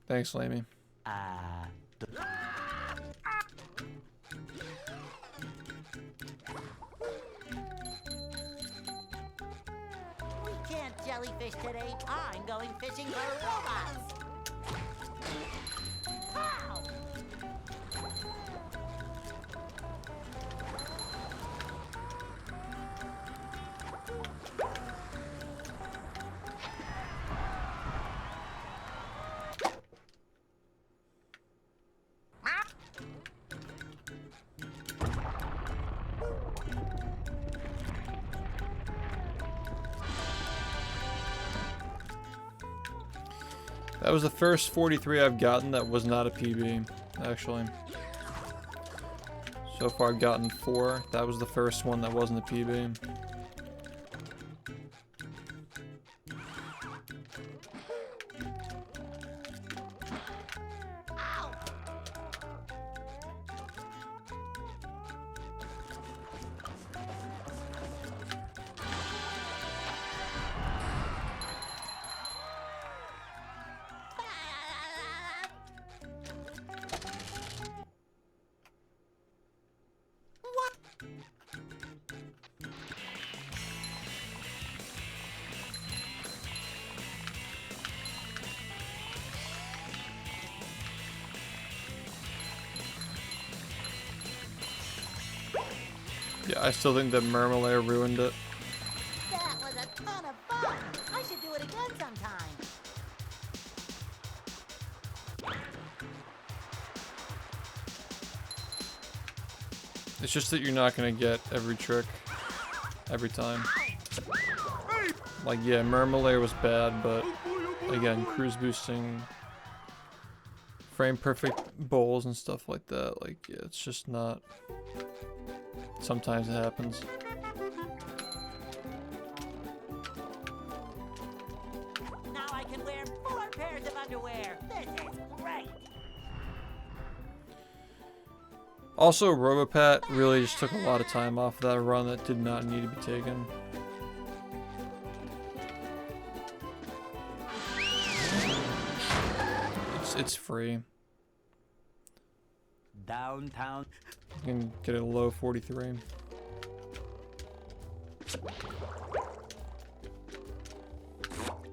Thanks, Lamey. We can't jellyfish today. I'm going fishing for robots. Pow! That was the first 43 I've gotten that was not a PB, actually. So far I've gotten 4. That was the first one that wasn't a PB. Yeah, I still think that Mermalair ruined it. That was a ton of fun. I should do it again sometime. It's just that you're not gonna get every trick every time. Like, yeah, Mermalair was bad, but again, cruise boosting, frame perfect bowls and stuff like that, like, yeah, it's just not. Sometimes it happens. Now I can wear 4 pairs of underwear. This is great. Also, Robopat really just took a lot of time off of that run that did not need to be taken. It's free. downtown. You can get a low 43.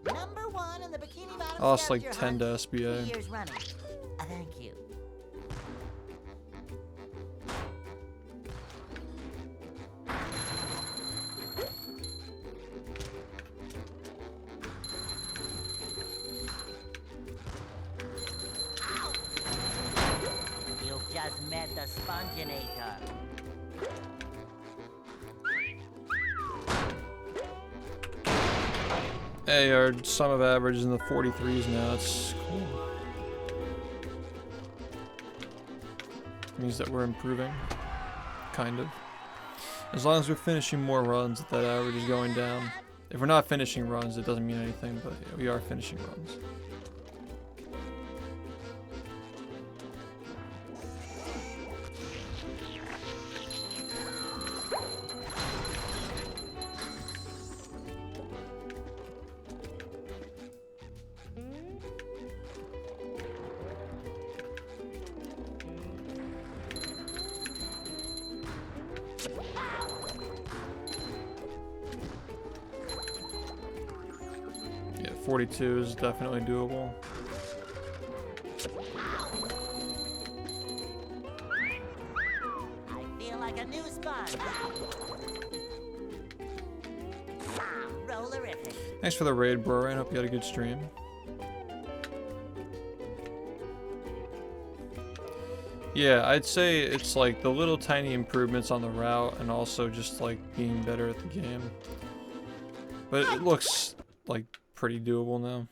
Number 1 in the Bikini Bottom I lost like scavenger 10 to hunt, 3 SBA. years running. Thank you. Ow! You've just met the Sponginator. Hey, our sum of average is in the 43s now. It's cool. Means that we're improving. Kind of. As long as we're finishing more runs, that average is going down. If we're not finishing runs, it doesn't mean anything, but yeah, we are finishing runs. Yeah, 42 is definitely doable. I feel like a new sponge. Rollerific. Thanks for the raid, bro. I hope you had a good stream. Yeah, I'd say it's like the little tiny improvements on the route and also just like being better at the game. But it looks like pretty doable now.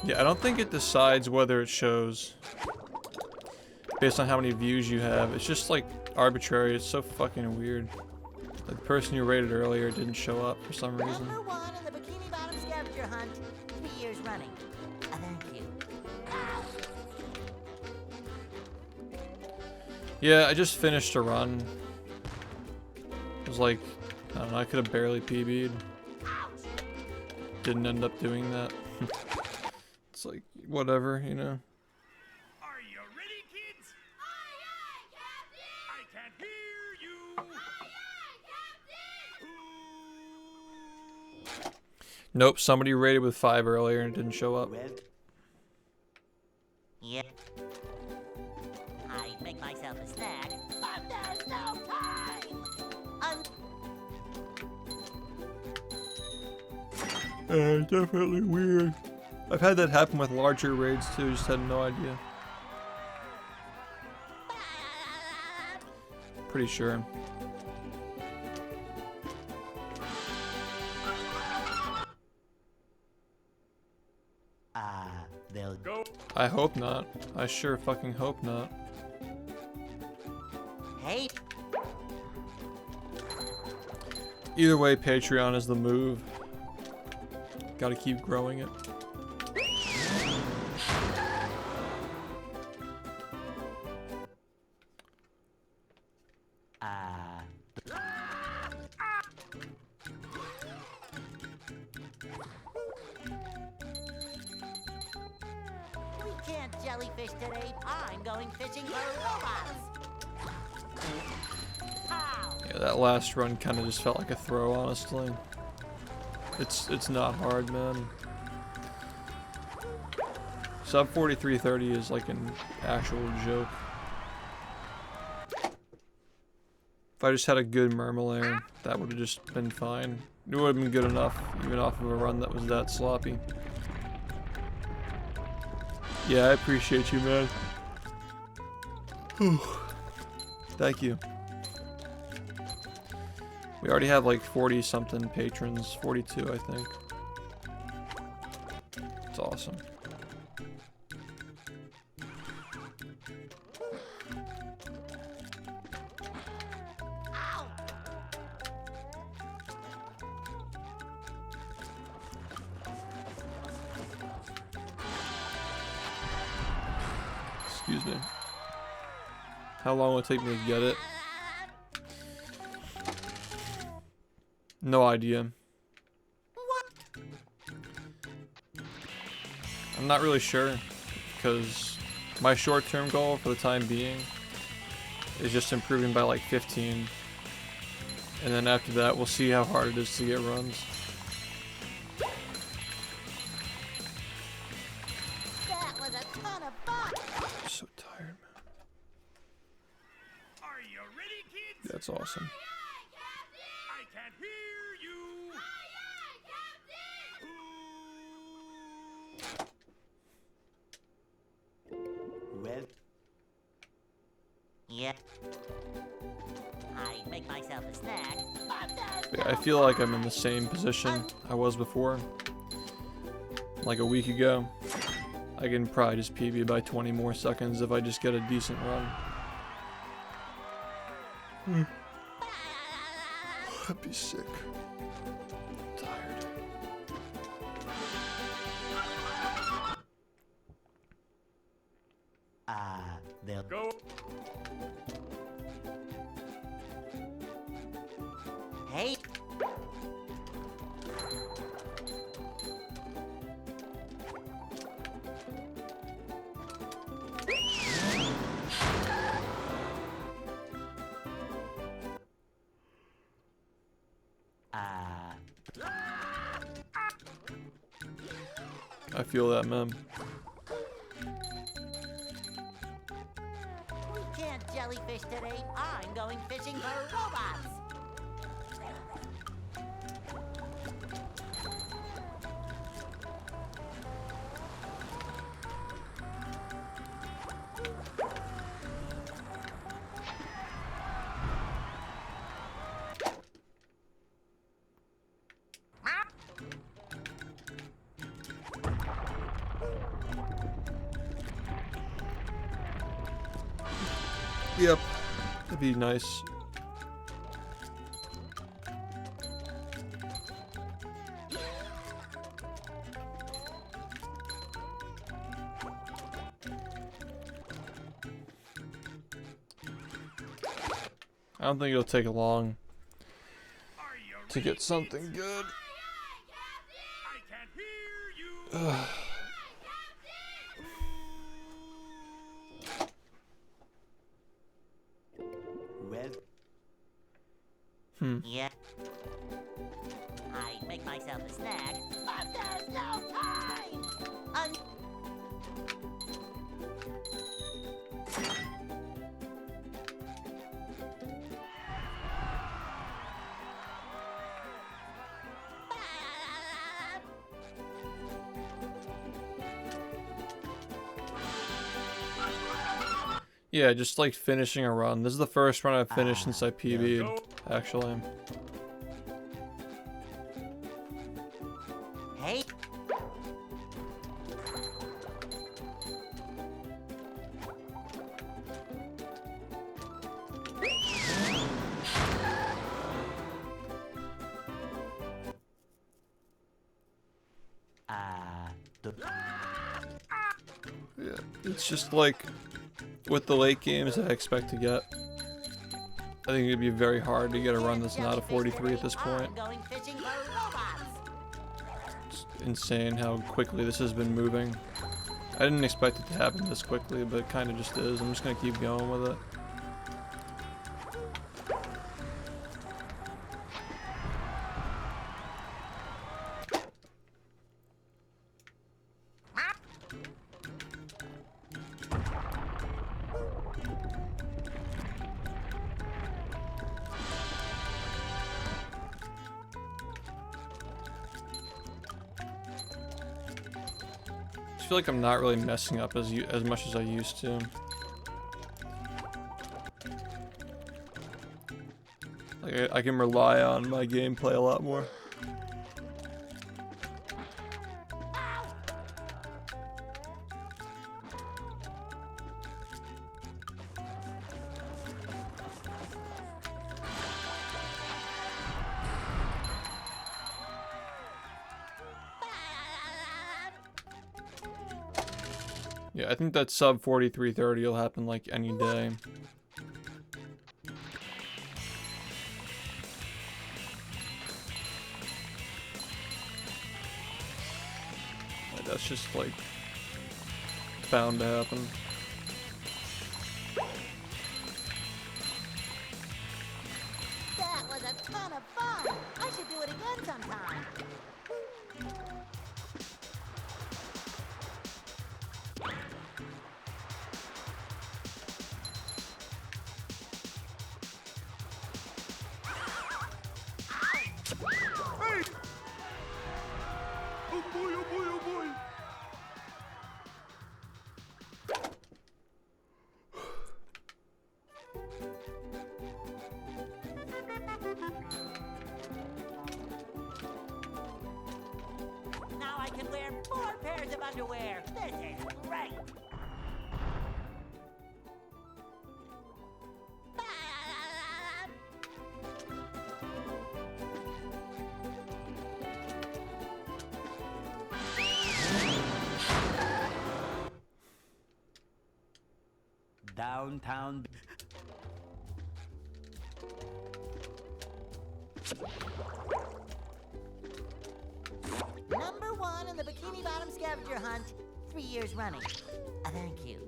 Yeah, I don't think it decides whether it shows based on how many views you have. It's just like arbitrary. It's so fucking weird. Like the person you rated earlier didn't show up for some reason. Number 1 in the Bikini Bottom scavenger hunt, 3 years running. Thank you. Yeah, I just finished a run. It was like, I don't know, I could have barely PB'd. Didn't end up doing that. It's like, whatever, you know. Are you ready, kids? Aye, aye, Captain! I can't hear you. Aye, aye, Captain! Nope, somebody rated with 5 earlier and it didn't show up. Well, Yep. I make myself a snack, but there's no time. Definitely weird. I've had that happen with larger raids too, just had no idea. Pretty sure. they'll Go. I hope not. I sure fucking hope not. Hey, Either way, Patreon is the move. Gotta keep growing it. we can't jellyfish today. I'm going fishing for robots. How? Yeah, that last run kind of just felt like a throw, honestly. It's not hard, man. Sub 4330 is like an actual joke. If I just had a good Murmelair, that would have just been fine. It would have been good enough, even off of a run that was that sloppy. Yeah, I appreciate you, man. Whew. Thank you. We already have like 40 something patrons, 42 I think. It's awesome. Excuse me. How long will it take me to get it? No idea. I'm not really sure, because my short-term goal for the time being is just improving by like 15. And then after that, we'll see how hard it is to get runs. That was a ton of fun. so tired, man. Are you ready, kids? That's awesome. I can't hear you. Well, Yeah. I make myself a snack. Yeah, I feel like I'm in the same position I was before. Like a week ago. I can probably just PB by 20 more seconds if I just get a decent run. I'd be sick. I'm tired. they'll Go. Hey. I feel that, man. We can't jellyfish today. I'm going fishing for robots. Yep. That'd be nice. I don't think it'll take long Are you to ready, get something good. I can't hear you. well, Yeah. I make myself a snack, but there's no time. Yeah, just like finishing a run. This is the first run I've finished since I PB'd, actually. Hey. Yeah, it's just like with the late games I expect to get. I think it'd be very hard to get a run that's not a 43 at this point. I'm going fishing for robots. It's insane how quickly this has been moving. I didn't expect it to happen this quickly, but it kind of just is. I'm just gonna keep going with it. I feel like I'm not really messing up as much as I used to. Like I can rely on my gameplay a lot more. Yeah, I think that sub 4330 will happen like any day. That's just like bound to happen. That was a ton of fun. I should do it again sometime. can wear 4 pairs of underwear. This is great. Downtown. Number 1 in the Bikini Bottom scavenger hunt, 3 years running. Thank you.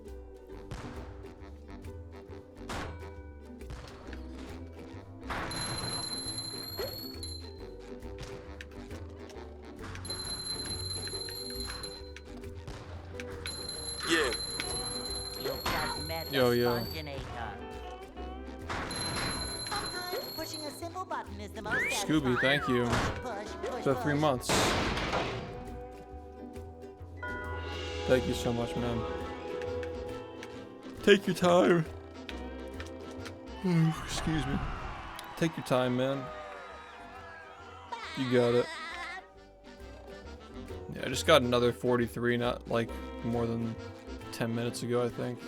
Yeah. You've just met the Yo, yo. Spongenator. Sometimes pushing a simple button is the most Scooby, satisfying. thank you. Push, For 3 push. months. Thank you so much, man. Take your time. Excuse me. Take your time, man. You got it. Yeah, I just got another 43, not like more than 10 minutes ago, I think.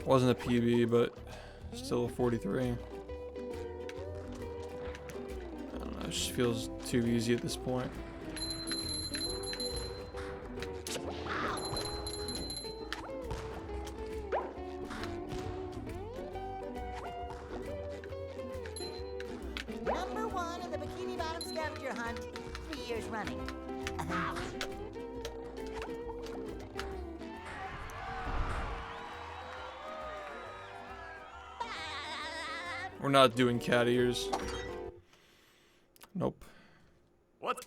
Wasn't a PB, but still a 43. I don't know, it just feels too easy at this point. Number 1 in the Bikini Bottom scavenger hunt, 3 years running. We're not doing cat ears. Nope. What?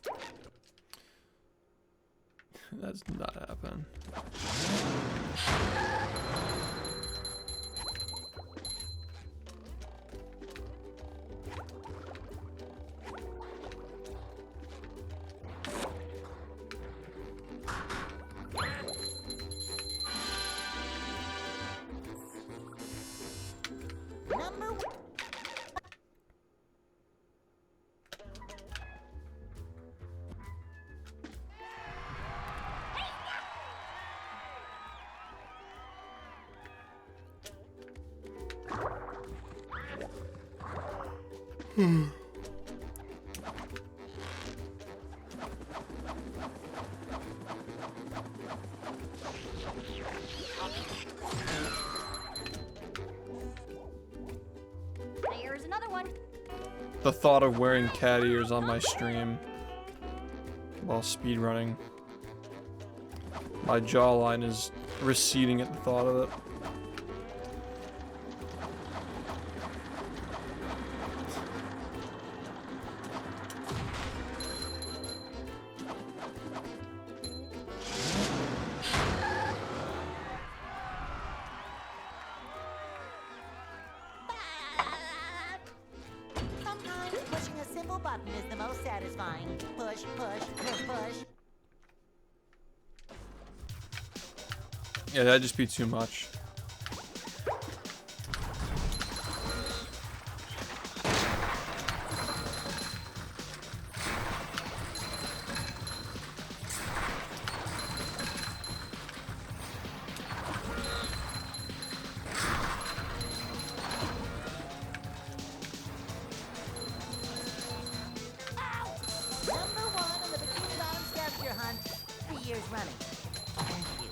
That's not happening. Number 1. There's another one. The thought of wearing cat ears on my stream while speedrunning. My jawline is receding at the thought of it. Sometimes pushing a simple button is the most satisfying. Push, push, push, push. Yeah, that'd just be too much. Number 1 in the Bikini Bottom scavenger hunt, 3 years running. Thank you.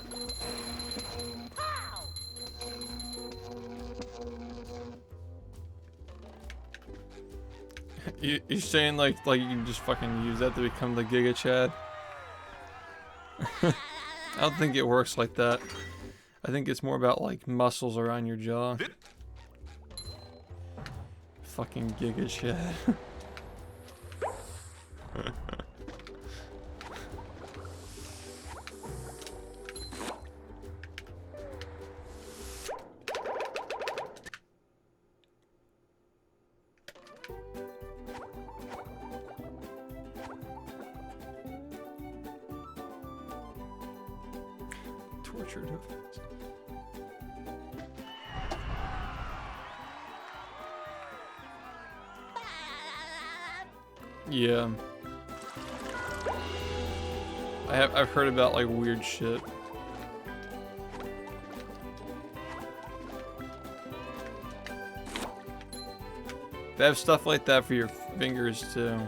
Pow! You're saying like you can just fucking use that to become the Giga Chad? I don't think it works like that. I think it's more about like muscles around your jaw. Fucking Giga Chad. Tortured. Yeah. I've heard about like weird shit. They have stuff like that for your fingers too.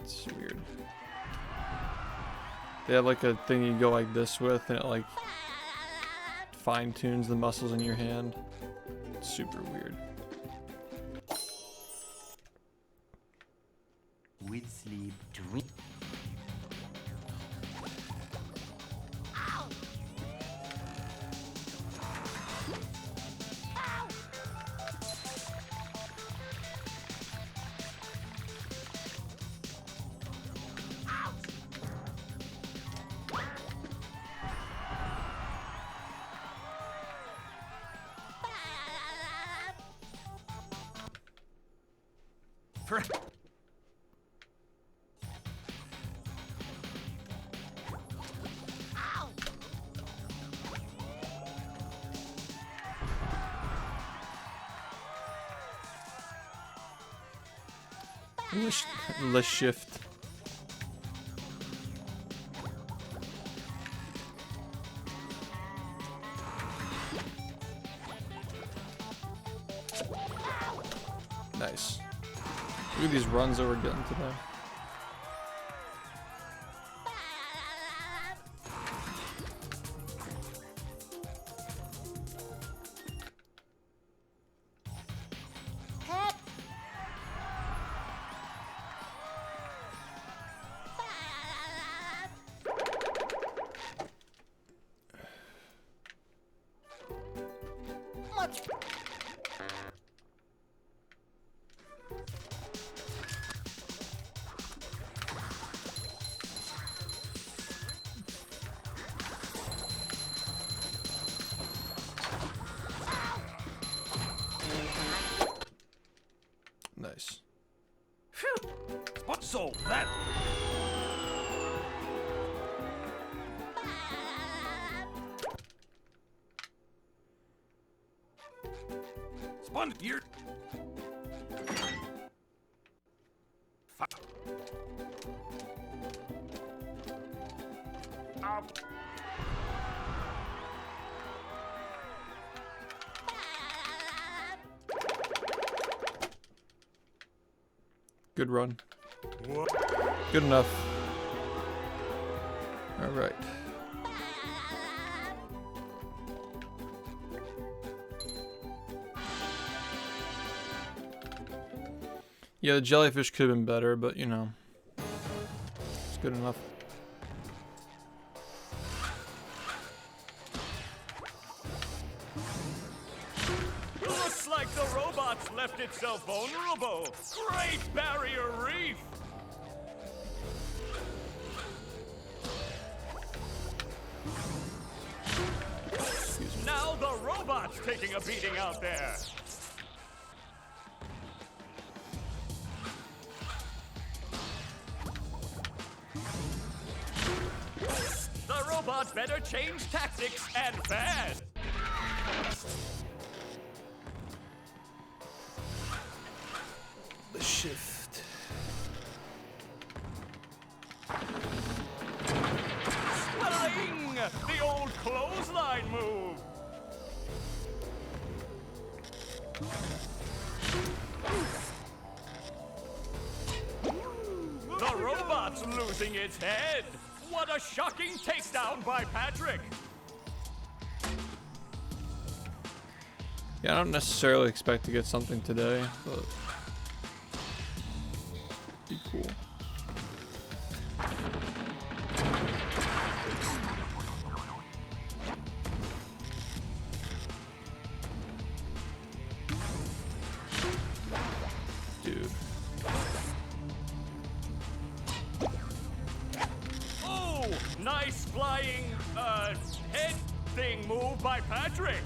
It's weird. They have like a thing you go like this with, and it like fine tunes the muscles in your hand. It's super weird. With sleep, drink. Let's shift. Nice. Look at these runs that we're getting today. Nice. Phew! What so that? Spawn gear. Good run. Good enough. All right. Yeah, the jellyfish could have been better, but you know, it's good enough. Looks like the robot's left itself vulnerable. Great barrier reef! Now the robot's taking a beating out there. The robot better change tactics and fast. The shift. Swelling! The old clothesline move. The robot's losing its head. What a shocking takedown by Patrick. Yeah, I don't necessarily expect to get something today, but be cool. Dude. Oh, nice flying, head thing move by Patrick.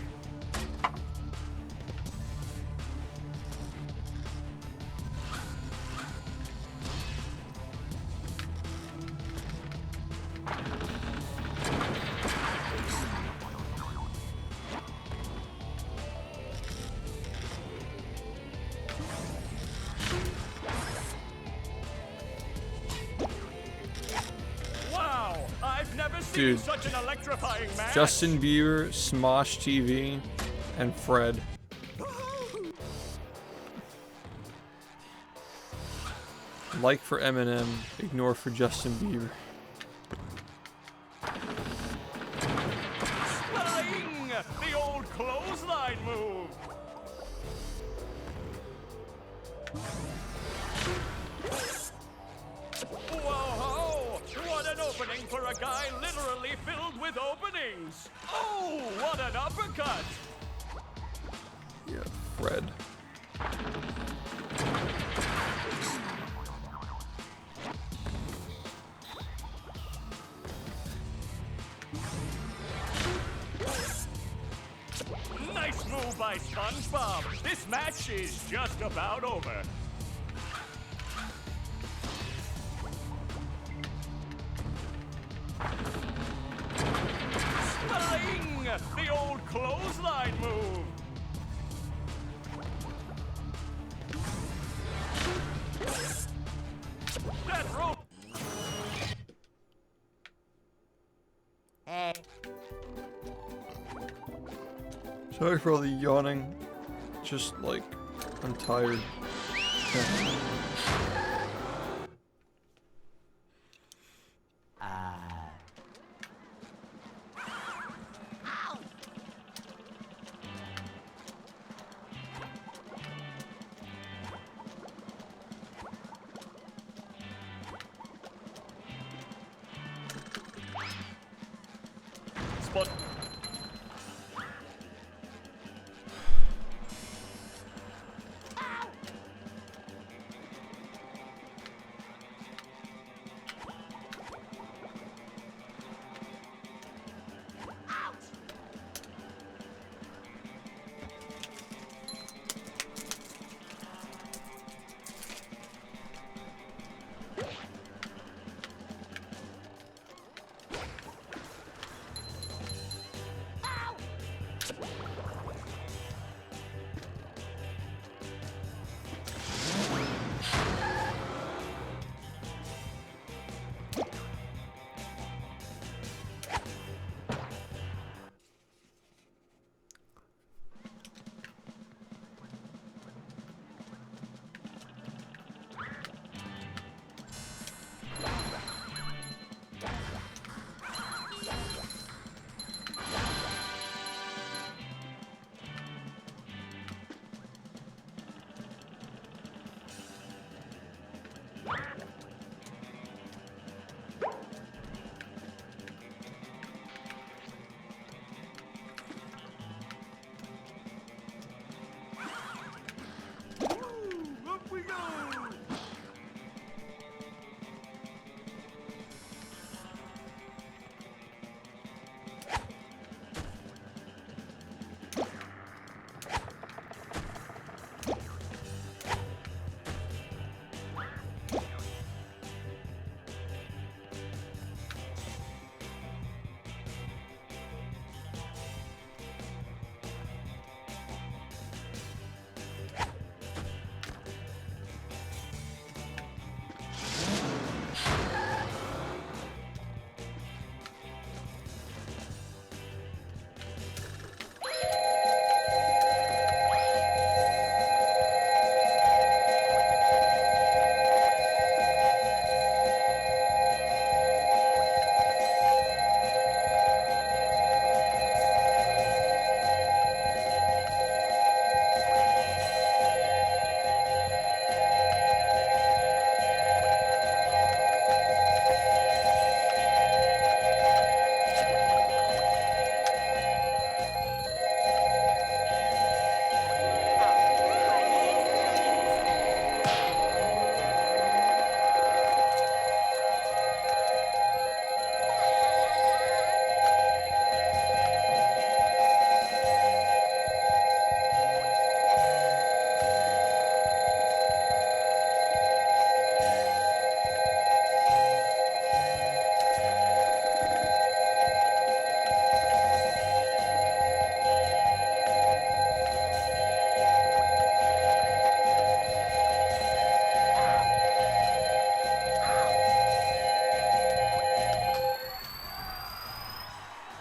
Dude. Such an electrifying match. Justin Bieber, Smosh TV, and Fred. Like for Eminem, ignore for Justin Bieber. Sling! The old clothesline move. Whoa! What an opening for a guy literally filled with openings. Oh, what an uppercut! Yeah, Fred. Nice move by SpongeBob. This match is just about over. Sling! The old clothesline move. That rope. Hey. Sorry for all the yawning. Just like, I'm tired. Spot.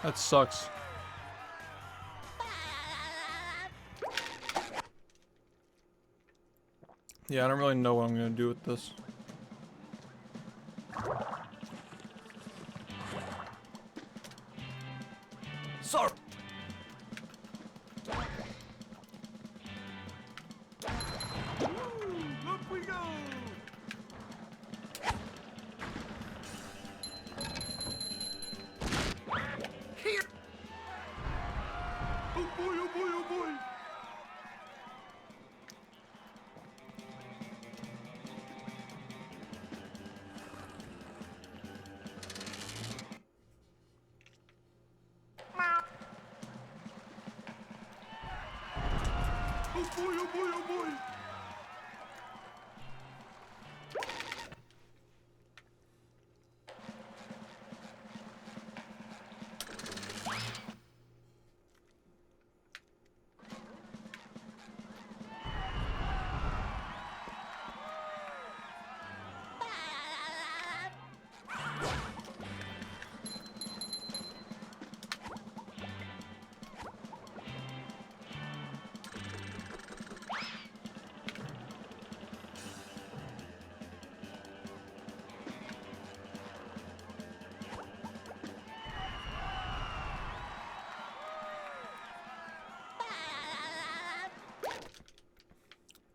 That sucks. Yeah, I don't really know what I'm gonna do with this. Sorry. Up we go! Here! Oh boy, oh boy, oh boy! Oh boy, oh boy, oh boy!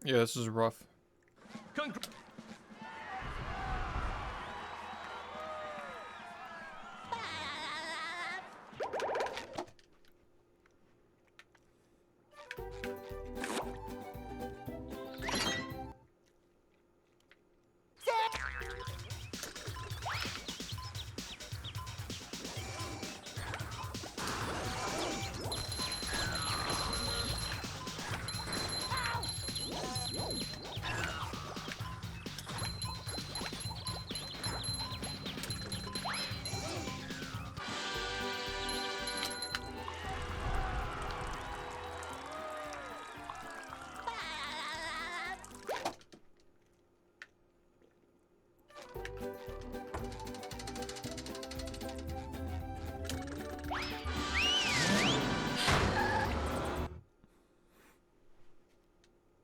Yeah, this is rough.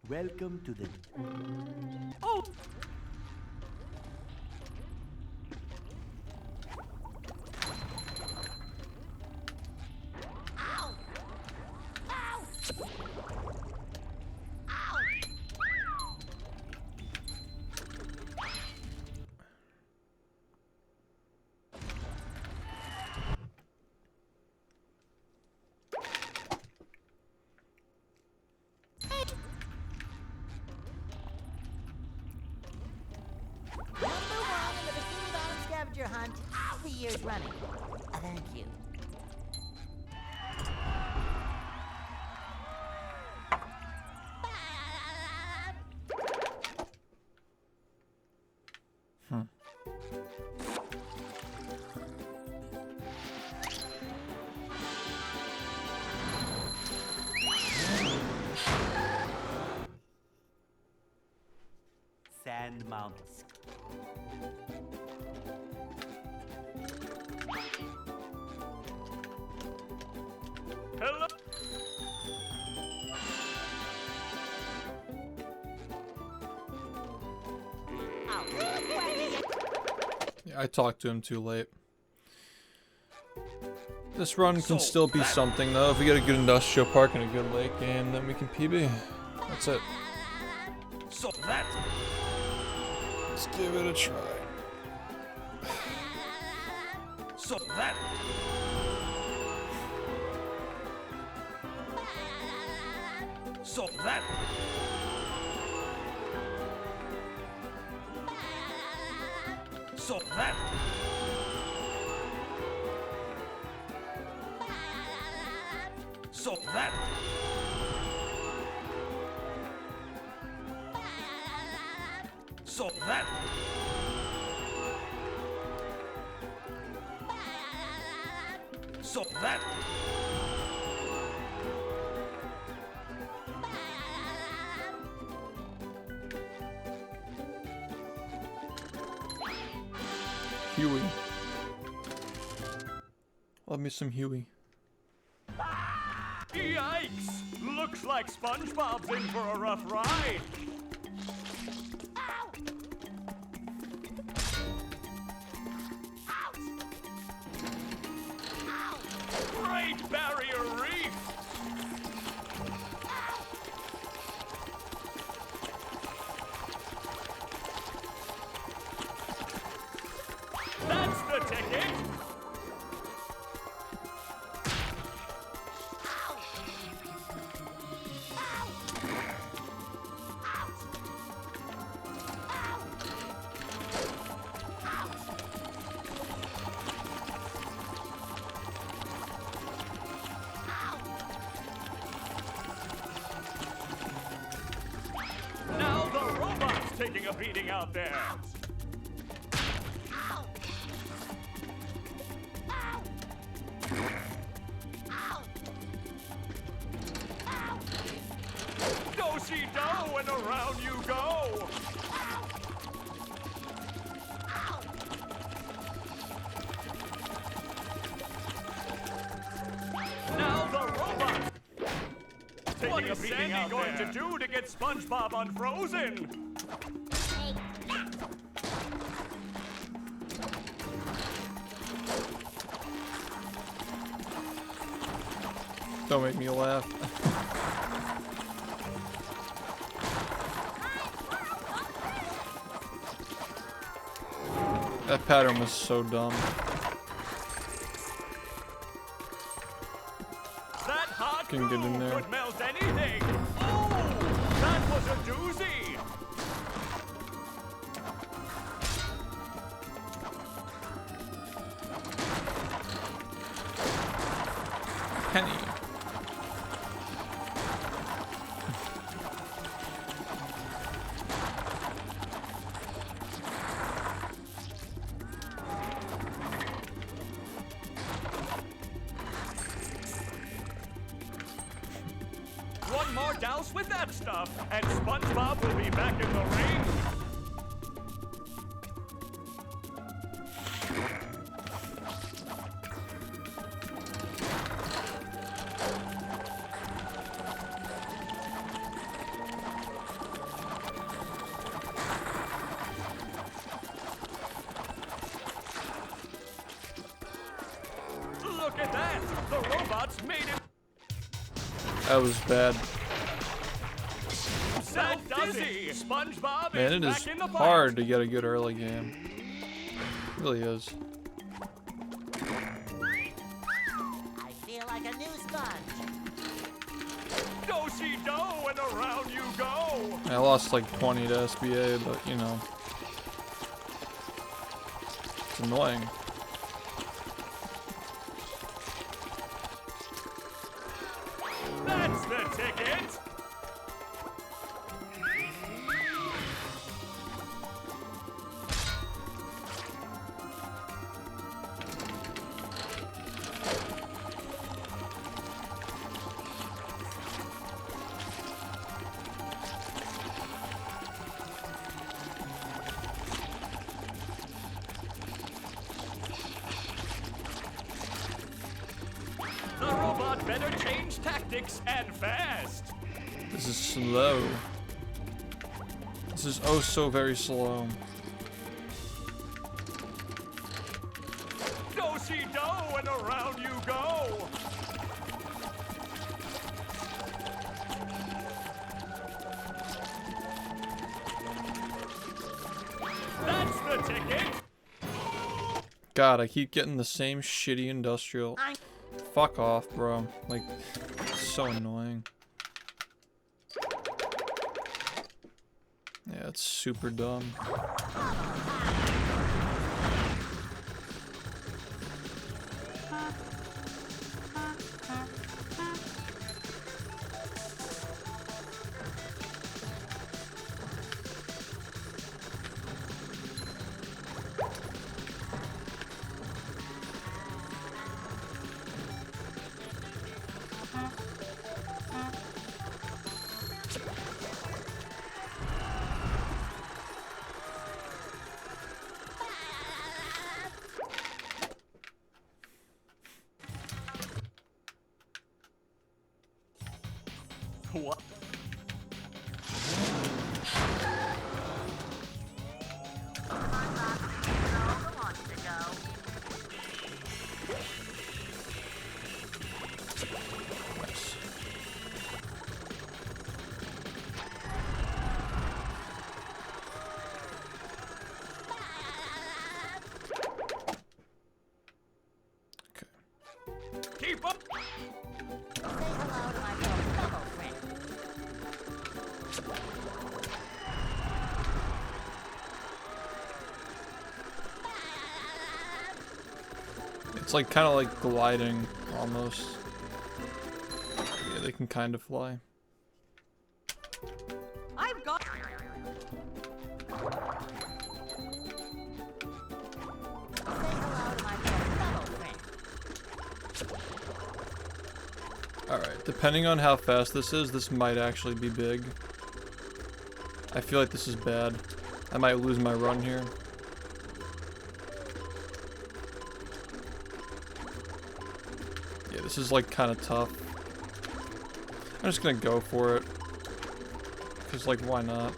Welcome to the... Oh! Number one in the Bikini Bottom scavenger hunt, 3 years running. Thank you. Sand Mountains. Hello. Yeah, I talked to him too late. This run can still be something though. If we get a good industrial park and a good lake game, then we can PB. That's it. So that. Let's give it a try. So that. So that. So that. So that. So that. So that. Huey. Love me some Huey. Yikes! Looks like SpongeBob's in for a rough ride. Ow! Ouch! Ow! Great Barrier Reef! Ow! That's the ticket! Ow! Ow! Ouch! Ow! Ouch! Ow! Now the robot's taking a beating out there. Ow! Ow! Ow! Ow! Do-si-do and around you go. Ow! Ow! Now the robot taking a beating out there. What is Sandy going to do to get SpongeBob unfrozen? Take that! Don't make me laugh. That pattern was so dumb. That hot Can get in glue there. could melt anything. Oh, that was a doozy. Penny. One more douse with that stuff, and SpongeBob will be back in the ring. Look at that! The robots made it That was bad. self-dizzy. SpongeBob Man, is it is back in the fight. hard to get a good early game. It really is. I feel like a new sponge. Do-si-do and around you go. I lost like 20 to SBA, but you know. It's annoying. That's the ticket. The robot better change tactics and fast. This is slow. This is oh so very slow. Do-si-do and around you go. That's the ticket. God, I keep getting the same shitty industrial. Fuck off, bro. Like, it's so annoying. Yeah, it's super dumb. What? Nice. Keep up! Say hello to my little fellow friend. It's like kind of like gliding almost. Yeah, they can kind of fly. I've got. Say hello to my little fellow friend. Alright, depending on how fast this might actually be big. I feel like this is bad. I might lose my run here. Yeah, this is like kind of tough. I'm just gonna go for it. Cause like, why not?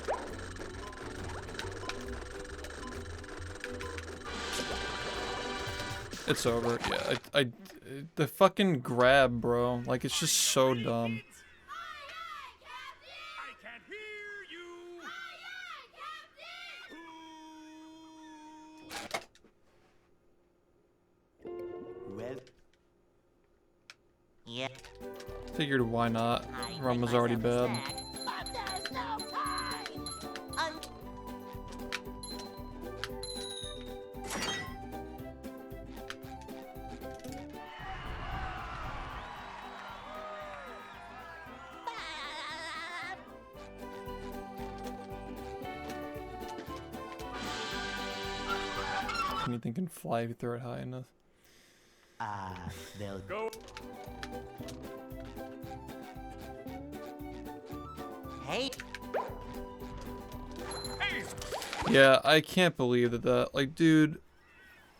It's over. Yeah, the fucking grab, bro. Like, it's just so dumb. I can't hear you. Well, Yeah. Figured why not? I Run make was already myself a bad. snack, but there's no time. Anything can fly if you throw it high enough. they'll Go! Hey, Ace! Yeah, I can't believe that, like, dude,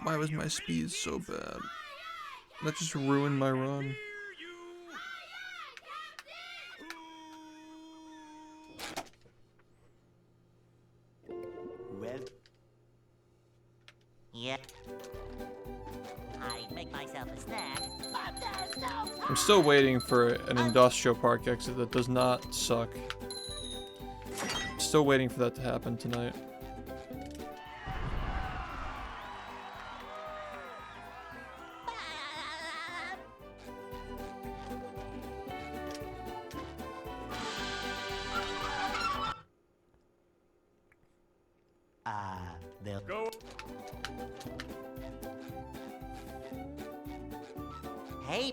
why was my speed so bad? That just ruined my run. well, yeah. I make myself a snack, but there's no time. I'm still waiting for an industrial park exit that does not suck. Still waiting for that to happen tonight. they'll Go! Hey,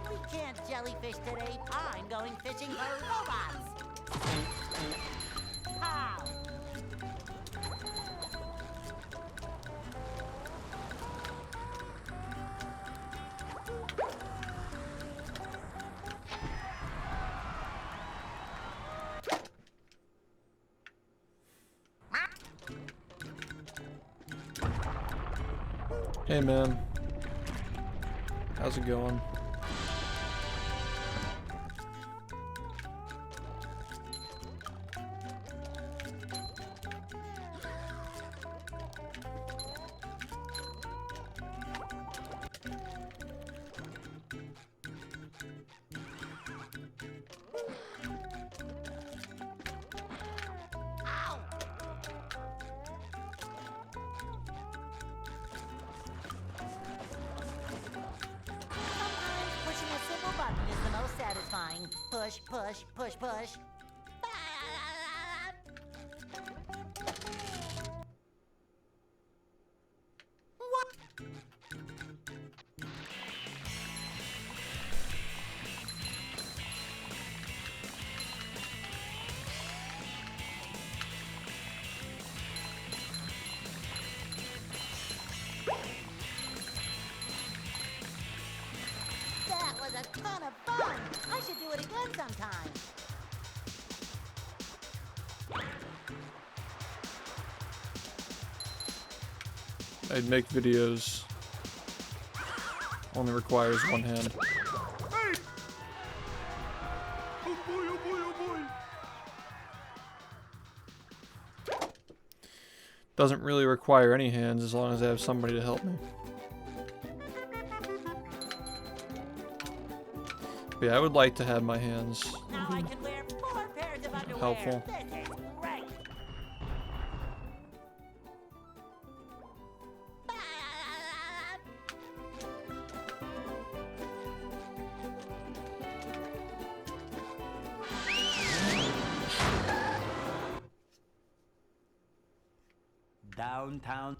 we can't jellyfish today. I'm going fishing for robots. Pow! Hey, man. How's it going? Sometimes pushing a simple button is the most satisfying. Push, push, push, push. What? I'd make videos. Only requires one hand. Hey! Oh boy, oh boy, oh boy. Doesn't really require any hands as long as I have somebody to help me. But yeah, I would like to have my hands Now I can wear 4 pairs of underwear. helpful. This is great. Downtown.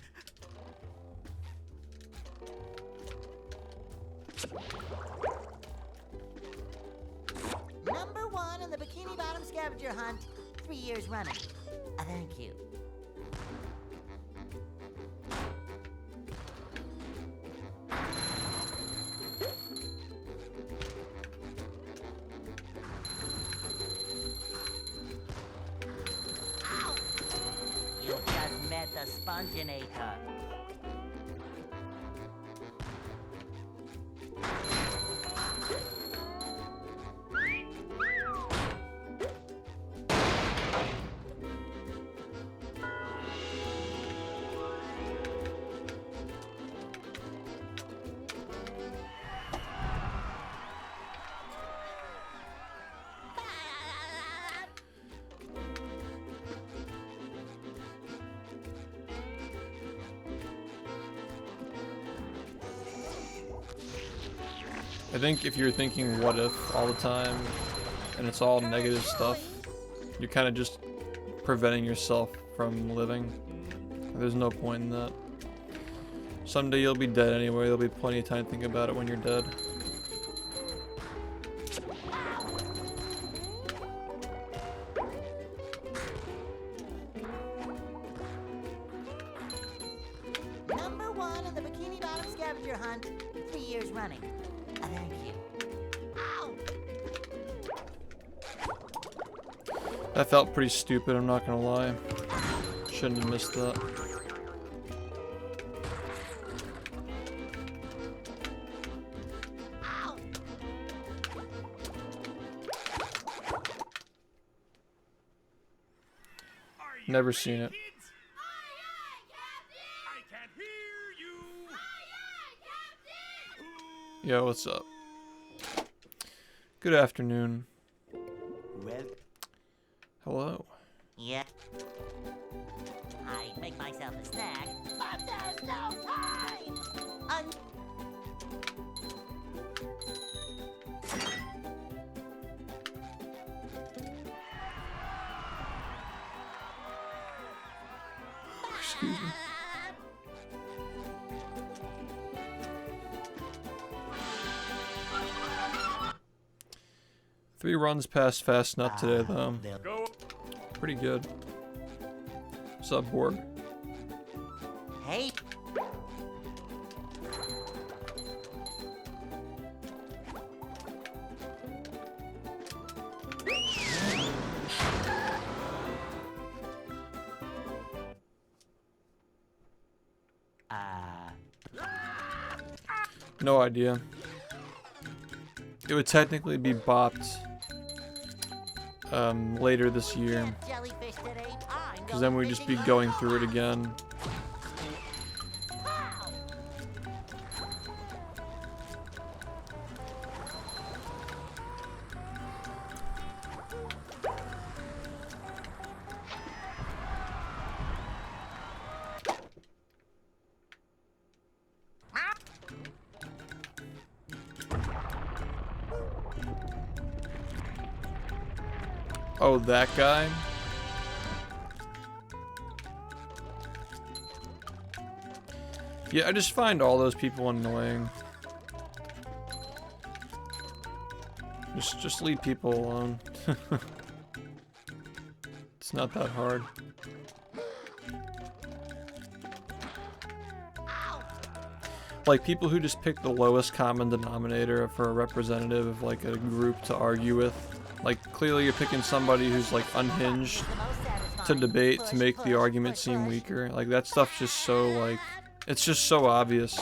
Number 1 in the Bikini Bottom scavenger hunt, 3 years running. Thank you. Ow! You just met the Sponginator. I think if you're thinking what if all the time and it's all negative stuff, you're kind of just preventing yourself from living. There's no point in that. Someday you'll be dead anyway. There'll be plenty of time to think about it when you're dead. Number 1 in the Bikini Bottom scavenger hunt, 3 years running. Thank you. Ow! That felt pretty stupid, I'm not gonna lie. Shouldn't have missed that. Ow! Are you Never ready, seen it. kids? I can't hear you. Yo, what's up? Good afternoon. Well, Hello. Yeah. I make myself a snack, but there's no time! Excuse me. Three runs passed fast enough today, though. Go. Pretty good. What's up, Borg? Hey, No idea. It would technically be bopped later this year, jellyfish today. because then we'd just be going through it again. Oh, that guy? Yeah, I just find all those people annoying. Just leave people alone. It's not that hard. Like, people who just pick the lowest common denominator for a representative of, like, a group to argue with. Like, clearly you're picking somebody who's, like, unhinged to debate to make the argument seem weaker. Like, that stuff's just so, like, It's just so obvious.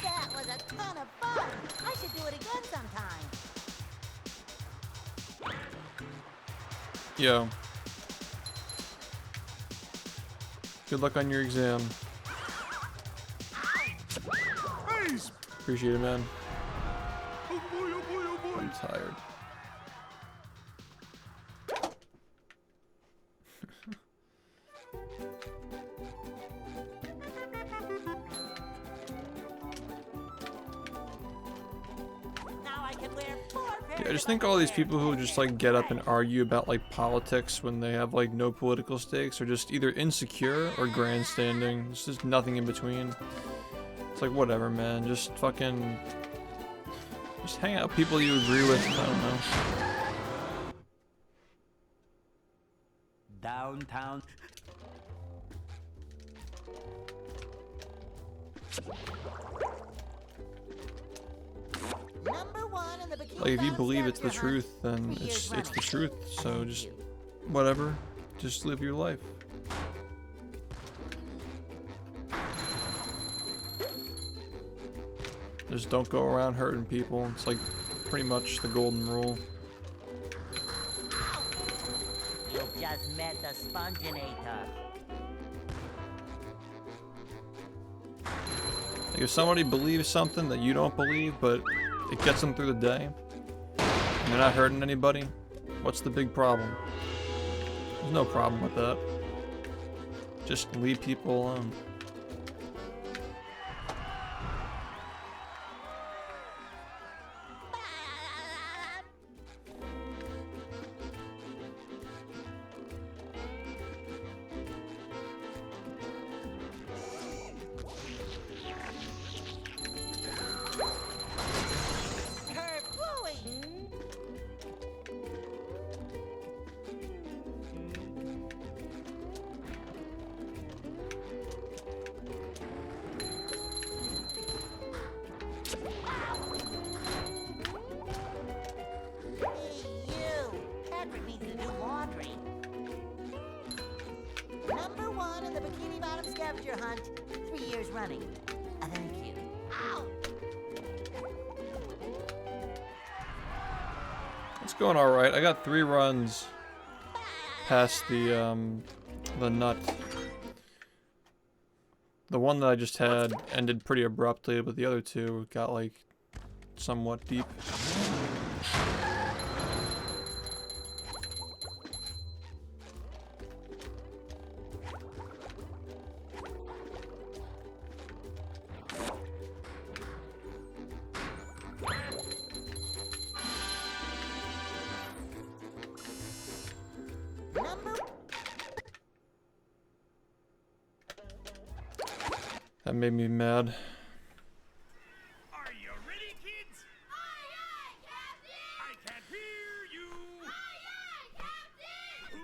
That was a ton of fun. I should do it again sometime. Yo. Good luck on your exam. Appreciate it, man. Oh boy, oh boy, oh boy. I'm tired. Now I can wear 4 pairs Yeah, I just of think all these underwear. people who just like get up and argue about like politics when they have like no political stakes are just either insecure or grandstanding. It's just nothing in between. It's like whatever, man. Just fucking just hang out with people you agree with. I don't know. Downtown. Number 1 in the Bikini Like if you Bottom believe it's the scavenger hunt, truth, then 3 it's years the running. truth. So Thank just you. whatever. Just live your life. Just don't go around hurting people. It's like pretty much the golden rule. You just met the Sponginator. Like if somebody believes something that you don't believe, but it gets them through the day, and they're not hurting anybody, what's the big problem? There's no problem with that. Just leave people alone. Hey, you! Patrick needs to do laundry. Number 1 in the Bikini Bottom scavenger hunt, 3 years running. Thank you. Ow! It's going all right. I got 3 runs past the nut. The one that I just had ended pretty abruptly, but the other 2 got like somewhat deep. Number That made me mad. Are you ready, kids? Aye, aye, Captain! I can't hear you. Aye, aye, Captain!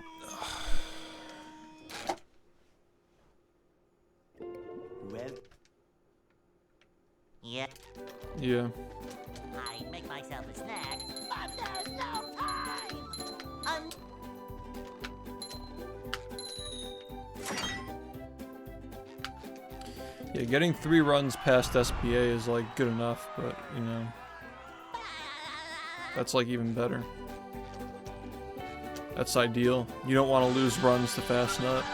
Well, Yeah, Yeah. I make myself a snack, but there's no time. Yeah, getting 3 runs past SBA is like good enough, but you know, that's like even better. That's ideal. You don't want to lose runs to Fast Nut.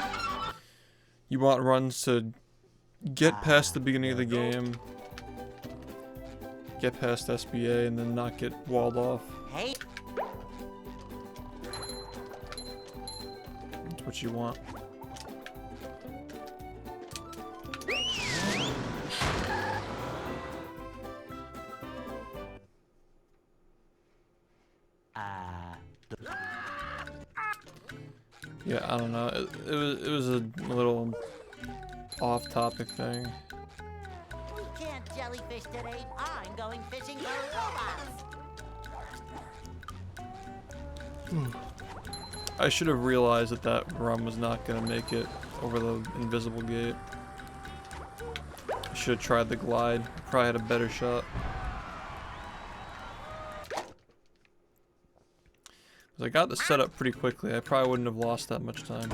You want runs to get past the beginning of the game, get past SBA, and then not get walled off. Hey, That's what you want. Yeah, I don't know. It was a little off-topic thing. we can't jellyfish today. I'm going fishing for robots. I should have realized that that run was not going to make it over the invisible gate. I should have tried the glide. Probably had a better shot. Because I got the setup pretty quickly. I probably wouldn't have lost that much time.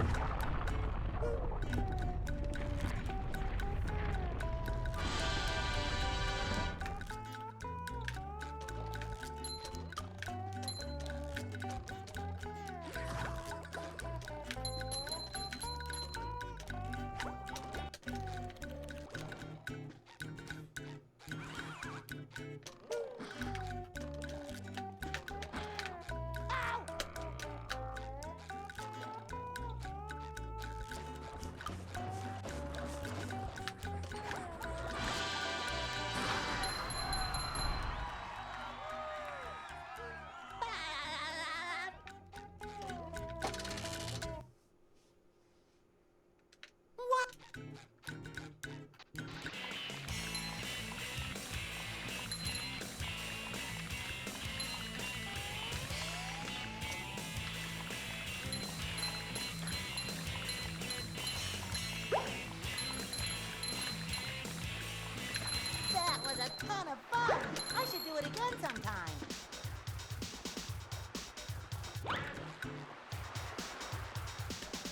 That was a ton of fun. I should do it again sometime.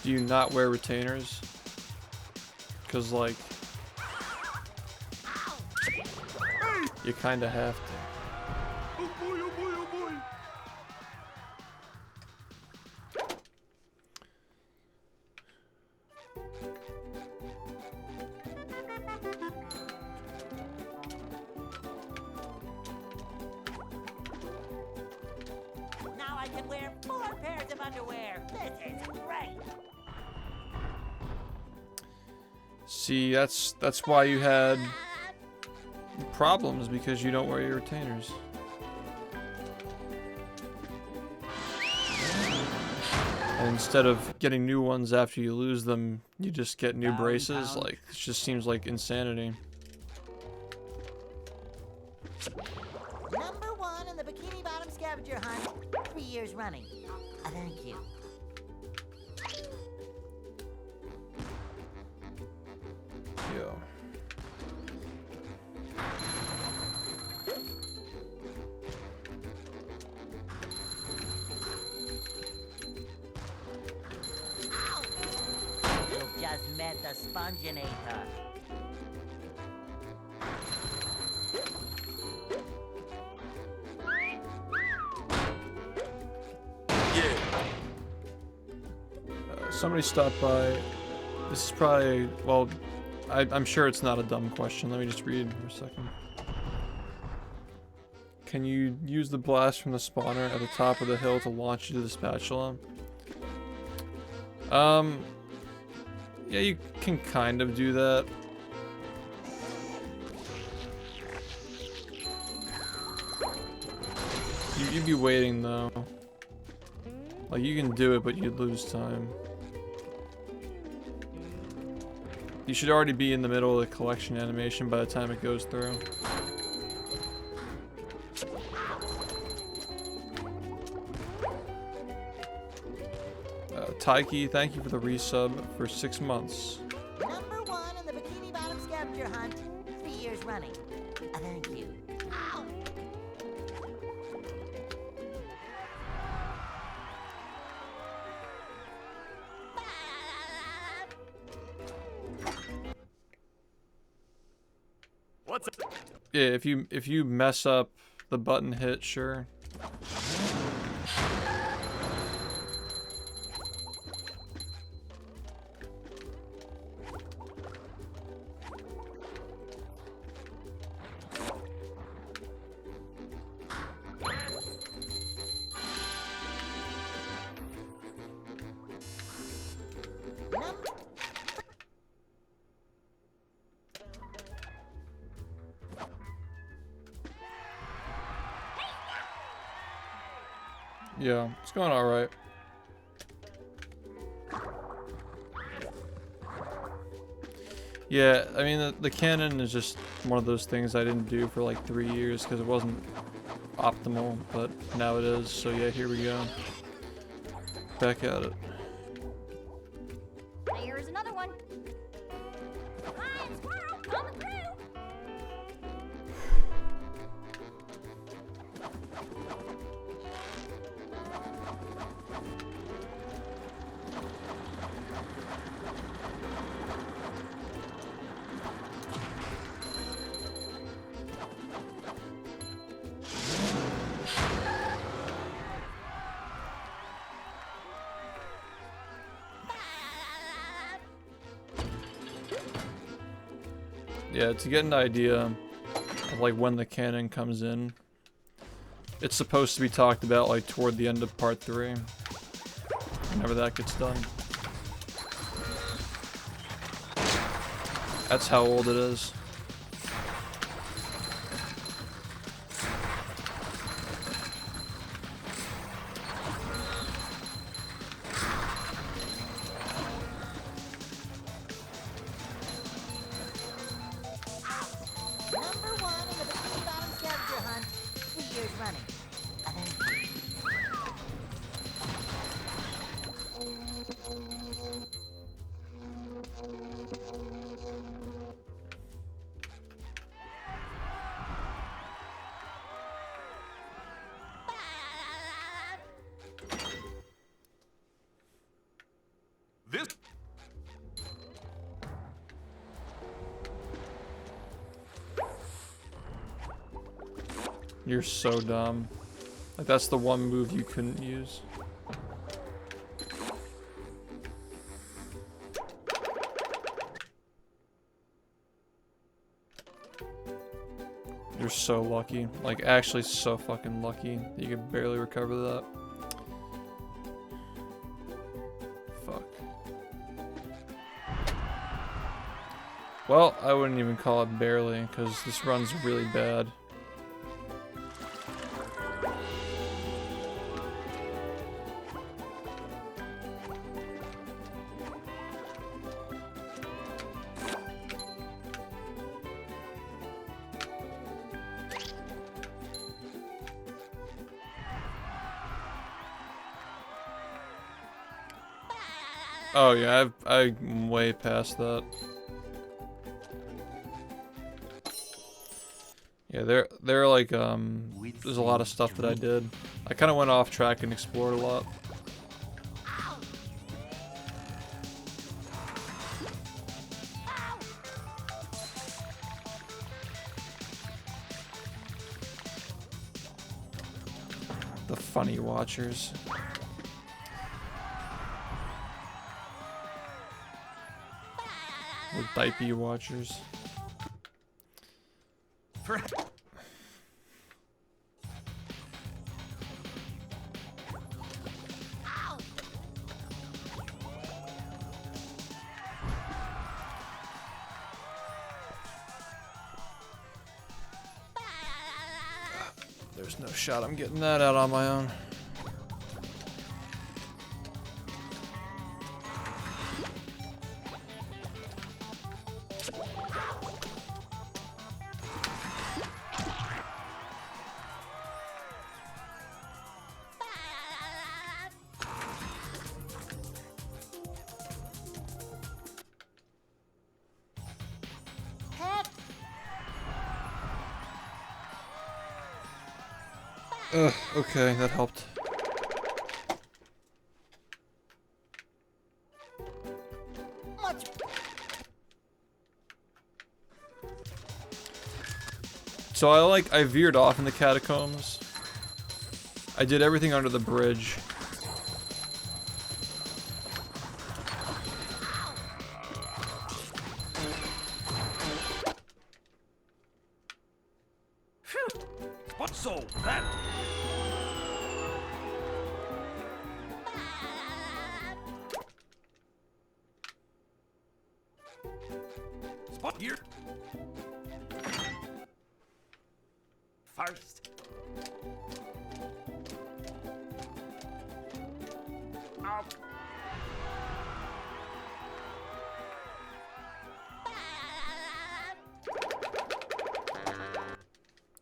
Do you not wear retainers? Because, like, you kind of have to. Oh boy, oh boy, oh boy. Now I can wear 4 pairs of underwear. This is great. See, that's why you had problems, because you don't wear your retainers. And instead of getting new ones after you lose them, you just get new braces. Like, it just seems like insanity. Number 1 in the Bikini Bottom scavenger hunt, 3 years running. Thank you. Yeah. You just met the Sponginator. Yeah. Somebody stopped by. This is probably, well, I'm sure it's not a dumb question. Let me just read for a second. Can you use the blast from the spawner at the top of the hill to launch you to the spatula? Yeah, you can kind of do that. You'd be waiting though. Like, you can do it, but you'd lose time. You should already be in the middle of the collection animation by the time it goes through. Taiki, thank you for the resub for 6 months. Number 1 in the Bikini Bottom scavenger hunt, 3 years running. Thank you. Ow! What's it? Yeah, if you mess up the button hit, sure. Yeah, it's going alright. Yeah, I mean, the cannon is just one of those things I didn't do for like 3 years because it wasn't optimal, but now it is, so yeah, here we go. back at it. There's another one. Lion squirrel coming through. Yeah, to get an idea of like when the canon comes in, it's supposed to be talked about like toward the end of part 3, whenever that gets done. That's how old it is. Number 1 in the Bikini Bottom scavenger hunt, 3 years running. Thank you. This. You're so dumb. Like that's the one move you couldn't use. You're so lucky. Like actually so fucking lucky that you could barely recover that. Fuck. Well, I wouldn't even call it barely, because this run's really bad. Oh yeah, I'm way past that. Yeah, they're like there's a lot of stuff that I did. I kind of went off track and explored a lot. The funny watchers. The diaper watchers. There's no shot I'm getting that out on my own. Ugh, okay, that helped. So I veered off in the catacombs. I did everything under the bridge. What so? That. Spot here. First. Up.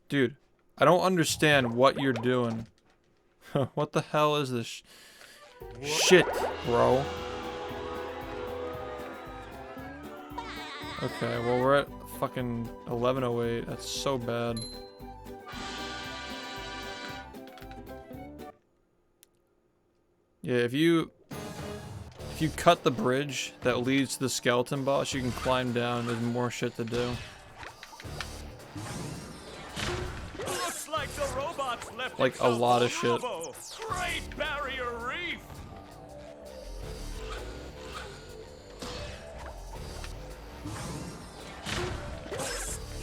Dude, I don't understand what you're doing. What the hell is this? Shit, bro. Okay, well we're at fucking 11:08. That's so bad. Yeah, if you cut the bridge that leads to the skeleton boss, you can climb down. There's more shit to do. Looks like the robots left Like a lot of shit. Great Barrier Reef.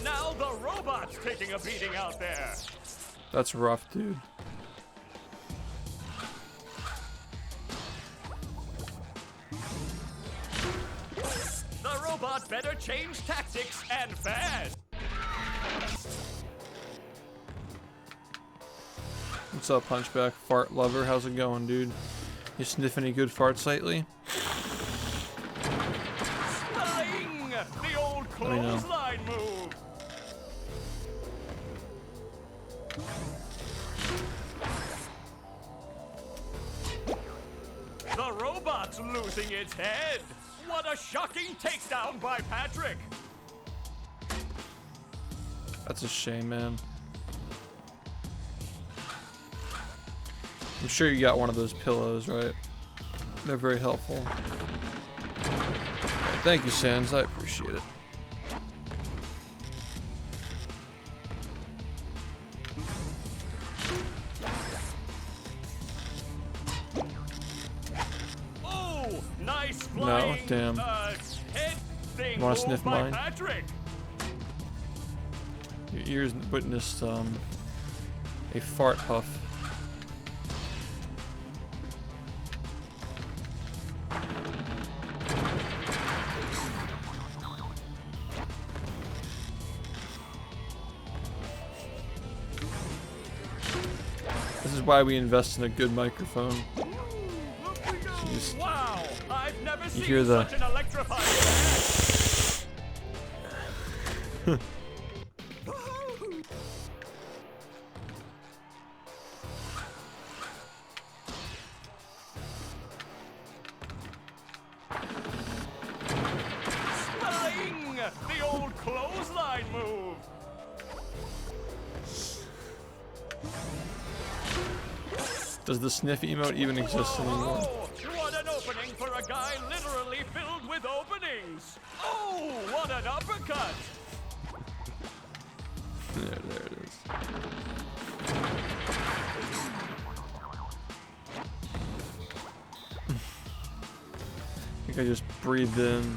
Now the robot's taking a beating out there. That's rough, dude. The robot better change tactics and fast. What's up, Punchback? Fart lover, how's it going, dude? You sniff any good farts lately? Sling! The old me know. clothesline move. The robot's losing its head. What a shocking takedown by Patrick. That's a shame, man. I'm sure you got one of those pillows, right? They're very helpful. Thank you, Sans. I appreciate it. Oh, nice No, flying, damn. head thing You wanna move sniff by mine? Patrick. Your ears witnessed a fart huff. This is why we invest in a good microphone. Jeez. Wow, I've never seen hear the- such an electrifying Sling! The old clothesline move. Does the sniff emote even exist anymore? Oh, what an opening for a guy literally filled with openings. Oh, what an uppercut. There it is. I think I just breathed in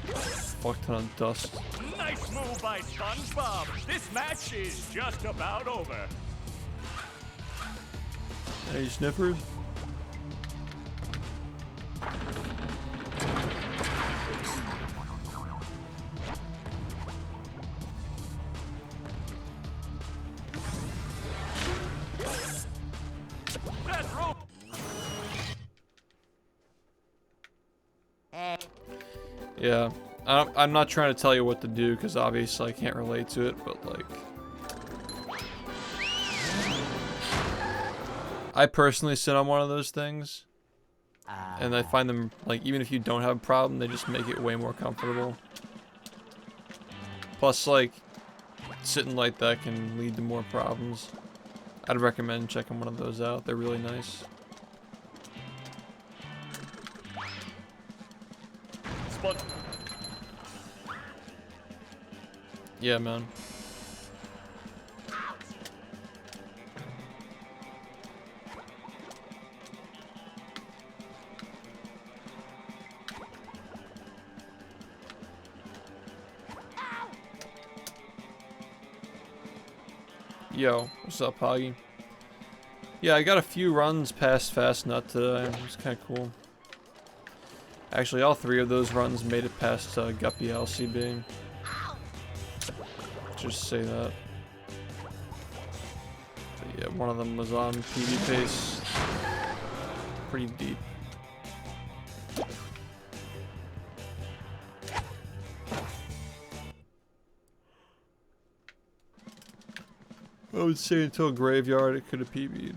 a fuck ton of dust. Nice move by SpongeBob. This match is just about over. Any sniffers? That rope. Yeah. I'm not trying to tell you what to do because obviously I can't relate to it, but like... I personally sit on one of those things, and I find them, like, even if you don't have a problem, they just make it way more comfortable. Plus, like, sitting like that can lead to more problems. I'd recommend checking one of those out. They're really nice. Yeah, man. Yo, what's up, Hoggy? Yeah, I got a few runs past Fast Nut today. It was kind of cool. Actually, all 3 of those runs made it past Guppy LCB. Just say that. But yeah, one of them was on PB pace. Pretty deep. I would say until Graveyard it could have PB'd.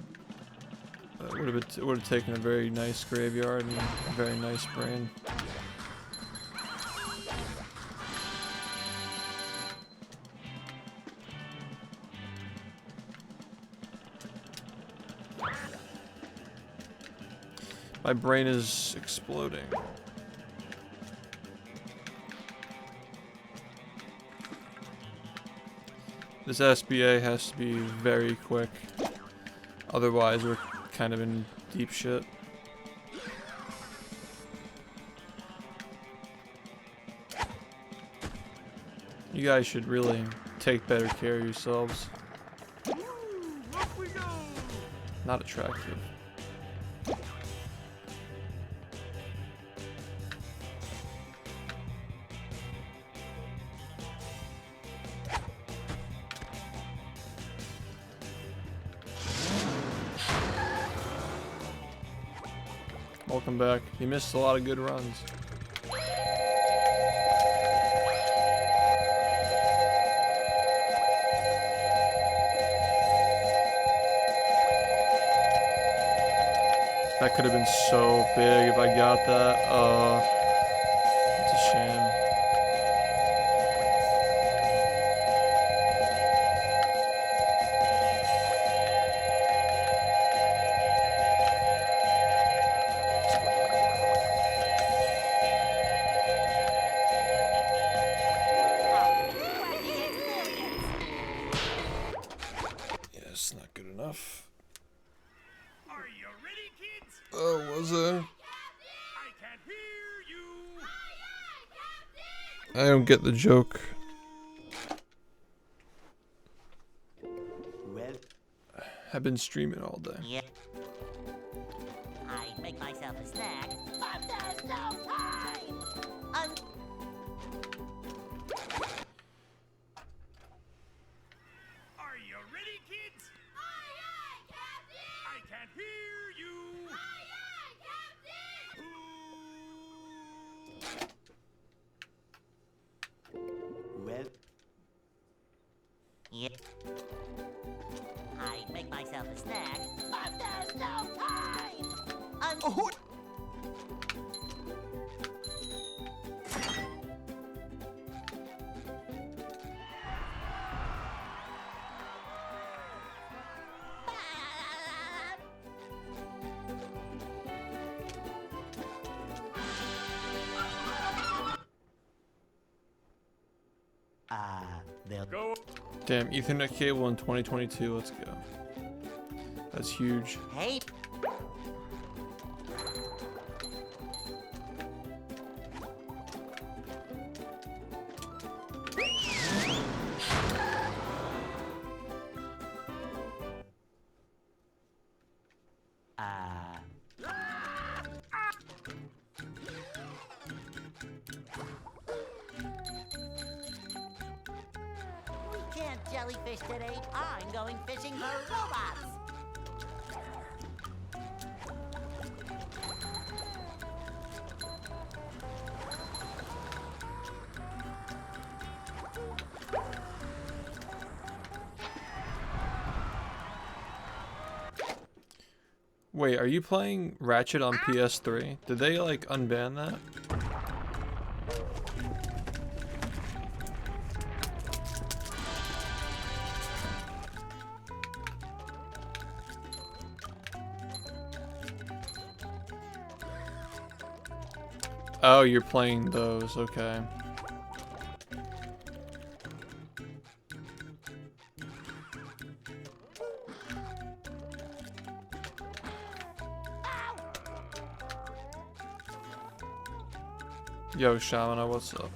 It would have taken a very nice graveyard and a very nice brain. My brain is exploding. This SBA has to be very quick. Otherwise, we're kind of in deep shit. You guys should really take better care of yourselves. Off we go. Not attractive. Welcome back. You missed a lot of good runs. That could have been so big if I got that. It's a shame. Yes, not good enough. Are you ready, kids? Oh, was I? I can't hear you. I don't get the joke. Well, I've been streaming all day. Yep. I make myself a snack, but there's no time. Are you ready, kids? Aye, aye, Captain. I can't hear you. Aye, aye, Captain. well, Yep. I make myself a snack, but there's no time. they'll Go. Damn, Ethernet cable in 2022. Let's go. That's huge. Hey. We can't jellyfish today. I'm going fishing for robots. Wait, are you playing Ratchet on PS3? Did they like unban that? Oh, you're playing those, okay. Yo, Shamana, what's up?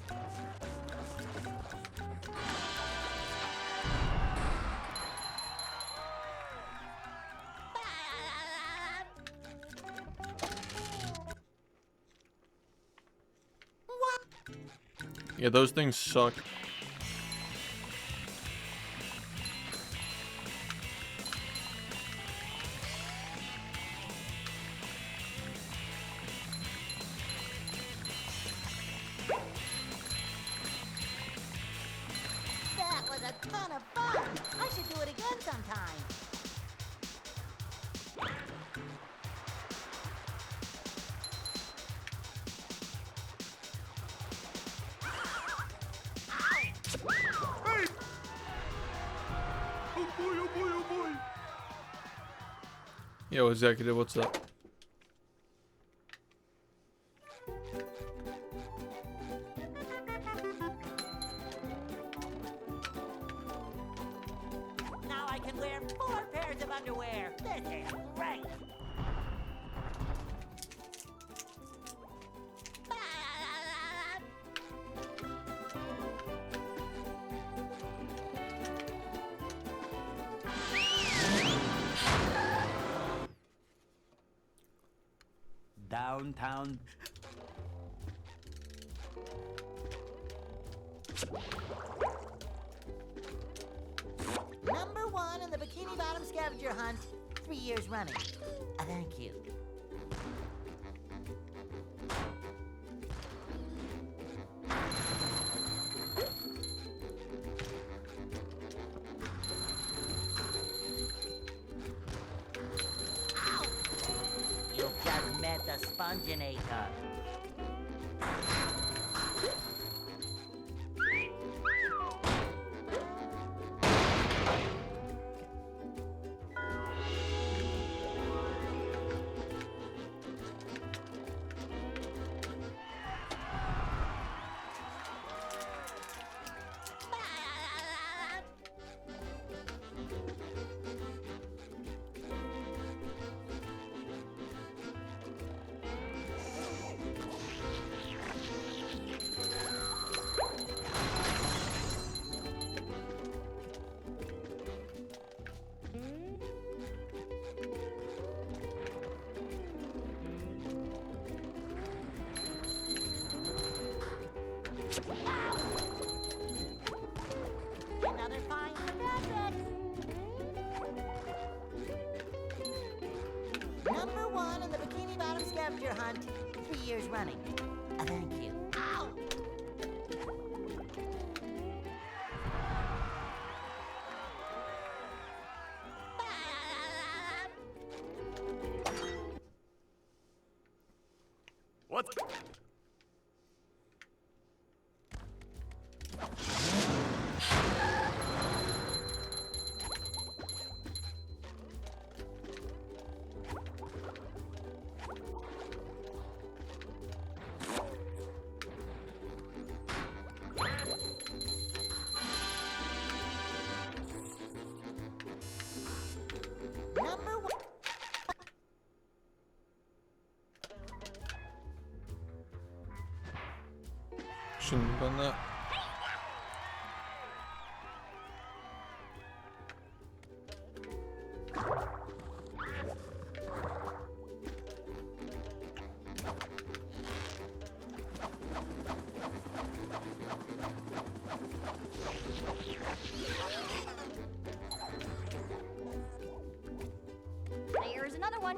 Yeah, those things suck. That was a ton of fun. I should do it again sometime. Yo, executive, what's up? Now I can wear 4 pairs of underwear. This is great. Downtown. Number 1 in the Bikini Bottom scavenger hunt, 3 years running. Thank you. Ow! You just met the Sponginator. Another fine fabric. Number 1 in the Bikini Bottom scavenger hunt, 3 years running. Thank you. Ow! What? Number 1. Shouldn't have done that. There's another one.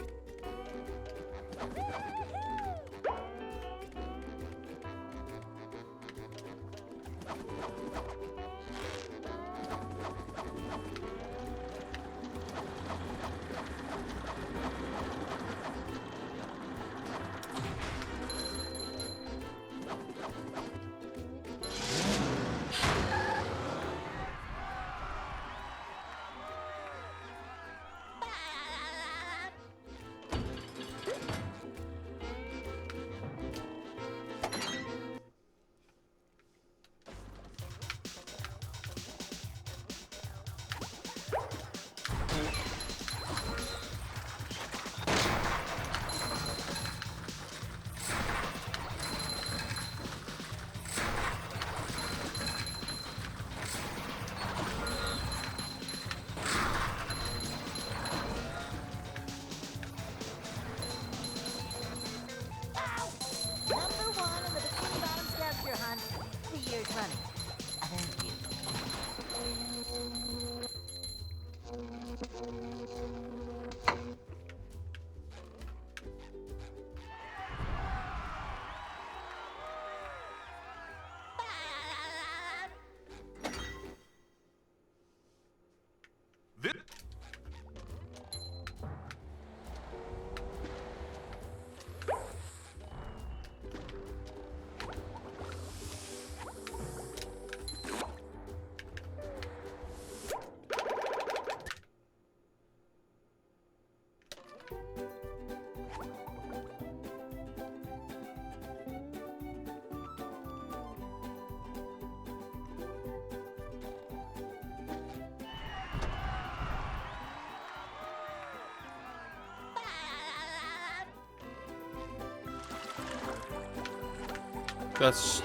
That's,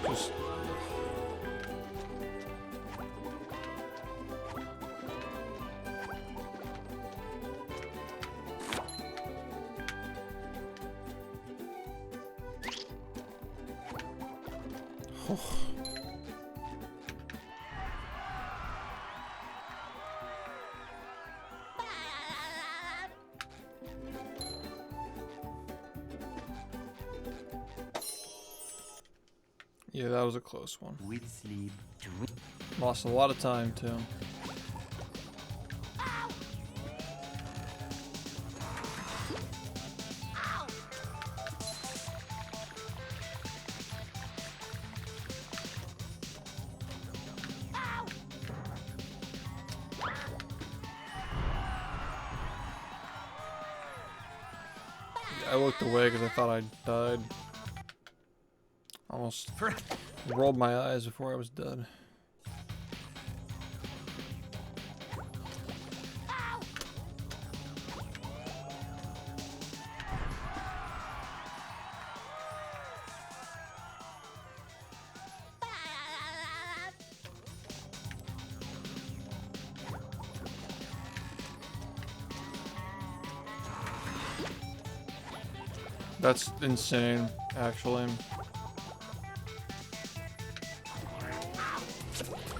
just... Oh. Yeah, that was a close one. With sleep, Lost a lot of time too. I looked away because I thought I died. Almost rolled my eyes before I was dead. That's insane, actually.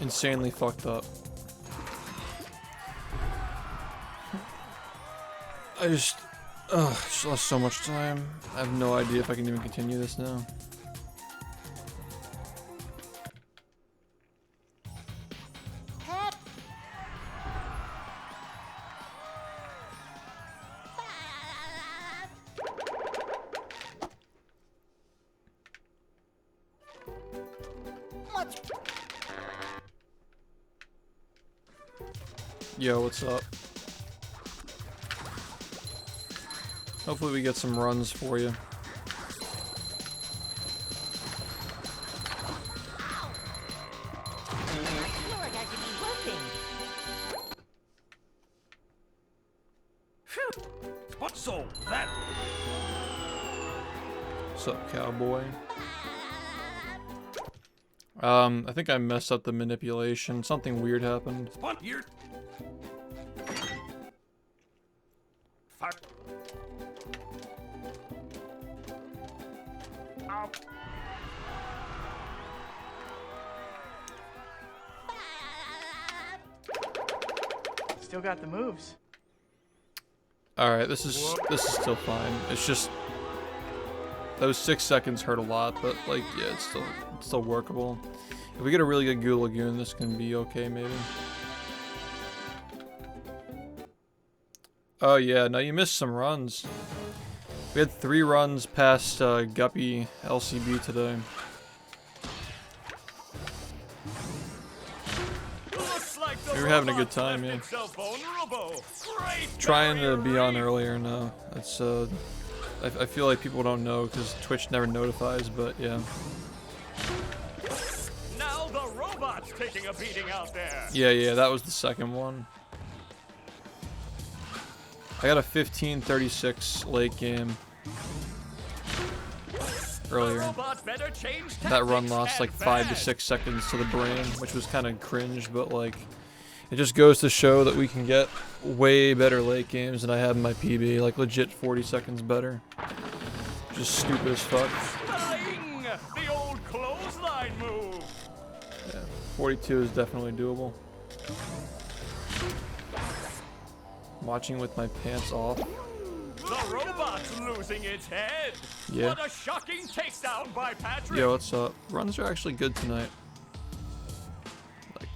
Insanely fucked up. I just lost so much time. I have no idea if I can even continue this now. Yo, what's up? Hopefully we get some runs for you. I feel like I could be working. Phew! What so that? What's up, cowboy? I think I messed up the manipulation. Something weird happened. What you're fire. Ow. Still got the moves. Alright, this is still fine. It's just those 6 seconds hurt a lot, but like yeah, it's still workable. If we get a really good Goo Lagoon, this can be okay maybe. Oh yeah, no, you missed some runs. We had 3 runs past Guppy LCB today. We were having a good time, yeah. Trying to be on earlier now. It's I feel like people don't know because Twitch never notifies, but yeah. Now the robot's taking a beating out there. Yeah, that was the second one. I got a 15:36 late game earlier. That run lost like 5 to 6 seconds to the brain, which was kind of cringe, but like it just goes to show that we can get way better late games than I have in my PB, like legit 40 seconds better. Just stupid as fuck. The old clothesline move. Yeah, 42 is definitely doable. I'm watching with my pants off. The robot's losing its head. Yeah. What a shocking takedown by Patrick. Yo, what's up? Runs are actually good tonight. Like,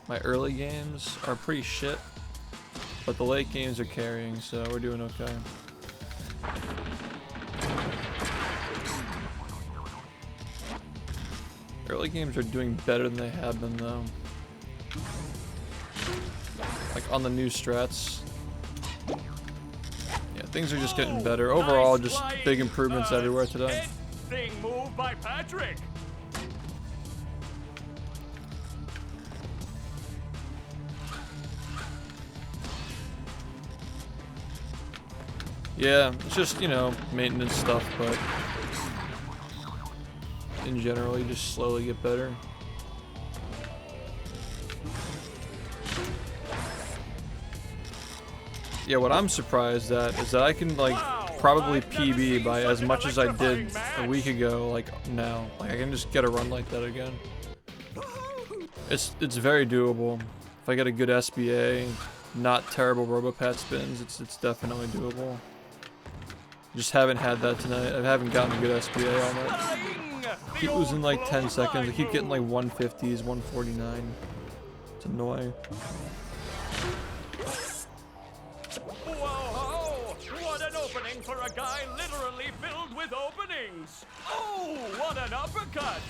my early games are pretty shit, but the late games are carrying, so we're doing okay. Early games are doing better than they have been though. Like on the new strats, things are just getting better. Overall, just big improvements everywhere today. Thing move by Patrick. Yeah, it's just, you know, maintenance stuff, but in general, you just slowly get better. Yeah, what I'm surprised at is that I can, like, probably PB by as much as I did a week ago, like, now. Like, I can just get a run like that again. It's very doable. If I get a good SBA, not terrible Robopat spins, it's definitely doable. Just haven't had that tonight. I haven't gotten a good SBA all night. Keep losing like 10 seconds. I keep getting like 150s, 149. It's annoying. Whoa! What an opening for a guy literally filled with openings! Oh, what an uppercut!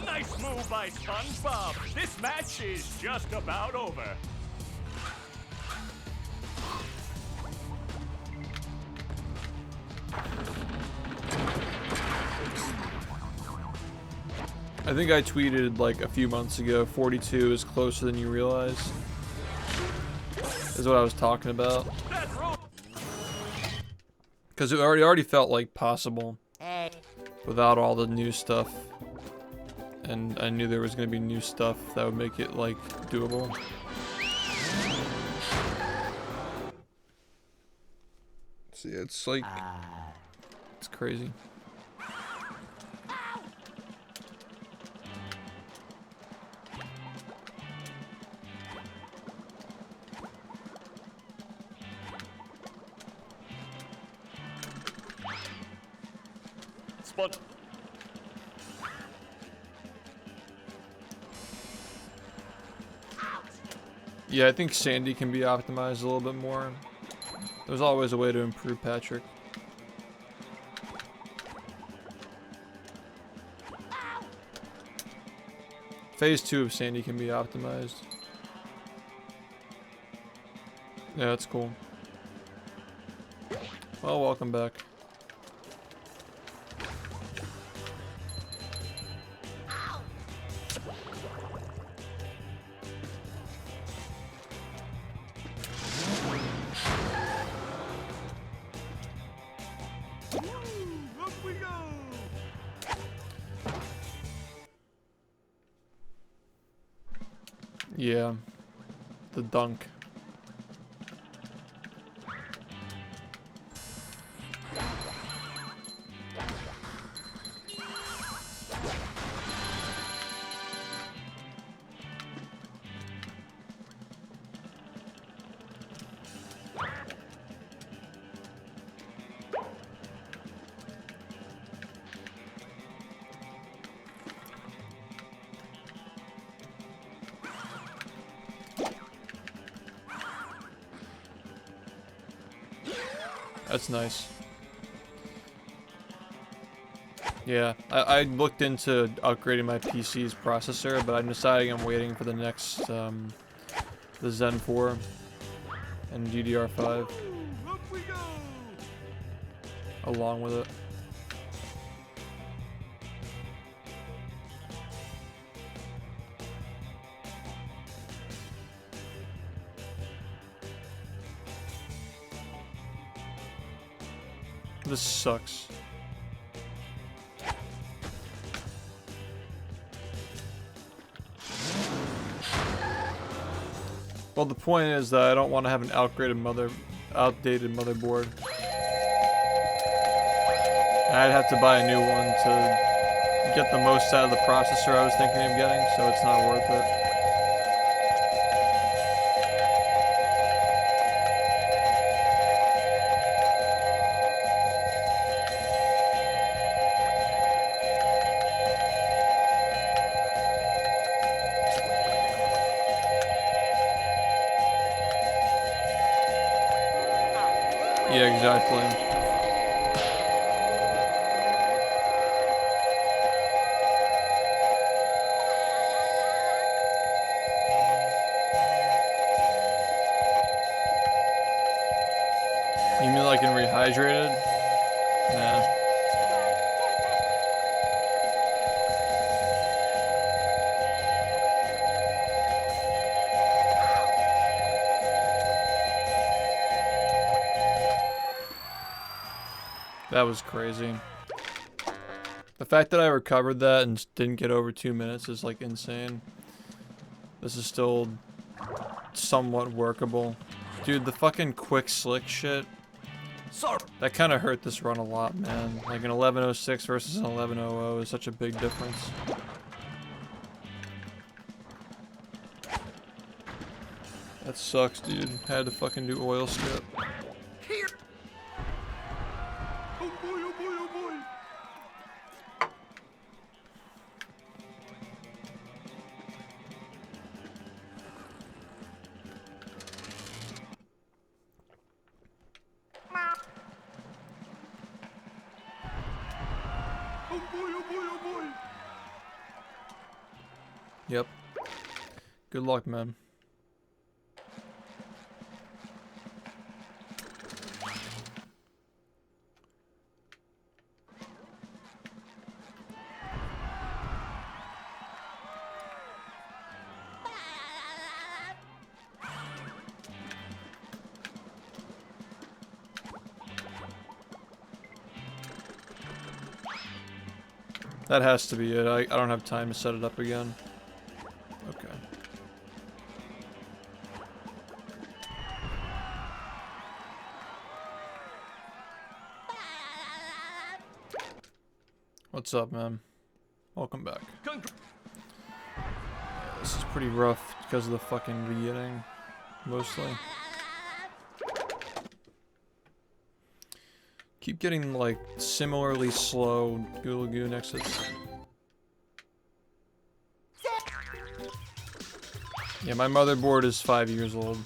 Nice move by SpongeBob. This match is just about over. I think I tweeted like a few months ago, 42 is closer than you realize. Is what I was talking about. Because it already felt like possible without all the new stuff. And I knew there was going to be new stuff that would make it like doable. See, it's like, it's crazy. Spot. Yeah, I think Sandy can be optimized a little bit more. There's always a way to improve Patrick. Phase 2 of Sandy can be optimized. Yeah, that's cool. Well, welcome back. Yeah, the dunk. That's nice. Yeah, I looked into upgrading my PC's processor, but I'm deciding I'm waiting for the next, the Zen 4 and DDR5 along with it. This sucks. Well, the point is that I don't want to have an outdated motherboard. I'd have to buy a new one to get the most out of the processor I was thinking of getting, so it's not worth it. Yeah, exactly. You mean like in rehydrated? Nah. That was crazy. The fact that I recovered that and didn't get over 2 minutes is like insane. This is still somewhat workable. Dude, the fucking quick slick shit. That kind of hurt this run a lot, man. Like an 1106 versus an 1100 is such a big difference. That sucks, dude. Had to fucking do oil skip. Here. Oh boy, oh boy, oh boy. Oh boy, oh boy, oh boy. Yep. Good luck, man. That has to be it. I don't have time to set it up again. Okay. What's up, man? Welcome back. This is pretty rough because of the fucking beginning, mostly. Keep getting like similarly slow Goo Lagoon exits. Yeah, my motherboard is 5 years old.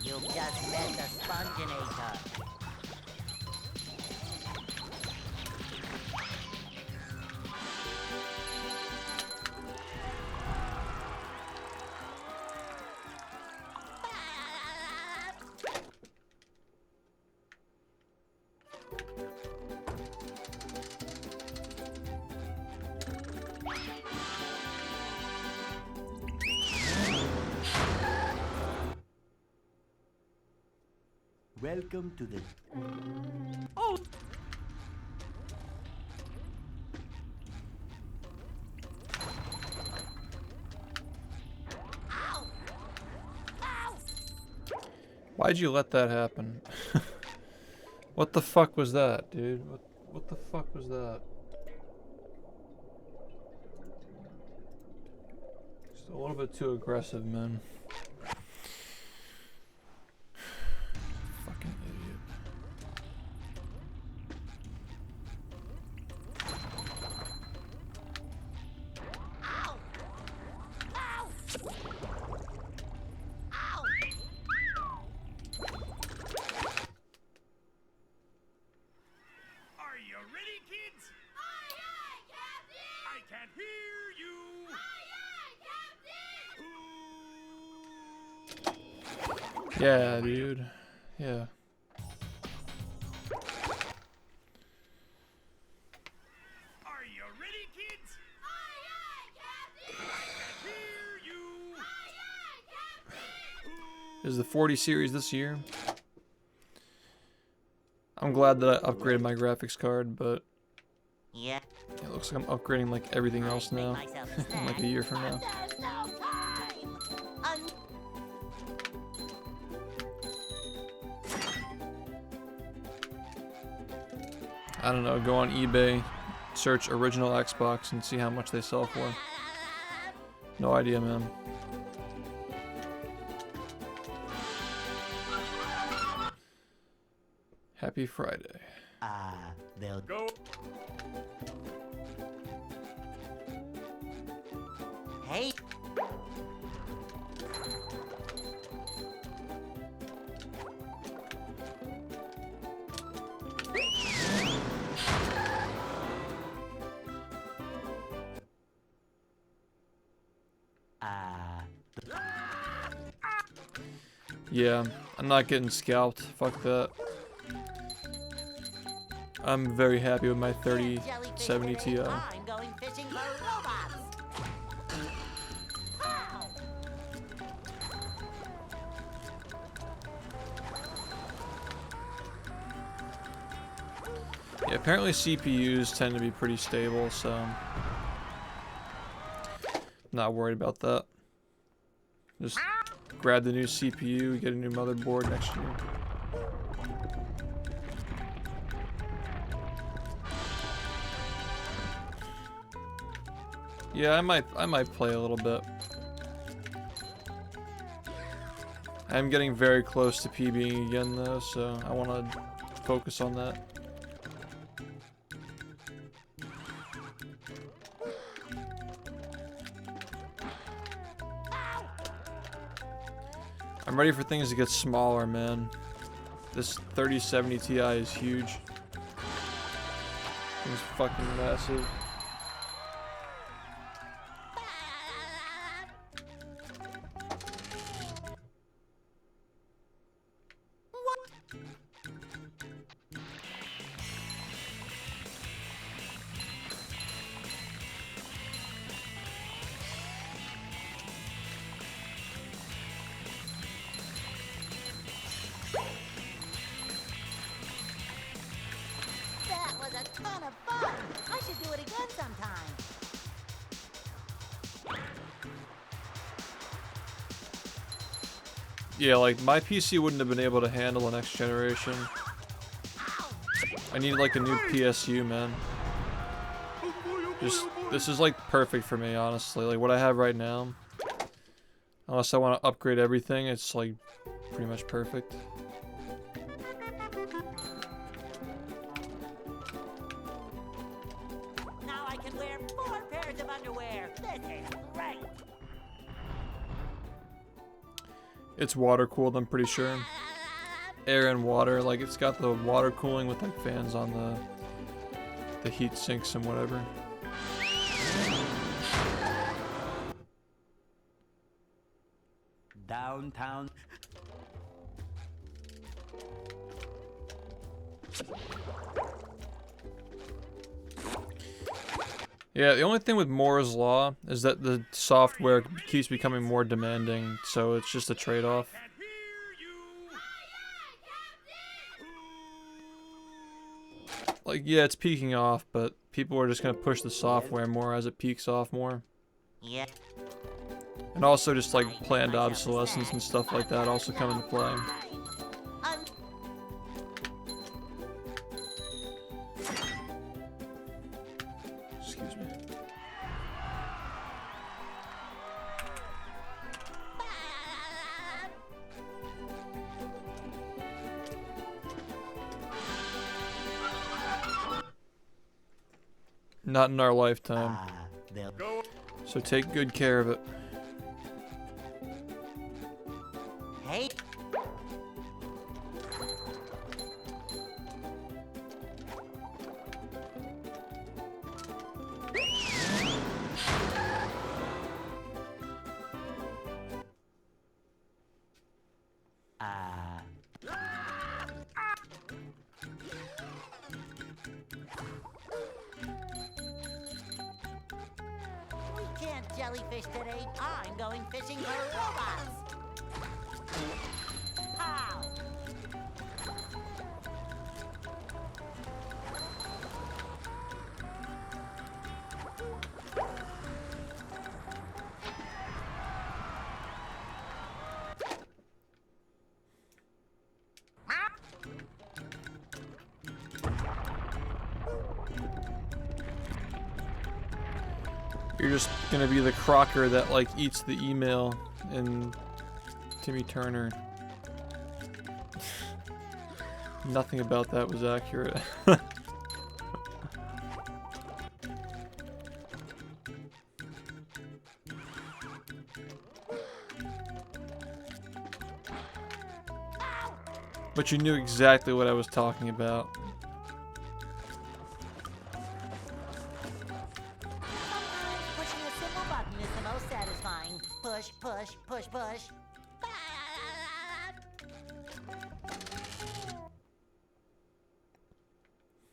You just met the Sponginator. Welcome to the... Oh. Why'd you let that happen? What the fuck was that, dude? What the fuck was that? Just a little bit too aggressive, man. Fucking idiot. Are you ready, kids? Aye, aye, Captain! I can't hear you! Aye, aye, Captain! Yeah, dude. Yeah. Are you ready, kids? Aye, aye, Captain! I can't hear you! Aye, aye, Captain! Is the 40 series this year? I'm glad that I upgraded my graphics card, but Yeah. it looks like I'm upgrading like everything else now. In like a year from now. There's no time. I don't know, go on eBay, search original Xbox and see how much they sell for. No idea, man. Happy Friday. They'll... Go! Hey, Yeah, I'm not getting scalped. Fuck that. I'm very happy with my 3070 Ti. I'm going fishing for robots. Pow! Yeah, apparently CPUs tend to be pretty stable, so not worried about that. Just grab the new CPU, get a new motherboard next year. Yeah, I might play a little bit. I'm getting very close to PBing again though, so I want to focus on that. I'm ready for things to get smaller, man. This 3070 Ti is huge. It's fucking massive. That was a ton of fun. I should do it again sometime. Yeah, like my PC wouldn't have been able to handle the next generation. I need like a new PSU, man. This is like perfect for me, honestly. Like what I have right now, unless I want to upgrade everything, it's like pretty much perfect. Now I can wear 4 pairs of underwear. This is great. It's water cooled, I'm pretty sure. Air and water, like it's got the water cooling with like fans on the heat sinks and whatever. Downtown. Yeah, the only thing with Moore's Law is that the software keeps becoming more demanding, so it's just a trade-off. Can't hear you. Like, yeah, it's peaking off, but people are just gonna push the software more as it peaks off more. Yeah. And also just like planned obsolescence and stuff like that also come into play. Excuse me. Not in our lifetime. So take good care of it. Hey. We can't jellyfish today. I'm going fishing for robots. Pow! You're just gonna be the crocker that like eats the email in Timmy Turner. Nothing about that was accurate. But you knew exactly what I was talking about. Sometimes pushing a simple button is the most satisfying. push, push, push, push.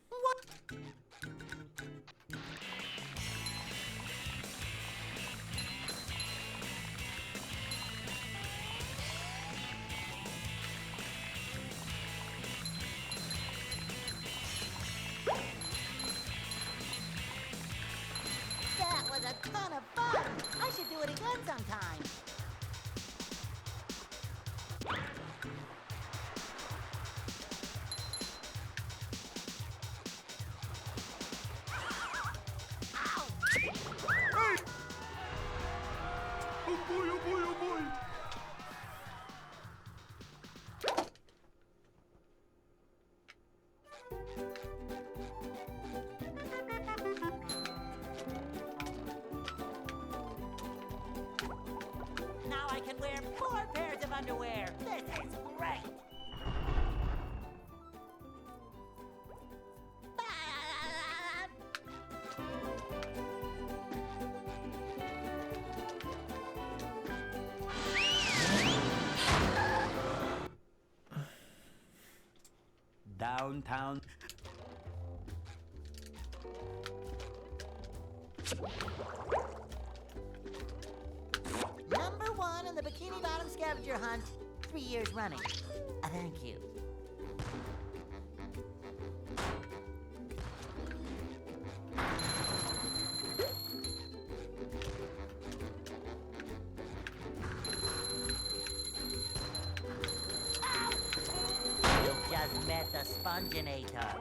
What? That was a ton of fun! I should do it again sometime. Ow! Hey! Oh boy, oh boy, oh boy! Now I can wear 4 pairs of underwear. This is great. Downtown. Number 1 in the Bikini Bottom scavenger hunt, 3 years running. Thank you. Ow! You just met the Sponginator.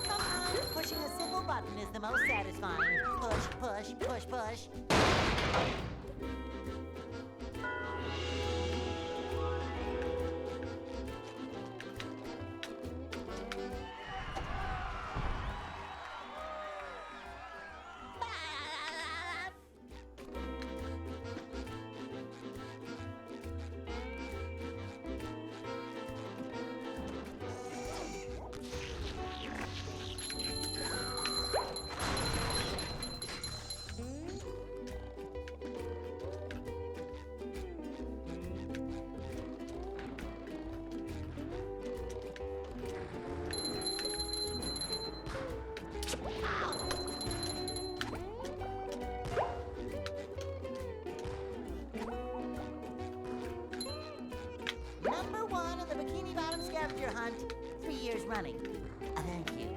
Sometimes pushing a single button is the most satisfying. Push, push, push, push. Number 1 in the Bikini Bottom scavenger hunt, 3 years running. Thank you.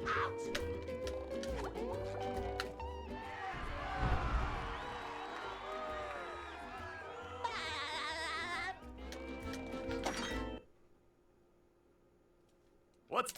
Ouch! What's...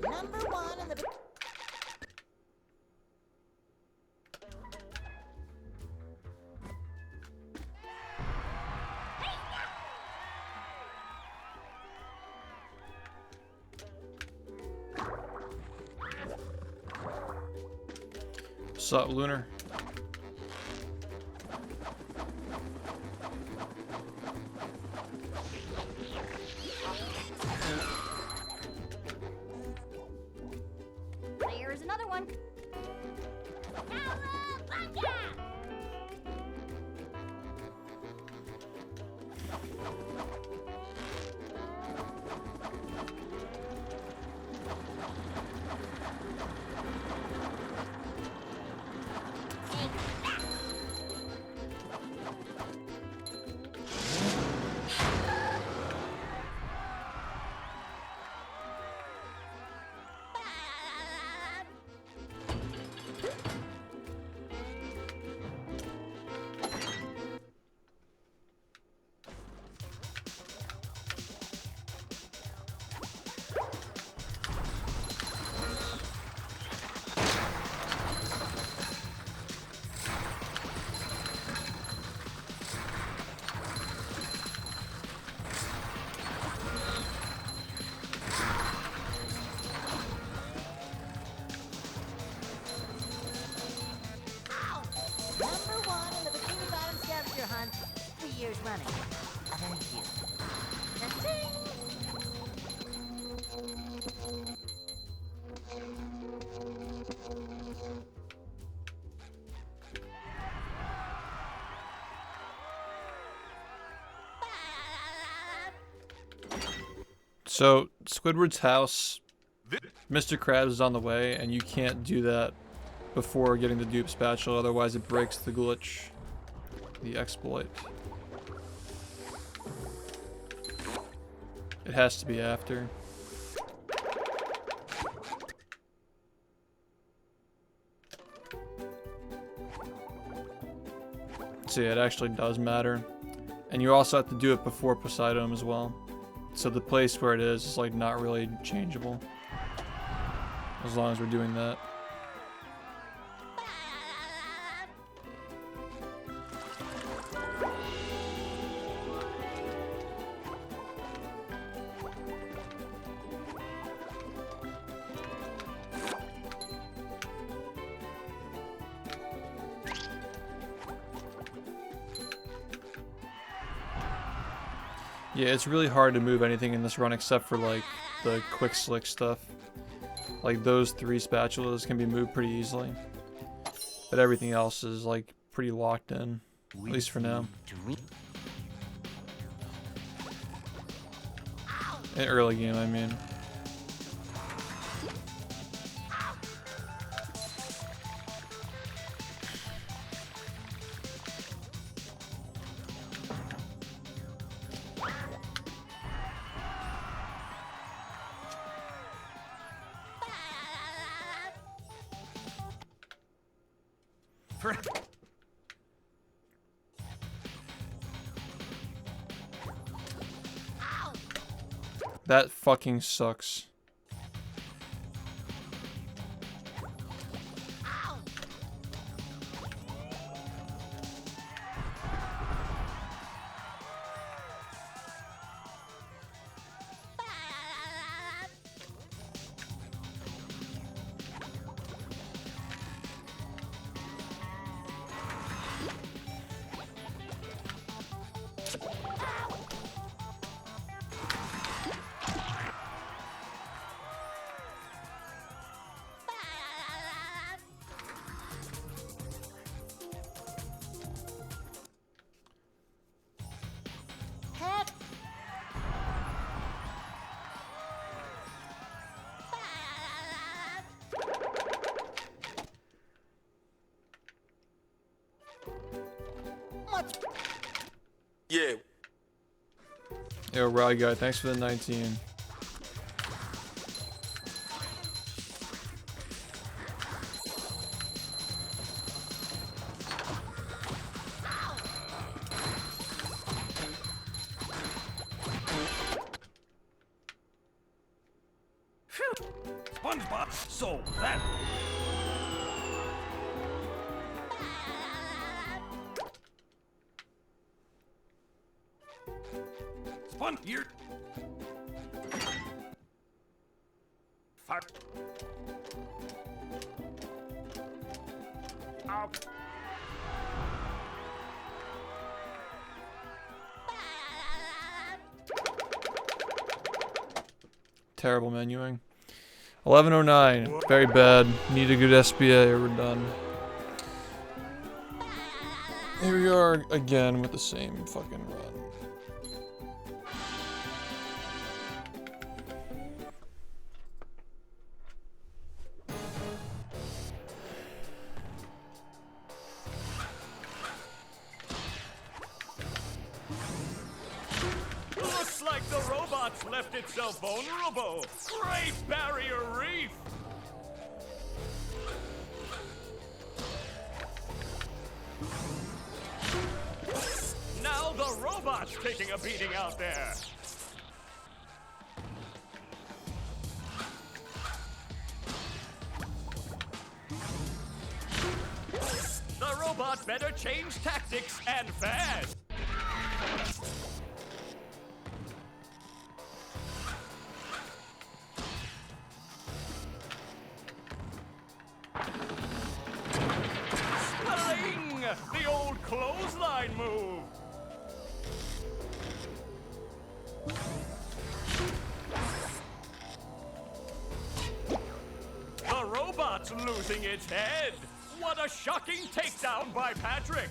Number 1 in the... What's up, Lunar? There's another one. Cowabunga! Take that! hunt 3 years running. Thank you. Ta-ting! So, Squidward's house, Mr. Krabs is on the way, and you can't do that before getting the dupe spatula, otherwise it breaks the glitch, the exploit. It has to be after. So yeah, it actually does matter. And you also have to do it before Poseidon as well. So the place where it is like not really changeable. As long as we're doing that. Yeah, it's really hard to move anything in this run except for like the quick slick stuff. Like those 3 spatulas can be moved pretty easily. But everything else is like pretty locked in, at least for now. In early game, I mean. That fucking sucks. Yeah. Yo, Rowdy Guy, thanks for the 19. SpongeBob, so that. Spon here. Fire. Ow. Terrible menuing. 1109. Very bad. Need a good SBA or we're done. Here we are again with the same fucking run. Looks like the robots left itself vulnerable. Great barrier reef. Now the robot's taking a beating out there. The robot better change tactics and fast. Swelling! The old clothesline move. losing its head. What a shocking takedown by Patrick.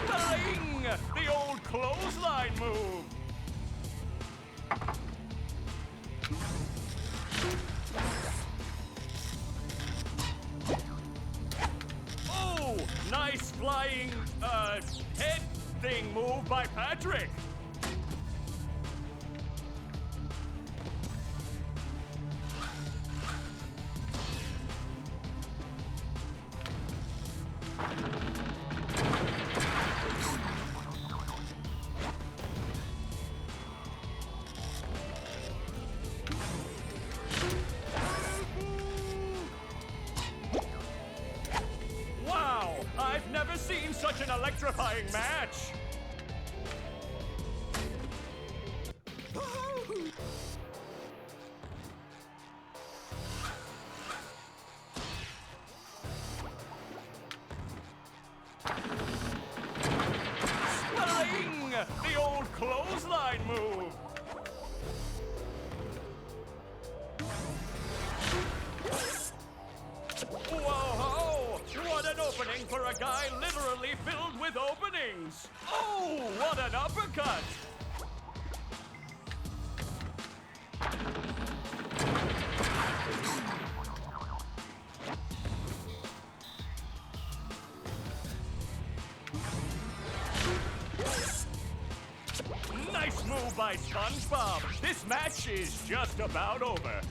Sting! The old clothesline move. Oh, nice flying, head thing move by Patrick. Wow, I've never seen such an electrifying match. Sting! The old clothesline move. Whoa! What an opening for a guy literally filled with openings! Oh, what an uppercut! Nice move by SpongeBob. This match is just about over.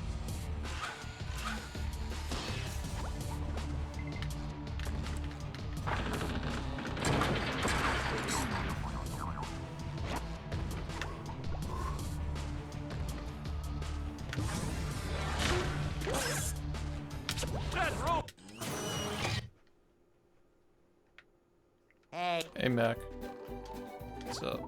That rope. Hey, Hey, Mac. What's up?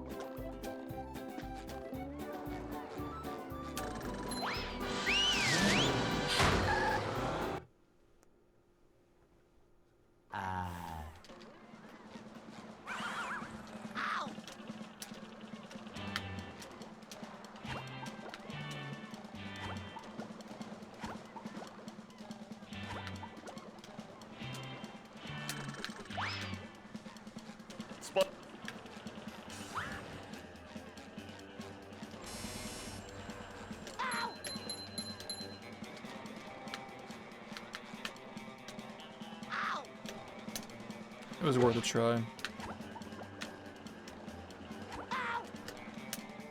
Spot. It was worth a try.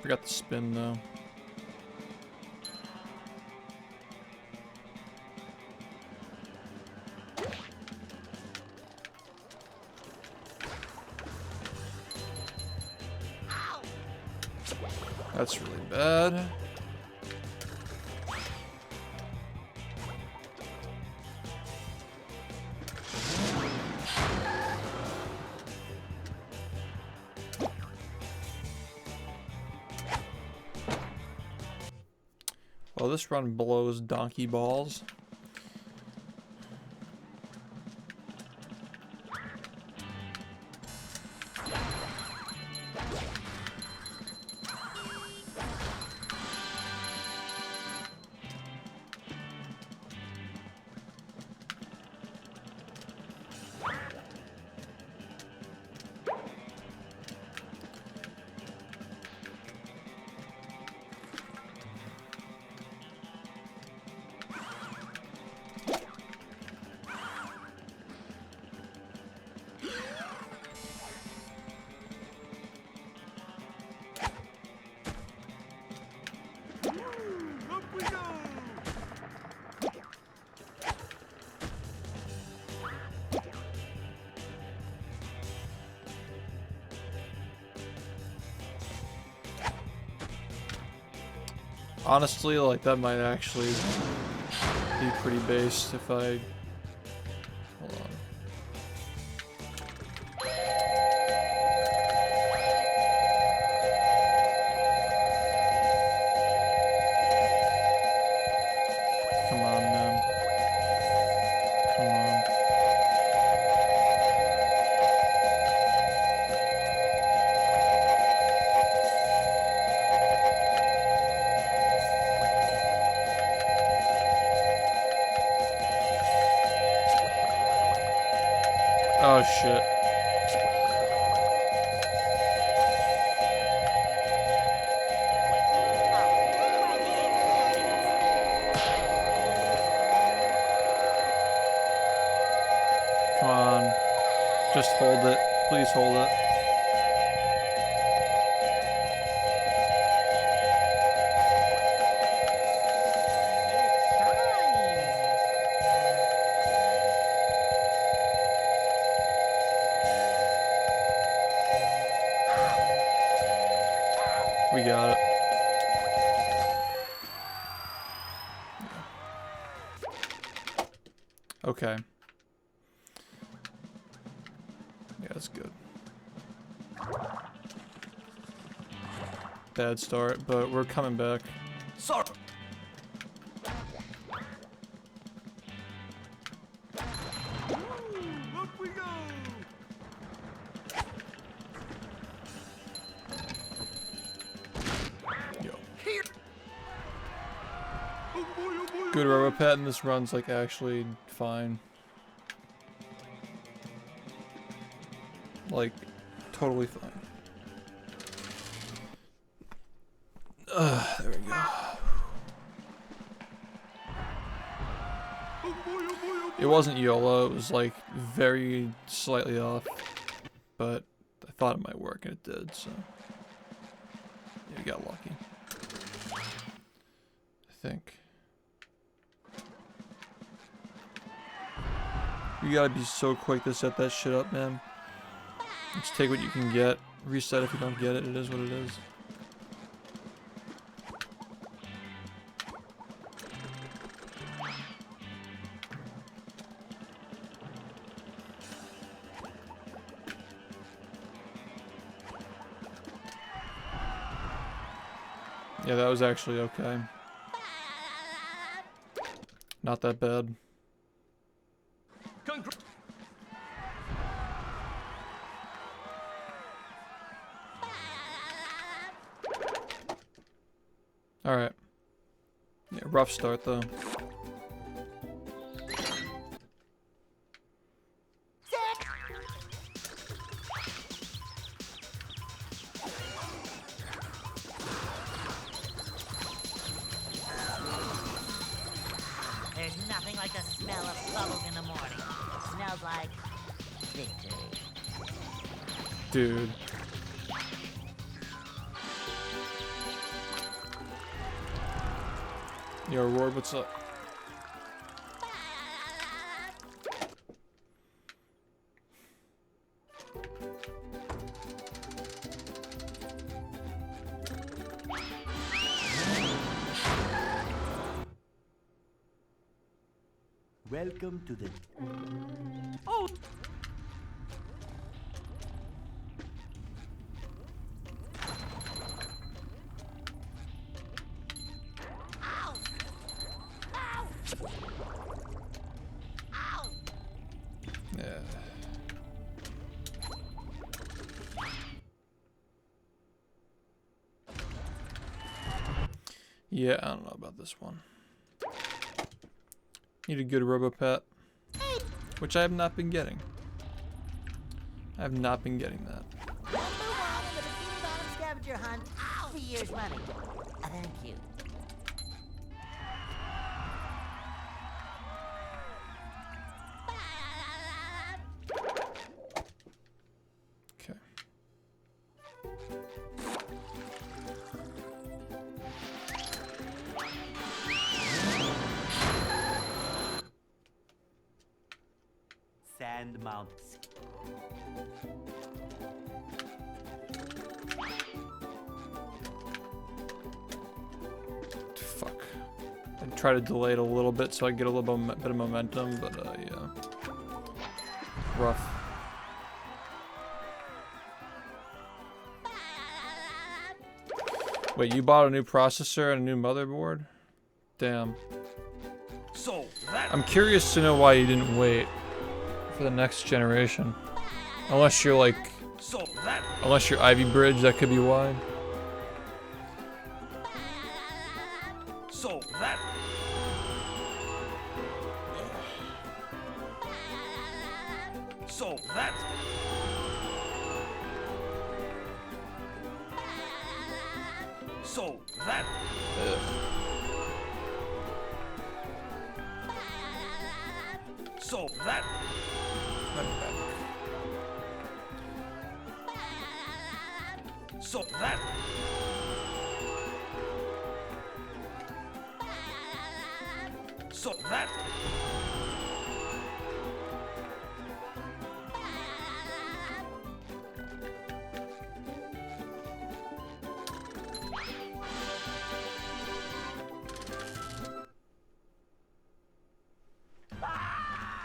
Forgot the spin though. That's really bad. Well, this run blows donkey balls. Up we go! Honestly, like that might actually be pretty based if I... Hold on. Come on, man. Come on. Oh shit. Come on. Just hold it. Please hold it. We got it. Okay. Yeah, that's good. Bad start, but we're coming back. Sorry. Up we go. Yo. Here. Oh boy, oh boy. Good rubber pet, and this run's like actually fine. Like, totally fine. There we go. Oh boy, oh boy, oh boy. It wasn't YOLO, it was like very slightly off, but I thought it might work and it did, so yeah, we got lucky. I think. You gotta be so quick to set that shit up, man. Just take what you can get, reset if you don't get it, it is what it is. Yeah, that was actually okay. Not that bad. Alright. Yeah, rough start though. There's nothing like the smell of bubbles in the morning. It smells like victory. Dude. Yo, Roar, what's up? Welcome to the... Oh! Yeah. Yeah, I don't know about this one. Need a good Robopet, which I have not been getting. I have not been getting that. Number one in the Bikini Bottom scavenger hunt 3 years running. Thank you. Okay. Sand Mount. Fuck. I try to delay it a little bit so I get a little bit of momentum, but yeah. Rough. Wait, you bought a new processor and a new motherboard? Damn. So that. I'm curious to know why you didn't wait for the next generation. Unless you're like, So that. unless you're Ivy Bridge, that could be why. So that. So that... So that... So that... So that... So that...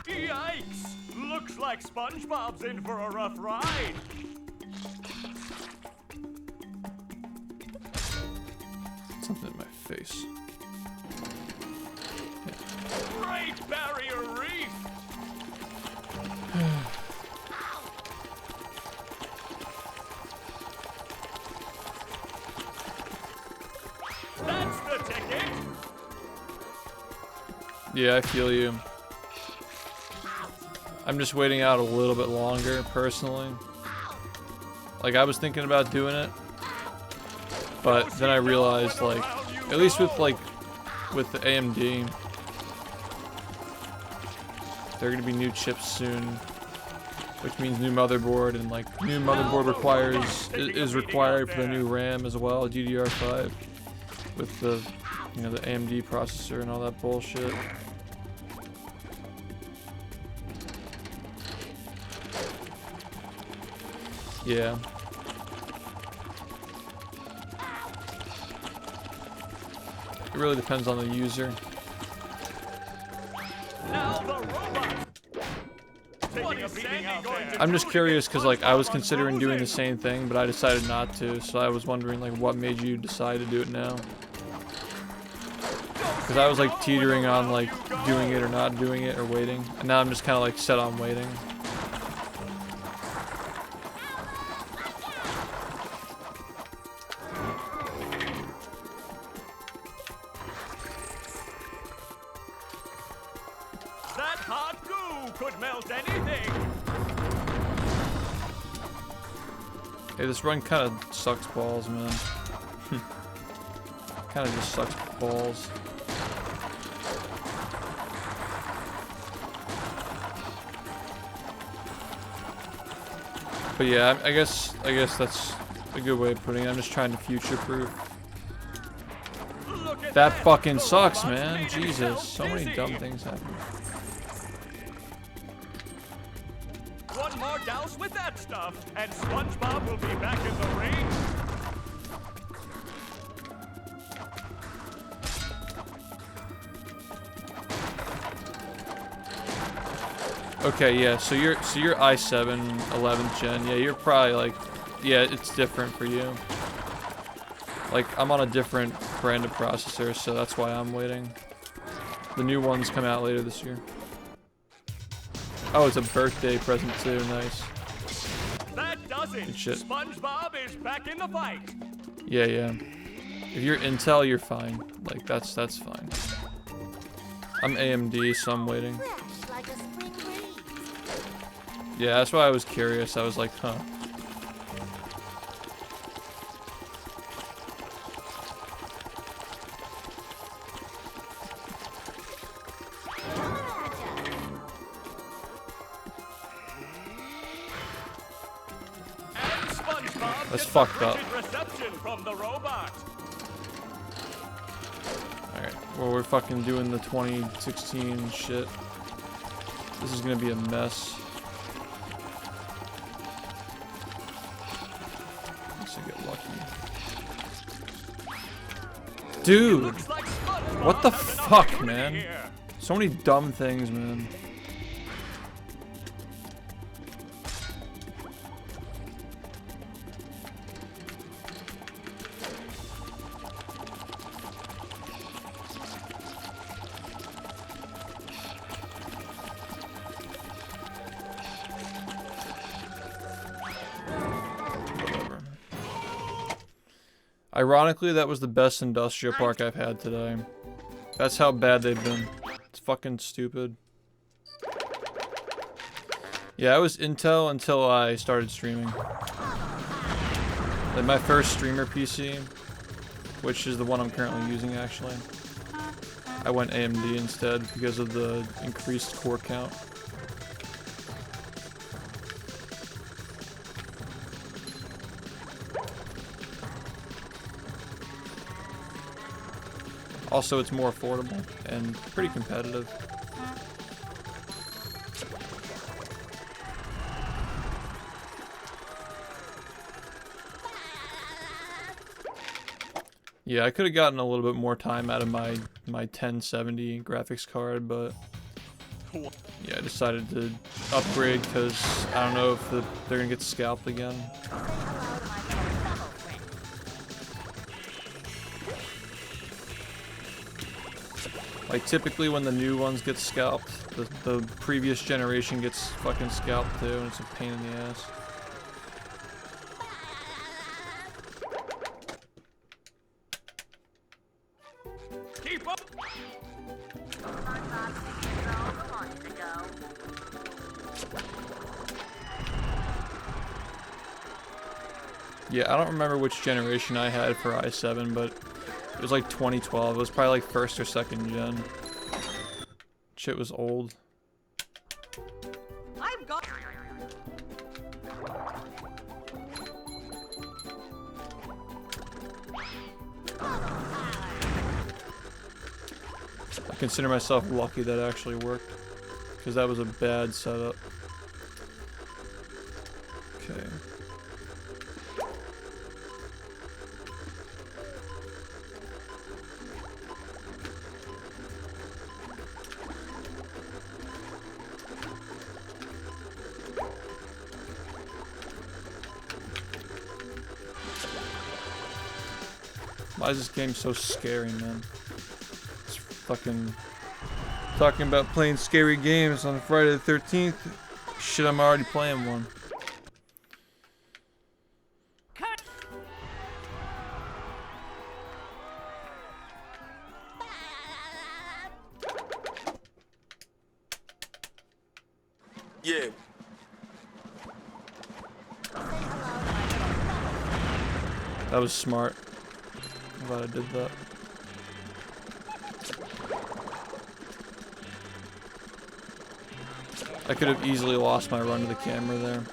Yikes! Looks like SpongeBob's in for a rough ride. Something in my face. Great Barrier Reef! That's the ticket! Yeah, I feel you. I'm just waiting out a little bit longer, personally. Like, I was thinking about doing it, but then I realized, like, at least with the AMD, there are gonna be new chips soon, which means new motherboard, and like new motherboard is required for the new RAM as well, DDR5, with the the AMD processor and all that bullshit. Yeah. It really depends on the user. Now the robot. Taking a beating out there. I'm just curious because like I was considering doing the same thing, but I decided not to. So I was wondering like what made you decide to do it now? Because I was like teetering on like doing it or not doing it or waiting, and now I'm just kind of like set on waiting. That hot goo could melt anything. Hey, this run kind of sucks balls, man. Kind of just sucks balls. But yeah, I guess that's a good way of putting it. I'm just trying to future-proof. That fucking sucks, man. Jesus, so many dumb things happen. One more douse with that stuff, and SpongeBob will be back in the ring. Okay, yeah. So you're i7 11th gen. Yeah, you're probably like, yeah, it's different for you. Like I'm on a different brand of processor, so that's why I'm waiting. The new ones come out later this year. Oh, it's a birthday present too. Nice. That does it. Good shit. SpongeBob is back in the fight. Yeah, yeah. If you're Intel, you're fine. Like that's fine. I'm AMD, so I'm waiting. Fresh like a spring breeze. Yeah, that's why I was curious. I was like, huh. And SpongeBob That's gets fucked a up. frigid reception from the robot. Alright, well we're fucking doing the 2016 shit. This is gonna be a mess. Unless I get lucky. Dude! Looks like SpongeBob What the has an fuck, opportunity man? here. So many dumb things, man. Whatever. Ironically, that was the best industrial park I've had today. That's how bad they've been. It's fucking stupid. Yeah, I was Intel until I started streaming. Like my first streamer PC, which is the one I'm currently using actually, I went AMD instead because of the increased core count. Also, it's more affordable and pretty competitive. Yeah, I could have gotten a little bit more time out of my 1070 graphics card, but yeah, I decided to upgrade because I don't know if they're gonna get scalped again. Like typically when the new ones get scalped, the previous generation gets fucking scalped too, and it's a pain in the ass. Keep up! Yeah, I don't remember which generation I had for i7, but it was like 2012. It was probably like first or second gen. Shit was old. I've got. I consider myself lucky that actually worked, because that was a bad setup. Okay. Why is this game so scary, man? It's fucking talking about playing scary games on Friday the 13th. Shit, I'm already playing one. Cut. Yeah. That was smart. I'm glad I did that. I could have easily lost my run to the camera there.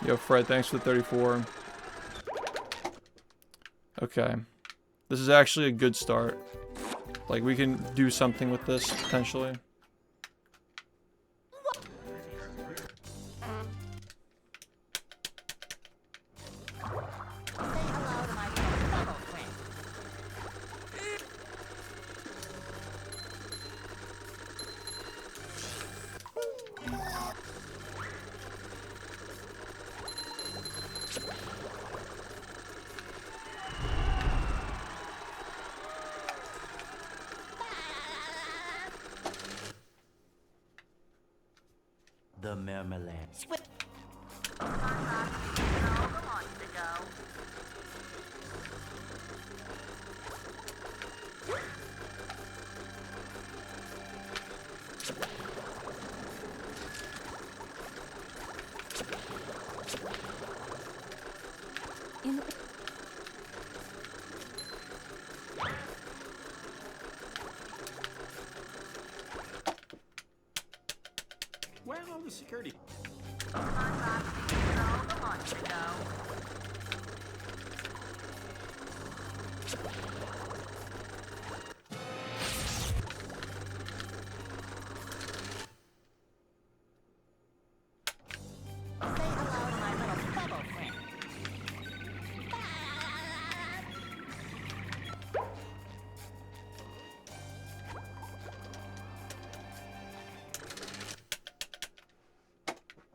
Yo, Fred, thanks for the 34. Okay. This is actually a good start. Like, we can do something with this, potentially. The marmalade. Where are all the security?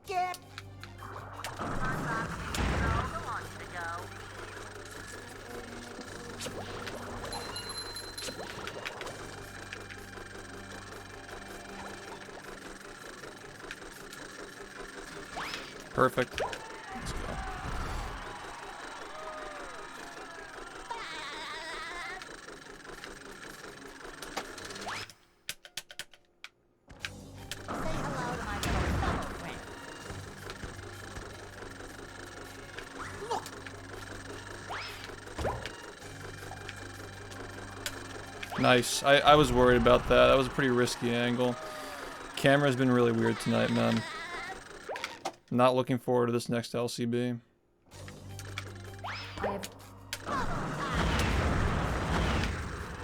Get Perfect. Let's go. Nice. I was worried about that. That was a pretty risky angle. Camera's been really weird tonight, man. Not looking forward to this next LCB.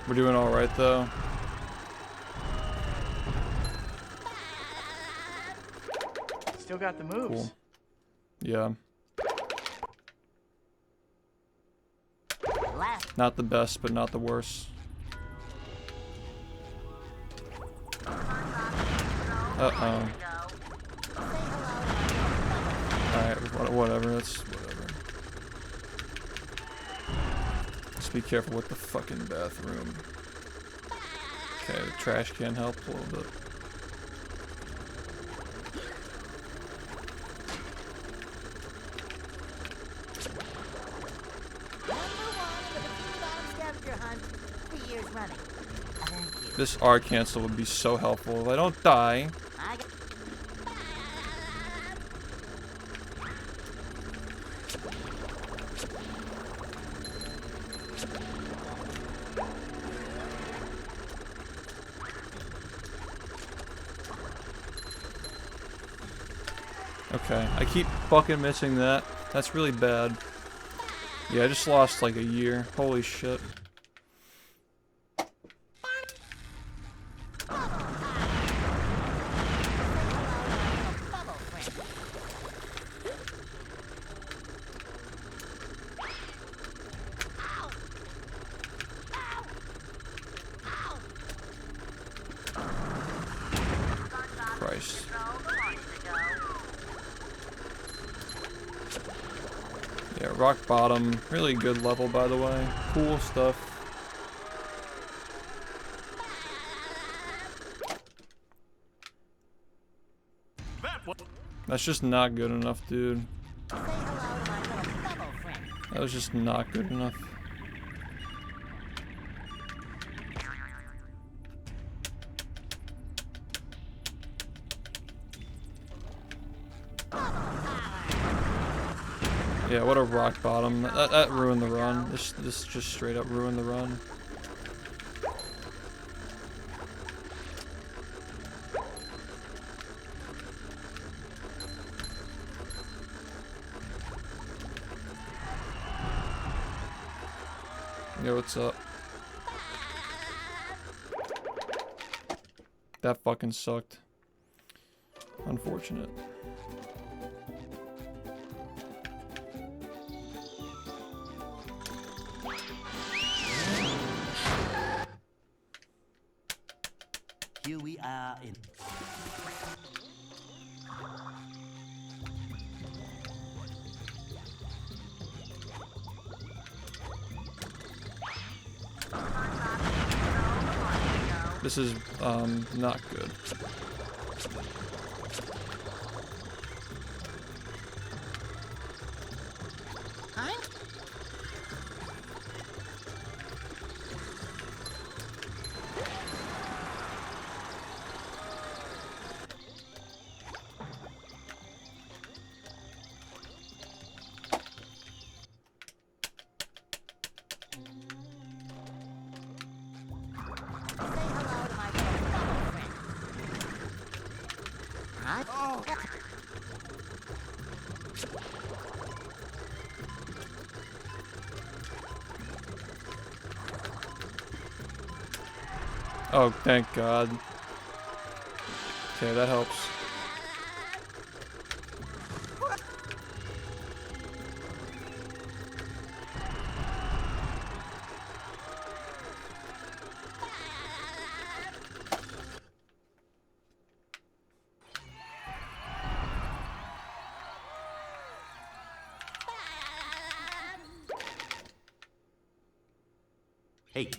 We're doing alright though. Still got the moves. Cool. Yeah. Not the best, but not the worst. Uh-oh. Alright, whatever, that's whatever. Just be careful with the fucking bathroom. Okay, the trash can help a little bit. This R cancel would be so helpful if I don't die. Okay, I keep fucking missing that. That's really bad. Yeah, I just lost like a year. Holy shit. Christ. Yeah, rock bottom. Really good level, by the way. Cool stuff. That's just not good enough, dude. That was just not good enough. Yeah, what a rock bottom. That ruined the run. This just straight up ruined the run. Yo, what's up? That fucking sucked. Unfortunate. Here we are in. This is not good. Oh, thank God. Okay, that helps. Hey.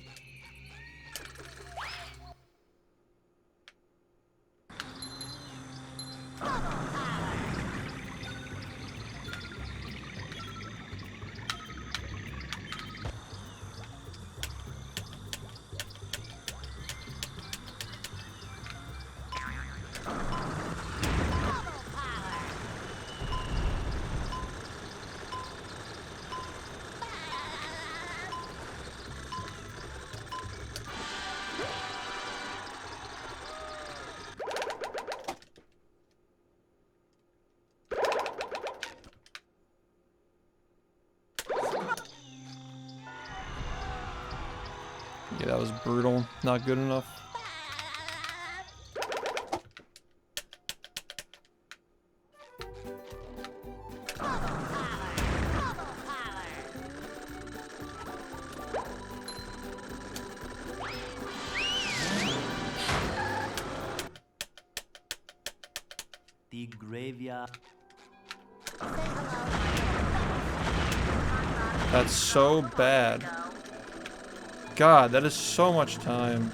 Yeah, that was brutal. Not good enough. The graveyard. That's so bad. God, that is so much time.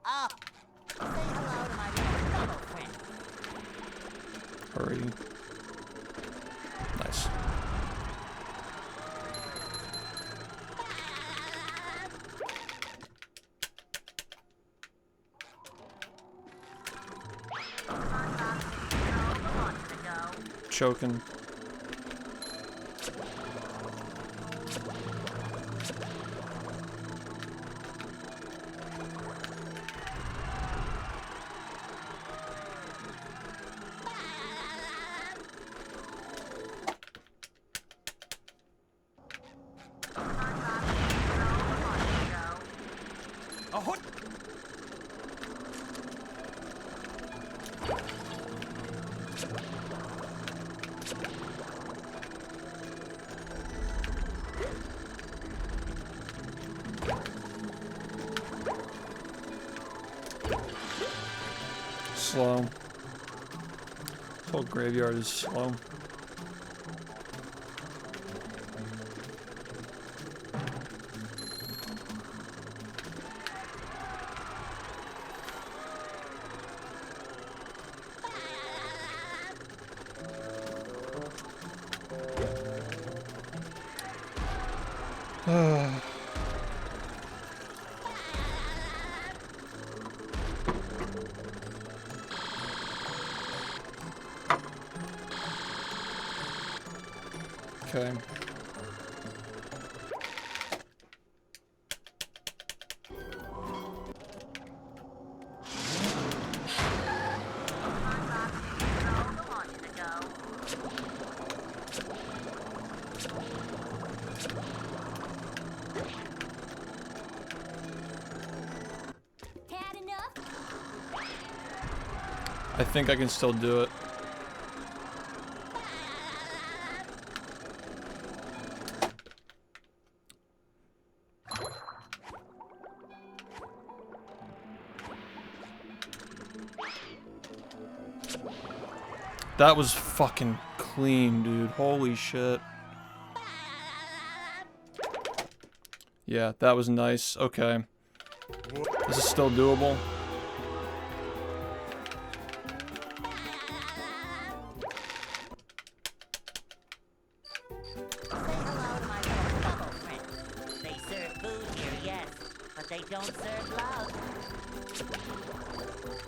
Oh, say hello to my little fellow friend. Hurry. Nice. Choking. Ahoy! Slow. This whole graveyard is slow. Okay. Had enough? I think I can still do it. That was fucking clean, dude. Holy shit. Yeah, that was nice. Okay. This is still doable. Say hello to my little fellow friend. They serve food here, yes, but they don't serve love.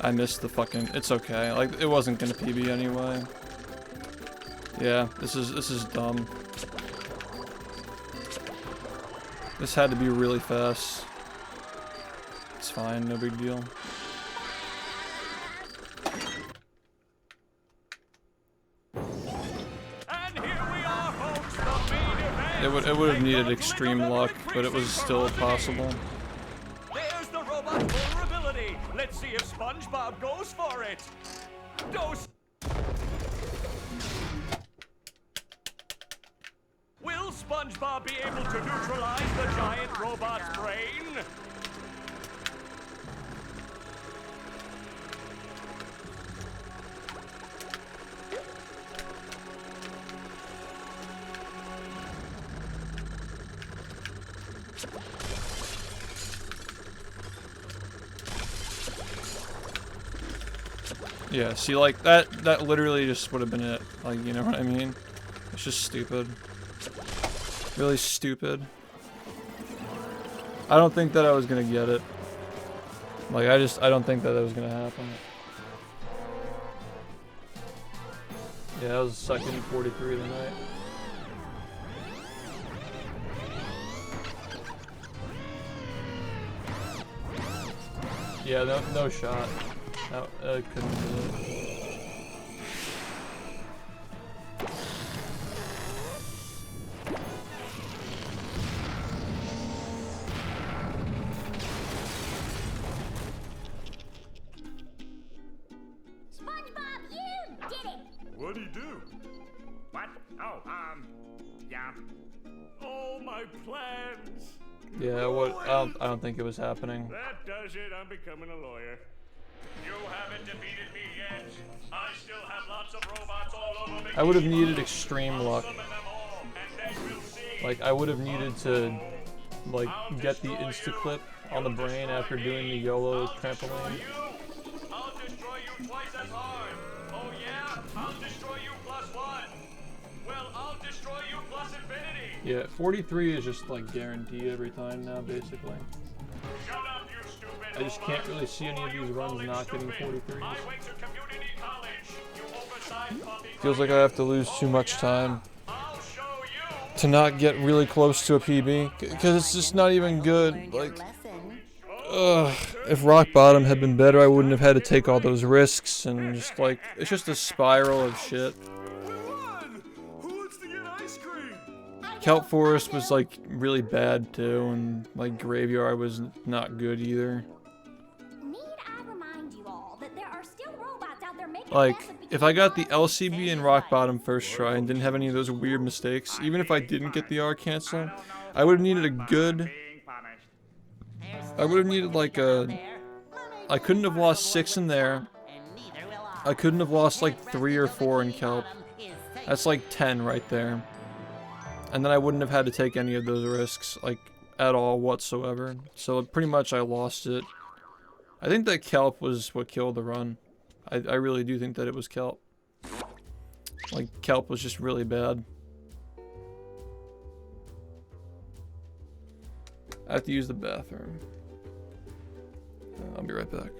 I missed the fucking... It's okay. Like, it wasn't gonna PB anyway. Yeah, this is dumb. This had to be really fast. It's fine, no big deal. And here we are, folks, the main event. It would have needed extreme luck, but it was still possible. There's the robot vulnerability. Let's see if SpongeBob goes for it. Dose. Will SpongeBob be able to neutralize the giant robot's brain? Yeah, see, like, that literally just would have been it. Like, you know what I mean? It's just stupid. Really stupid. I don't think that I was gonna get it. Like, I don't think that was gonna happen. Yeah, that was the second 43 of the night. Yeah, no shot. No, I couldn't do it. SpongeBob, you did it! What'd he do? What? Oh, yeah. All my plans. Yeah, I don't think it was happening. That does it. I'm becoming a lawyer. You haven't defeated me yet. I still have lots of robots all over me. I would have needed extreme luck. Summon them all, and then we'll see. Like, I would have needed to, like, get the insta-clip on the brain after doing the YOLO trampoline. I'll destroy you twice as hard. Oh yeah? I'll destroy you +1. Well, I'll destroy you plus infinity. Yeah, 43 is just, like, guaranteed every time now, basically. Shut up, you stupid I just can't really see any of these runs not getting 43s. I went to community college. You oversized puppy. Feels like I have to lose too much time I'll show you. to not get really close to a PB, because it's just not even good. Learned your Like, lesson. if Rock Bottom had been better, I wouldn't have had to take all those risks, and just, like, it's just a spiral of shit. We won! Who wants to get ice cream? Kelp Forest was, like, really bad, too, and, like, Graveyard was not good either. Need I remind you all that there are still robots out there making Like, mess of if I got the LCB and Rock Bottom first try and didn't have any of those weird mistakes, even if I didn't get the R cancel, I would have needed a good... Being punished. I would have needed, like, a... I couldn't have lost 6 in there. I couldn't have lost, like, 3 or 4 in Kelp. That's, like, 10 right there. And then I wouldn't have had to take any of those risks, like, at all whatsoever. So pretty much I lost it. I think that Kelp was what killed the run. I really do think that it was Kelp. Like, Kelp was just really bad. I have to use the bathroom. I'll be right back.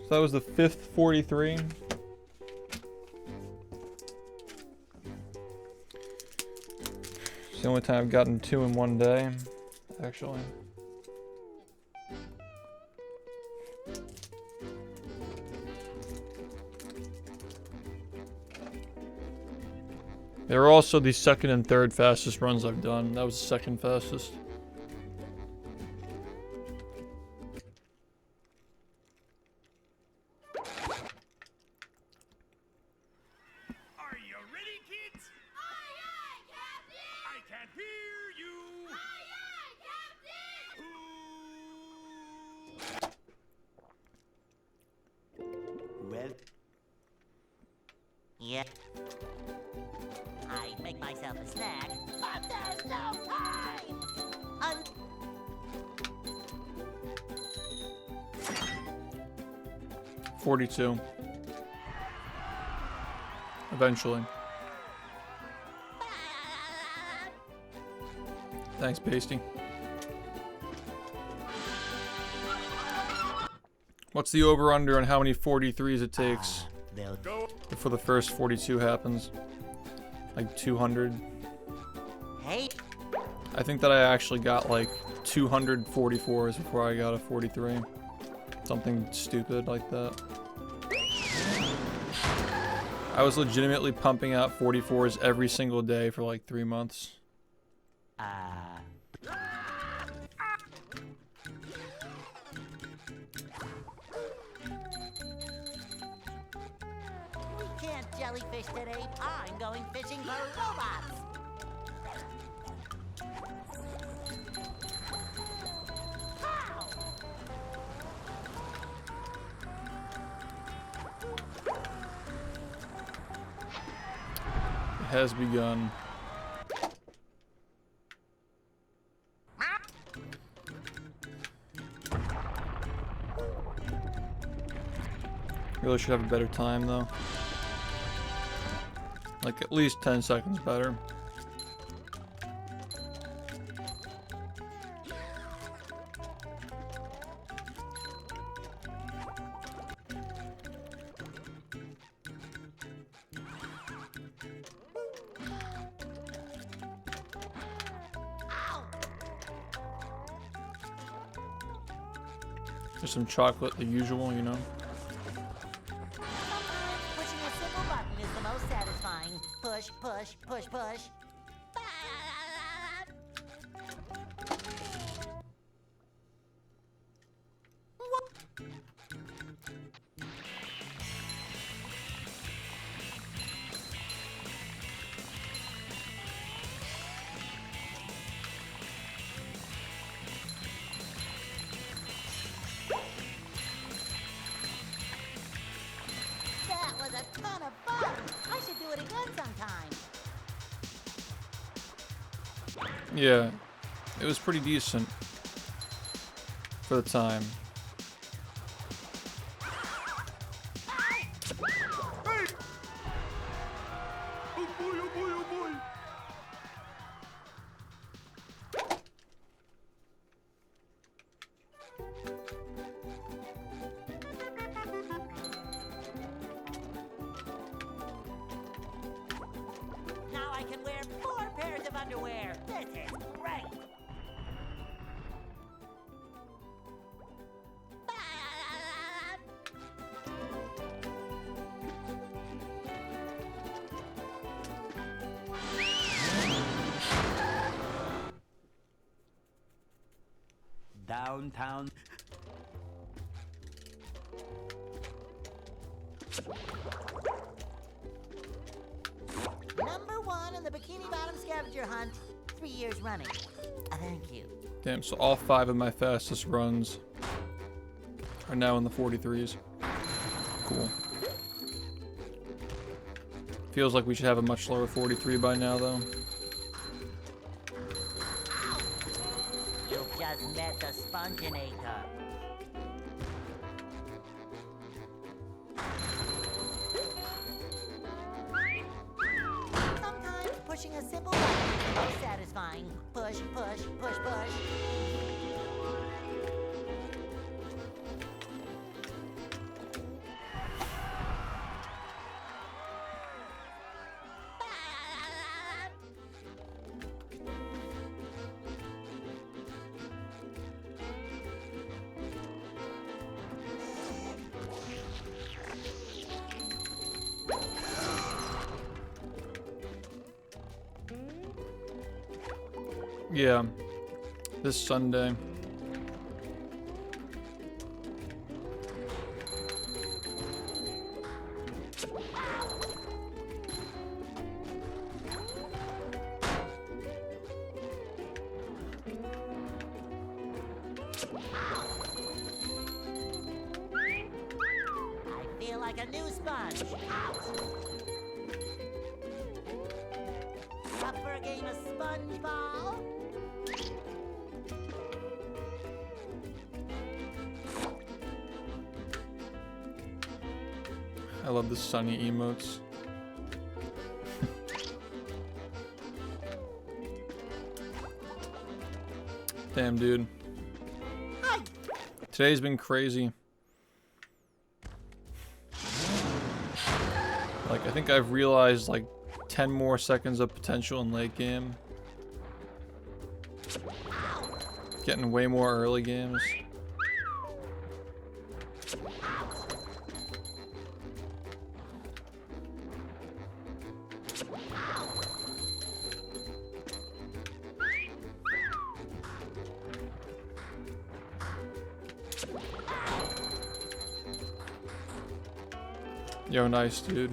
So that was the 5th 43. It's the only time I've gotten 2 in one day, actually. They were also the 2nd and 3rd fastest runs I've done. That was the 2nd fastest. Are you ready, kids? Aye, aye, Captain! I can't hear you! Aye, aye, Captain! Well, Yep. I'd make myself a snack, but there's no time! 42. Eventually. Thanks, Pasty. What's the over-under on how many 43s it takes they'll before the first 42 happens? Like 200? Hey, I think that I actually got like 244s before I got a 43. Something stupid like that. I was legitimately pumping out 44s every single day for like 3 months. we can't jellyfish today. I'm going fishing for robots. Pow! It has begun. Really should have a better time though. Like at least 10 seconds better. Just some chocolate, the usual, you know. Sometimes pushing a simple button is the most satisfying. Push, push, push, push. That was a ton of fun. I should do it again sometime. Yeah, it was pretty decent for the time. Oh boy, oh boy, oh boy. Now I can wear 4 pairs of underwear. This is great. downtown. Number 1 in the Bikini Bottom scavenger hunt, 3 years running. Thank you. Damn, so all 5 of my fastest runs are now in the 43s. Cool. Feels like we should have a much lower 43 by now, though. You've just met the Sponginator. Sometimes pushing a simple button is the most satisfying. Push, push, push, push. Yeah, this Sunday. I feel like a new sponge. Up for a game of sponge ball? I love the sunny emotes. Damn, dude. Today's been crazy. Like, I think I've realized like 10 more seconds of potential in late game. Getting way more early games. Yo, nice, dude.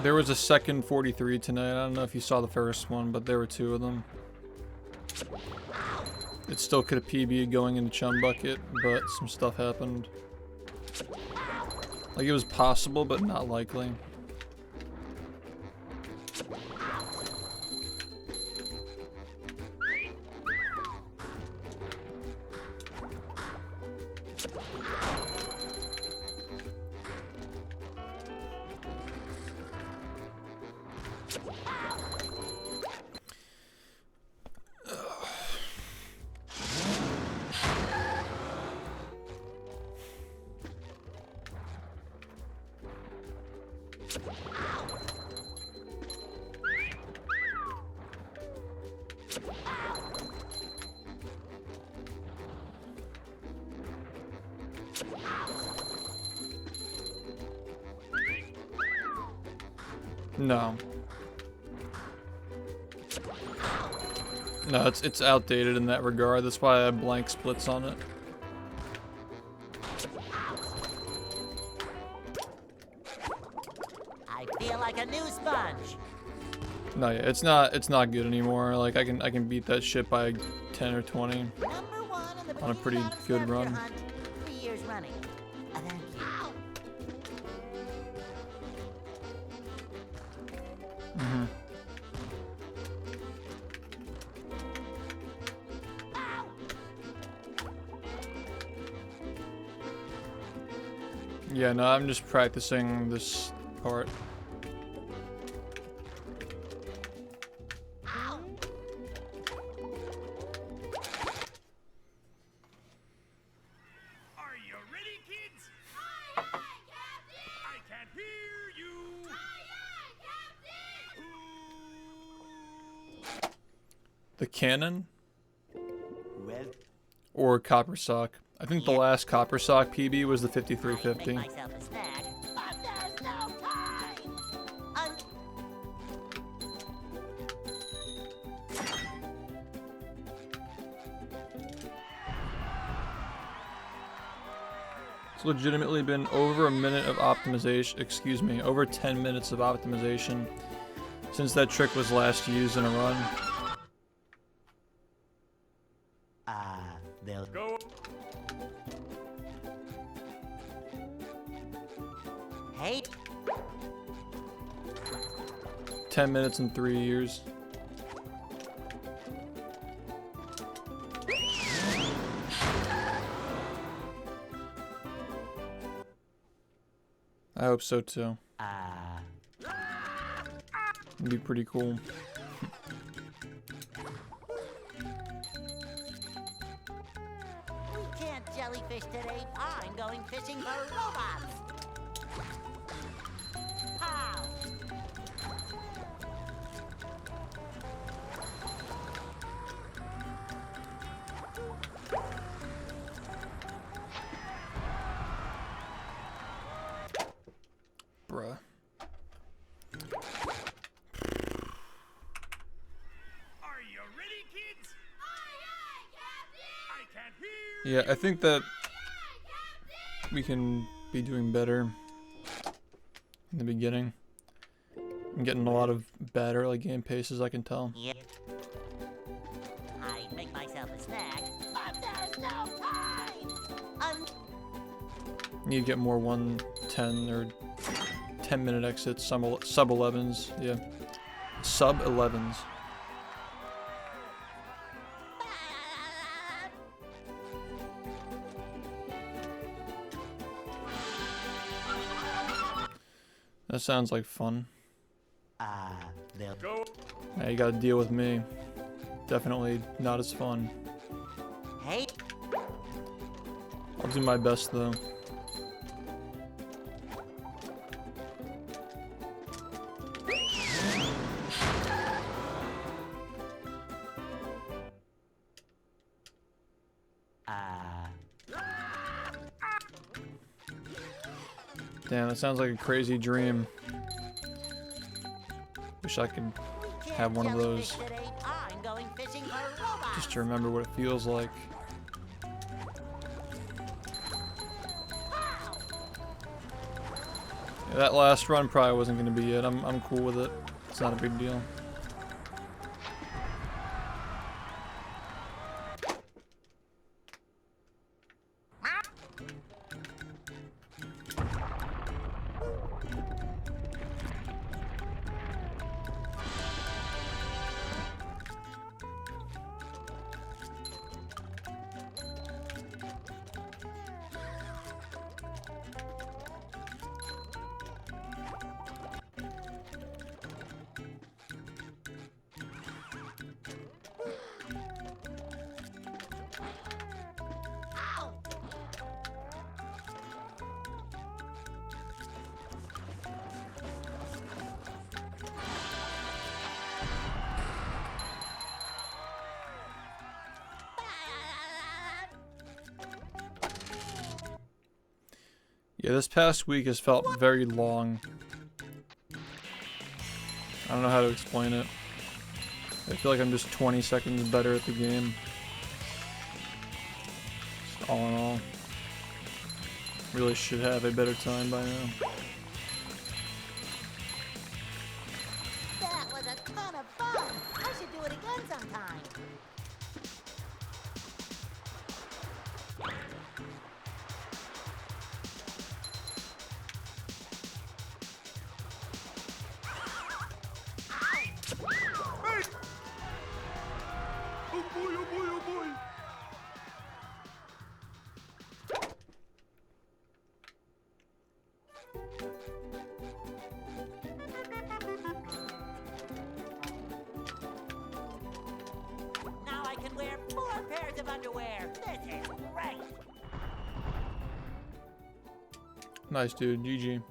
There was a second 43 tonight. I don't know if you saw the first one, but there were two of them. It still could have PB'd going into Chum Bucket, but some stuff happened. Like, it was possible, but not likely. No. No, it's outdated in that regard. That's why I have blank splits on it. I feel like a new sponge. No, yeah, it's not good anymore. Like, I can beat that shit by 10 or 20 on a pretty good run. 3 years running. Thank you. Mm-hmm. Yeah, no, I'm just practicing this part. Are you ready, kids? Aye, aye, Captain! I can't hear you! Aye, aye, Captain! The cannon Well, or copper sock. I think the last copper sock PB was the 5350. Make myself a snack, but there's no time. It's legitimately been over a minute of optimization, excuse me, over 10 minutes of optimization since that trick was last used in a run. they'll Go. Hey, 10 minutes in 3 years. I hope so too. It'd be pretty cool. we can't jellyfish today. I'm going fishing for robots. Pow! Yeah, I think that we can be doing better in the beginning. I'm getting a lot of bad early game paces, I can tell. Yep. I make myself a snack, but there's no time! Need to get more 110 or 10-minute exits, sub 11s, yeah. Sub 11s. That sounds like fun. Go. Yeah, you gotta deal with me. Definitely not as fun. Hey, I'll do my best though. Damn, that sounds like a crazy dream. Wish I could have one of those. today. I'm going fishing for robots. Just to remember what it feels like. Yeah, that last run probably wasn't going to be it. I'm cool with it. It's not a big deal. Yeah, this past week has felt very long. I don't know how to explain it. I feel like I'm just 20 seconds better at the game. Just all in all. Really should have a better time by now. That was a ton of fun. I should do it again sometime. Oh boy, oh boy, oh boy. Now I can wear 4 pairs of underwear. This is great. Nice, dude. GG.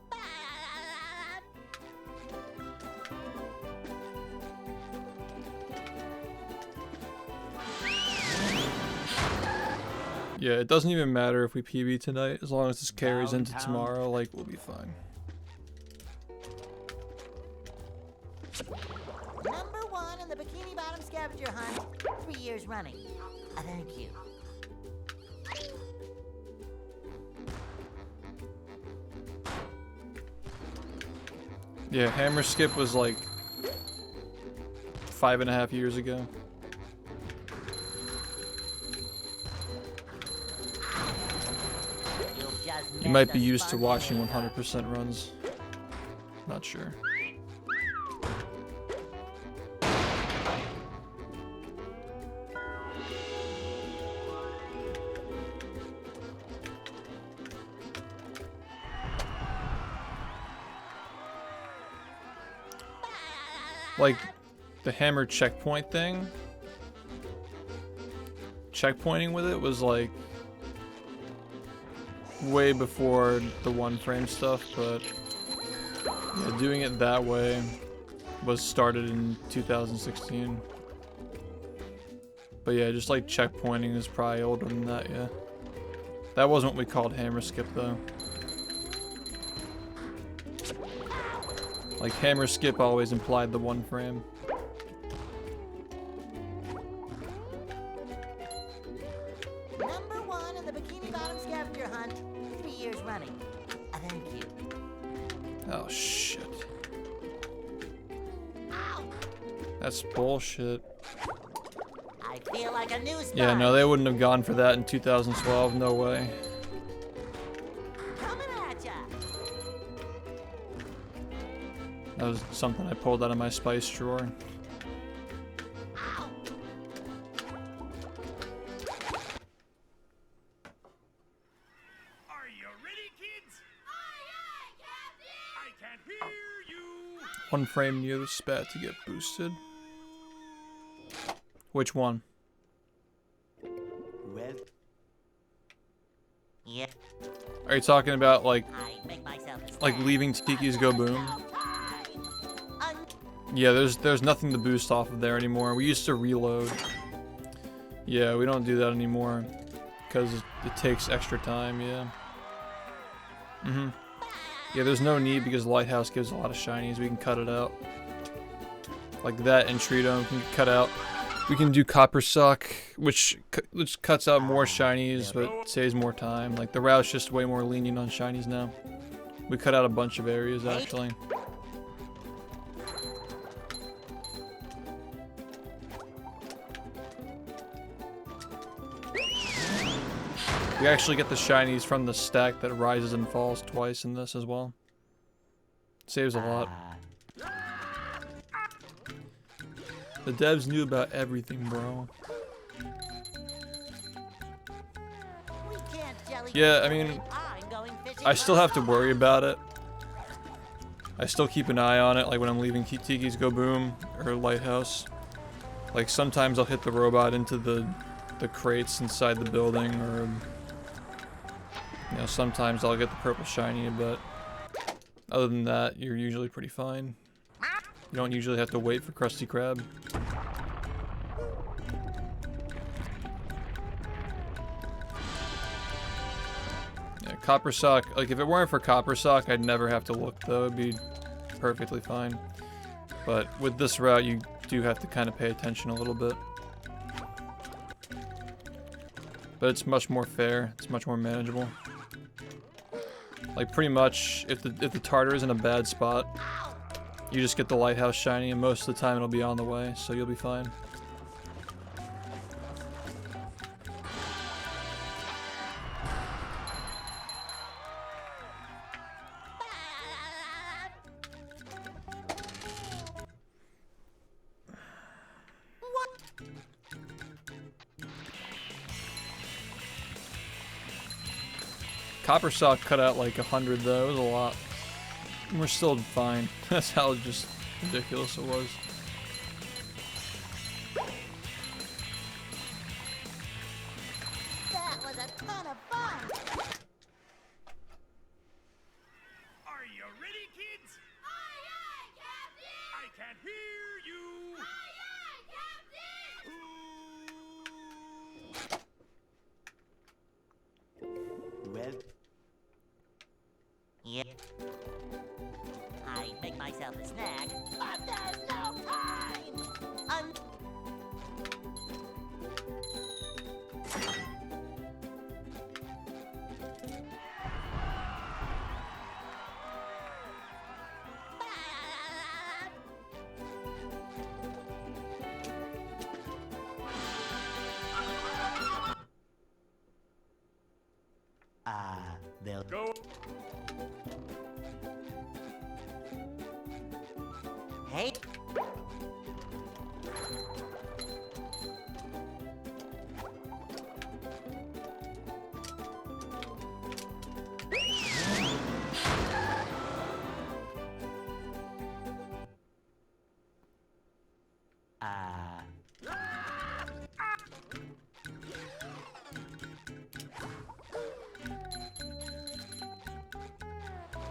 Yeah, it doesn't even matter if we PB tonight, as long as this carries into tomorrow, like, we'll be fine. Number 1 in the Bikini Bottom scavenger hunt, 3 years running. Thank you. Yeah, Hammer Skip was like 5.5 years ago. You might be used to watching 100% runs. Not sure. Like, the hammer checkpoint thing, checkpointing with it was like way before the 1-frame stuff, but yeah, doing it that way was started in 2016. But yeah, just like checkpointing is probably older than that, yeah. That wasn't what we called hammer skip though. Like, hammer skip always implied the 1-frame. Number 1 in the Bikini Bottom scavenger hunt, 3 years running. Thank you. Oh shit. Ow! That's bullshit. I feel like a new Yeah, no, they wouldn't have gone for that in 2012. No way. Coming at ya. That was something I pulled out of my spice drawer. Ow! Are you ready, kids? Aye, aye, Captain! I can't hear you! One frame near the spat to get boosted. Which one? Well, Yeah. Are you talking about like I make myself a like snack. leaving Tiki's go boom? Yeah, there's nothing to boost off of there anymore. We used to reload. Yeah, we don't do that anymore because it takes extra time. Yeah. Yeah, there's no need because Lighthouse gives a lot of shinies. We can cut it out. Like that and Tridome can cut out. We can do Copper Sock, which cuts out more shinies but saves more time. Like the route's just way more lenient on shinies now. We cut out a bunch of areas actually. We actually get the shinies from the stack that rises and falls twice in this as well. Saves a lot. The devs knew about everything, bro. We can't jelly Yeah, I fish mean, today. I'm going fishing I still for have to worry robots. about it. I still keep an eye on it, like when I'm leaving Tiki's Go Boom or Lighthouse. Like sometimes I'll hit the robot into the crates inside the building, or you know, sometimes I'll get the purple shiny, but other than that, you're usually pretty fine. You don't usually have to wait for Krusty Krab. Yeah, Copper Sock, like if it weren't for Copper Sock, I'd never have to look though, it'd be perfectly fine. But with this route, you do have to kind of pay attention a little bit. But it's much more fair, it's much more manageable. Like pretty much, if the Tartar is in a bad spot, you just get the Lighthouse shiny, and most of the time it'll be on the way, so you'll be fine. Copper Sock cut out like 100 though, it was a lot. We're still fine. That's how just ridiculous it was. That was a ton of fun. Are you ready, kids? Aye, aye, Captain! I can't hear you! Aye, aye, Captain! well, Yep. I make myself a snack, but there's no time. they'll Go! Hey.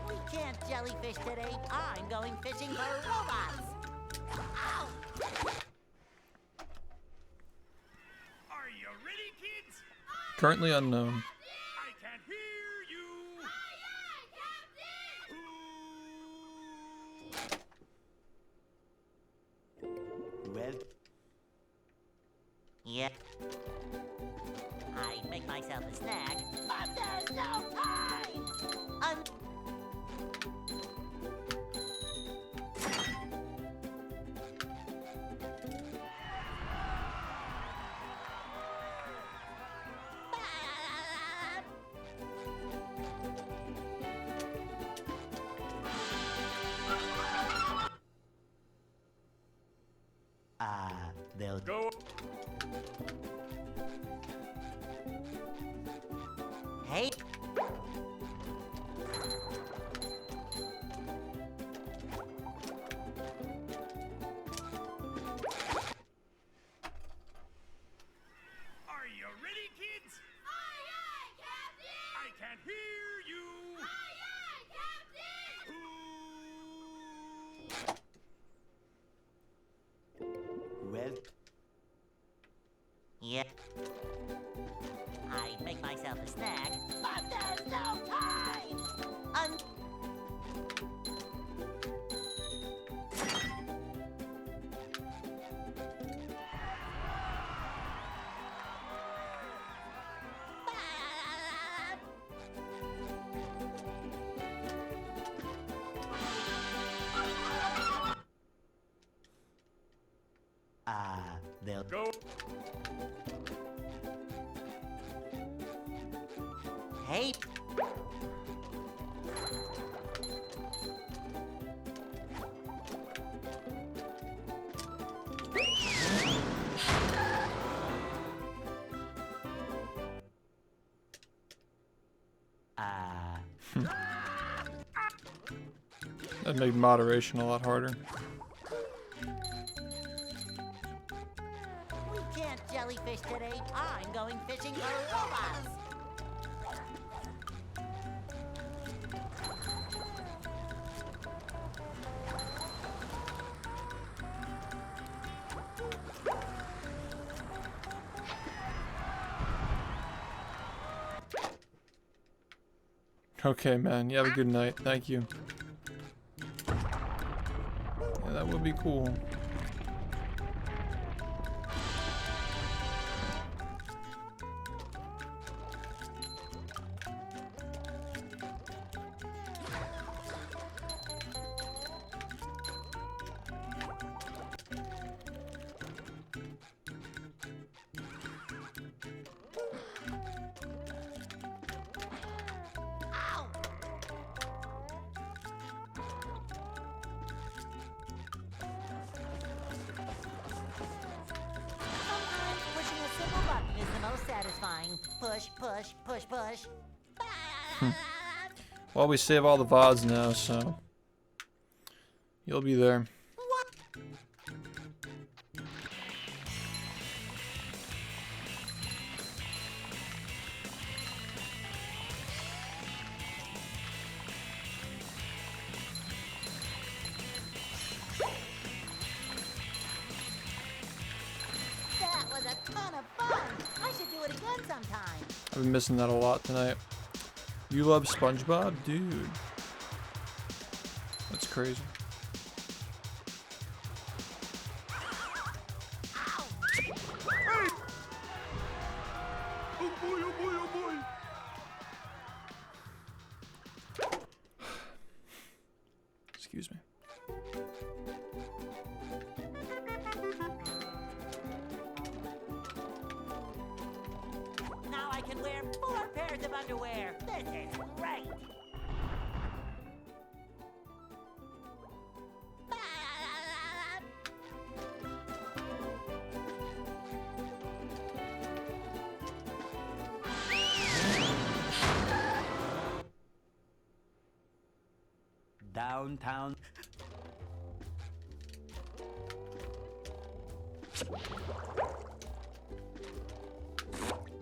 We can't jellyfish today. I'm going fishing for robots. Ow! Are you ready, kids? Currently unknown. I can't hear you! well, Yep. I'd make myself a snack, but there's no time! They'll Go. Hey! Are you ready, kids? Aye, aye, Captain! I can't hear you. Aye, aye, Captain! well. Yeah. I'd make myself a snack, but there's no time! They'll Go. Hey! That'd make moderation a lot harder. We can't jellyfish today. I'm going fishing for robots. Okay, man. You have a good night. Thank you. Yeah, that would be cool. Sometimes pushing a simple button is the most satisfying. Push, push, push, push. Well, we save all the VODs now, so you'll be there. What? That was a ton of fun. I should do it again sometime. I've been missing that a lot tonight. You love SpongeBob? Dude. That's crazy. Oh boy, oh boy, oh boy. Excuse me. Now I can wear 4 pairs of underwear. This is great. downtown.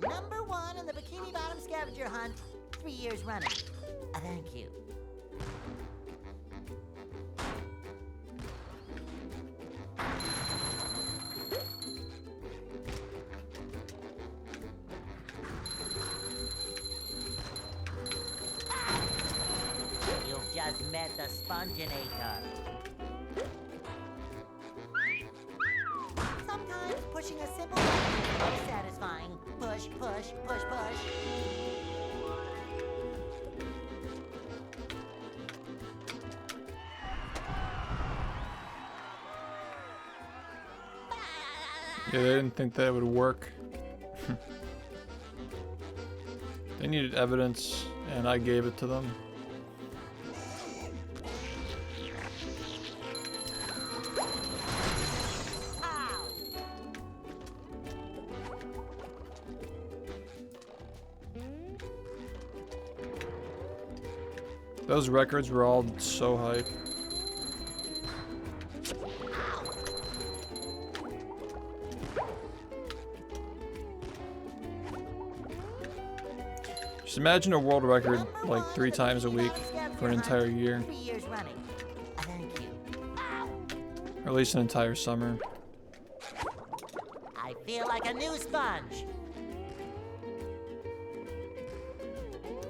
Number 1 in the Bikini Bottom scavenger hunt, 3 years running. Thank you. You've just met the Sponginator. Sometimes pushing a simple button is satisfying. Push, push. push, push, push. Yeah, they didn't think that would work. They needed evidence, and I gave it to them. Those records were all so hype. Just imagine a world record like 3 times a week for an entire year. 3 years running. Thank you. Or at least an entire summer. I feel like a new sponge.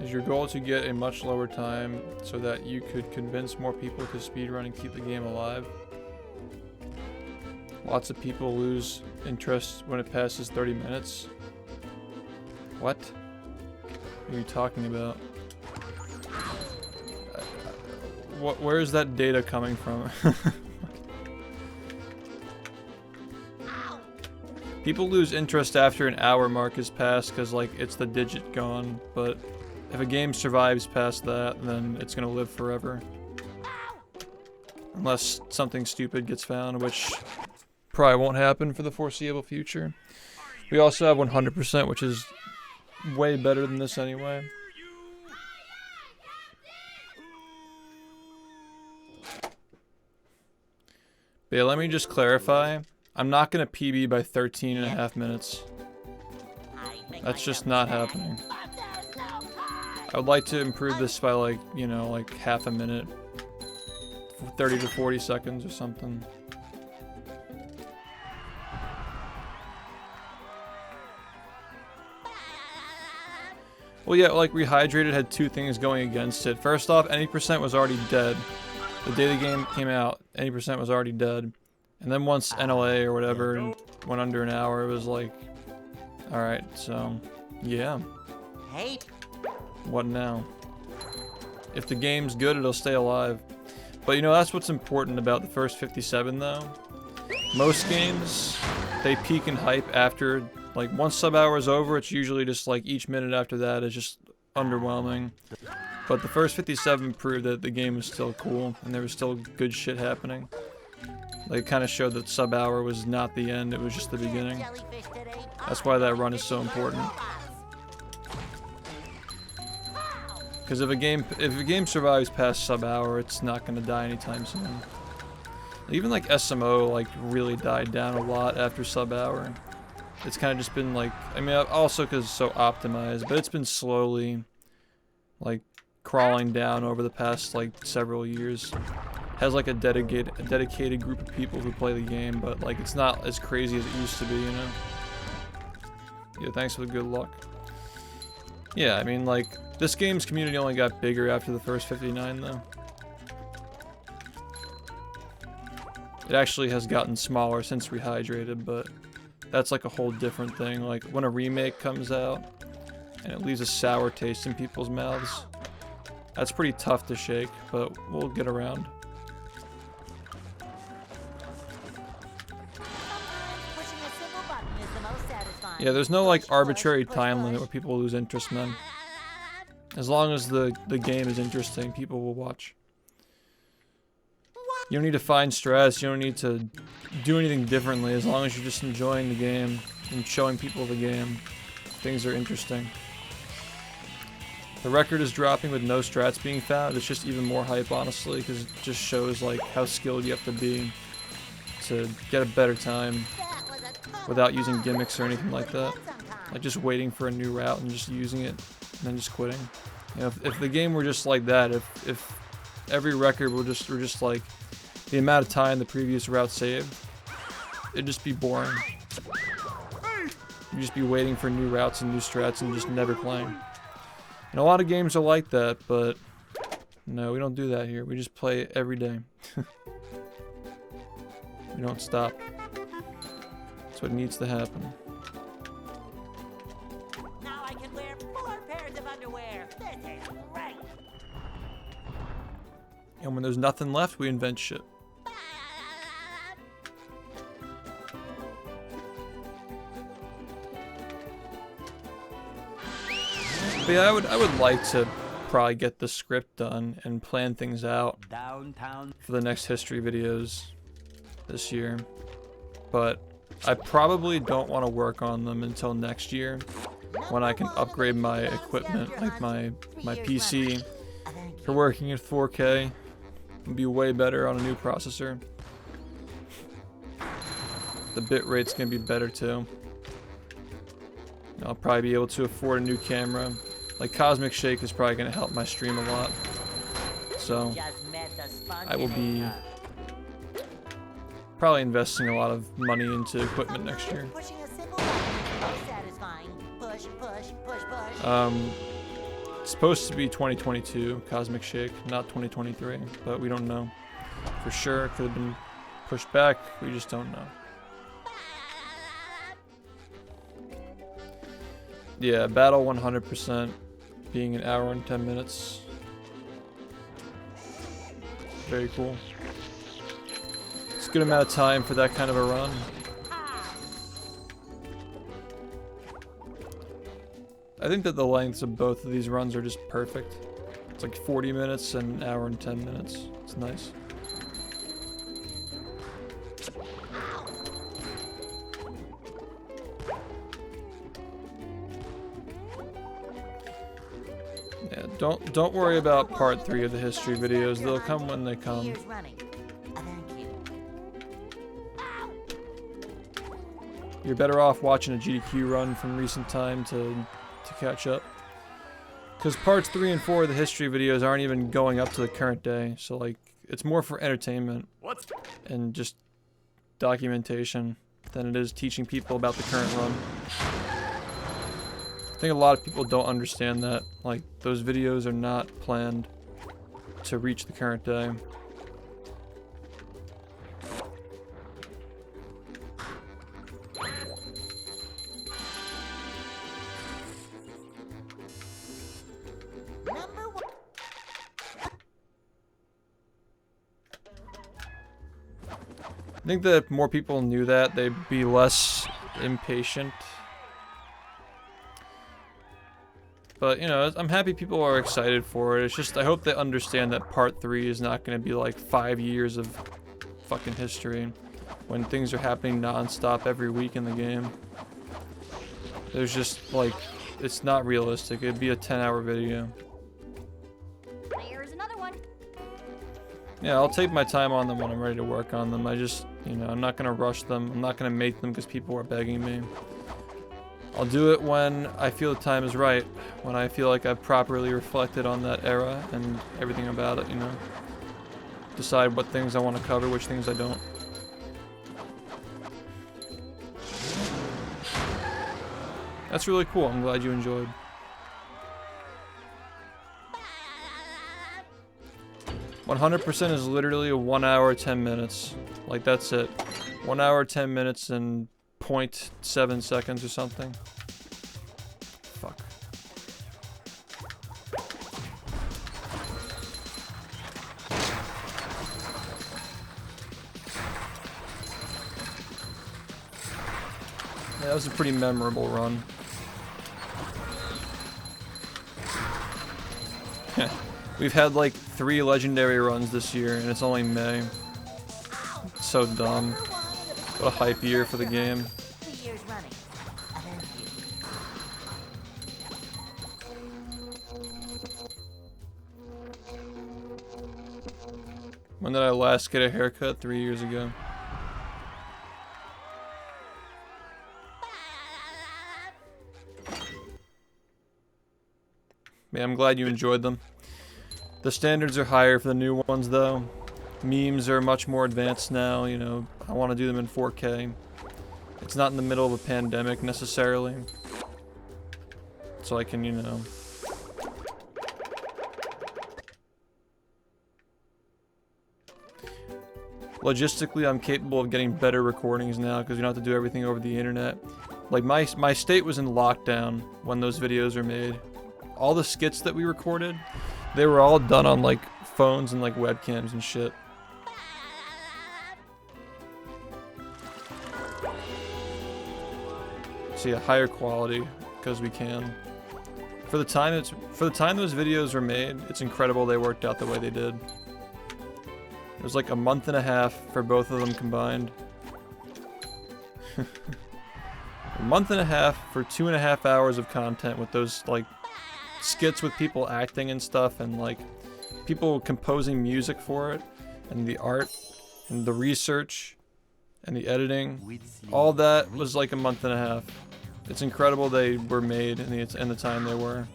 Is your goal to get a much lower time so that you could convince more people to speedrun and keep the game alive? Lots of people lose interest when it passes 30 minutes. What? What are you talking about? Where is that data coming from? People lose interest after an hour mark is passed because like it's the digit gone, but if a game survives past that, then it's gonna live forever. Unless something stupid gets found, which probably won't happen for the foreseeable future. We also have 100%, which is way better than this anyway. But yeah, let me just clarify. I'm not gonna PB by 13.5 minutes. That's just not happening. I would like to improve this by like, you know, like half a minute. 30 to 40 seconds or something. Well, yeah, like Rehydrated had 2 things going against it. First off, any percent was already dead. The day the game came out, any percent was already dead. And then once NLA or whatever went under an hour, it was like, alright, so, yeah. Hey. What now? If the game's good, it'll stay alive. But you know, that's what's important about the first 57 though. Most games, they peak in hype after, like once sub hour is over, it's usually just like each minute after that is just underwhelming. But the first 57 proved that the game was still cool and there was still good shit happening. Like, kind of showed that sub hour was not the end, it was just the beginning. That's why that run is so important. Because if a game survives past sub hour, it's not going to die anytime soon. Even like SMO like really died down a lot after sub hour. It's kind of just been like, I mean, also because it's so optimized, but it's been slowly like crawling down over the past like several years. Has like a dedicated group of people who play the game, but like it's not as crazy as it used to be, you know? Yeah, thanks for the good luck. Yeah, I mean like, this game's community only got bigger after the first 59 though. It actually has gotten smaller since Rehydrated, but that's like a whole different thing. Like when a remake comes out and it leaves a sour taste in people's mouths, that's pretty tough to shake, but we'll get around. Yeah, there's no like arbitrary time limit where people lose interest, man. As long as the game is interesting, people will watch. You don't need to find stress, you don't need to do anything differently. As long as you're just enjoying the game and showing people the game, things are interesting. The record is dropping with no strats being found. It's just even more hype, honestly, because it just shows like how skilled you have to be to get a better time without using gimmicks or anything like that. Like just waiting for a new route and just using it and then just quitting. You know, if the game were just like that, if every record were just like the amount of time the previous route saved, it'd just be boring. You'd just be waiting for new routes and new strats and just never playing. And a lot of games are like that, but no, we don't do that here. We just play every day. We don't stop. That's what needs to happen. wear 4 pairs of underwear. This is great. And when there's nothing left, we invent shit. But yeah, I would like to probably get the script done and plan things out for the next history videos this year. But I probably don't want to work on them until next year when I can upgrade my equipment, like my PC, for working at 4K. It'll be way better on a new processor. The bit rate's gonna be better too. I'll probably be able to afford a new camera. Like Cosmic Shake is probably gonna help my stream a lot. So I will be probably investing a lot of money into equipment next year. Pushing a simple button is so satisfying. Push, push, push, push. It's supposed to be 2022 Cosmic Shake, not 2023, but we don't know for sure. It could have been pushed back. We just don't know. Yeah, battle 100% being an hour and 10 minutes. Very cool. It's a good amount of time for that kind of a run. I think that the lengths of both of these runs are just perfect. It's like 40 minutes and an hour and 10 minutes. It's nice. Yeah, don't worry about part 3 of the history videos. They'll come when they come. You're better off watching a GDQ run from recent time to catch up. Because parts 3 and 4 of the history videos aren't even going up to the current day. So like, it's more for entertainment and just documentation than it is teaching people about the current run. I think a lot of people don't understand that. Like, those videos are not planned to reach the current day. I think that if more people knew that, they'd be less impatient. But, you know, I'm happy people are excited for it. It's just, I hope they understand that part 3 is not going to be like 5 years of fucking history when things are happening non-stop every week in the game. There's just, like, it's not realistic. It'd be a 10-hour video. There's another one. Yeah, I'll take my time on them when I'm ready to work on them. I just, you know, I'm not going to rush them. I'm not going to make them because people are begging me. I'll do it when I feel the time is right, when I feel like I've properly reflected on that era and everything about it, you know. Decide what things I want to cover, which things I don't. That's really cool. I'm glad you enjoyed. "100% is literally 1 hour 10 minutes. Like, that's it. 1 hour 10 minutes and 0.7 seconds or something. Fuck. Yeah, that was a pretty memorable run. We've had like 3 legendary runs this year, and it's only May. It's so dumb. What a hype year for the game. When did I last get a haircut? 3 years ago. Yeah, I'm glad you enjoyed them. The standards are higher for the new ones though. Memes are much more advanced now, you know. I want to do them in 4K. It's not in the middle of a pandemic necessarily. So I can, you know. Logistically, I'm capable of getting better recordings now because you don't have to do everything over the internet. Like my state was in lockdown when those videos were made. All the skits that we recorded, they were all done on like phones and like webcams and shit. See a higher quality because we can. For the time those videos were made, it's incredible they worked out the way they did. It was like a month and a half for both of them combined. A month and a half for 2.5 hours of content with those like skits with people acting and stuff, and like people composing music for it, and the art and the research and the editing. All that was like a month and a half. It's incredible they were made in the time they were.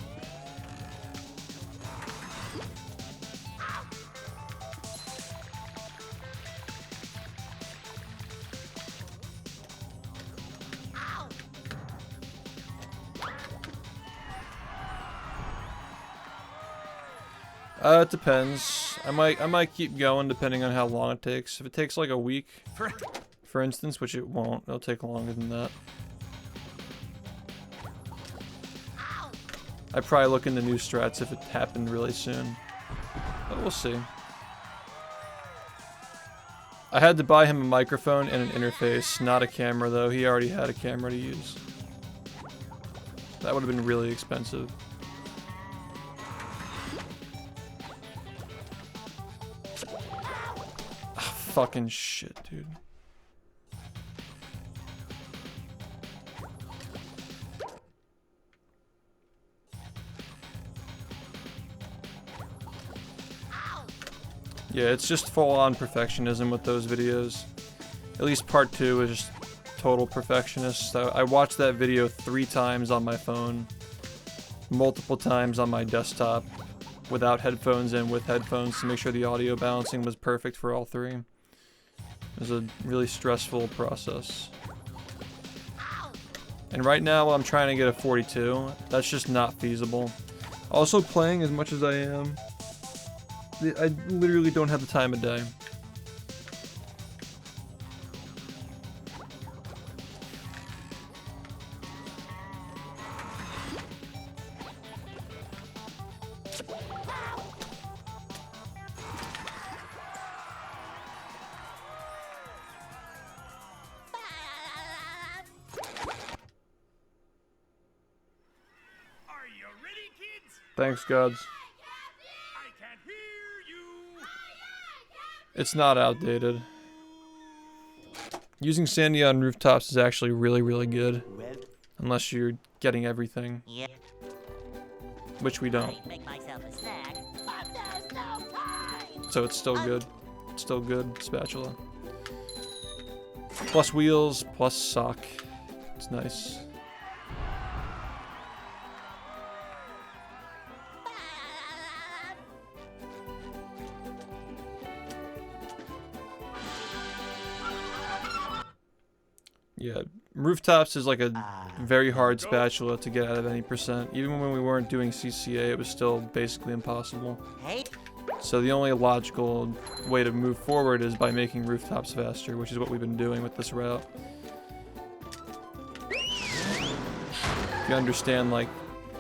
It depends. I might keep going depending on how long it takes. If it takes like a week, for instance, which it won't, it'll take longer than that. I'd probably look into new strats if it happened really soon. But we'll see. I had to buy him a microphone and an interface, not a camera though. He already had a camera to use. That would have been really expensive. Fucking shit, dude. Yeah, it's just full-on perfectionism with those videos. At least part 2 is just total perfectionist. I watched that video 3 times on my phone, multiple times on my desktop, without headphones and with headphones to make sure the audio balancing was perfect for all 3. It was a really stressful process. And right now I'm trying to get a 42. That's just not feasible. Also, playing as much as I am, I literally don't have the time of day. Thanks, gods. I can't hear you. It's not outdated. Using Sandy on rooftops is actually really, really good. Unless you're getting everything. Yeah. Which we don't. Make myself a snack, but there's no time. So it's still good. It's still good, spatula. Plus wheels, plus sock. It's nice. Yeah, rooftops is like a very hard spatula to get out of any percent. Even when we weren't doing CCA, it was still basically impossible. Hey. So the only logical way to move forward is by making rooftops faster, which is what we've been doing with this route. If you understand like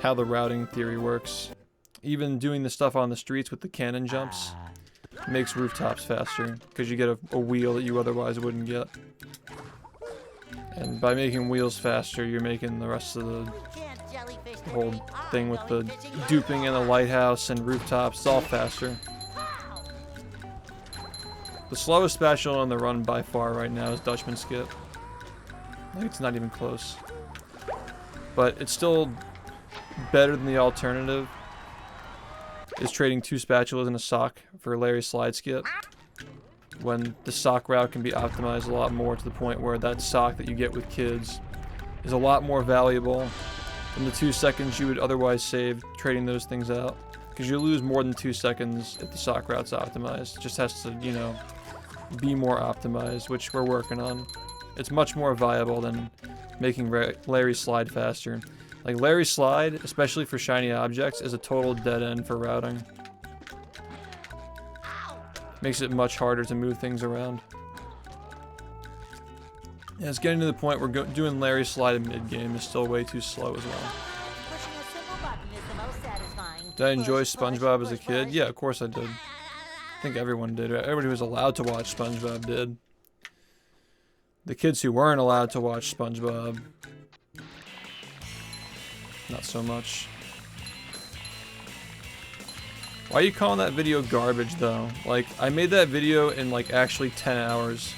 how the routing theory works, even doing the stuff on the streets with the cannon jumps makes rooftops faster because you get a wheel that you otherwise wouldn't get. And by making wheels faster, you're making the rest of the whole thing with the duping in the lighthouse and rooftops, it's all faster. The slowest spatula on the run by far right now is Dutchman skip. Like, it's not even close. But it's still better than the alternative, is trading 2 spatulas and a sock for Larry's slide skip. When the sock route can be optimized a lot more to the point where that sock that you get with kids is a lot more valuable than the 2 seconds you would otherwise save trading those things out. Because you lose more than 2 seconds if the sock route's optimized. It just has to, you know, be more optimized, which we're working on. It's much more viable than making Larry's slide faster. Like, Larry's slide, especially for shiny objects, is a total dead end for routing. Makes it much harder to move things around. Yeah, it's getting to the point where doing Larry Slide in mid-game is still way too slow as well. Pushing a simple button is the most satisfying. Did I enjoy Push, push, SpongeBob as a push, kid? push. Yeah, of course I did. I think everyone did. Everybody who was allowed to watch SpongeBob did. The kids who weren't allowed to watch SpongeBob, not so much. Why are you calling that video garbage though? Like, I made that video in like actually 10 hours.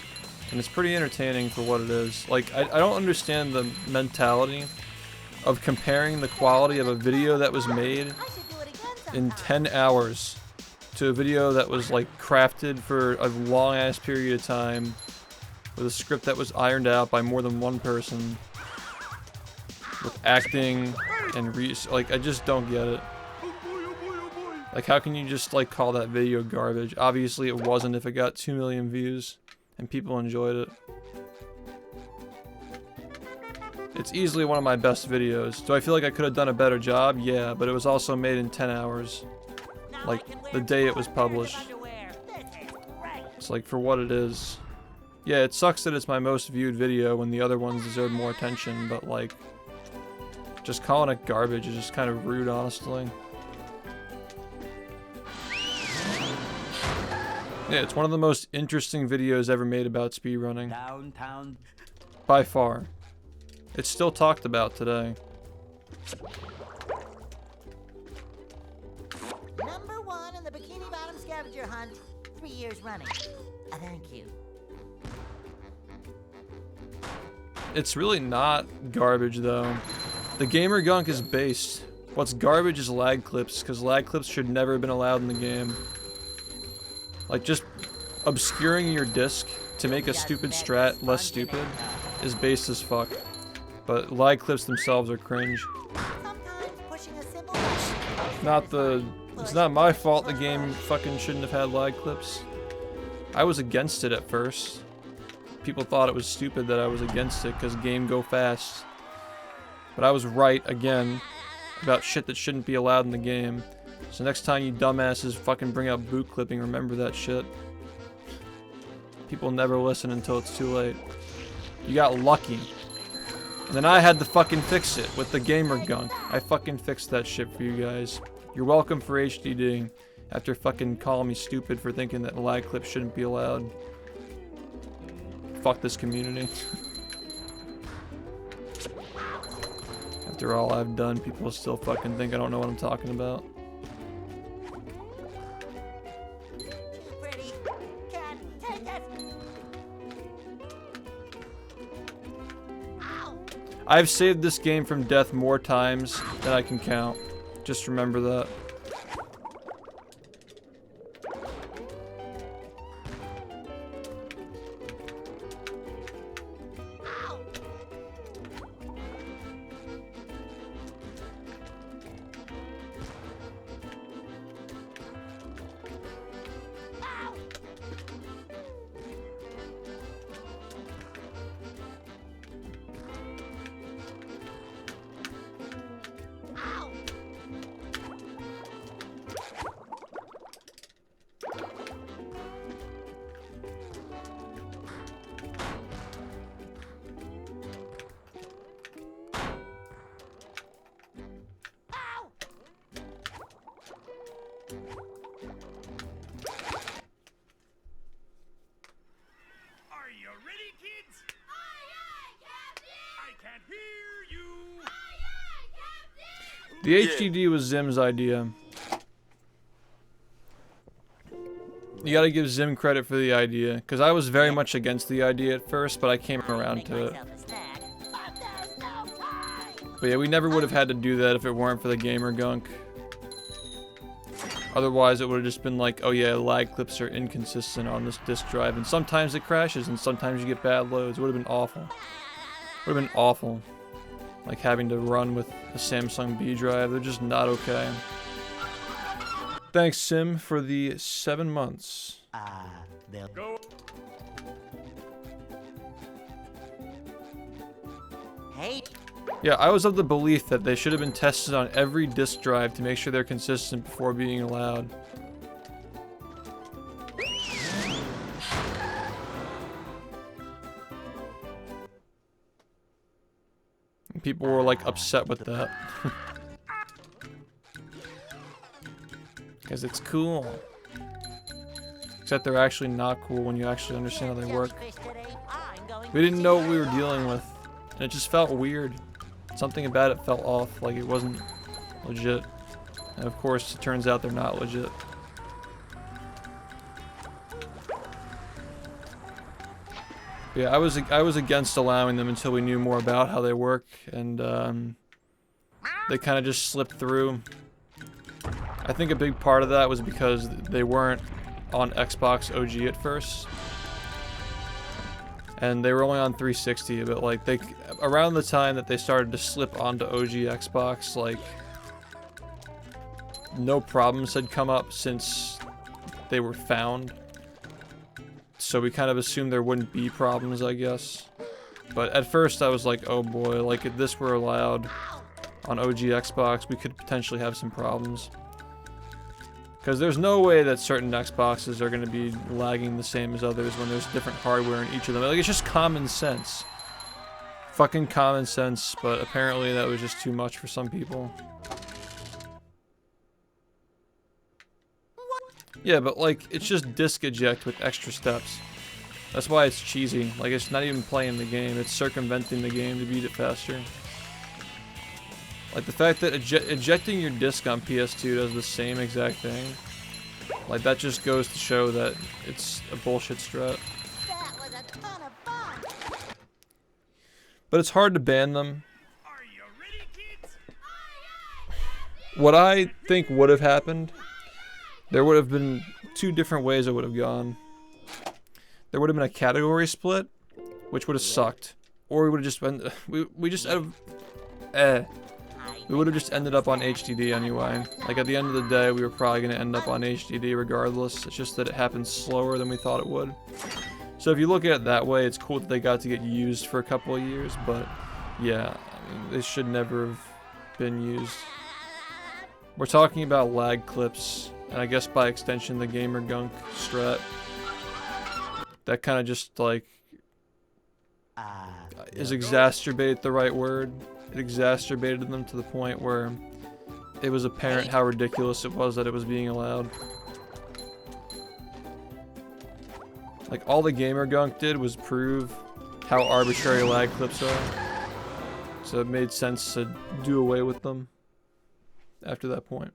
And it's pretty entertaining for what it is. Like, I don't understand the mentality of comparing the quality of a video that was made I should do it again in sometime. 10 hours to a video that was like crafted for a long ass period of time with a script that was ironed out by more than one person with acting and like, I just don't get it. Like, how can you just like call that video garbage? Obviously it wasn't if it got 2 million views and people enjoyed it. It's easily one of my best videos. Do I feel like I could have done a better job? Yeah, but it was also made in 10 hours. Now Like, I can wear the day it was 12 pairs of published. underwear. This is great. It's like, for what it is. Yeah, it sucks that it's my most viewed video when the other ones deserve more attention, but like, just calling it garbage is just kind of rude, honestly. Yeah, it's one of the most interesting videos ever made about speedrunning. Downtown. By far. It's still talked about today. Number 1 in the Bikini Bottom scavenger hunt, 3 years running. Thank you. It's really not garbage though. The gamer gunk is based. What's garbage is lag clips, because lag clips should never have been allowed in the game. Like, just obscuring your disc to make a stupid strat less stupid is based as fuck. But lag clips themselves are cringe. Sometimes pushing a simple button. Not the... It's not my fault the game fucking shouldn't have had lag clips. I was against it at first. People thought it was stupid that I was against it because game go fast. But I was right, again, about shit that shouldn't be allowed in the game. So next time you dumbasses fucking bring up boot clipping, remember that shit. People never listen until it's too late. You got lucky. And then I had to fucking fix it with the gamer gunk. I fucking fixed that shit for you guys. You're welcome for HDD after fucking calling me stupid for thinking that lag clips shouldn't be allowed. Fuck this community. After all I've done, people still fucking think I don't know what I'm talking about. Pretty. Cat, take it. Ow. I've saved this game from death more times than I can count. Just remember that. Ow. Ow. Ow. Ow. Are you ready, kids? Aye, aye, Captain! I can't hear you! Aye, aye, Captain! The HDD was Zim's idea. You gotta give Zim credit for the idea, because I was very much against the idea at first, but I came around Make to it. myself a snack, but there's no time. But yeah, we never would have had to do that if it weren't for the gamer gunk. Otherwise, it would have just been like, oh yeah, lag clips are inconsistent on this disk drive, and sometimes it crashes, and sometimes you get bad loads. It would have been awful. Would have been awful. Like having to run with a Samsung B drive. They're just not okay. Thanks, Sim, for the 7 months. They'll Go. Hey, Yeah, I was of the belief that they should have been tested on every disk drive to make sure they're consistent before being allowed. people were like upset with that. Because it's cool. Except they're actually not cool when you actually understand how they work. We didn't know what we were dealing with. And it just felt weird. Something about it felt off, like it wasn't legit. And of course, it turns out they're not legit. Yeah, I was against allowing them until we knew more about how they work, and they kind of just slipped through. I think a big part of that was because they weren't on Xbox OG at first, and they were only on 360. But like around the time that they started to slip onto OG Xbox, like no problems had come up since they were found. So we kind of assumed there wouldn't be problems, I guess. But at first I was like, oh boy, like if this were allowed on OG Xbox, we could potentially have some problems. Because there's no way that certain Xboxes are going to be lagging the same as others when there's different hardware in each of them. Like, it's just common sense. Fucking common sense, but apparently that was just too much for some people. Yeah, but like, it's just disk eject with extra steps. That's why it's cheesy. Like, it's not even playing the game, it's circumventing the game to beat it faster. Like, the fact that ejecting your disk on PS2 does the same exact thing. Like, that just goes to show that it's a bullshit strat. That was a ton of fun. But it's hard to ban them. Are you ready, kids? What I think would have happened, there would have been two different ways it would have gone. There would have been a category split, which would have sucked. Or we would have just been, we just we would have just ended up on HDD anyway. Like, at the end of the day, we were probably going to end up on HDD regardless. It's just that it happened slower than we thought it would. So if you look at it that way, it's cool that they got to get used for a couple of years, but yeah, I mean, they should never have been used. We're talking about lag clips, and I guess by extension the gamer gunk strat. That kind of just like, is exacerbate the right word? It exacerbated them to the point where it was apparent how ridiculous it was that it was being allowed. Like, all the gamer gunk did was prove how arbitrary lag clips are. So it made sense to do away with them after that point.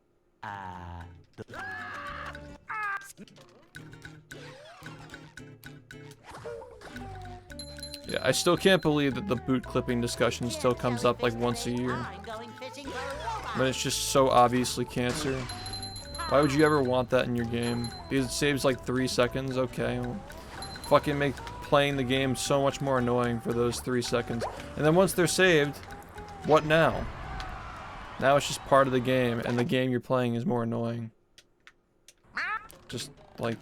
Yeah, I still can't believe that the boot clipping discussion still comes up like once a year. But it's just so obviously cancer. Why would you ever want that in your game? Because it saves like 3 seconds? Okay, well, fucking make playing the game so much more annoying for those 3 seconds. And then once they're saved, what now? Now it's just part of the game, and the game you're playing is more annoying. Just, like,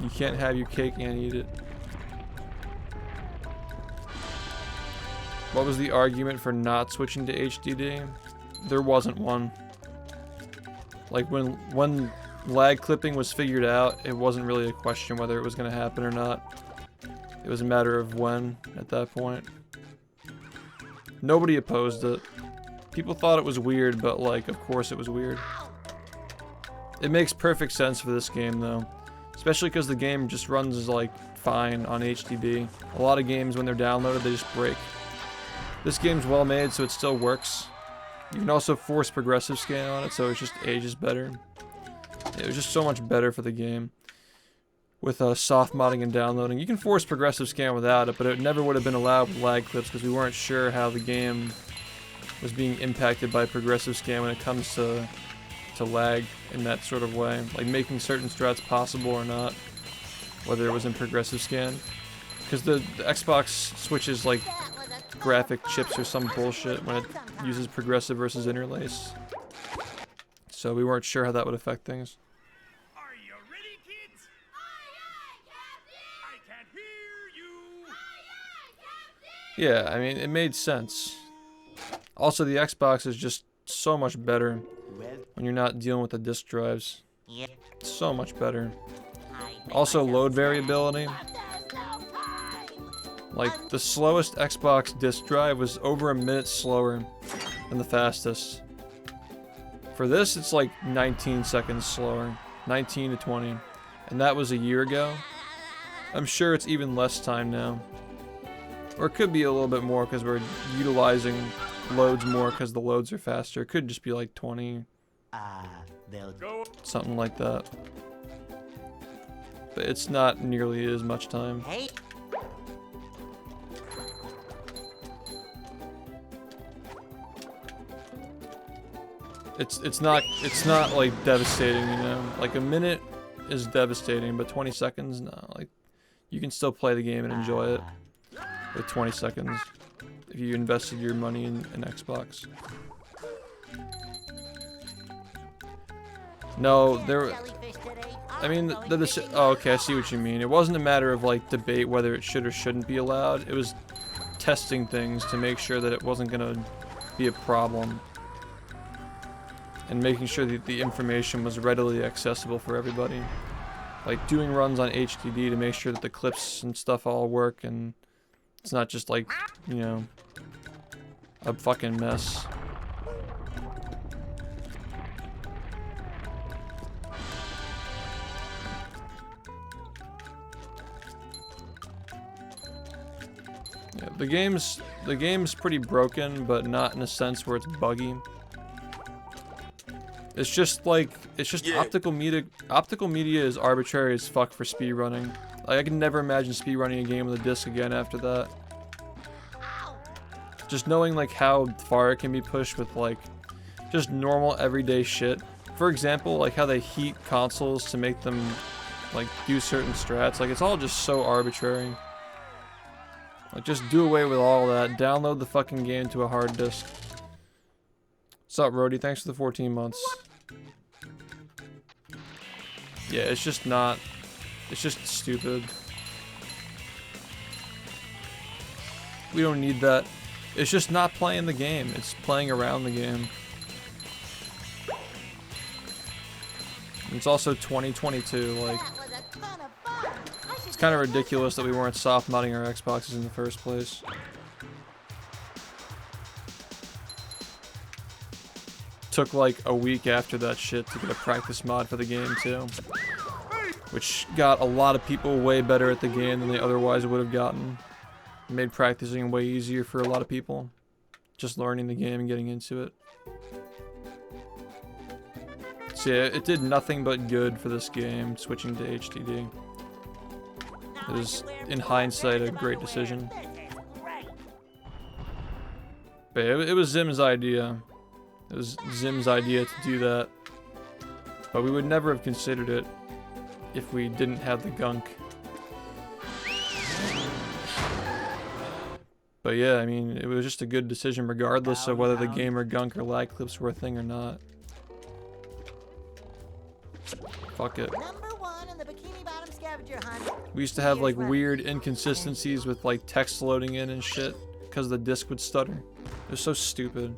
you can't have your cake and eat it. What was the argument for not switching to HDD? There wasn't one. Like, when lag clipping was figured out, it wasn't really a question whether it was going to happen or not. It was a matter of when at that point. Nobody opposed it. People thought it was weird, but like, of course it was weird. It makes perfect sense for this game though. Especially because the game just runs like fine on HDD. A lot of games when they're downloaded, they just break. This game's well made, so it still works. You can also force progressive scan on it, so it just ages better. It was just so much better for the game. With soft modding and downloading. You can force progressive scan without it, but it never would have been allowed with lag clips because we weren't sure how the game was being impacted by progressive scan when it comes to lag in that sort of way. Like making certain strats possible or not, whether it was in progressive scan. Because the Xbox switches like graphic chips or some bullshit when it uses progressive versus interlace. So we weren't sure how that would affect things. Are you ready, kids? I can't hear you. Yeah, I mean, it made sense. Also, the Xbox is just so much better when you're not dealing with the disk drives. So much better. Also, load variability. Like, the slowest Xbox disk drive was over a minute slower than the fastest. For this, it's like 19 seconds slower. 19 to 20. And that was a year ago. I'm sure it's even less time now. Or it could be a little bit more because we're utilizing loads more because the loads are faster. It could just be like 20. Something like that. But it's not nearly as much time. Hey. It's not like devastating, you know. Like a minute is devastating, but 20 seconds, no. Like you can still play the game and enjoy it with 20 seconds if you invested your money in Xbox. No, there. I mean, oh, okay, I see what you mean. It wasn't a matter of like debate whether it should or shouldn't be allowed. It was testing things to make sure that it wasn't gonna be a problem. And making sure that the information was readily accessible for everybody. Like doing runs on HDD to make sure that the clips and stuff all work and it's not just like, you know, a fucking mess. Yeah, the game's pretty broken, but not in a sense where it's buggy. It's just like, optical media. Optical media is arbitrary as fuck for speedrunning. Like, I can never imagine speedrunning a game with a disc again after that. Just knowing like how far it can be pushed with like, just normal everyday shit. For example, like how they heat consoles to make them like do certain strats. Like it's all just so arbitrary. Like just do away with all that. Download the fucking game to a hard disk. What's up, Rody? Thanks for the 14 months. Yeah, it's just not... It's just stupid. We don't need that. It's just not playing the game. It's playing around the game. It's also 2022, like... It's kind of ridiculous that we weren't soft modding our Xboxes in the first place. Took like a week after that shit to get a practice mod for the game too, which got a lot of people way better at the game than they otherwise would have gotten. It made practicing way easier for a lot of people, just learning the game and getting into it. So yeah, it did nothing but good for this game, switching to HDD. It is, in hindsight, a great decision. But yeah, it was Zim's idea. It was Zim's idea to do that, but we would never have considered it if we didn't have the gunk. But yeah, I mean, it was just a good decision regardless of whether the gamer gunk or lag clips were a thing or not. Fuck it. We used to have like weird inconsistencies with like text loading in and shit because the disc would stutter. It was so stupid.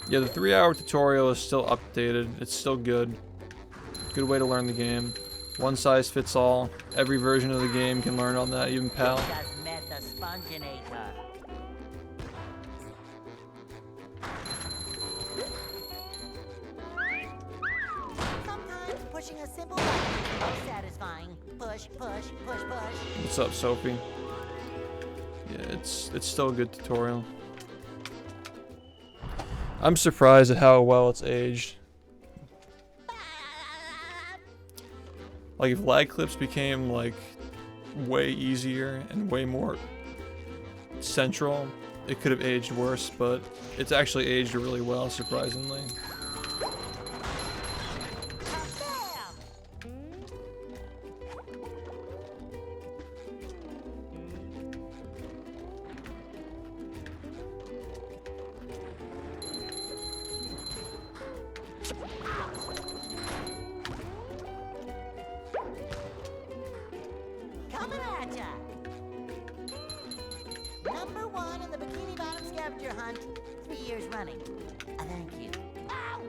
Yeah, the 3-hour tutorial is still updated. It's still good. Good way to learn the game. One size fits all. Every version of the game can learn on that, even PAL. Sometimes pushing a simple button is satisfying. Push, push, push, push. What's up, Sophie? Yeah, it's still a good tutorial. I'm surprised at how well it's aged. Like if lag clips became like way easier and way more central, it could have aged worse, but it's actually aged really well, surprisingly. Coming at ya! Number 1 in the Bikini Bottom scavenger hunt, 3 years running. Thank you. Ow!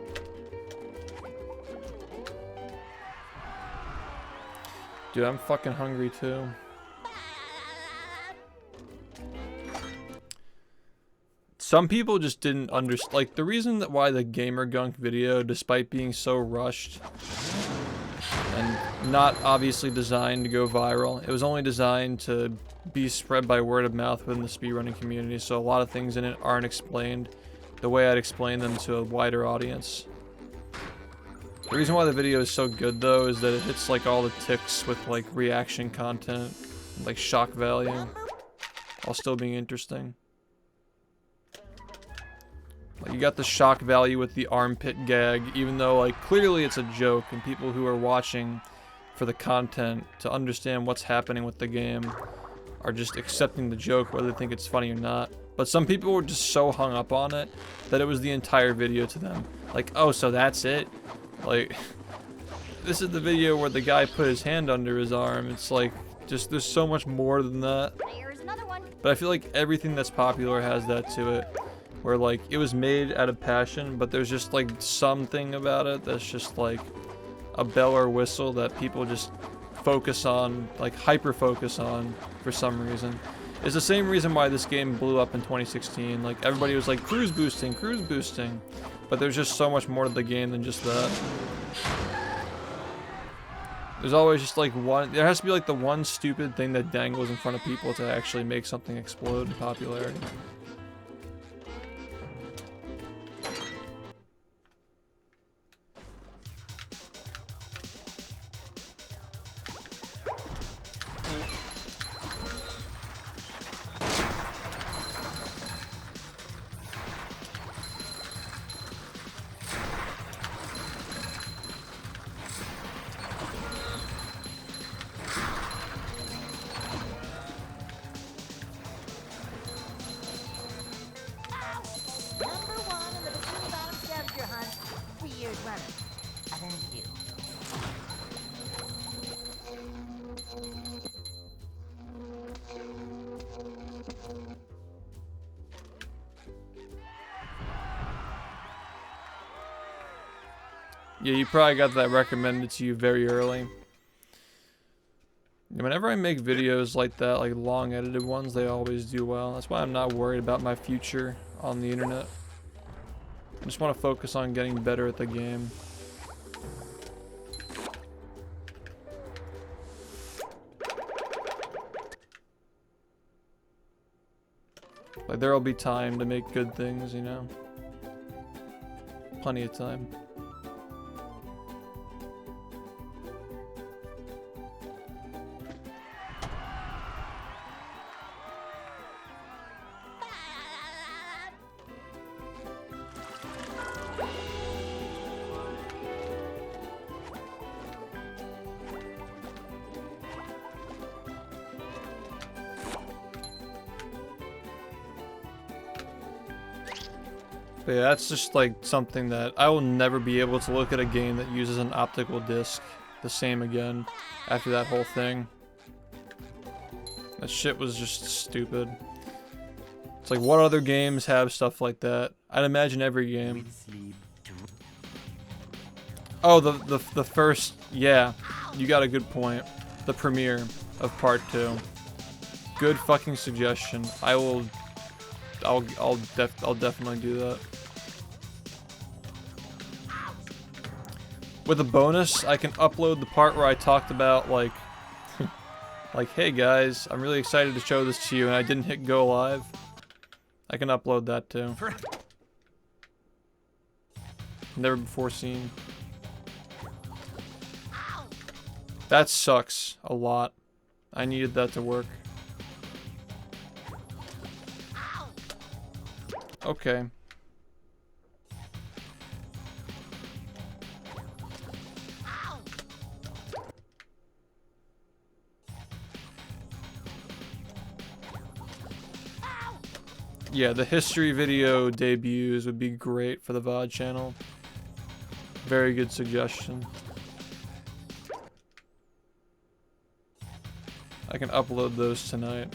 Dude, I'm fucking hungry too. Some people just didn't understand, like, the reason that why the Gamer Gunk video, despite being so rushed and not obviously designed to go viral, it was only designed to be spread by word of mouth within the speedrunning community, so a lot of things in it aren't explained the way I'd explain them to a wider audience. The reason why the video is so good though is that it hits like all the ticks with like reaction content, like shock value, while still being interesting. Like, you got the shock value with the armpit gag, even though like clearly it's a joke, and people who are watching for the content to understand what's happening with the game are just accepting the joke whether they think it's funny or not. But some people were just so hung up on it that it was the entire video to them. Like, oh, so that's it? Like, this is the video where the guy put his hand under his arm. It's like, just, there's so much more than that. There's another one. But I feel like everything that's popular has that to it. Where, like, it was made out of passion, but there's just, like, something about it that's just, like, a bell or whistle that people just focus on, like, hyper-focus on for some reason. It's the same reason why this game blew up in 2016. Like, everybody was like, cruise boosting, cruise boosting. But there's just so much more to the game than just that. There's always just, like, there has to be, like, the one stupid thing that dangles in front of people to actually make something explode in popularity. Number 1 in the Bikini Bottom scavenger hunt, 3 years running. Thank you. Yeah, you probably got that recommended to you very early. Whenever I make videos like that, like long edited ones, they always do well. That's why I'm not worried about my future on the internet. I just want to focus on getting better at the game. Like, there'll be time to make good things, you know? Plenty of time. But yeah, that's just like something that I will never be able to look at a game that uses an optical disc the same again after that whole thing. That shit was just stupid. It's like, what other games have stuff like that? I'd imagine every game. Oh, the first, yeah, you got a good point. The premiere of Part 2. Good fucking suggestion. I'll definitely do that. With a bonus, I can upload the part where I talked about, like, like, hey guys, I'm really excited to show this to you, and I didn't hit go live. I can upload that too. Never before seen. That sucks a lot. I needed that to work. Okay. Yeah, the history video debuts would be great for the VOD channel. Very good suggestion. I can upload those tonight.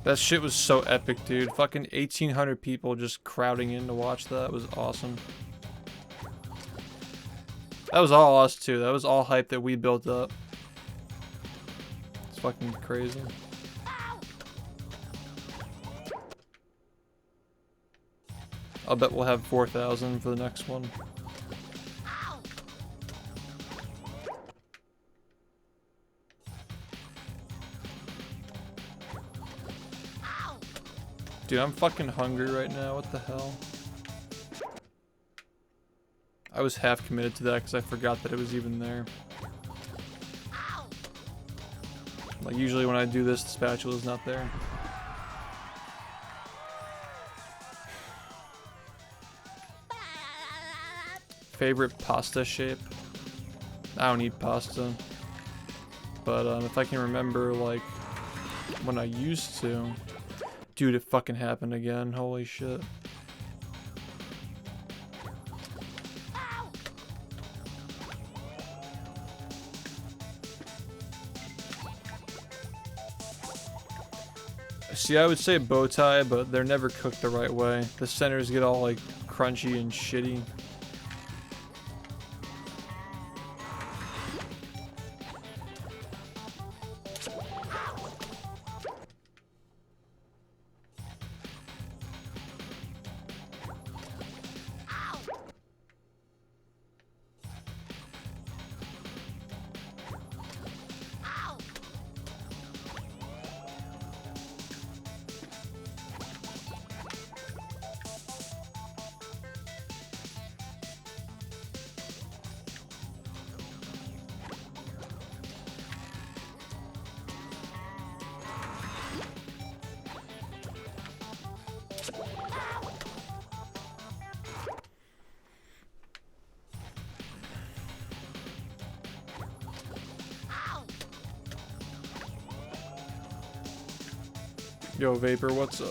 That shit was so epic, dude. Fucking 1,800 people just crowding in to watch that. Was awesome. That was all us too. That was all hype that we built up. It's fucking crazy. I'll bet we'll have 4,000 for the next one. Dude, I'm fucking hungry right now. What the hell? I was half committed to that because I forgot that it was even there. Like, usually when I do this, the spatula's not there. Favorite pasta shape? I don't eat pasta. But if I can remember, like, when I used to... Dude, it fucking happened again. Holy shit. See, I would say bow tie, but they're never cooked the right way. The centers get all, like, crunchy and shitty. Yo, Vapor, what's up?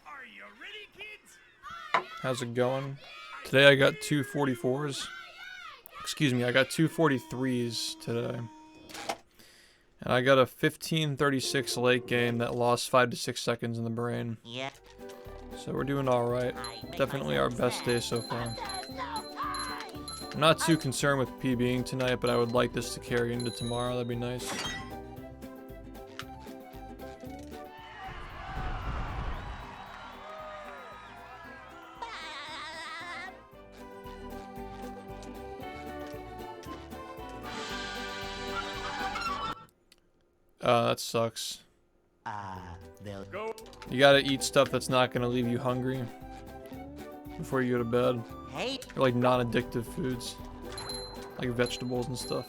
Are you ready, kids? How's it going? Today I got 244s. Excuse me, I got 243s today. And I got a 1536 late game that lost 5 to 6 seconds in the brain. Yeah. So we're doing alright. Definitely our best day so far. I'm not too concerned with PBing tonight, but I would like this to carry into tomorrow. That'd be nice. That sucks. They'll Go. You gotta eat stuff that's not gonna leave you hungry before you go to bed. Hey. Or like non-addictive foods. Like vegetables and stuff.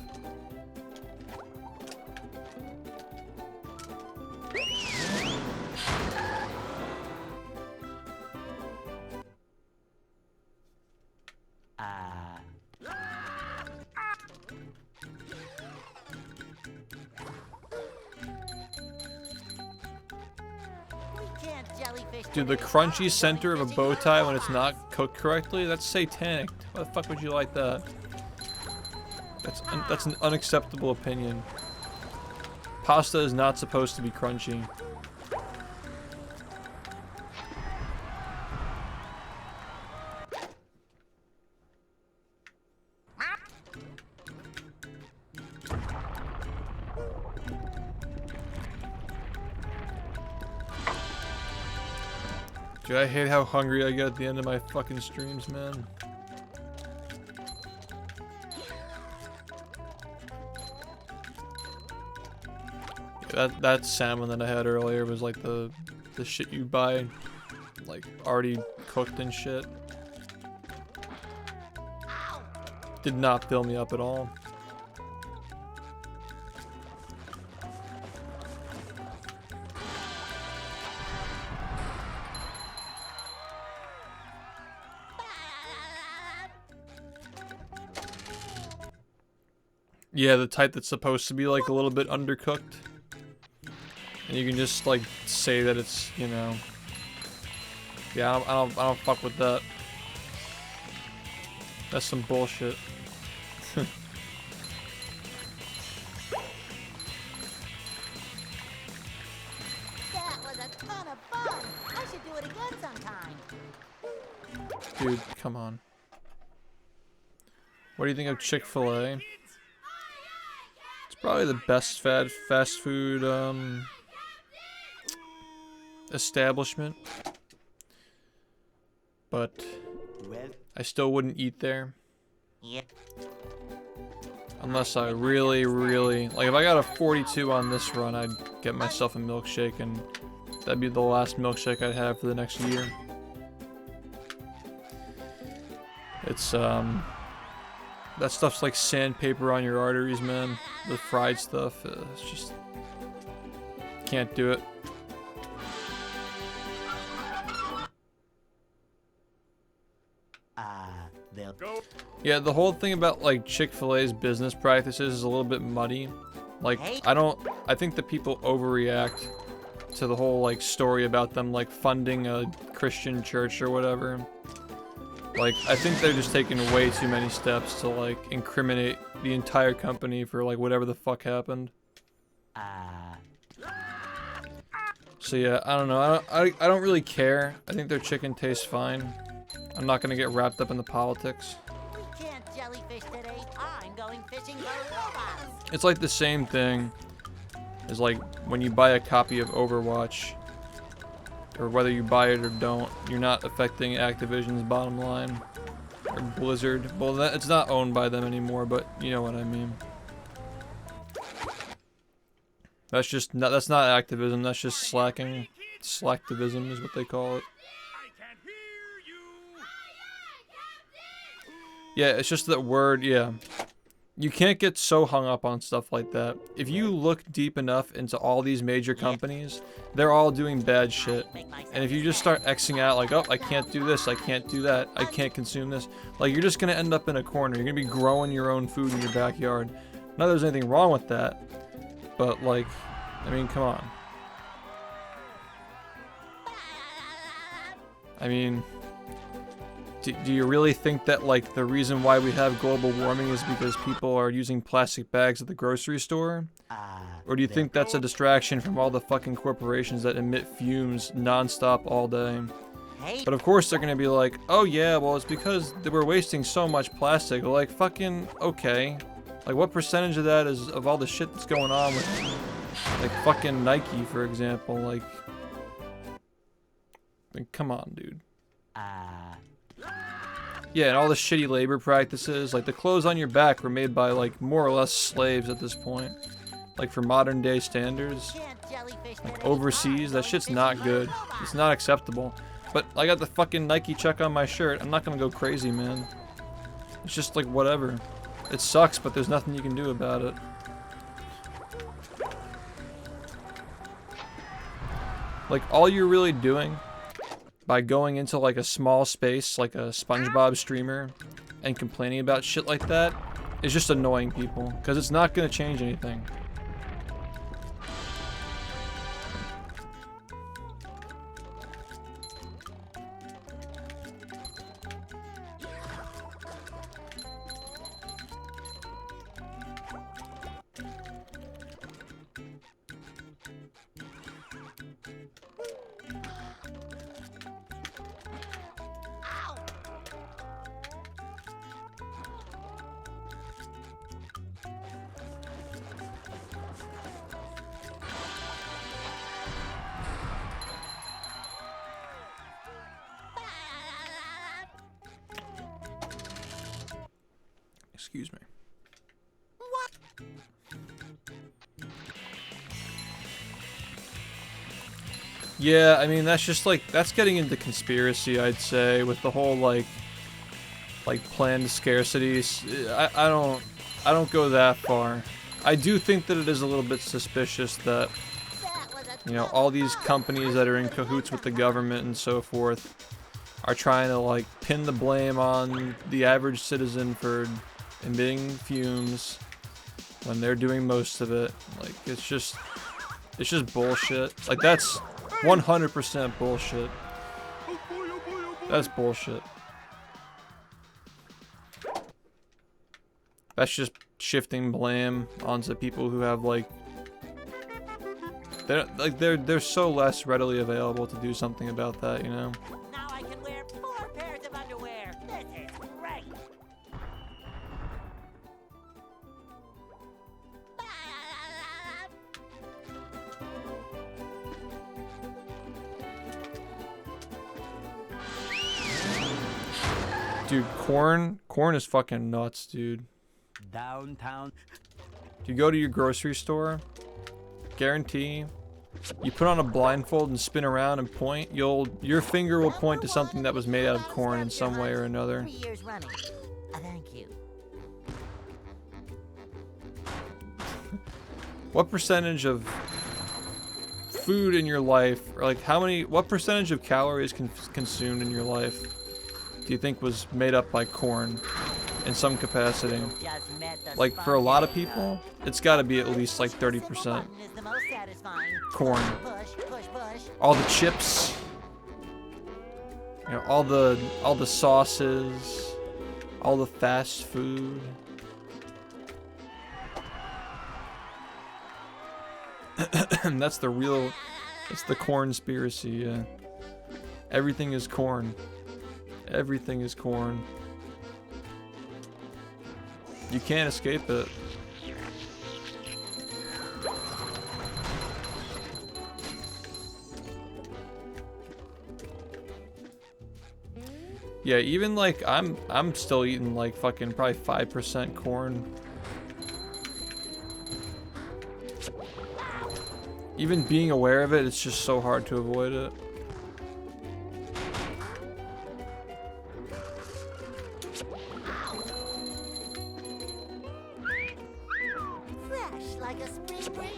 Dude, the crunchy center of a bow tie when it's not cooked correctly, that's satanic. Why the fuck would you like that? That's an unacceptable opinion. Pasta is not supposed to be crunchy. Dude, I hate how hungry I get at the end of my fucking streams, man. Yeah, that salmon that I had earlier was like the shit you buy, like already cooked and shit. Did not fill me up at all. Yeah, the type that's supposed to be like a little bit undercooked. And you can just like say that it's, you know. Yeah, I don't fuck with that. That's some bullshit. That was a ton of fun. I should do it again sometime. Dude, come on. What do you think of Chick-fil-A? It's probably the best fast food establishment. But I still wouldn't eat there. Yep. Unless I really, like if I got a 42 on this run, I'd get myself a milkshake, and that'd be the last milkshake I'd have for the next year. It's that stuff's like sandpaper on your arteries, man. The fried stuff, it's just can't do it. Yeah, the whole thing about like Chick-fil-A's business practices is a little bit muddy. Like, I think that people overreact to the whole like story about them like funding a Christian church or whatever. Like, I think they're just taking way too many steps to like incriminate the entire company for like whatever the fuck happened. So yeah, I don't know. I don't really care. I think their chicken tastes fine. I'm not gonna get wrapped up in the politics. We can't jellyfish today. I'm going fishing for robots. It's like the same thing as like when you buy a copy of Overwatch, or whether you buy it or don't, you're not affecting Activision's bottom line. Or Blizzard. Well, it's not owned by them anymore, but you know what I mean. That's just not, that's not activism, that's just slacking. Slacktivism is what they call it. Yeah, it's just that word, yeah. You can't get so hung up on stuff like that. If you look deep enough into all these major companies, they're all doing bad shit. And if you just start Xing out like, oh, I can't do this, I can't do that, I can't consume this, like you're just gonna end up in a corner. You're gonna be growing your own food in your backyard. Not that there's anything wrong with that, but like, I mean, come on. I mean, do you really think that like the reason why we have global warming is because people are using plastic bags at the grocery store? Or do you think that's a distraction from all the fucking corporations that emit fumes nonstop all day? But of course they're gonna be like, oh yeah, well it's because we're wasting so much plastic. Like, fucking, okay. Like, what percentage of that is of all the shit that's going on with, like, fucking Nike, for example? Like come on, dude. Yeah, and all the shitty labor practices, like the clothes on your back were made by like more or less slaves at this point. Like for modern day standards. Like overseas, that shit's not good. It's not acceptable. But I got the fucking Nike check on my shirt. I'm not gonna go crazy, man. It's just like whatever. It sucks, but there's nothing you can do about it. Like all you're really doing by going into like a small space, like a SpongeBob streamer, and complaining about shit like that, is just annoying people, because it's not going to change anything. Excuse me. Yeah, I mean, that's just like, that's getting into conspiracy, I'd say, with the whole like planned scarcities. I don't go that far. I do think that it is a little bit suspicious that, you know, all these companies that are in cahoots with the government and so forth are trying to like pin the blame on the average citizen for emitting fumes when they're doing most of it. Like, it's just bullshit. Like, that's 100% bullshit. That's bullshit. That's just shifting blame onto people who have like they're so less readily available to do something about that, you know? Now I can wear 4 pairs of underwear. This is great. Dude, corn is fucking nuts, dude. Downtown. You go to your grocery store, guarantee you put on a blindfold and spin around and point, your finger will point to something that was made out of corn in some way or another. 3 years running. Thank you. What percentage of food in your life, or like what percentage of calories consumed in your life do you think was made up by corn in some capacity? Like, for a lot of people, it's got to be at least like 30% corn. All the chips, you know, all the sauces, all the fast food. That's the real, it's the corn-spiracy, yeah. Everything is corn. Everything is corn. You can't escape it. Yeah, even like I'm still eating like fucking probably 5% corn. Even being aware of it, it's just so hard to avoid it. Fresh like a spring breeze.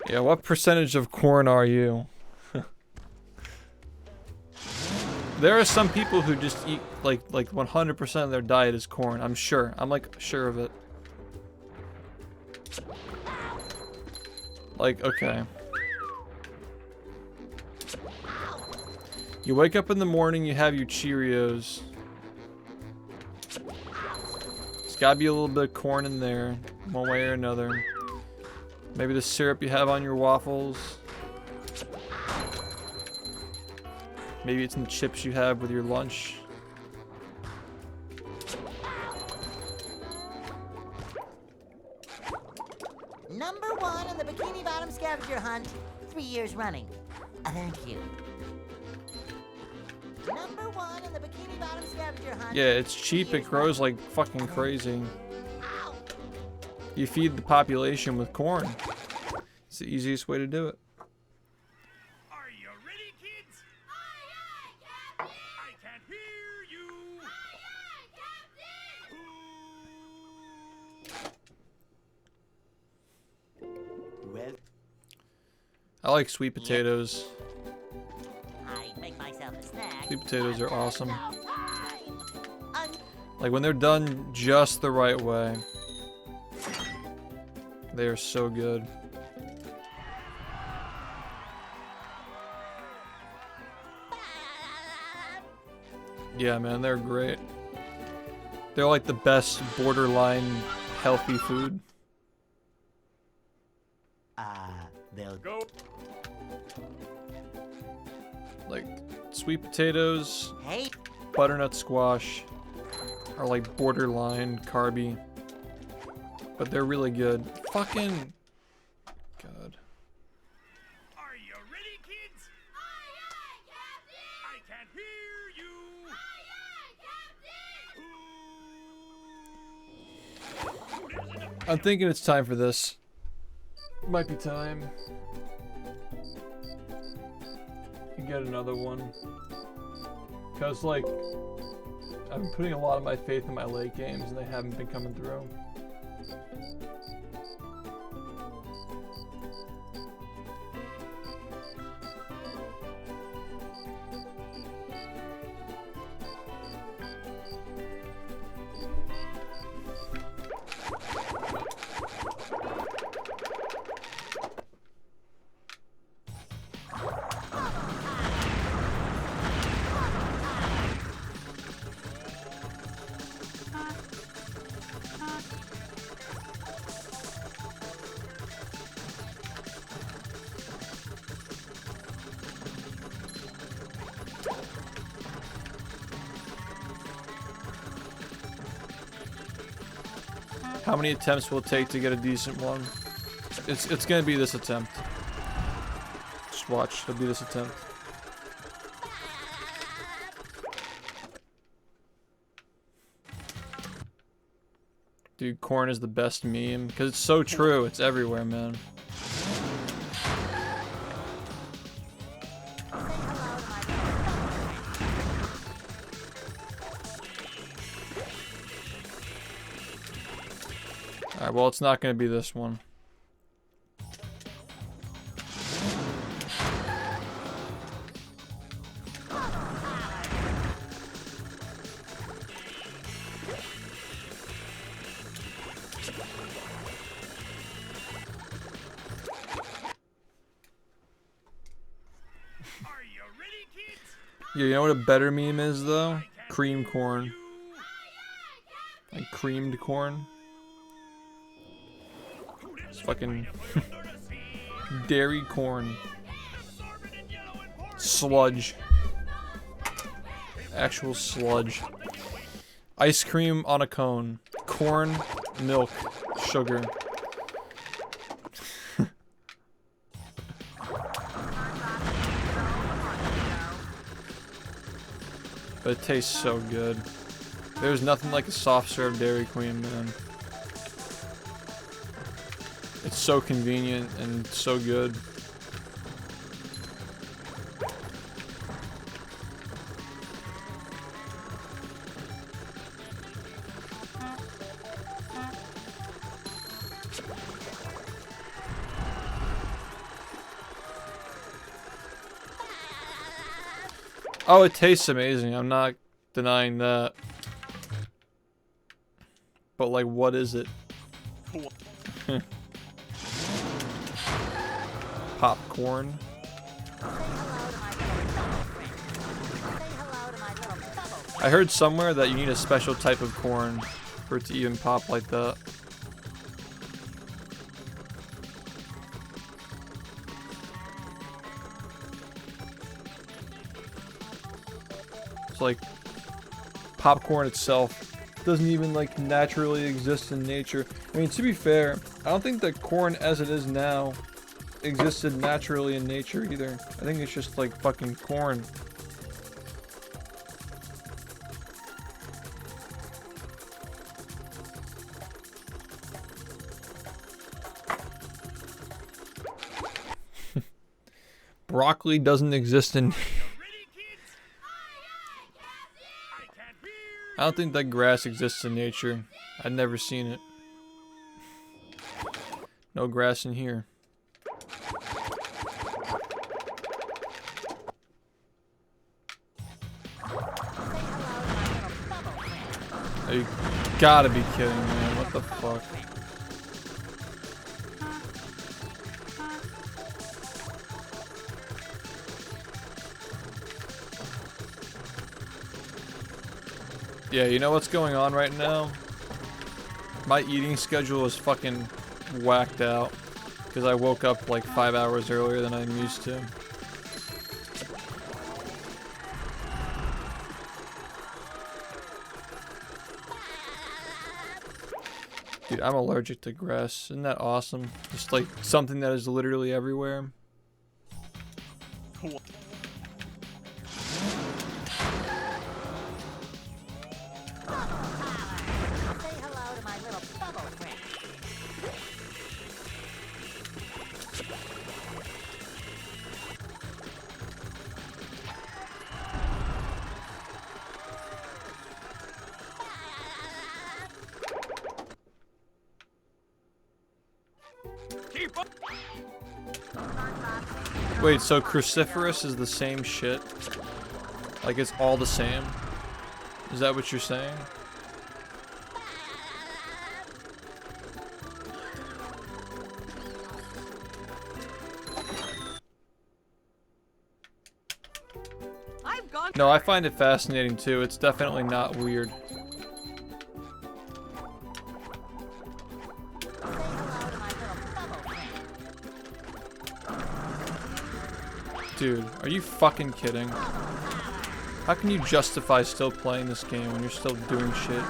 Yeah, what percentage of corn are you? There are some people who just eat like 100% of their diet is corn. I'm sure. I'm like sure of it. Like, okay. You wake up in the morning, you have your Cheerios. There's gotta be a little bit of corn in there, one way or another. Maybe the syrup you have on your waffles. Maybe it's in the chips you have with your lunch. Number 1 in the Bikini Bottom scavenger hunt, 3 years running. Thank you. Number 1 in the Bikini Bottom scavenger hunt. Yeah, it's cheap. It grows like fucking crazy. You feed the population with corn. It's the easiest way to do it. Are you ready, kids? Aye, aye, Captain! I can't hear you! Aye, aye, Captain! Well, I like sweet potatoes. I make myself a snack. Sweet potatoes are awesome. Like when they're done just the right way. They are so good. Yeah, man, they're great. They're like the best borderline healthy food. they'll Go. Like sweet potatoes, Hey, butternut squash are like borderline carby. But they're really good. Fucking God. Are you ready, kids? Aye, aye, Captain! I can't hear you! Aye, aye, Captain! I'm thinking it's time for this. Might be time. You get another one. Cause like I've been putting a lot of my faith in my late games and they haven't been coming through. How many attempts will it take to get a decent one? It's gonna be this attempt. Just watch, it'll be this attempt. Dude, corn is the best meme because it's so true. It's everywhere, man. Alright, well, it's not going to be this one. Yeah, you know what a better meme is, though? Cream corn. Like creamed corn. It's fucking dairy corn. Sludge. Actual sludge. Ice cream on a cone. Corn, milk, sugar. But it tastes so good. There's nothing like a soft serve Dairy Queen, man. It's so convenient and so good. Oh, it tastes amazing. I'm not denying that. But like, what is it? Popcorn. I heard somewhere that you need a special type of corn for it to even pop like that. It's like popcorn itself doesn't even like naturally exist in nature. I mean, to be fair, I don't think that corn as it is now existed naturally in nature either. I think it's just like fucking corn. Broccoli doesn't exist in I don't think that grass exists in nature. I've never seen it. No grass in here. You gotta be kidding, man. What the fuck? Yeah, you know what's going on right now? My eating schedule is fucking whacked out because I woke up like 5 hours earlier than I'm used to. Dude, I'm allergic to grass. Isn't that awesome? Just like something that is literally everywhere. Wait, so cruciferous is the same shit? Like it's all the same? Is that what you're saying? No, I find it fascinating too. It's definitely not weird. Dude, are you fucking kidding? How can you justify still playing this game when you're still doing shit?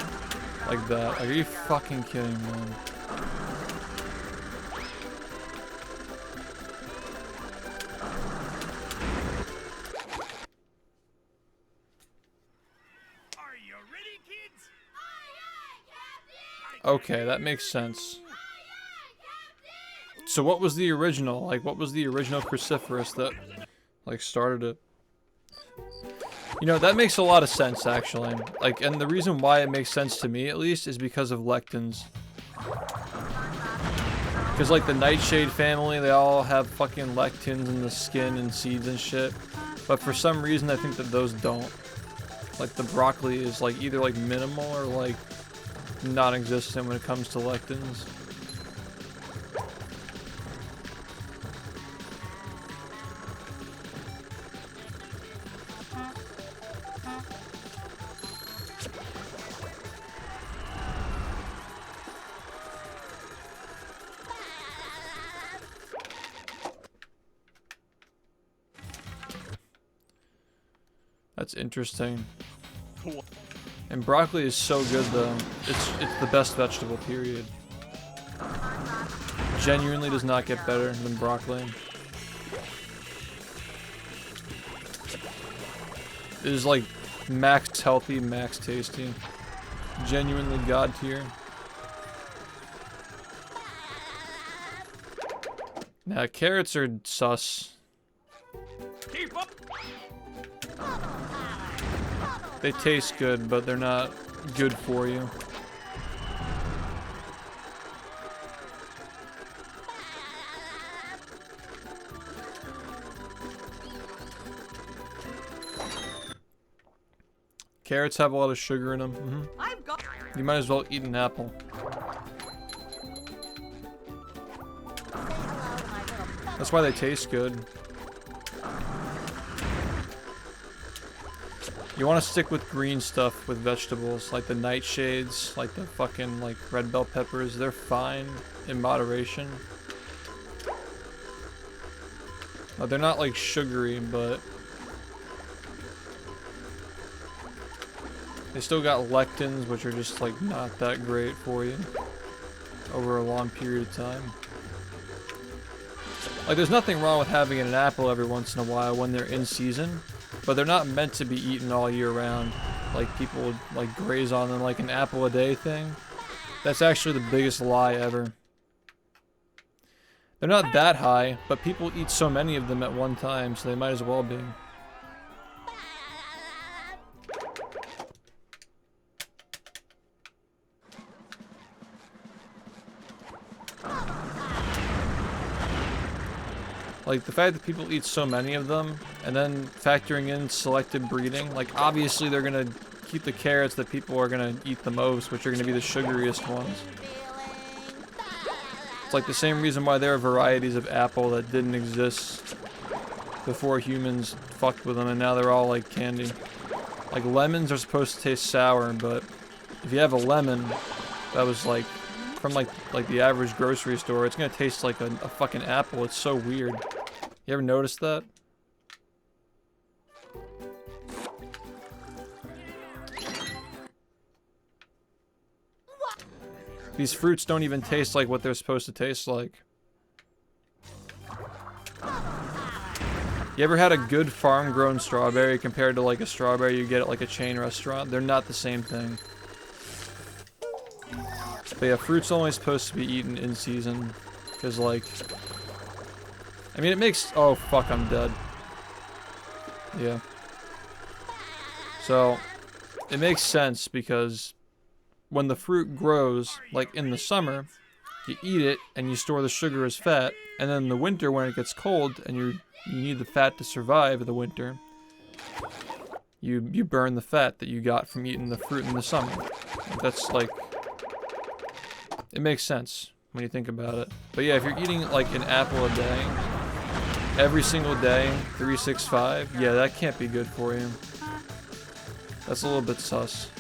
Like that. Like, are you fucking kidding, man? Are you ready, kids? Okay, that makes sense. So what was the original? Like, what was the original cruciferous that, like, started it? You know, that makes a lot of sense, actually. Like, and the reason why it makes sense to me, at least, is because of lectins. Because, like, the nightshade family, they all have fucking lectins in the skin and seeds and shit. But for some reason, I think that those don't. Like, the broccoli is, like, either, like, minimal or, like, non-existent when it comes to lectins. That's interesting. And broccoli is so good though. It's the best vegetable, period. Genuinely does not get better than broccoli. It is like max healthy, max tasty. Genuinely god tier. Nah, carrots are sus. Keep up. They taste good, but they're not good for you. Carrots have a lot of sugar in them. I've got. You might as well eat an apple. That's why they taste good. You want to stick with green stuff with vegetables, like the nightshades, like the fucking like red bell peppers. They're fine in moderation. They're not like sugary, but they still got lectins, which are just like not that great for you over a long period of time. Like, there's nothing wrong with having an apple every once in a while when they're in season, but they're not meant to be eaten all year round. Like, people would like graze on them like an apple a day thing. That's actually the biggest lie ever. They're not that high, but people eat so many of them at one time, so they might as well be. Like, the fact that people eat so many of them, and then factoring in selective breeding, like, obviously they're gonna keep the carrots that people are gonna eat the most, which are gonna be the sugariest ones. It's like the same reason why there are varieties of apple that didn't exist before humans fucked with them, and now they're all like candy. Like, lemons are supposed to taste sour, but if you have a lemon that was like from like the average grocery store, it's gonna taste like a fucking apple. It's so weird. You ever noticed that? These fruits don't even taste like what they're supposed to taste like. You ever had a good farm-grown strawberry compared to like a strawberry you get at like a chain restaurant? They're not the same thing. But yeah, fruit's only supposed to be eaten in season. Because like, I mean, it makes, oh fuck, I'm dead. Yeah. So, it makes sense because when the fruit grows, like in the summer, you eat it and you store the sugar as fat, and then in the winter when it gets cold and you need the fat to survive the winter, you burn the fat that you got from eating the fruit in the summer. That's like, it makes sense when you think about it. But yeah, if you're eating like an apple a day, every single day, 365, yeah, that can't be good for you. That's a little bit sus.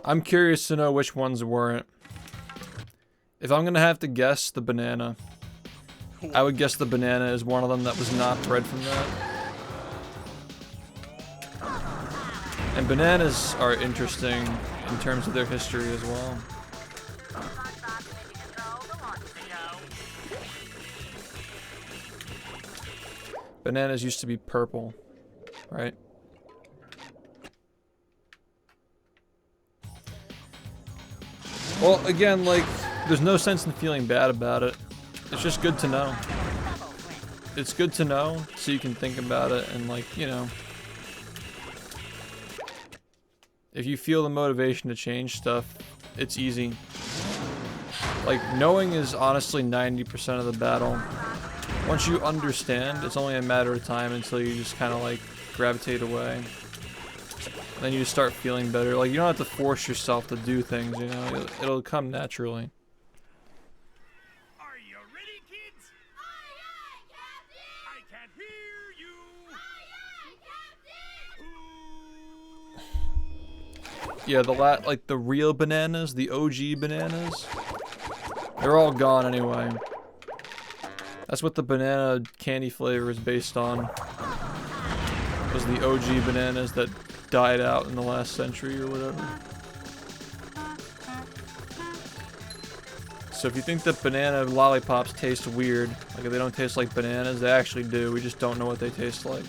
I'm curious to know which ones weren't. If I'm gonna have to guess the banana, I would guess the banana is one of them that was not bred from that. And bananas are interesting in terms of their history as well. Bananas used to be purple, right? Well, again, like, there's no sense in feeling bad about it. It's just good to know. It's good to know so you can think about it and, like, you know. If you feel the motivation to change stuff, it's easy. Like, knowing is honestly 90% of the battle. Once you understand, it's only a matter of time until you just kind of, like, gravitate away. And then you just start feeling better. Like, you don't have to force yourself to do things, you know? It'll come naturally. Are you ready, kids? Aye, aye, Captain! I can't hear you! Aye, aye, Captain! Yeah, like the real bananas, the OG bananas, they're all gone anyway. That's what the banana candy flavor is based on. Was the OG bananas that died out in the last century or whatever. So if you think that banana lollipops taste weird, like if they don't taste like bananas, they actually do. We just don't know what they taste like.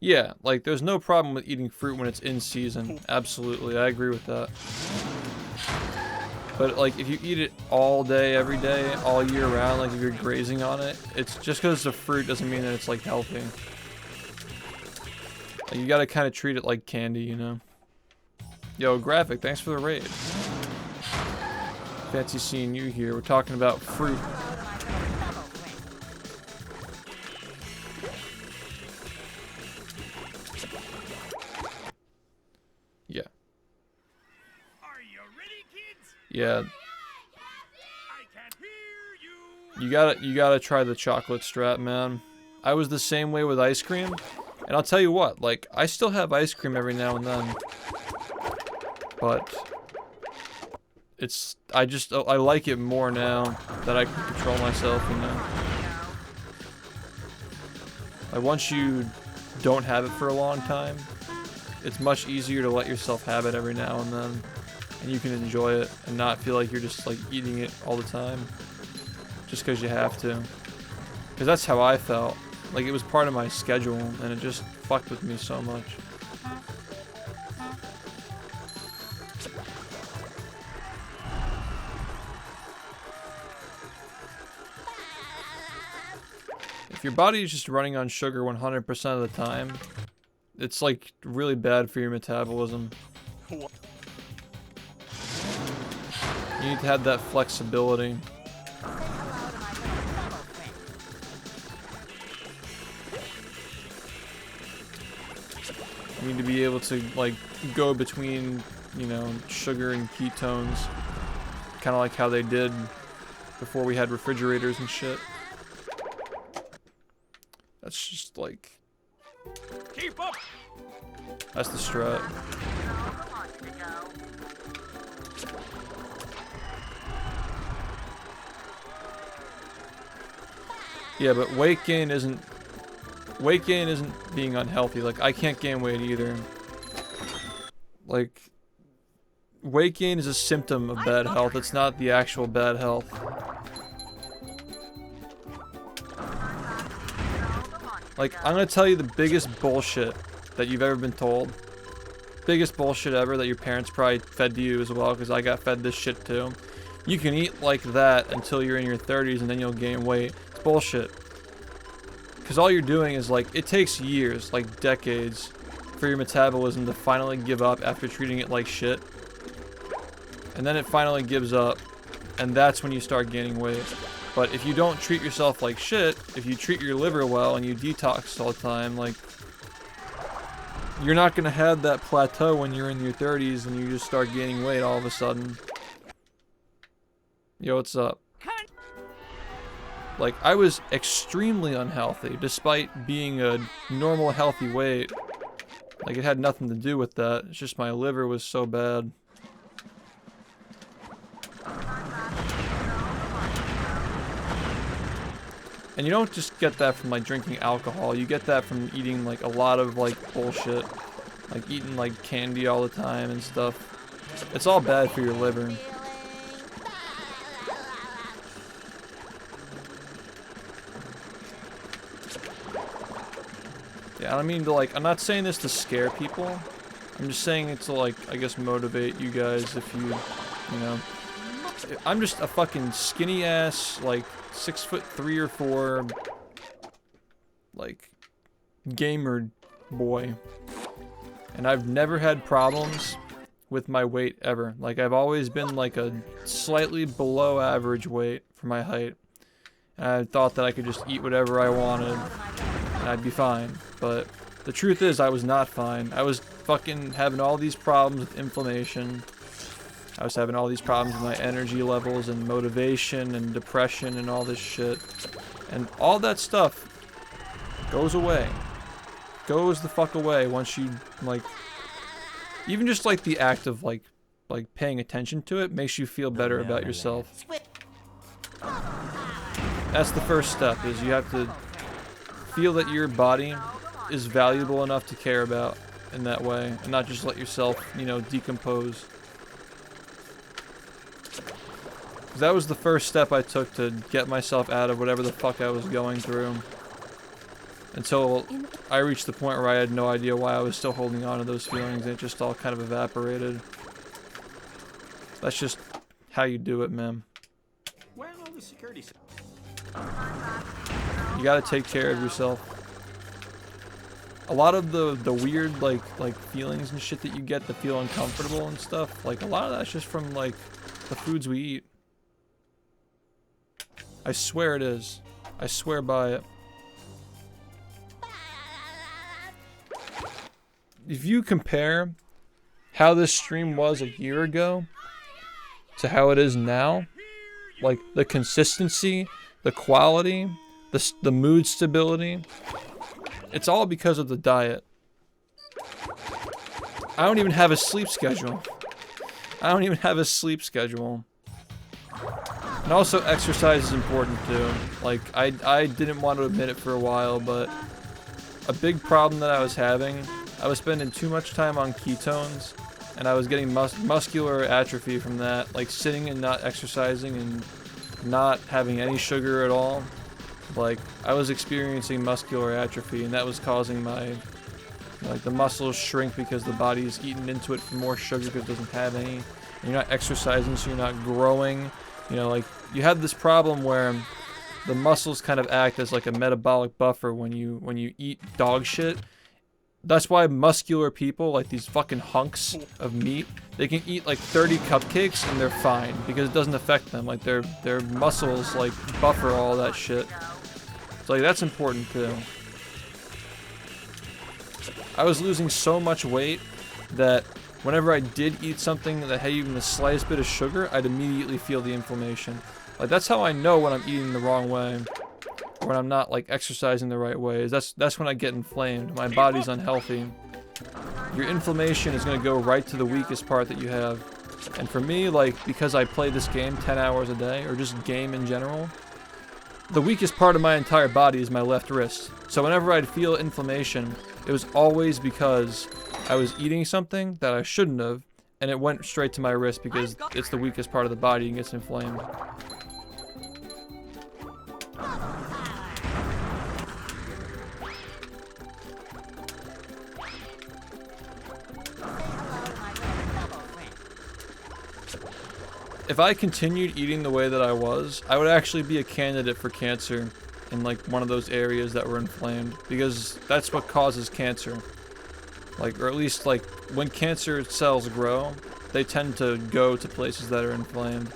Yeah, like there's no problem with eating fruit when it's in season. Absolutely, I agree with that. But like if you eat it all day, every day, all year round, like if you're grazing on it, it's just because it's a fruit doesn't mean that it's like healthy. Like, you gotta kind of treat it like candy, you know? Yo, Graphic, thanks for the raid. Fancy seeing you here. We're talking about fruit. Yeah. Are you ready, kids? Yeah. I can't hear you! You gotta try the chocolate strat, man. I was the same way with ice cream. And I'll tell you what, like, I still have ice cream every now and then. But it's, I like it more now that I can control myself, you know. Like, once you don't have it for a long time, it's much easier to let yourself have it every now and then. And you can enjoy it and not feel like you're just, like, eating it all the time. Just because you have to. Because that's how I felt. Like, it was part of my schedule, and it just fucked with me so much. If your body is just running on sugar 100% of the time, it's, like, really bad for your metabolism. You need to have that flexibility. You need to be able to, like, go between, you know, sugar and ketones. Kind of like how they did before we had refrigerators and shit. That's just, like... Keep up! That's the strat. Yeah, but weight gain isn't being unhealthy. Like, I can't gain weight either. Like, weight gain is a symptom of bad health. It's not the actual bad health. Like, I'm gonna tell you the biggest bullshit that you've ever been told. Biggest bullshit ever that your parents probably fed to you as well, because I got fed this shit too. You can eat like that until you're in your 30s and then you'll gain weight. It's bullshit. Because all you're doing is, like, it takes years, like decades, for your metabolism to finally give up after treating it like shit. And then it finally gives up, and that's when you start gaining weight. But if you don't treat yourself like shit, if you treat your liver well and you detox all the time, like, you're not gonna have that plateau when you're in your 30s and you just start gaining weight all of a sudden. Yo, what's up? Like, I was extremely unhealthy despite being a normal healthy weight. Like, it had nothing to do with that. It's just my liver was so bad. And you don't just get that from, like, drinking alcohol. You get that from eating, like, a lot of, like, bullshit. Like, eating, like, candy all the time and stuff. It's all bad for your liver. Yeah, I mean to, like, I'm not saying this to scare people. I'm just saying it to, like, I guess motivate you guys if you know. I'm just a fucking skinny ass, like, 6'3" or 4, like, gamer boy. And I've never had problems with my weight ever. Like, I've always been like a slightly below average weight for my height. And I thought that I could just eat whatever I wanted and I'd be fine. But the truth is I was not fine. I was fucking having all these problems with inflammation. I was having all these problems with my energy levels and motivation and depression and all this shit. And all that stuff goes away. Goes the fuck away once you, like, even just like the act of like paying attention to it makes you feel better about yourself. That's the first step, is you have to feel that your body is valuable enough to care about in that way and not just let yourself, you know, decompose. That was the first step I took to get myself out of whatever the fuck I was going through. Until I reached the point where I had no idea why I was still holding on to those feelings, and it just all kind of evaporated. That's just how you do it, man. Where are all the security? You gotta take care of yourself. A lot of the weird like feelings and shit that you get that feel uncomfortable and stuff, like a lot of that's just from like the foods we eat. I swear it is. I swear by it. If you compare how this stream was a year ago to how it is now, like the consistency, the quality, the mood stability, it's all because of the diet. I don't even have a sleep schedule. And also exercise is important too. Like I didn't want to admit it for a while, but a big problem that I was having, I was spending too much time on ketones, and I was getting muscular atrophy from that, like sitting and not exercising and not having any sugar at all. Like, I was experiencing muscular atrophy, and that was causing my, like, the muscles shrink because the body's eating into it for more sugar because it doesn't have any. And you're not exercising, so you're not growing. You know, like, you have this problem where the muscles kind of act as like a metabolic buffer when you eat dog shit. That's why muscular people, like these fucking hunks of meat, they can eat like 30 cupcakes and they're fine because it doesn't affect them. Like their muscles like buffer all that shit. So like that's important too. I was losing so much weight that whenever I did eat something that had even the slightest bit of sugar, I'd immediately feel the inflammation. Like that's how I know when I'm eating the wrong way. When I'm not like exercising the right way, that's when I get inflamed. My body's unhealthy. Your inflammation is going to go right to the weakest part that you have. And for me, like, because I play this game 10 hours a day, or just game in general, the weakest part of my entire body is my left wrist. So whenever I'd feel inflammation, it was always because I was eating something that I shouldn't have, and it went straight to my wrist because it's the weakest part of the body and gets inflamed. If I continued eating the way that I was, I would actually be a candidate for cancer in like one of those areas that were inflamed, because that's what causes cancer. Like, or at least like when cancer cells grow, they tend to go to places that are inflamed.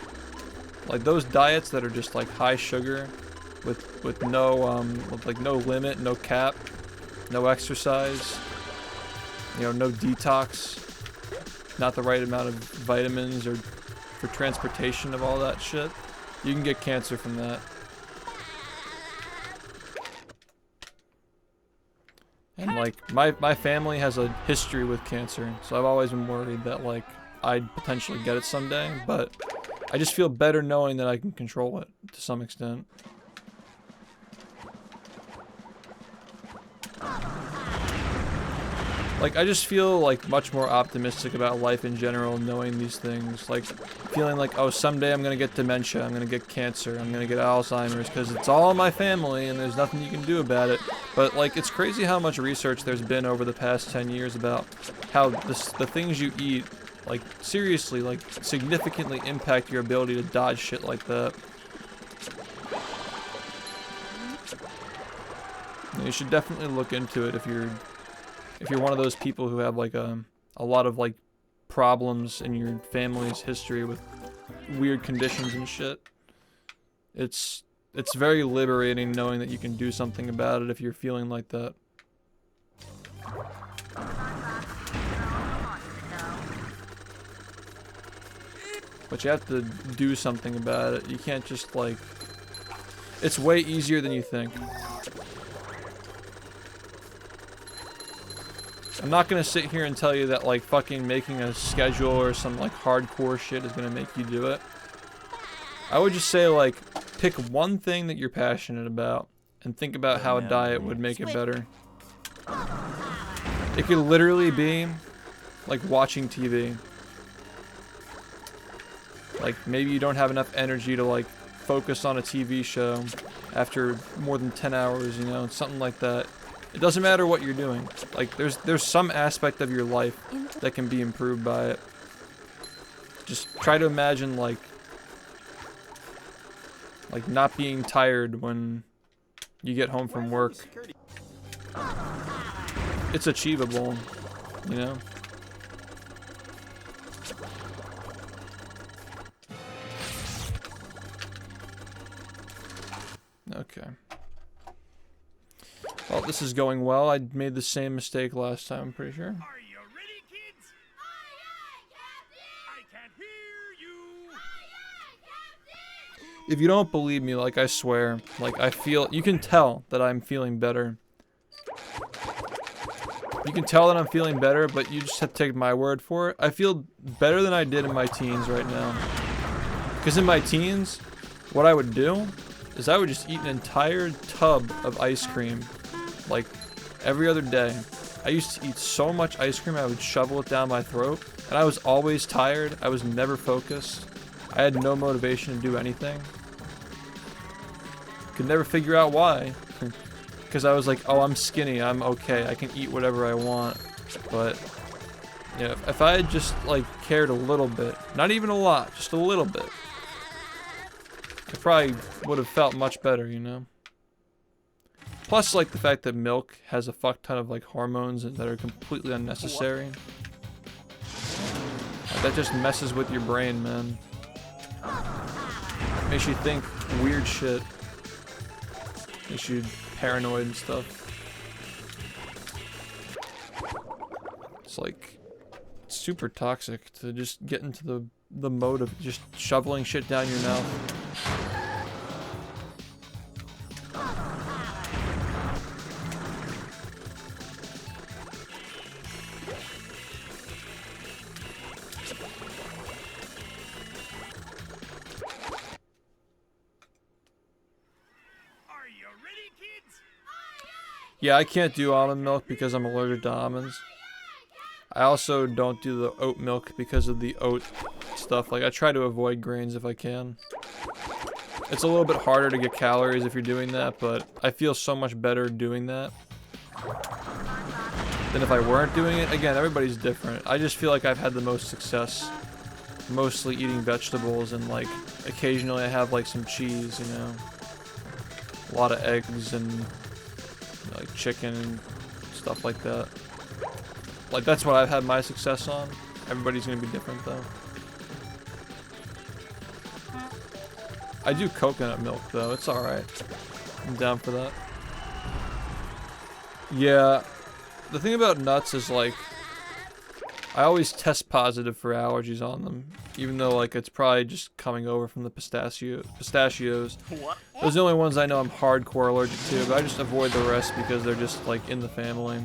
Like those diets that are just like high sugar with no with no limit, no cap, no exercise, you know, no detox, not the right amount of vitamins or for transportation of all that shit, you can get cancer from that. And like my family has a history with cancer, so I've always been worried that like I'd potentially get it someday, but I just feel better knowing that I can control it to some extent. Like, I just feel like much more optimistic about life in general knowing these things. Like, feeling like, oh, someday I'm gonna get dementia, I'm gonna get cancer, I'm gonna get Alzheimer's, because it's all in my family and there's nothing you can do about it. But, like, it's crazy how much research there's been over the past 10 years about how the things you eat, like, seriously, like, significantly impact your ability to dodge shit like that. And you should definitely look into it if you're one of those people who have like a lot of like problems in your family's history with weird conditions and shit. It's very liberating knowing that you can do something about it if you're feeling like that. But you have to do something about it. You can't just like... It's way easier than you think. I'm not gonna sit here and tell you that like fucking making a schedule or some like hardcore shit is gonna make you do it. I would just say like pick one thing that you're passionate about and think about how a diet would make it better. It could literally be like watching TV. Like maybe you don't have enough energy to like focus on a TV show after more than 10 hours, you know, something like that. It doesn't matter what you're doing. Like, there's some aspect of your life that can be improved by it. Just try to imagine, like not being tired when you get home from work. It's achievable, you know? Okay. Well, this is going well. I made the same mistake last time, I'm pretty sure. Are you ready, kids? Aye, aye, Captain! I can't hear you! Aye, aye, Captain! If you don't believe me, like, I swear, like, I feel... You can tell that I'm feeling better. You can tell that I'm feeling better, but you just have to take my word for it. I feel better than I did in my teens right now. Because in my teens, what I would do is I would just eat an entire tub of ice cream. Like, every other day. I used to eat so much ice cream, I would shovel it down my throat. And I was always tired. I was never focused. I had no motivation to do anything. Could never figure out why. Because I was like, oh, I'm skinny. I'm okay. I can eat whatever I want. But, you know, if I had just, like, cared a little bit. Not even a lot. Just a little bit. I probably would have felt much better, you know? Plus, like, the fact that milk has a fuck ton of, like, hormones that are completely unnecessary. Like, that just messes with your brain, man. Makes you think weird shit. Makes you paranoid and stuff. It's, like, super toxic to just get into the mode of just shoveling shit down your mouth. Yeah, I can't do almond milk because I'm allergic to almonds. I also don't do the oat milk because of the oat stuff. Like, I try to avoid grains if I can. It's a little bit harder to get calories if you're doing that, but I feel so much better doing that than if I weren't doing it. Again, everybody's different. I just feel like I've had the most success mostly eating vegetables, and like occasionally I have like some cheese, you know, a lot of eggs and like chicken and stuff like that. Like, that's what I've had my success on. Everybody's gonna be different though. I do coconut milk though. It's alright. I'm down for that. Yeah. The thing about nuts is like, I always test positive for allergies on them. Even though like it's probably just coming over from the pistachios. Those are the only ones I know I'm hardcore allergic to, but I just avoid the rest because they're just like in the family.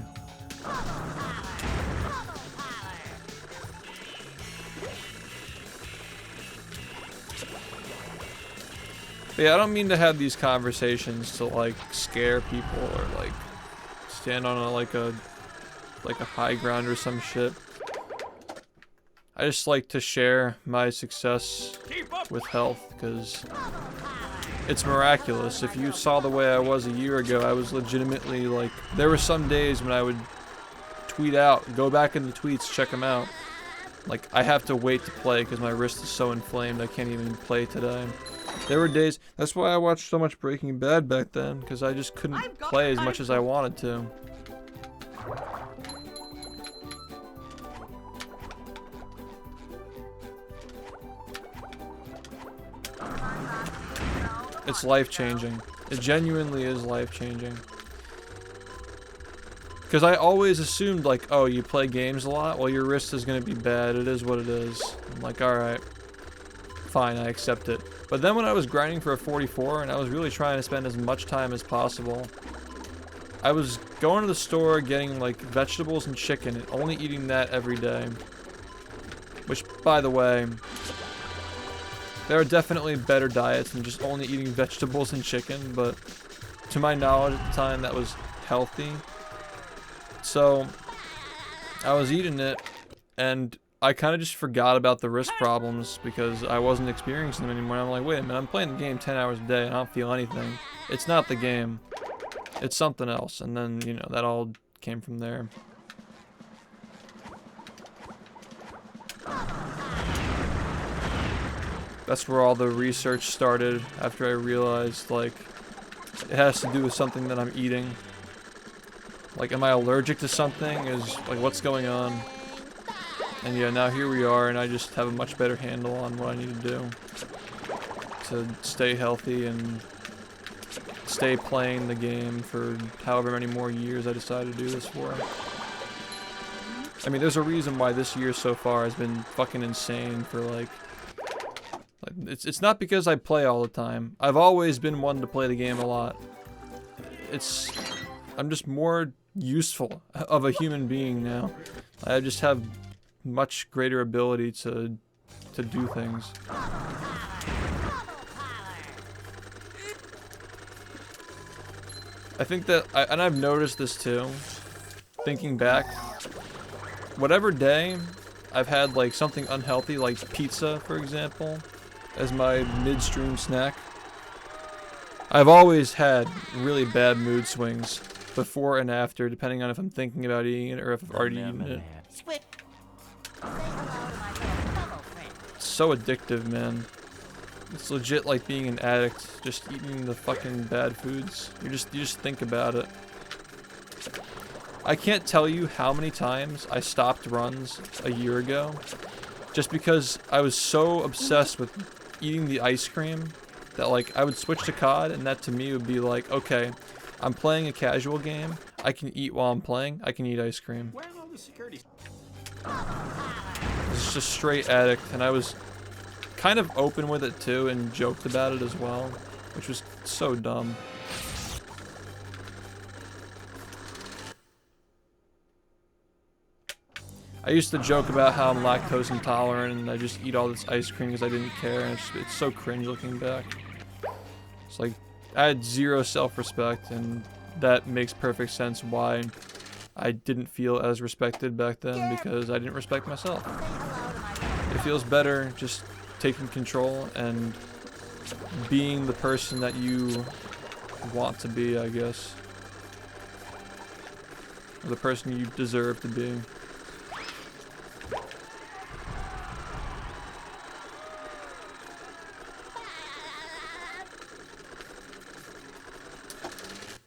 But yeah, I don't mean to have these conversations to like scare people or like stand on like a high ground or some shit. I just like to share my success with health because it's miraculous. If you saw the way I was a year ago, I was legitimately like, there were some days when I would tweet out, go back in the tweets, check them out. Like, I have to wait to play because my wrist is so inflamed I can't even play today. There were days, that's why I watched so much Breaking Bad back then, because I just couldn't play as much as I wanted to. It's life-changing. It genuinely is life-changing. Because I always assumed, like, oh, you play games a lot? Well, your wrist is going to be bad. It is what it is. I'm like, alright. Fine, I accept it. But then when I was grinding for a 44, and I was really trying to spend as much time as possible, I was going to the store, getting, like, vegetables and chicken, and only eating that every day. Which, by the way, there are definitely better diets than just only eating vegetables and chicken, but to my knowledge at the time, that was healthy. So, I was eating it, and I kind of just forgot about the wrist problems because I wasn't experiencing them anymore. I'm like, wait a minute, I'm playing the game 10 hours a day and I don't feel anything. It's not the game. It's something else. And then, you know, that all came from there. That's where all the research started after I realized, like, it has to do with something that I'm eating. Like, am I allergic to something? Like, what's going on? And yeah, now here we are, and I just have a much better handle on what I need to do to stay healthy and stay playing the game for however many more years I decide to do this for. I mean, there's a reason why this year so far has been fucking insane for like it's not because I play all the time. I've always been one to play the game a lot. I'm just more useful of a human being now. I just have much greater ability to do things. I think that, and I've noticed this too, thinking back, whatever day I've had like something unhealthy, like pizza, for example, as my midstream snack, I've always had really bad mood swings before and after, depending on if I'm thinking about eating it or if I've already eaten it. It's so addictive, man. It's legit like being an addict, just eating the fucking bad foods. You just think about it. I can't tell you how many times I stopped runs a year ago just because I was so obsessed with eating the ice cream that like I would switch to COD, and that to me would be like, okay, I'm playing a casual game, I can eat while I'm playing, I can eat ice cream. Where are all the security? It's just straight addict, and I was kind of open with it too and joked about it as well, which was so dumb. I used to joke about how I'm lactose intolerant and I just eat all this ice cream because I didn't care, and it's so cringe looking back. It's like, I had zero self-respect, and that makes perfect sense why I didn't feel as respected back then, because I didn't respect myself. It feels better just taking control and being the person that you want to be, I guess. Or the person you deserve to be.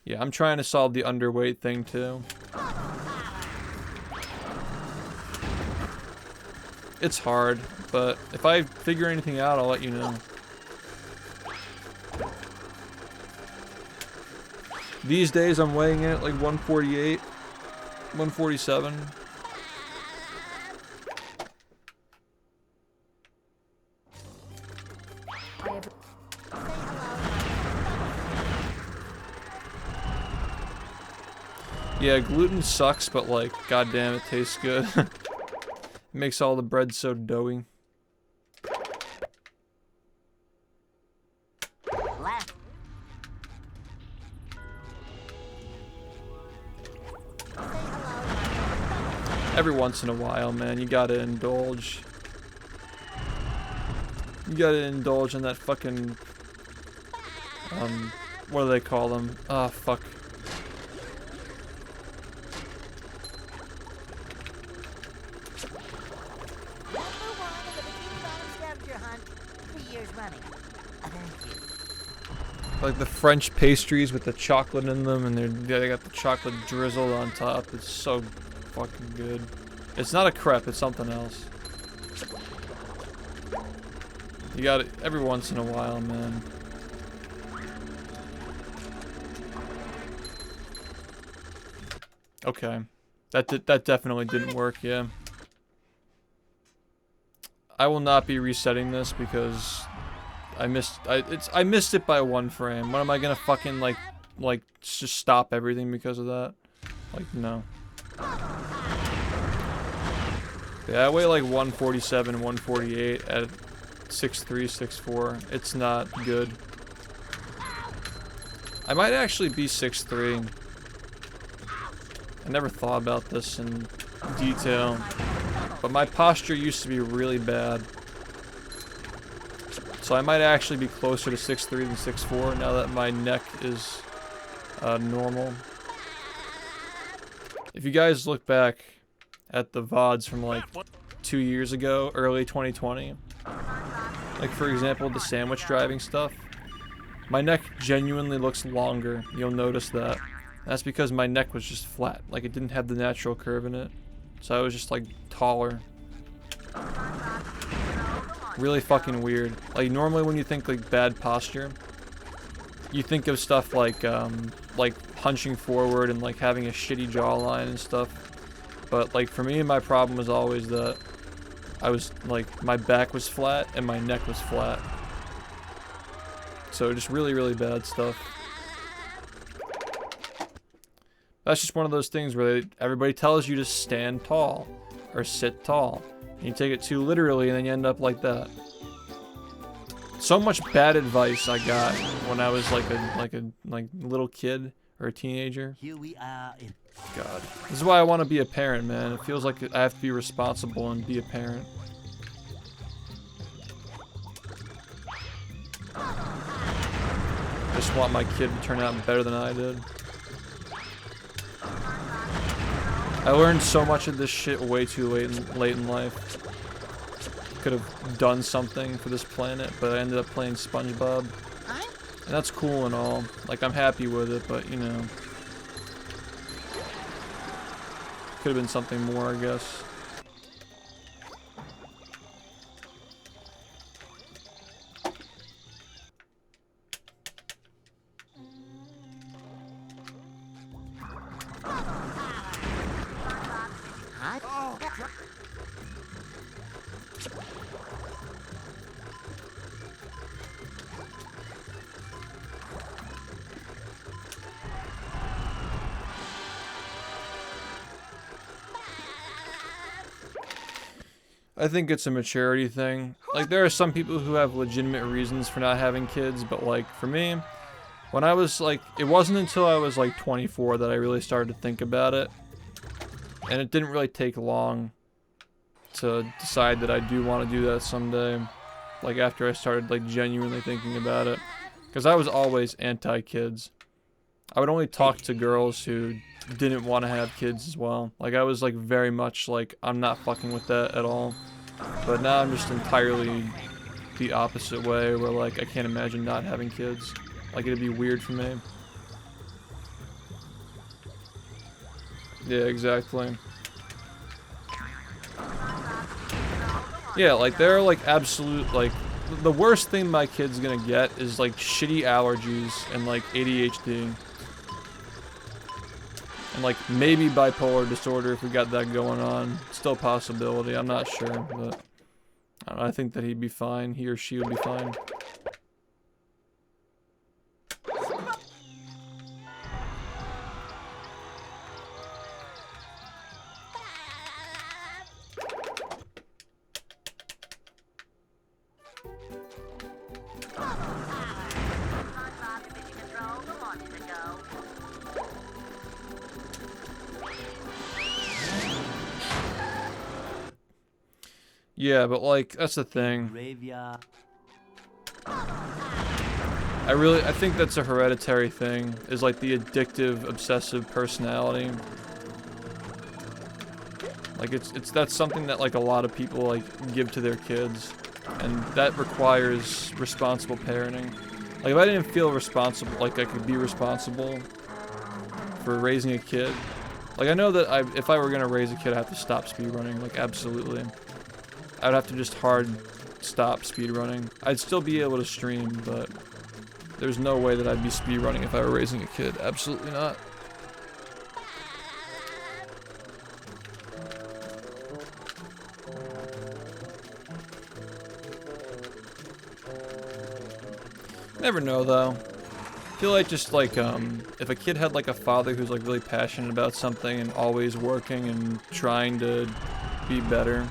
Yeah, I'm trying to solve the underweight thing too. It's hard, but if I figure anything out, I'll let you know. These days I'm weighing in at like 148, 147. Yeah, gluten sucks, but like, goddamn, it tastes good. It makes all the bread so doughy. Every once in a while, man, you gotta indulge. You gotta indulge in that fucking, what do they call them? Ah, fuck. Like the French pastries with the chocolate in them, and they got the chocolate drizzled on top. It's so fucking good. It's not a crepe, it's something else. You got it every once in a while, man. Okay, that definitely didn't work. Yeah, I will not be resetting this because I missed it by 1 frame. What am I gonna fucking like just stop everything because of that? Like, no. Yeah, I weigh like 147, 148 at 6'3", 6'4". It's not good. I might actually be 6'3". I never thought about this in detail, but my posture used to be really bad. So I might actually be closer to 6'3" than 6'4" now that my neck is normal. If you guys look back at the VODs from like 2 years ago, early 2020, like for example the sandwich driving stuff, my neck genuinely looks longer. You'll notice that. That's because my neck was just flat, like it didn't have the natural curve in it, so I was just like taller. Really fucking weird. Like normally when you think like bad posture, you think of stuff like hunching forward and like having a shitty jawline and stuff. But like for me, my problem was always that I was like, my back was flat and my neck was flat. So just really, really bad stuff. That's just one of those things where everybody tells you to stand tall or sit tall. And you take it too literally and then you end up like that. So much bad advice I got when I was like a little kid or a teenager. Here we are in God. This is why I want to be a parent, man. It feels like I have to be responsible and be a parent. I just want my kid to turn out better than I did. I learned so much of this shit way too late in life. Could have done something for this planet, but I ended up playing SpongeBob. And that's cool and all. Like, I'm happy with it, but, you know. Could have been something more, I guess. I think it's a maturity thing. Like, there are some people who have legitimate reasons for not having kids, but like, for me, when I was like, it wasn't until I was like 24 that I really started to think about it. And it didn't really take long to decide that I do want to do that someday. Like, after I started like genuinely thinking about it. Because I was always anti-kids. I would only talk to girls who didn't want to have kids as well. Like, I was like very much like, I'm not fucking with that at all. But now I'm just entirely the opposite way, where like, I can't imagine not having kids. Like, it'd be weird for me. Yeah, exactly. Yeah, like, they're like absolute, like, the worst thing my kid's gonna get is like shitty allergies and like ADHD. And like maybe bipolar disorder if we got that going on. Still a possibility, I'm not sure, but I don't know, I think that he'd be fine. He or she would be fine. Yeah, but like that's the thing. I think that's a hereditary thing, is like the addictive, obsessive personality. Like that's something that like a lot of people like give to their kids, and that requires responsible parenting. Like if I didn't feel responsible, like I could be responsible for raising a kid, like I know that if I were gonna raise a kid, I have to stop speedrunning, like absolutely. I'd have to just hard stop speedrunning. I'd still be able to stream, but there's no way that I'd be speedrunning if I were raising a kid. Absolutely not. Never know though. I feel like just like if a kid had like a father who's like really passionate about something and always working and trying to be better,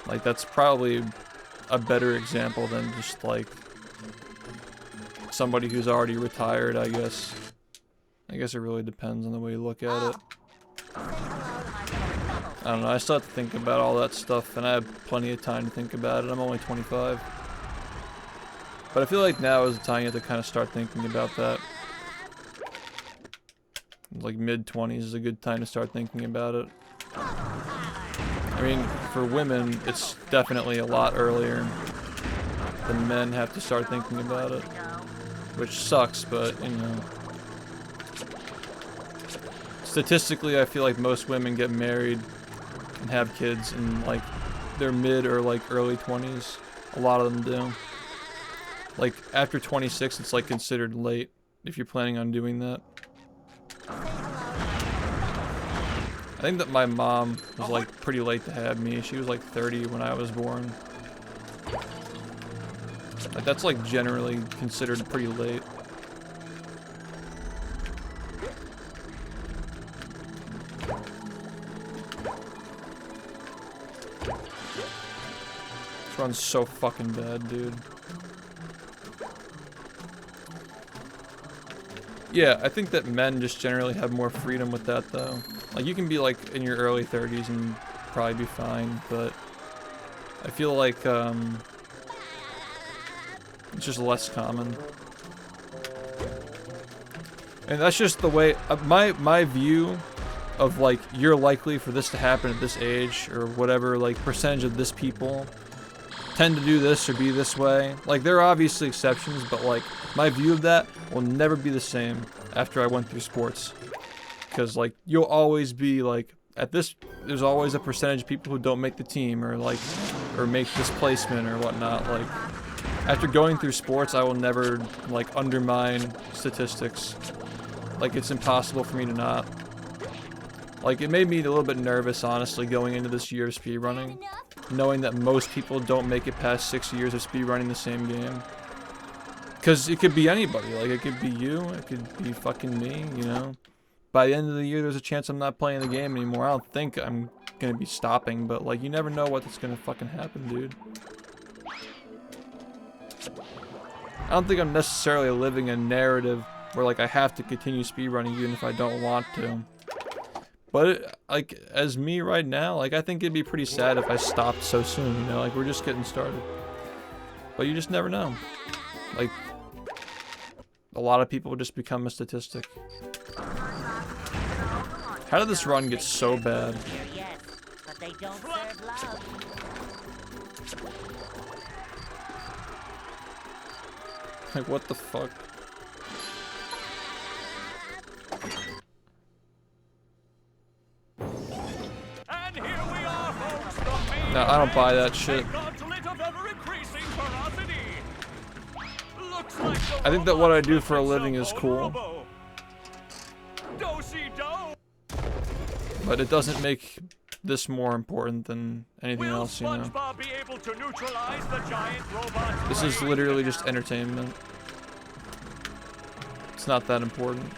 like that's probably a better example than just like somebody who's already retired, I guess. I guess it really depends on the way you look at it. I don't know, I still have to think about all that stuff, and I have plenty of time to think about it. I'm only 25. But I feel like now is the time you have to kind of start thinking about that. Like mid-20s is a good time to start thinking about it. I mean, for women, it's definitely a lot earlier. The men have to start thinking about it. Which sucks, but, you know. Statistically, I feel like most women get married and have kids in, like, their mid or, like, early 20s. A lot of them do. Like, after 26, it's, like, considered late if you're planning on doing that. I think that my mom was like pretty late to have me. She was like 30 when I was born. Like that's like generally considered pretty late. This run's so fucking bad, dude. Yeah, I think that men just generally have more freedom with that though. Like you can be like in your early 30s and probably be fine, but I feel like it's just less common. And that's just the way my view of like you're likely for this to happen at this age or whatever, like percentage of this people tend to do this or be this way. Like there are obviously exceptions, but like my view of that will never be the same after I went through sports. Because like you'll always be like at this, there's always a percentage of people who don't make the team or like or make this placement or whatnot. Like after going through sports, I will never like undermine statistics. Like it's impossible for me to not. Like it made me a little bit nervous, honestly, going into this year of speedrunning, knowing that most people don't make it past 6 years of speedrunning the same game. Because it could be anybody. Like it could be you, it could be fucking me, you know. By the end of the year, there's a chance I'm not playing the game anymore. I don't think I'm gonna be stopping, but like you never know what's gonna fucking happen, dude. I don't think I'm necessarily living a narrative where like I have to continue speedrunning even if I don't want to. But like as me right now, like I think it'd be pretty sad if I stopped so soon, you know, like we're just getting started. But you just never know. Like a lot of people just become a statistic. How did this run get so bad? Like what the fuck? No, I don't buy that shit. I think that what I do for a living is cool. But it doesn't make this more important than anything else, you know. SpongeBob be able to neutralize the giant robot? This is literally just entertainment. It's not that important.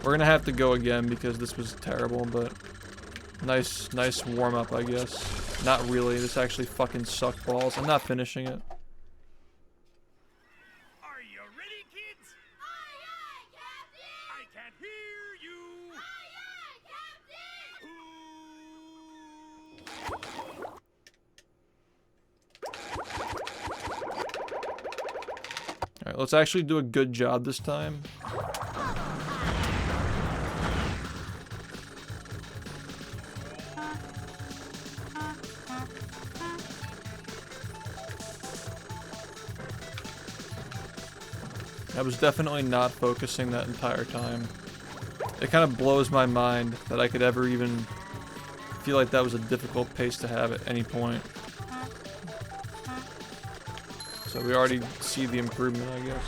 We're gonna have to go again because this was terrible, but nice warm-up, I guess. Not really, this actually fucking sucked balls. I'm not finishing it. Are you ready, kids? Aye, aye, Captain! I can't hear you! Aye, Alright, aye, Captain! let's actually do a good job this time. I was definitely not focusing that entire time. It kind of blows my mind that I could ever even feel like that was a difficult pace to have at any point. So we already see the improvement, I guess.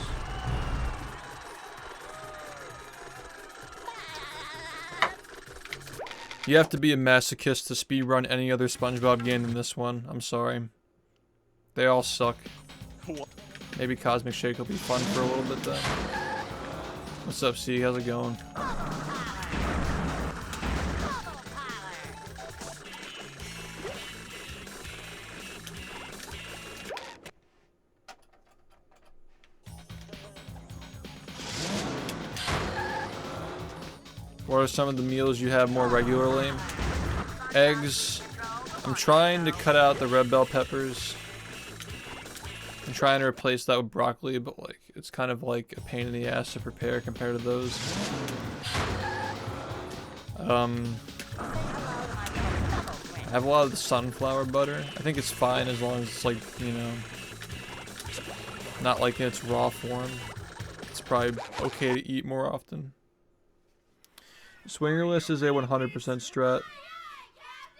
You have to be a masochist to speedrun any other SpongeBob game than this one. I'm sorry. They all suck. Maybe Cosmic Shake will be fun for a little bit then. What's up, C? How's it going? What are some of the meals you have more regularly? Eggs. I'm trying to cut out the red bell peppers. I'm trying to replace that with broccoli, but like it's kind of like a pain in the ass to prepare compared to those. I have a lot of the sunflower butter. I think it's fine as long as it's like, you know, not like in its raw form. It's probably okay to eat more often. Swingerless is a 100% strat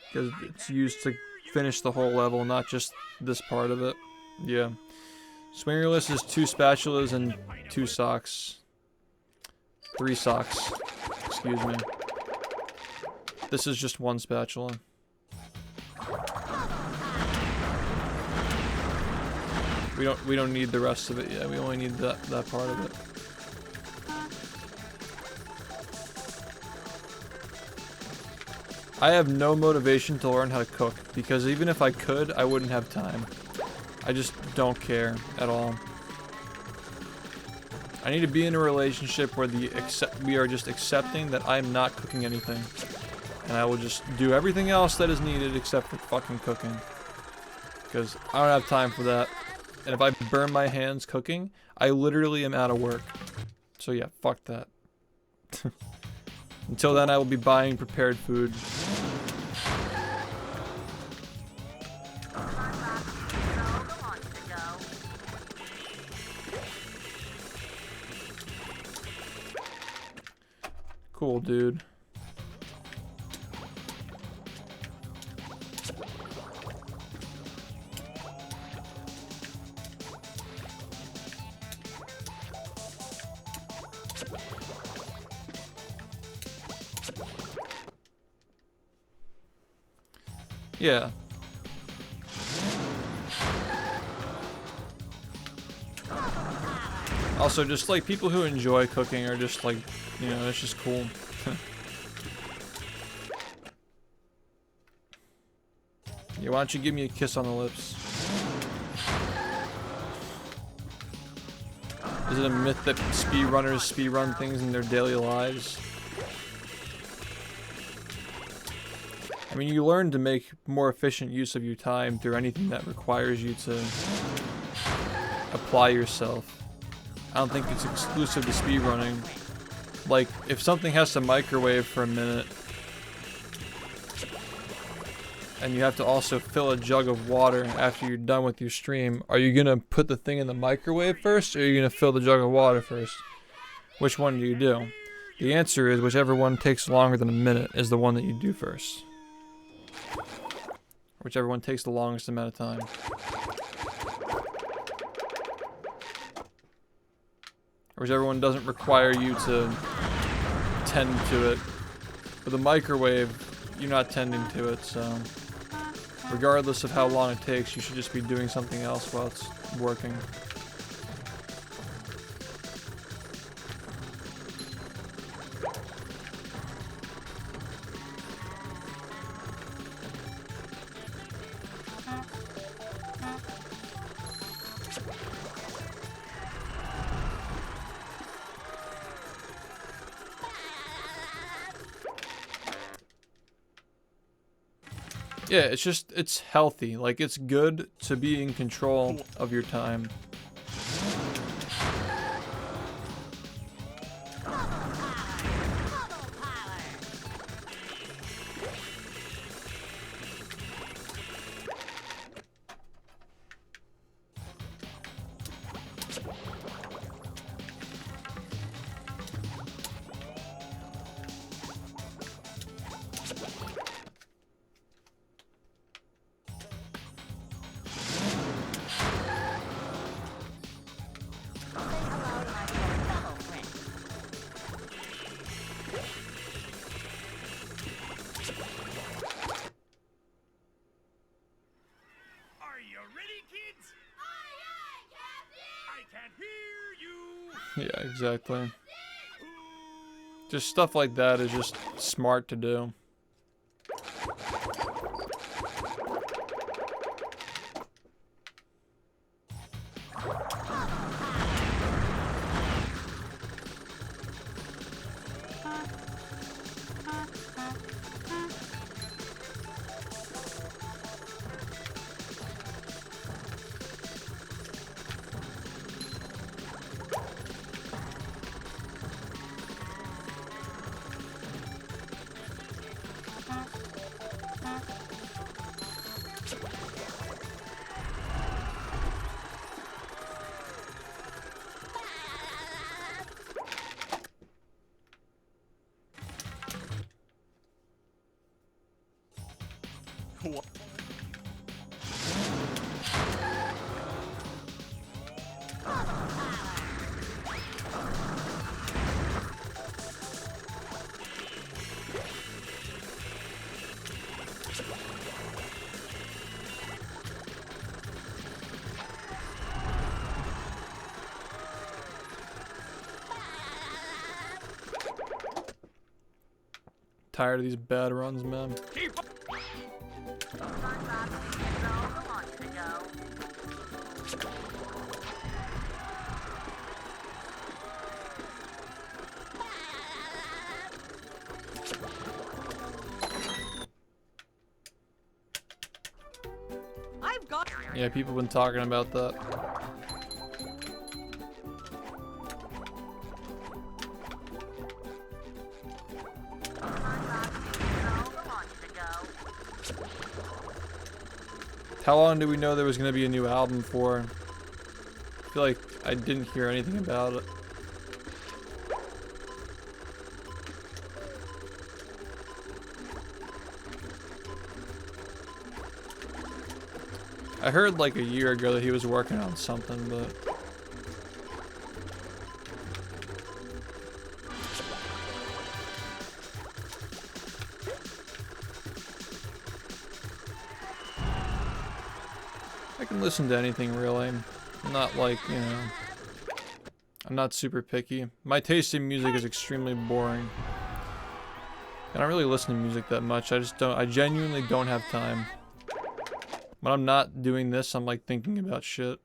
because it's used to finish the whole level, not just this part of it. Yeah. Swingerless is 2 spatulas and 2 socks. 3 socks. Excuse me. This is just 1 spatula. We don't need the rest of it yet. We only need that part of it. I have no motivation to learn how to cook because even if I could, I wouldn't have time. I just don't care at all. I need to be in a relationship where we are just accepting that I'm not cooking anything. And I will just do everything else that is needed except for fucking cooking. Because I don't have time for that. And if I burn my hands cooking, I literally am out of work. So yeah, fuck that. Until then, I will be buying prepared food. Cool, dude. Yeah. Also, just like people who enjoy cooking are just like, you know, it's just cool. Yeah, why don't you give me a kiss on the lips? Is it a myth that speedrunners speedrun things in their daily lives? I mean, you learn to make more efficient use of your time through anything that requires you to apply yourself. I don't think it's exclusive to speedrunning. Like, if something has to microwave for a minute, and you have to also fill a jug of water after you're done with your stream, are you gonna put the thing in the microwave first, or are you gonna fill the jug of water first? Which one do you do? The answer is whichever one takes longer than a minute is the one that you do first. Whichever one takes the longest amount of time. Whereas everyone doesn't require you to tend to it. With a microwave, you're not tending to it, so regardless of how long it takes, you should just be doing something else while it's working. Yeah, it's healthy. Like, it's good to be in control of your time. Yeah, exactly. Just stuff like that is just smart to do. Tired of these bad runs, man. Yeah, people have been talking about that. How long did we know there was going to be a new album for? I feel like I didn't hear anything about it. I heard like a year ago that he was working on something, but... I can listen to anything, really. I'm not like, you know... I'm not super picky. My taste in music is extremely boring. I don't really listen to music that much. I genuinely don't have time. When I'm not doing this, I'm like thinking about shit.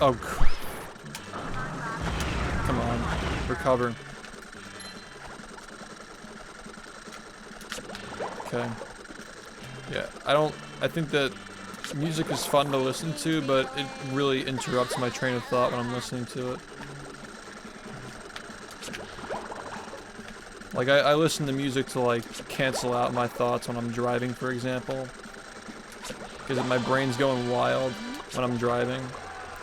Oh, come on, recover. Okay. Yeah, I think that music is fun to listen to, but it really interrupts my train of thought when I'm listening to it. Like, I listen to music to, like, cancel out my thoughts when I'm driving, for example. Because my brain's going wild when I'm driving.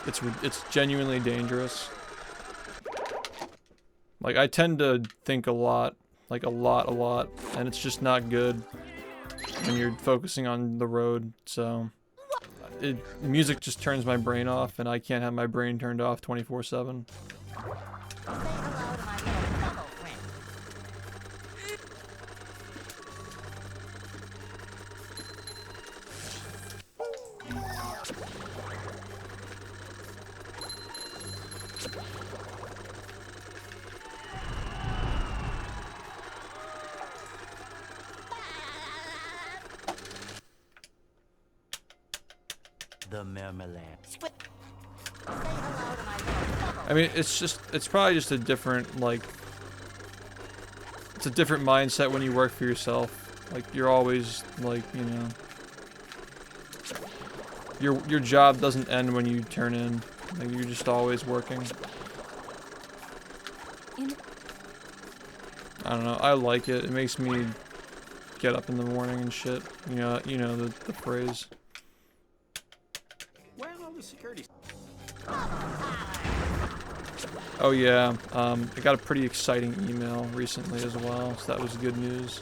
It's genuinely dangerous. Like, I tend to think a lot. Like, a lot. And it's just not good when you're focusing on the road, so... music just turns my brain off, and I can't have my brain turned off 24/7. Say hello to my little fellow friend. The marmalade. Say hello to my little fellow. I mean, it's probably just a different, like, it's a different mindset when you work for yourself. Like, you're always, like, you know, your job doesn't end when you turn in. Like, you're just always working. I don't know, I like it. It makes me get up in the morning and shit. You know the phrase. Where are all the security? Oh yeah, I got a pretty exciting email recently as well, so that was good news.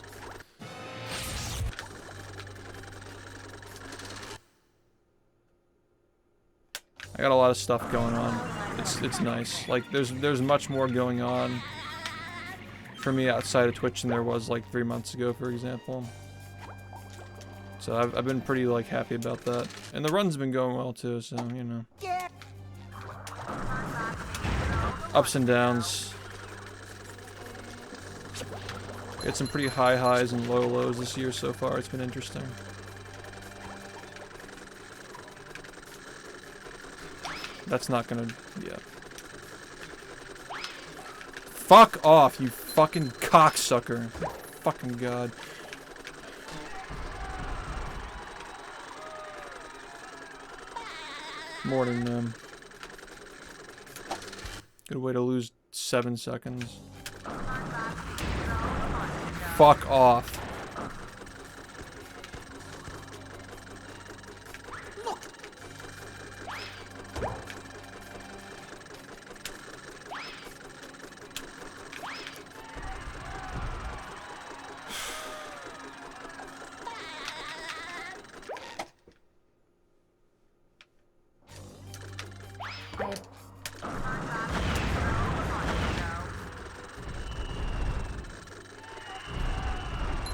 I got a lot of stuff going on. It's nice. Like there's much more going on for me outside of Twitch than there was like 3 months ago, for example. So I've been pretty like happy about that, and the run's been going well too. So you know. Ups and downs. Got some pretty high highs and low lows this year so far. It's been interesting. That's not gonna... yeah. Fuck off, you fucking cocksucker. Fucking god. Morning, man. Good way to lose 7 seconds. Fuck off.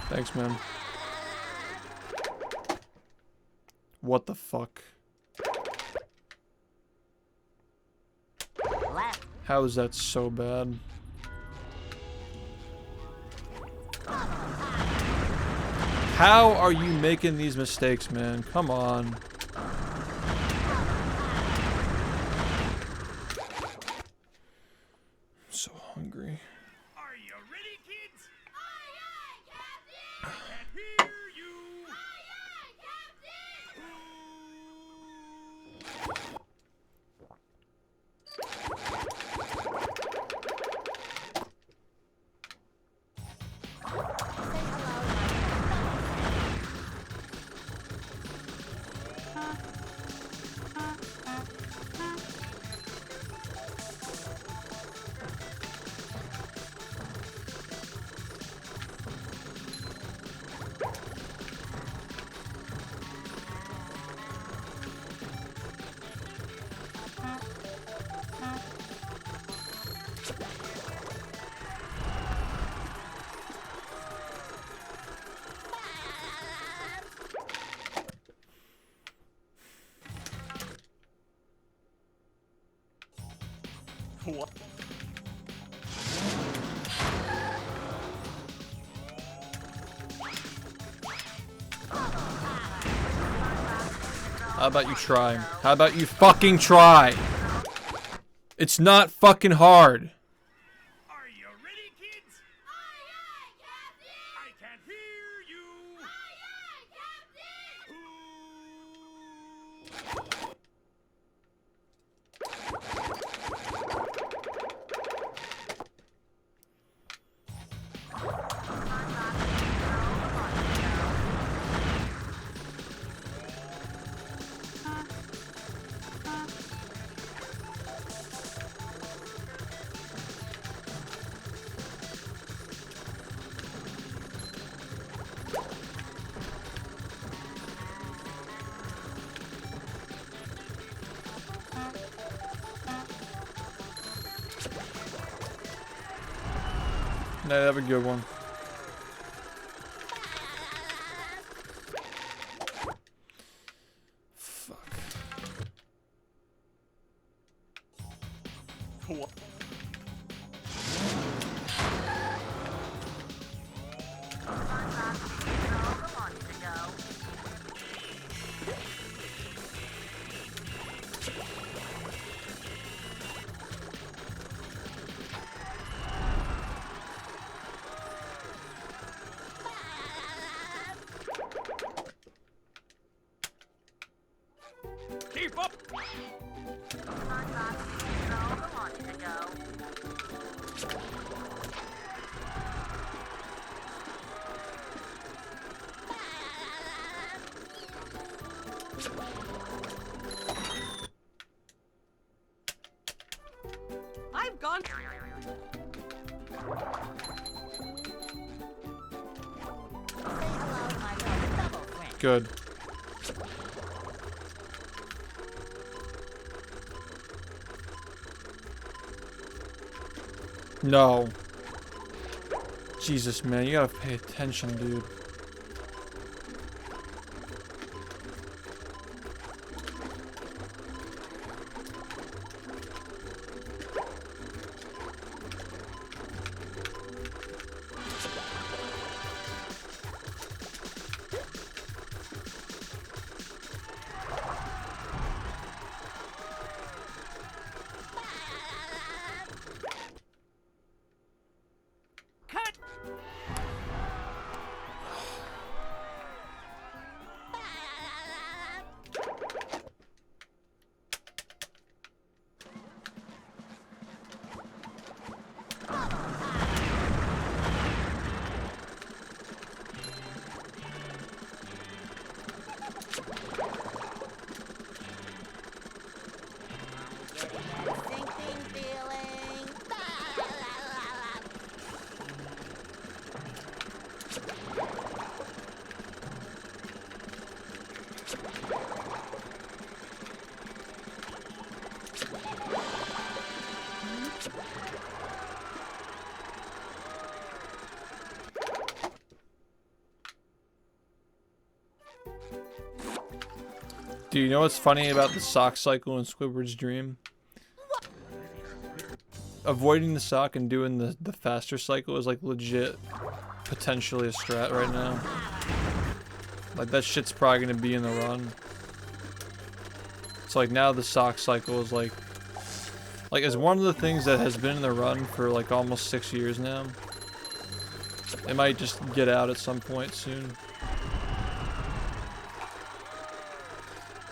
Thanks, man. What the fuck? How is that so bad? How are you making these mistakes, man? Come on. I'm so hungry. Are you ready, kids? Aye, aye, Captain! I can hear you! Aye, aye, Captain! What? How about you try? How about you fucking try? It's not fucking hard. Are you ready, kids? Aye, aye, Captain! I can hear you! Aye, aye, Captain! Nah, have a good one. Fuck. Keep up! I've gone. Say hello to my little double friend. Good. No. Jesus, man, you gotta pay attention, dude. Cut. Sinking feeling. Do you know what's funny about the sock cycle in Squidward's dream? Avoiding the sock and doing the faster cycle is like legit potentially a strat right now. Like that shit's probably gonna be in the run. So like now the sock cycle is like is one of the things that has been in the run for like almost 6 years now. It might just get out at some point soon.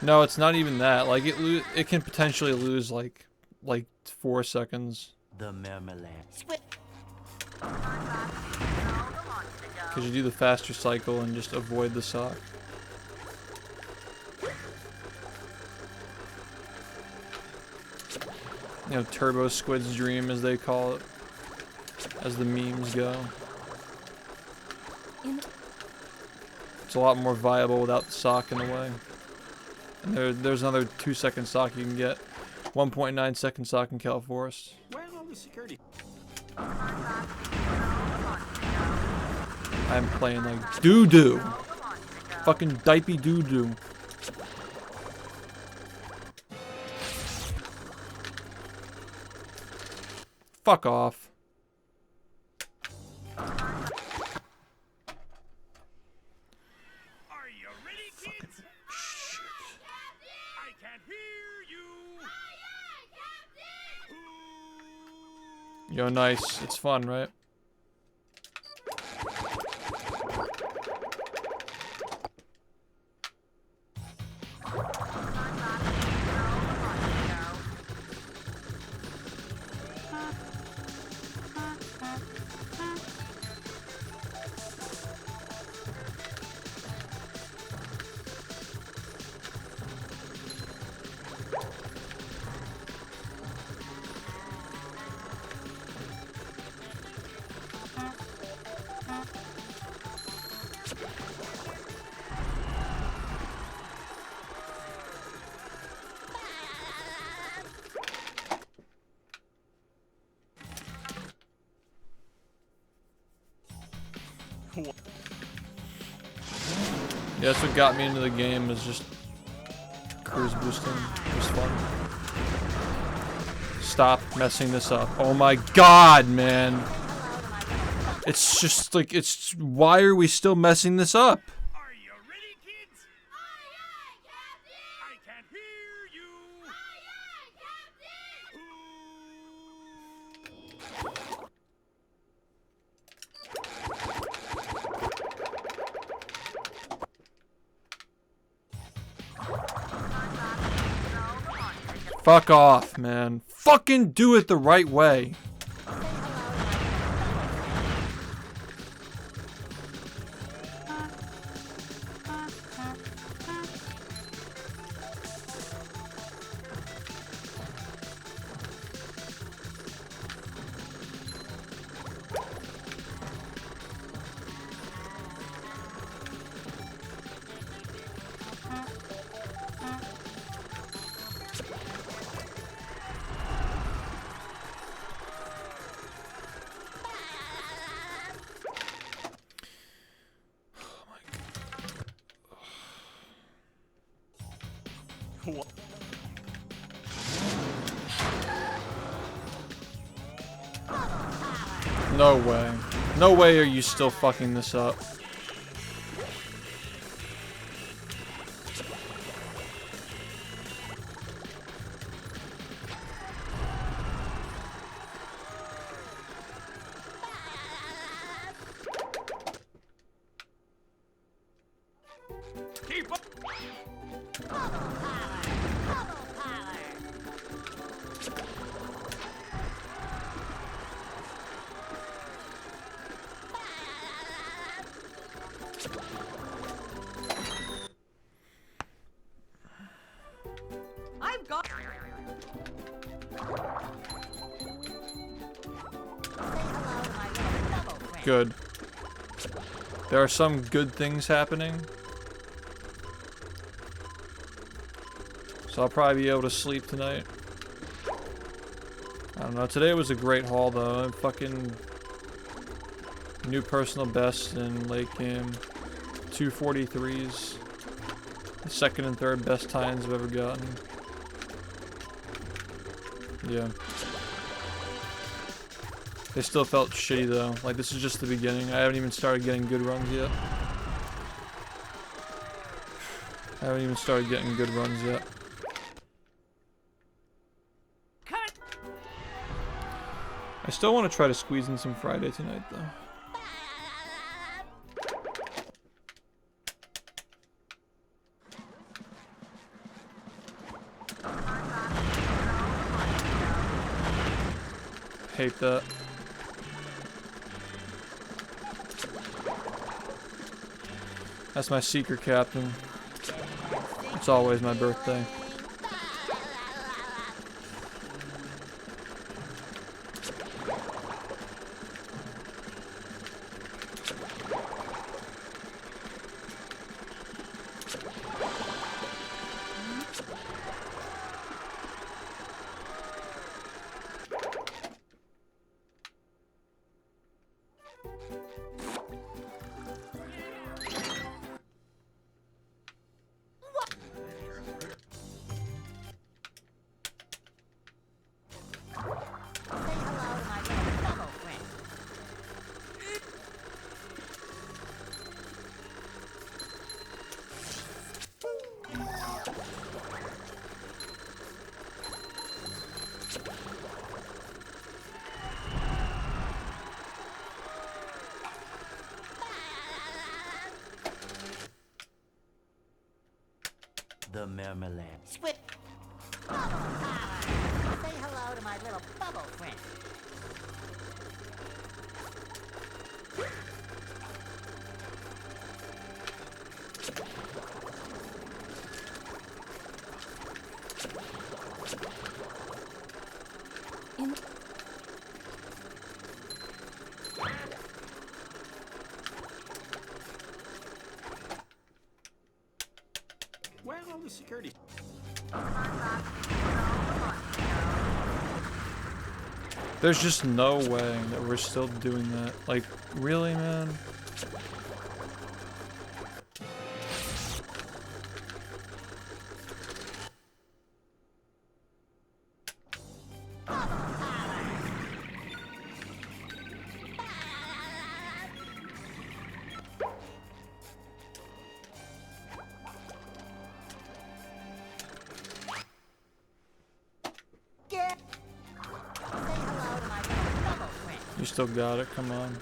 No, it's not even that. Like it can potentially lose like 4 seconds. The marmalade. Because you do the faster cycle and just avoid the sock. You know, Turbo Squid's dream, as they call it, as the memes go. It's a lot more viable without the sock in the way. And there's another 2-second sock you can get. 1.9 second sock in Cal Forest. Where's all the security? I'm playing like doo-doo. Fucking dipey doo-doo. Fuck off. Are you ready, kids? I can't hear you. Yo, nice. It's fun, right? Yeah, that's what got me into the game, is just cruise boosting. It was fun. Stop messing this up. Oh my god, man. It's just like, it's, why are we still messing this up? Are you ready, kids? Aye, aye, Captain! I can't hear you! Aye, aye, Captain! Fuck off, man. Fucking do it the right way. No way. No way are you still fucking this up. Keep up! I've got. Good. There are some good things happening. So I'll probably be able to sleep tonight. I don't know. Today was a great haul though. I'm fucking new personal best in late game. 243s. The second and third best times I've ever gotten. Yeah. They still felt shitty though. Like, this is just the beginning. I haven't even started getting good runs yet. I haven't even started getting good runs yet. Cut. I still want to try to squeeze in some Friday tonight though. Hate that. That's my secret captain. It's always my birthday. The marmalade. Swift. Bubble power. Say hello to my little bubble friend. Where are all the security? There's just no way that we're still doing that. Like, really, man? You still got it, come on.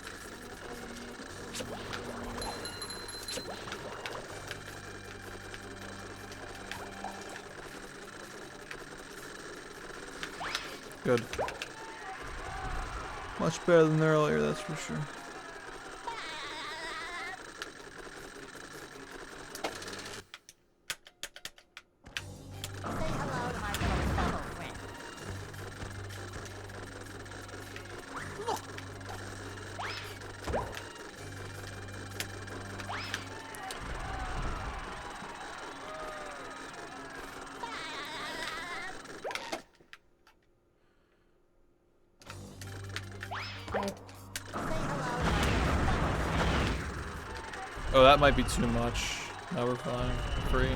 Good. Much better than earlier, that's for sure. Say hello to my little fellow friend. Oh, that might be too much. Now we're fine. Free.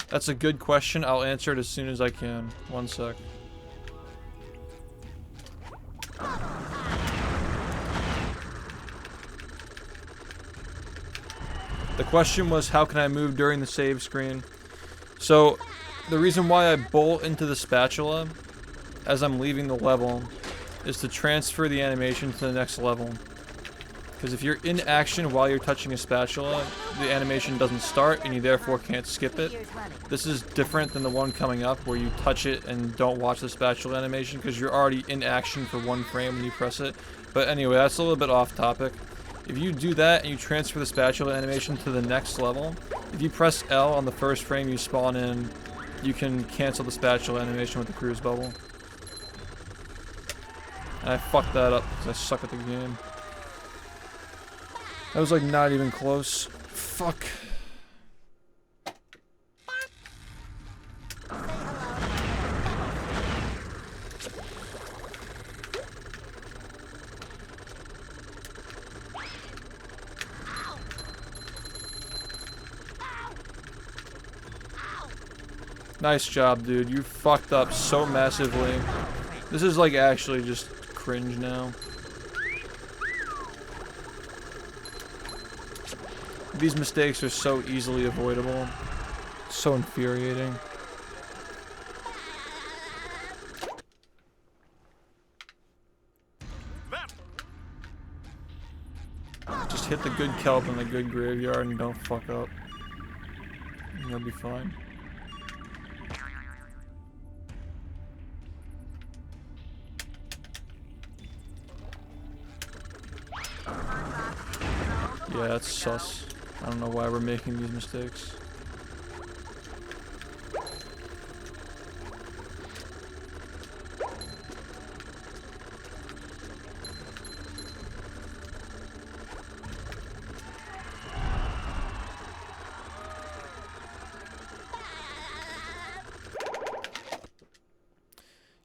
That's a good question. I'll answer it as soon as I can. 1 sec. The question was, how can I move during the save screen? So, the reason why I bolt into the spatula as I'm leaving the level is to transfer the animation to the next level. Because if you're in action while you're touching a spatula, the animation doesn't start and you therefore can't skip it. This is different than the one coming up where you touch it and don't watch the spatula animation because you're already in action for 1 frame when you press it. But anyway, that's a little bit off topic. If you do that and you transfer the spatula animation to the next level, if you press L on the first frame you spawn in, you can cancel the spatula animation with the cruise bubble. And I fucked that up because I suck at the game. That was like not even close. Fuck. Nice job, dude. You fucked up so massively. This is like actually just cringe now. These mistakes are so easily avoidable. So infuriating. Just hit the good kelp in the good graveyard and don't fuck up. And you'll be fine. Yeah, that's sus. I don't know why we're making these mistakes.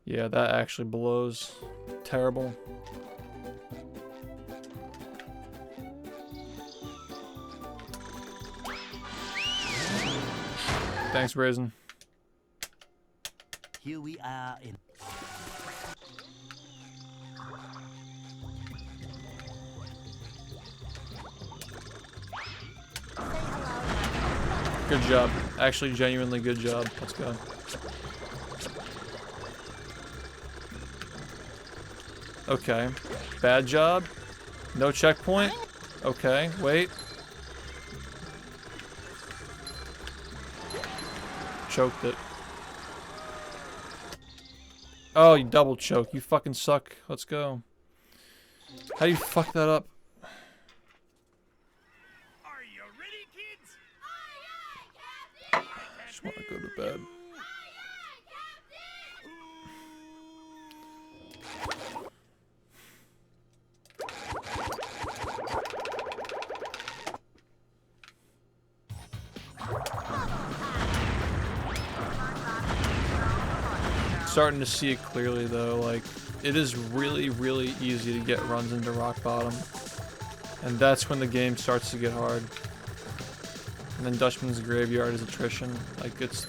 Yeah, that actually blows. Terrible. Thanks, Brazen. Here we are in. Good job. Actually, genuinely good job. Let's go. Okay. Bad job. No checkpoint. Okay, wait. Choked it. Oh, you double choke. You fucking suck. Let's go. How do you fuck that up? Are you ready, kids? I just want to go to bed. Starting to see it clearly though, like it is really easy to get runs into rock bottom, and that's when the game starts to get hard. And then Dutchman's graveyard is attrition. Like that's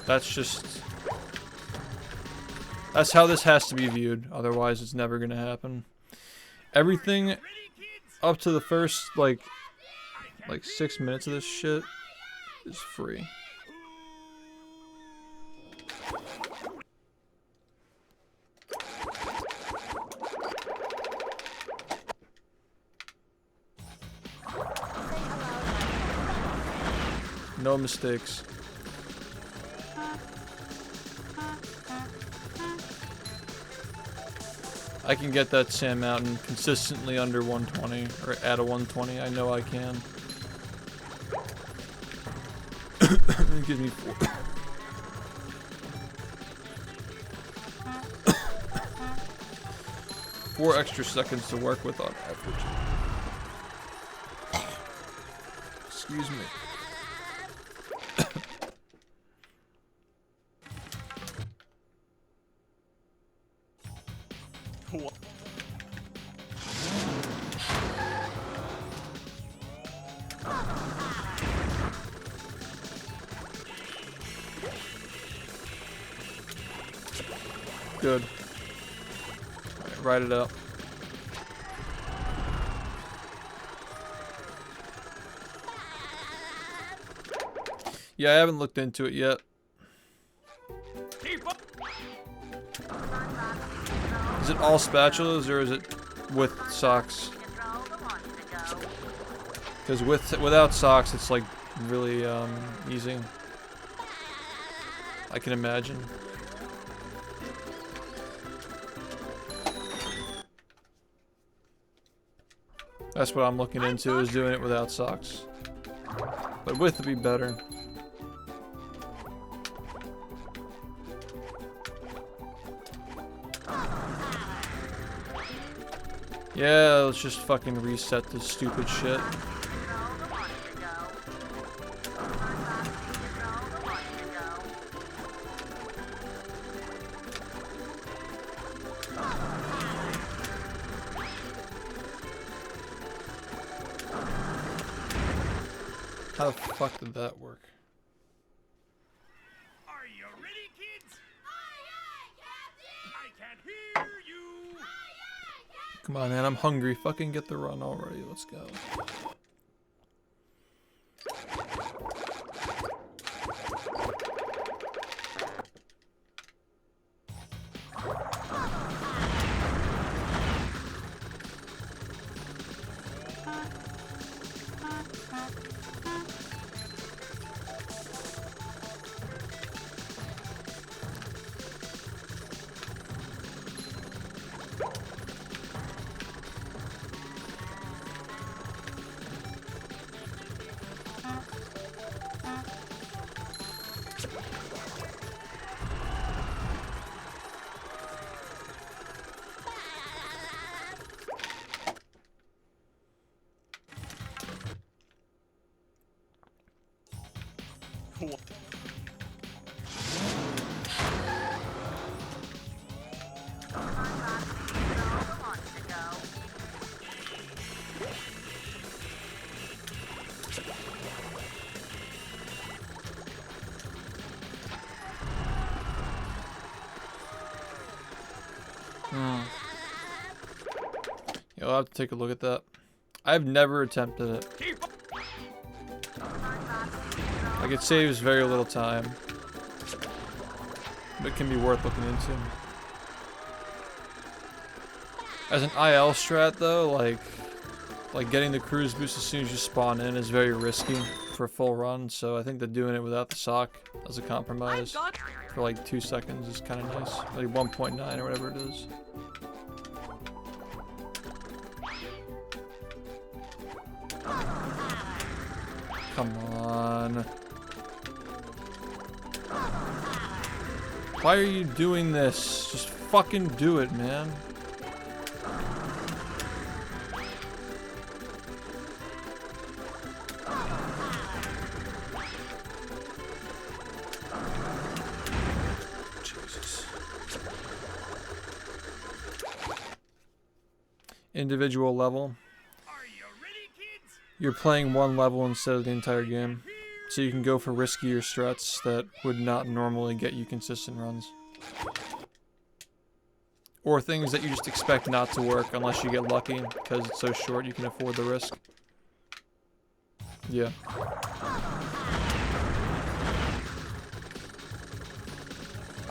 how this has to be viewed, otherwise it's never gonna happen. Everything up to the first like 6 minutes of this shit is free. No mistakes. I can get that Sand Mountain consistently under 120, or at a 120. I know I can. It gives me 4 extra seconds to work with on average. Excuse me. Good. Alright, write it up. Yeah, I haven't looked into it yet. Is it all spatulas or is it with socks? Because without socks, it's like really easy. I can imagine. That's what I'm looking into, is doing it without socks. But with would be better. Yeah, let's just fucking reset this stupid shit. How the fuck did that work? Are you ready, kids? Aye, aye, Captain! I can't hear you! Aye, aye, Captain! Come on, man, I'm hungry. Fucking get the run already. Let's go. Yeah, I'll have to take a look at that. I've never attempted it. Like, it saves very little time. But it can be worth looking into. As an IL strat though, like getting the cruise boost as soon as you spawn in is very risky for a full run, so I think that doing it without the sock as a compromise for like 2 seconds is kind of nice. Like 1.9 or whatever it is. Come on. Why are you doing this? Just fucking do it, man. Jesus. Individual level. You're playing one level instead of the entire game, so you can go for riskier strats that would not normally get you consistent runs. Or things that you just expect not to work unless you get lucky, because it's so short you can afford the risk. Yeah.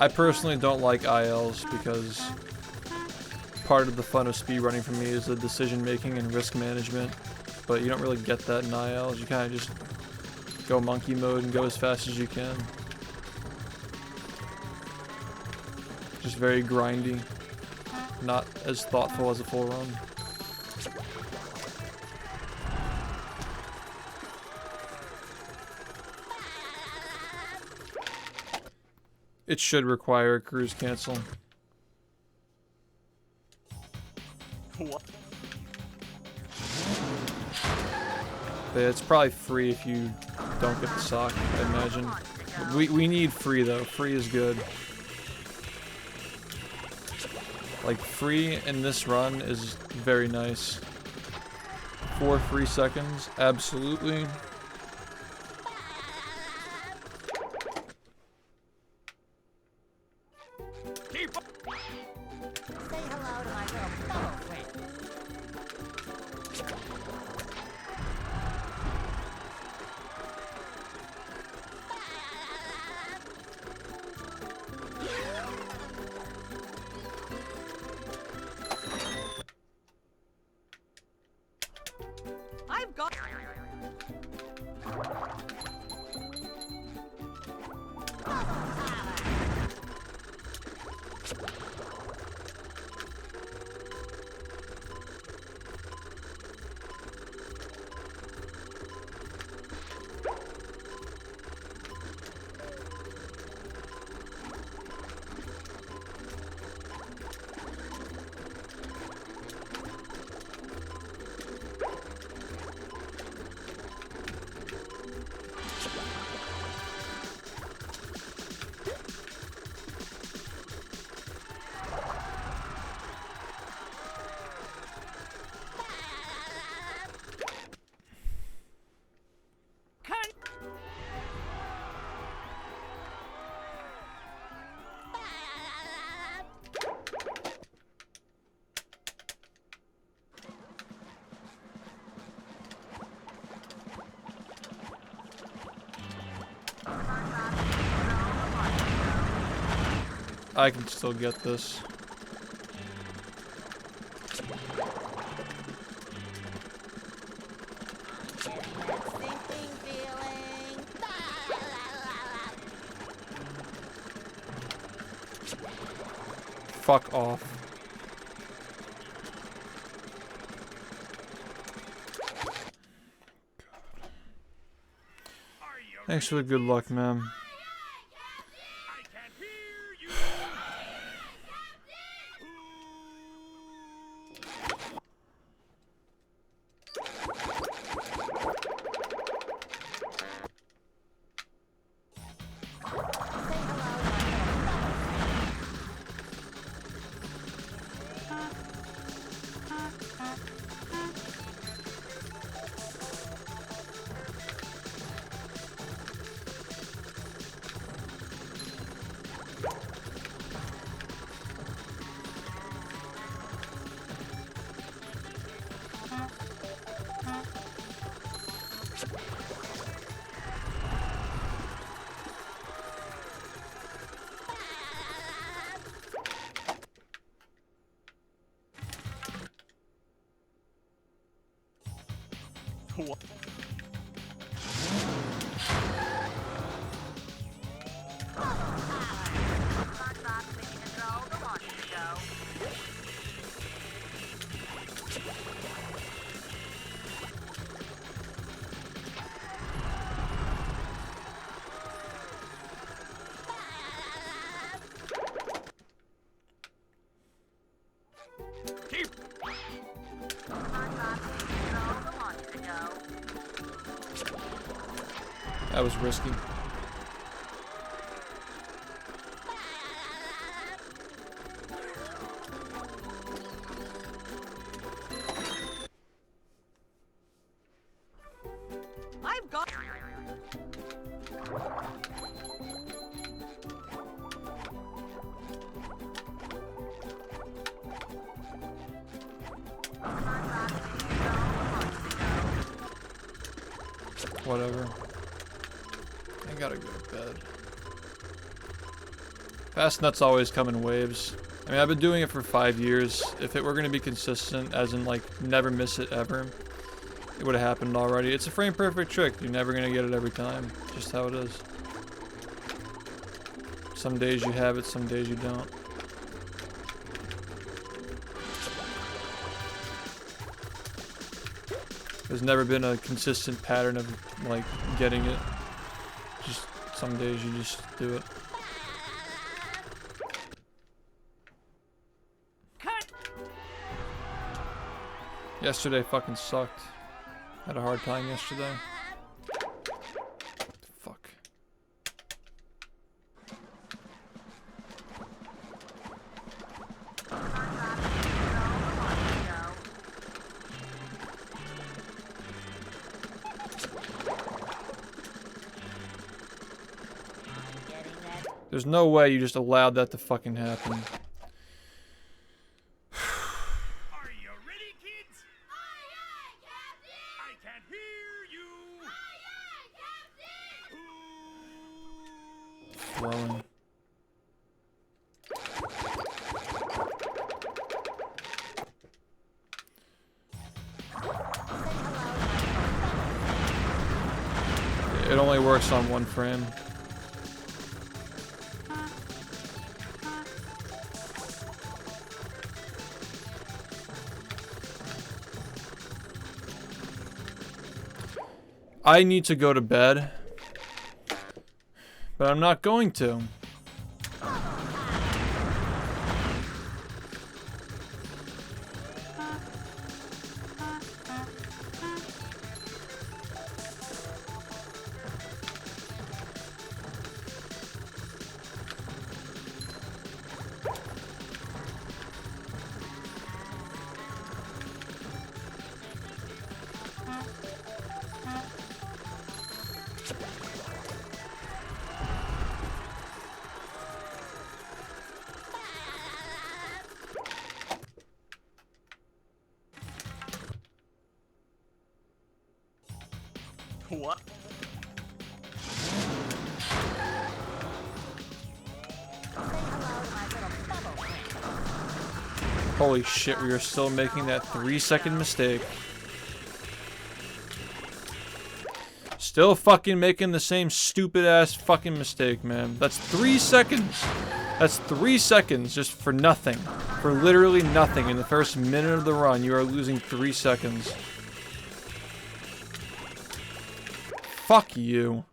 I personally don't like ILs because part of the fun of speedrunning for me is the decision making and risk management, but you don't really get that in ILs. You kind of just go monkey mode and go as fast as you can. Just very grindy, not as thoughtful as a full run. It should require a cruise cancel. What? But it's probably free if you don't get the sock, I imagine. We need free though. Free is good. Like free in this run is very nice. 4 free seconds, absolutely. Say hello to my little fellow friend. I've got. I can still get this. Sinking feeling. Fuck off. Thanks for the good luck, man. What? That was risky. I've got. Whatever. I gotta go to bed. Fast nuts always come in waves. I mean, I've been doing it for 5 years. If it were going to be consistent, as in like never miss it ever, it would have happened already. It's a frame perfect trick. You're never going to get it every time. Just how it is. Some days you have it, some days you don't. There's never been a consistent pattern of like getting it. Just some days you just do it. Cut. Yesterday fucking sucked. Had a hard time yesterday. Fuck. There's no way you just allowed that to fucking happen. Are you ready, kids? Aye, aye, Captain! I can't hear you. Aye, aye, Captain! Flowing. It only works on one frame. I need to go to bed, but I'm not going to. What? Holy shit, we are still making that 3-second mistake. Still fucking making the same stupid ass fucking mistake, man. That's 3 seconds. That's 3 seconds just for nothing. For literally nothing. In the first minute of the run, you are losing 3 seconds. Fuck you.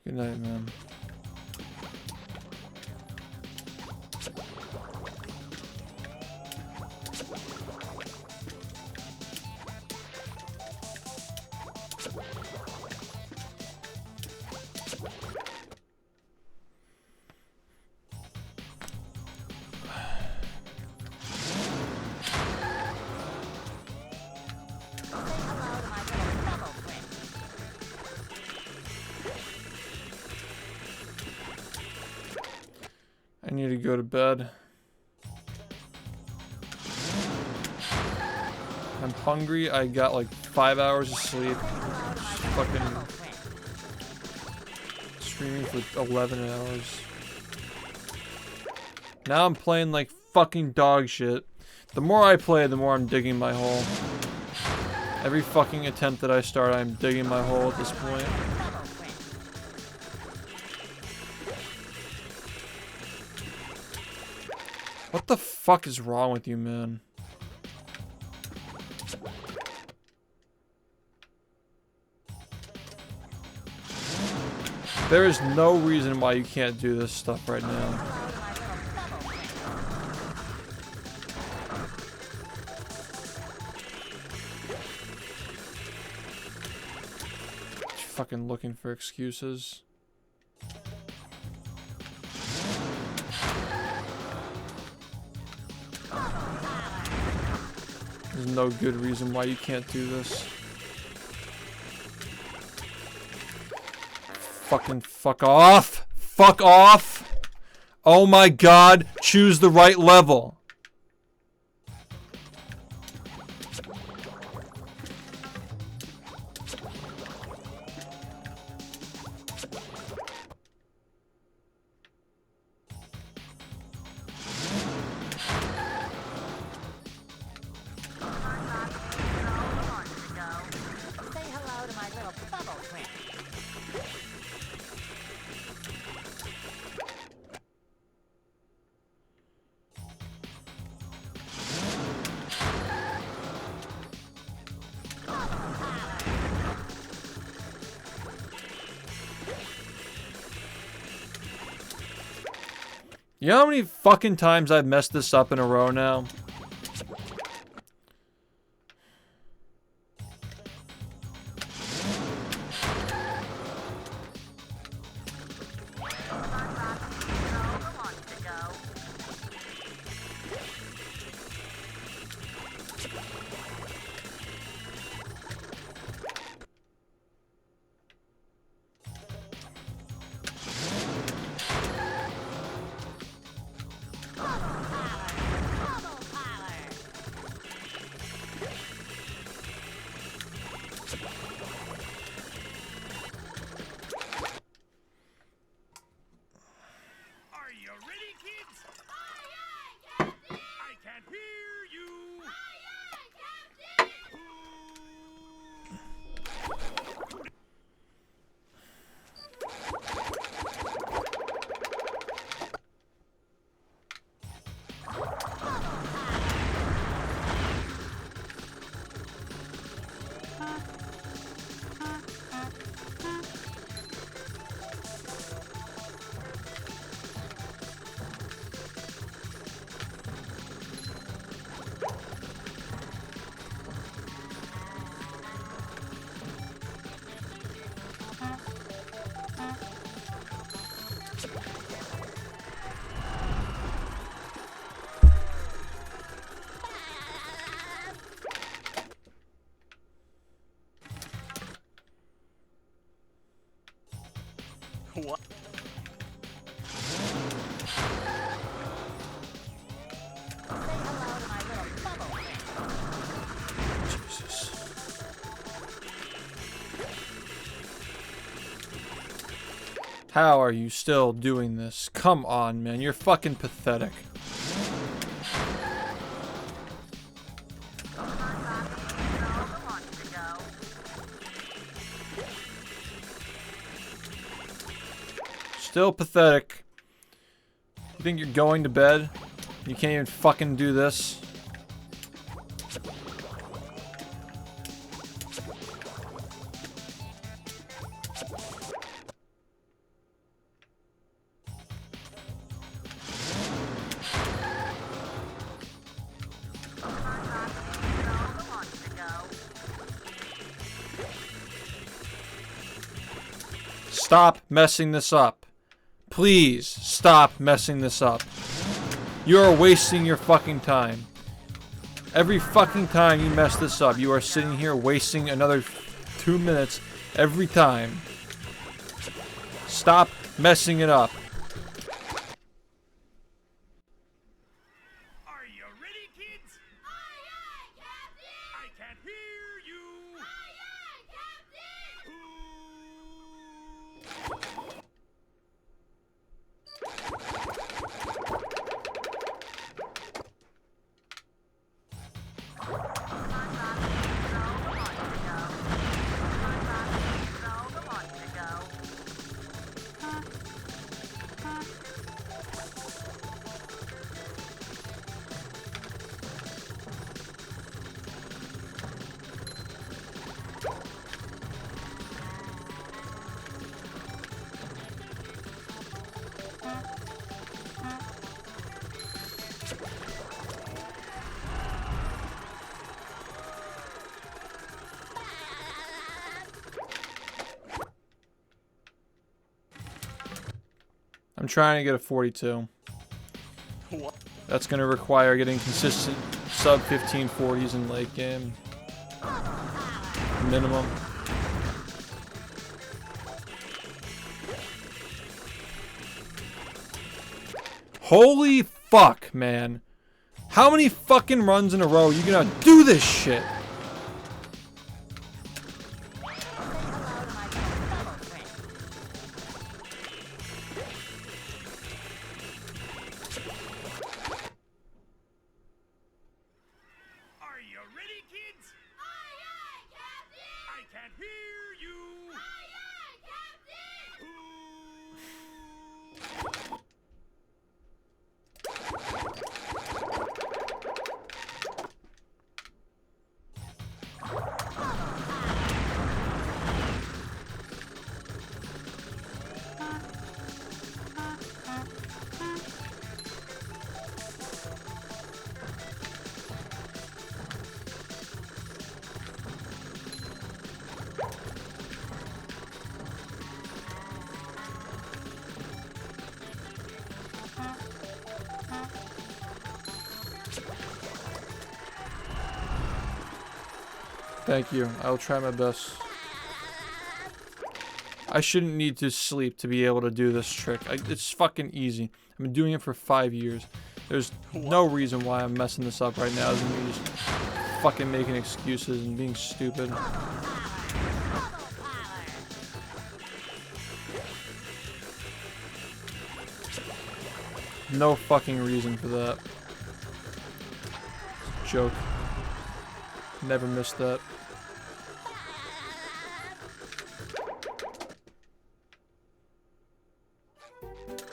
Good night, man. I need to go to bed. I'm hungry. I got like 5 hours of sleep. Just fucking streaming for 11 hours. Now I'm playing like fucking dog shit. The more I play, the more I'm digging my hole. Every fucking attempt that I start, I'm digging my hole at this point. What the fuck is wrong with you, man? There is no reason why you can't do this stuff right now. Fucking looking for excuses. There's no good reason why you can't do this. Fucking fuck off! Fuck off! Oh my god, choose the right level. You know how many fucking times I've messed this up in a row now? What? Jesus. How are you still doing this? Come on, man. You're fucking pathetic. Still pathetic. You think you're going to bed? You can't even fucking do this. Stop messing this up. Please stop messing this up. You are wasting your fucking time. Every fucking time you mess this up, you are sitting here wasting another 2 minutes every time. Stop messing it up. Are you ready, kids? Aye, aye, Captain! I can't hear you! Aye, aye, Captain! I'm trying to get a 42. That's going to require getting consistent sub 1540s in late game. Minimum. Holy fuck, man. How many fucking runs in a row are you gonna do this shit? Are you ready, kids? Aye, aye, Captain! I can't hear you! Aye, aye, Captain! Thank you. I will try my best. I shouldn't need to sleep to be able to do this trick. It's fucking easy. I've been doing it for 5 years. There's no reason why I'm messing this up right now. Other than me just fucking making excuses and being stupid. No fucking reason for that. Joke. Never missed that.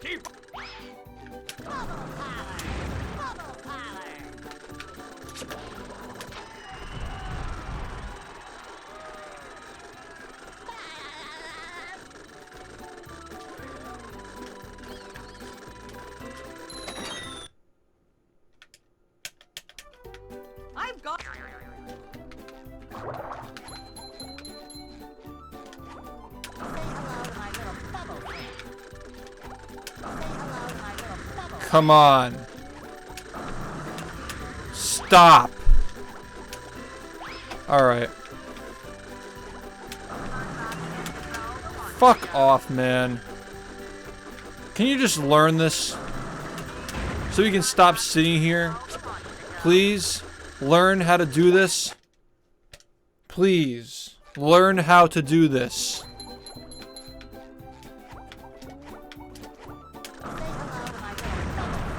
Keep. I've got. Come on. Stop. Alright. Fuck off, man. Can you just learn this? So you can stop sitting here? Please? Learn how to do this? Please. Learn how to do this.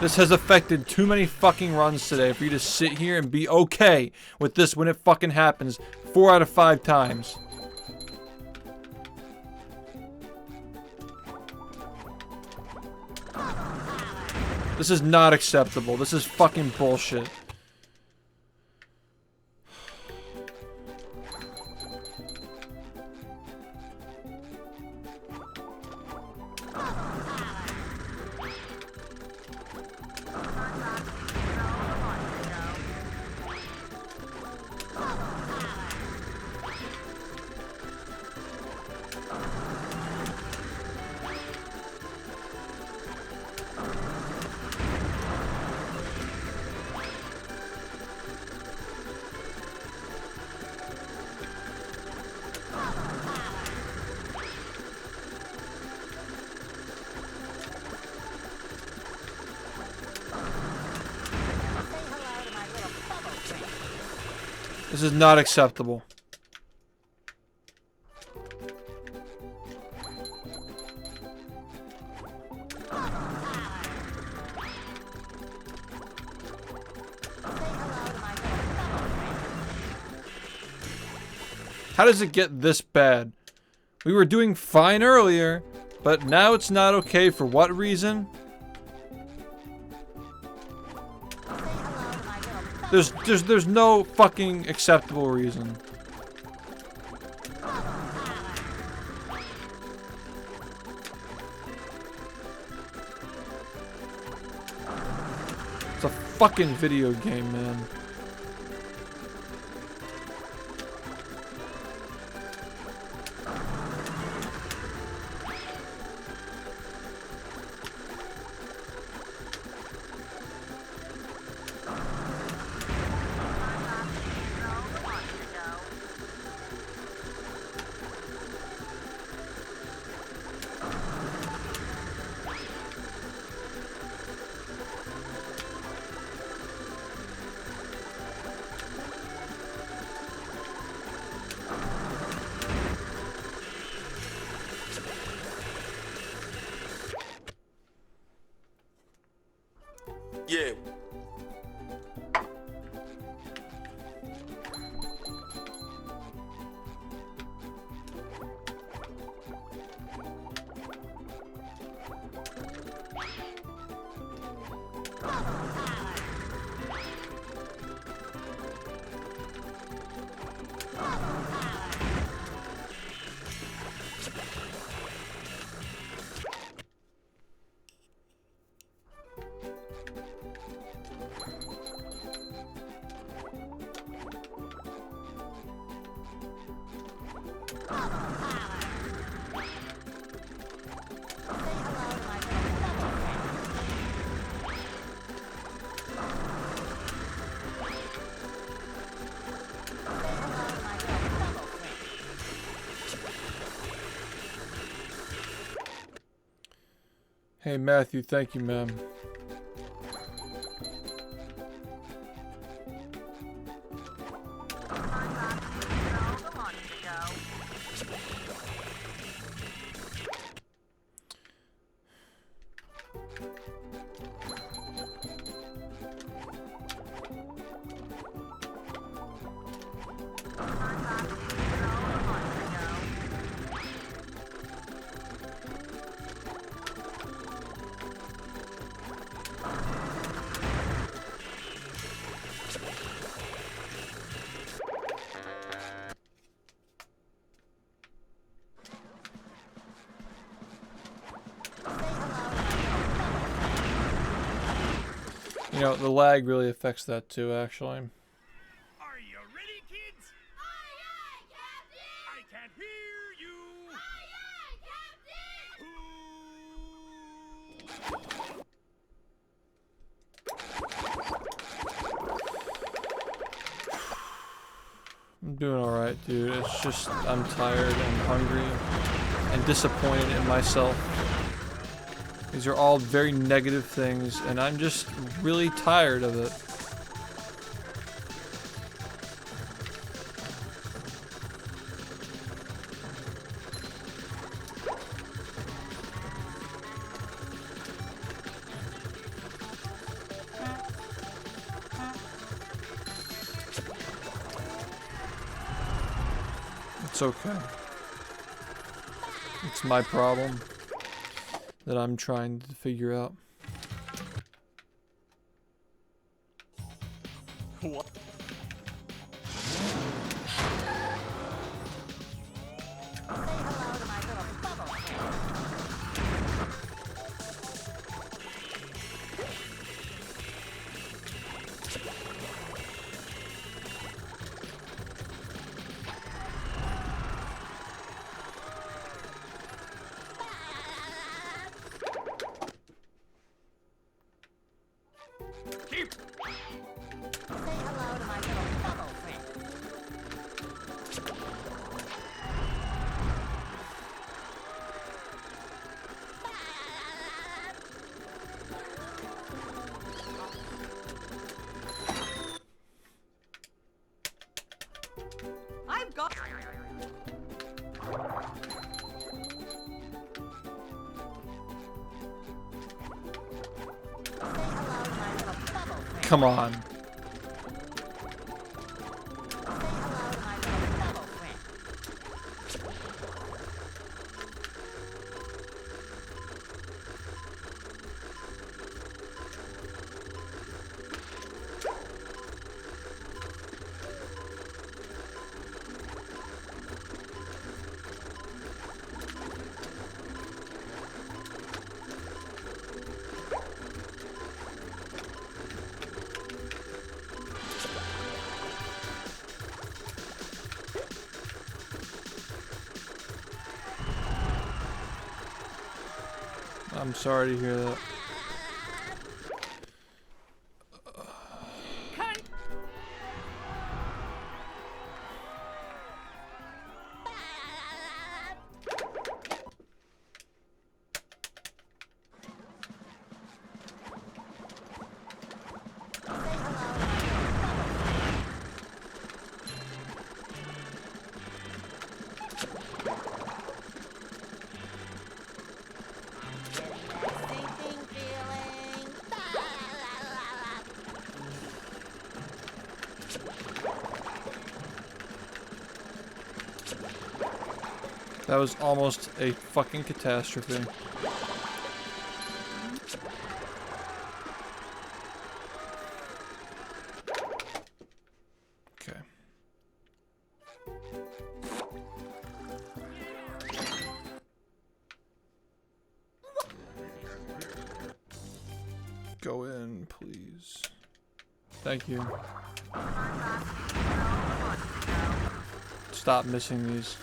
This has affected too many fucking runs today for you to sit here and be okay with this when it fucking happens 4 out of 5 times. This is not acceptable. This is fucking bullshit. This is not acceptable. How does it get this bad? We were doing fine earlier, but now it's not okay for what reason? There's no fucking acceptable reason. It's a fucking video game, man. Hey Matthew, thank you, ma'am. You know, the lag really affects that too, actually. Are you ready, kids? Aye, aye, Captain! I can't hear you! Aye, aye, Captain! I'm doing alright, dude. It's just, I'm tired and hungry and disappointed in myself. These are all very negative things, and I'm just really tired of it. It's okay. It's my problem that I'm trying to figure out. What? Keep! Say hello to my little bubble friend. I've got. Come on. Say hello to my little bubble friend. I'm sorry to hear that. Sinking feeling. That was almost a fucking catastrophe. Okay. Go in, please. Thank you. Stop missing these.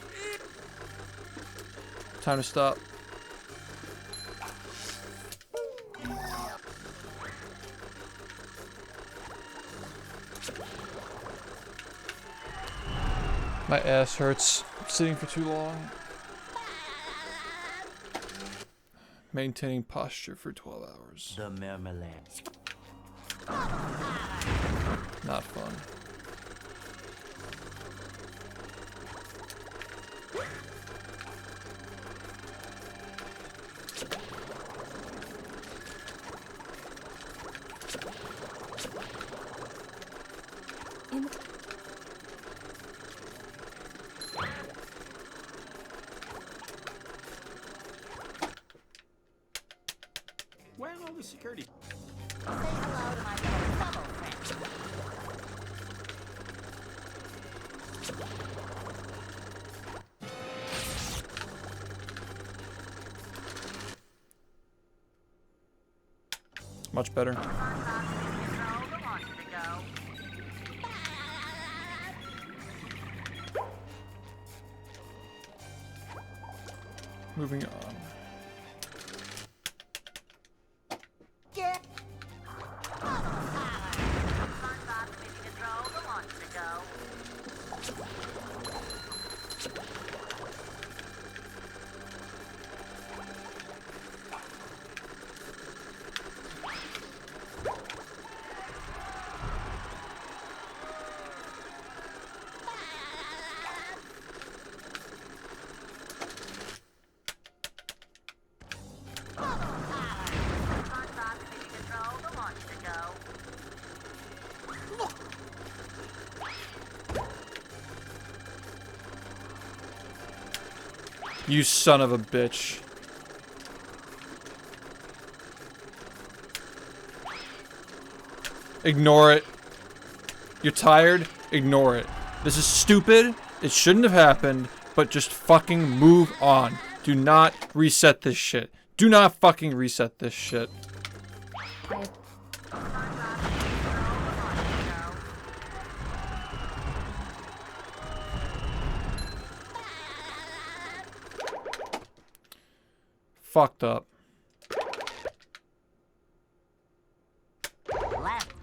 Time to stop. My ass hurts sitting for too long. Maintaining posture for 12 hours. The marmalade. Not fun. Where are all the security? Say hello to my little bubble friend. Much better. Moving on. Get You son of a bitch. Ignore it. You're tired? Ignore it. This is stupid. It shouldn't have happened, but just fucking move on. Do not reset this shit. Do not fucking reset this shit. Fucked up. left.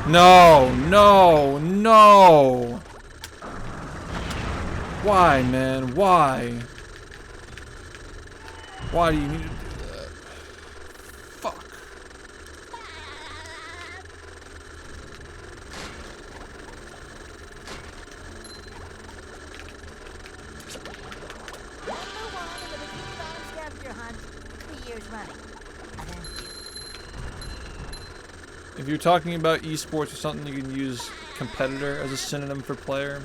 No, no, no. Why, man? Why? Why do you need to do that? Fuck. Number one in the Bikini Bottom scavenger hunt 3 years running. Thank you. If you're talking about esports or something, you can use competitor as a synonym for player.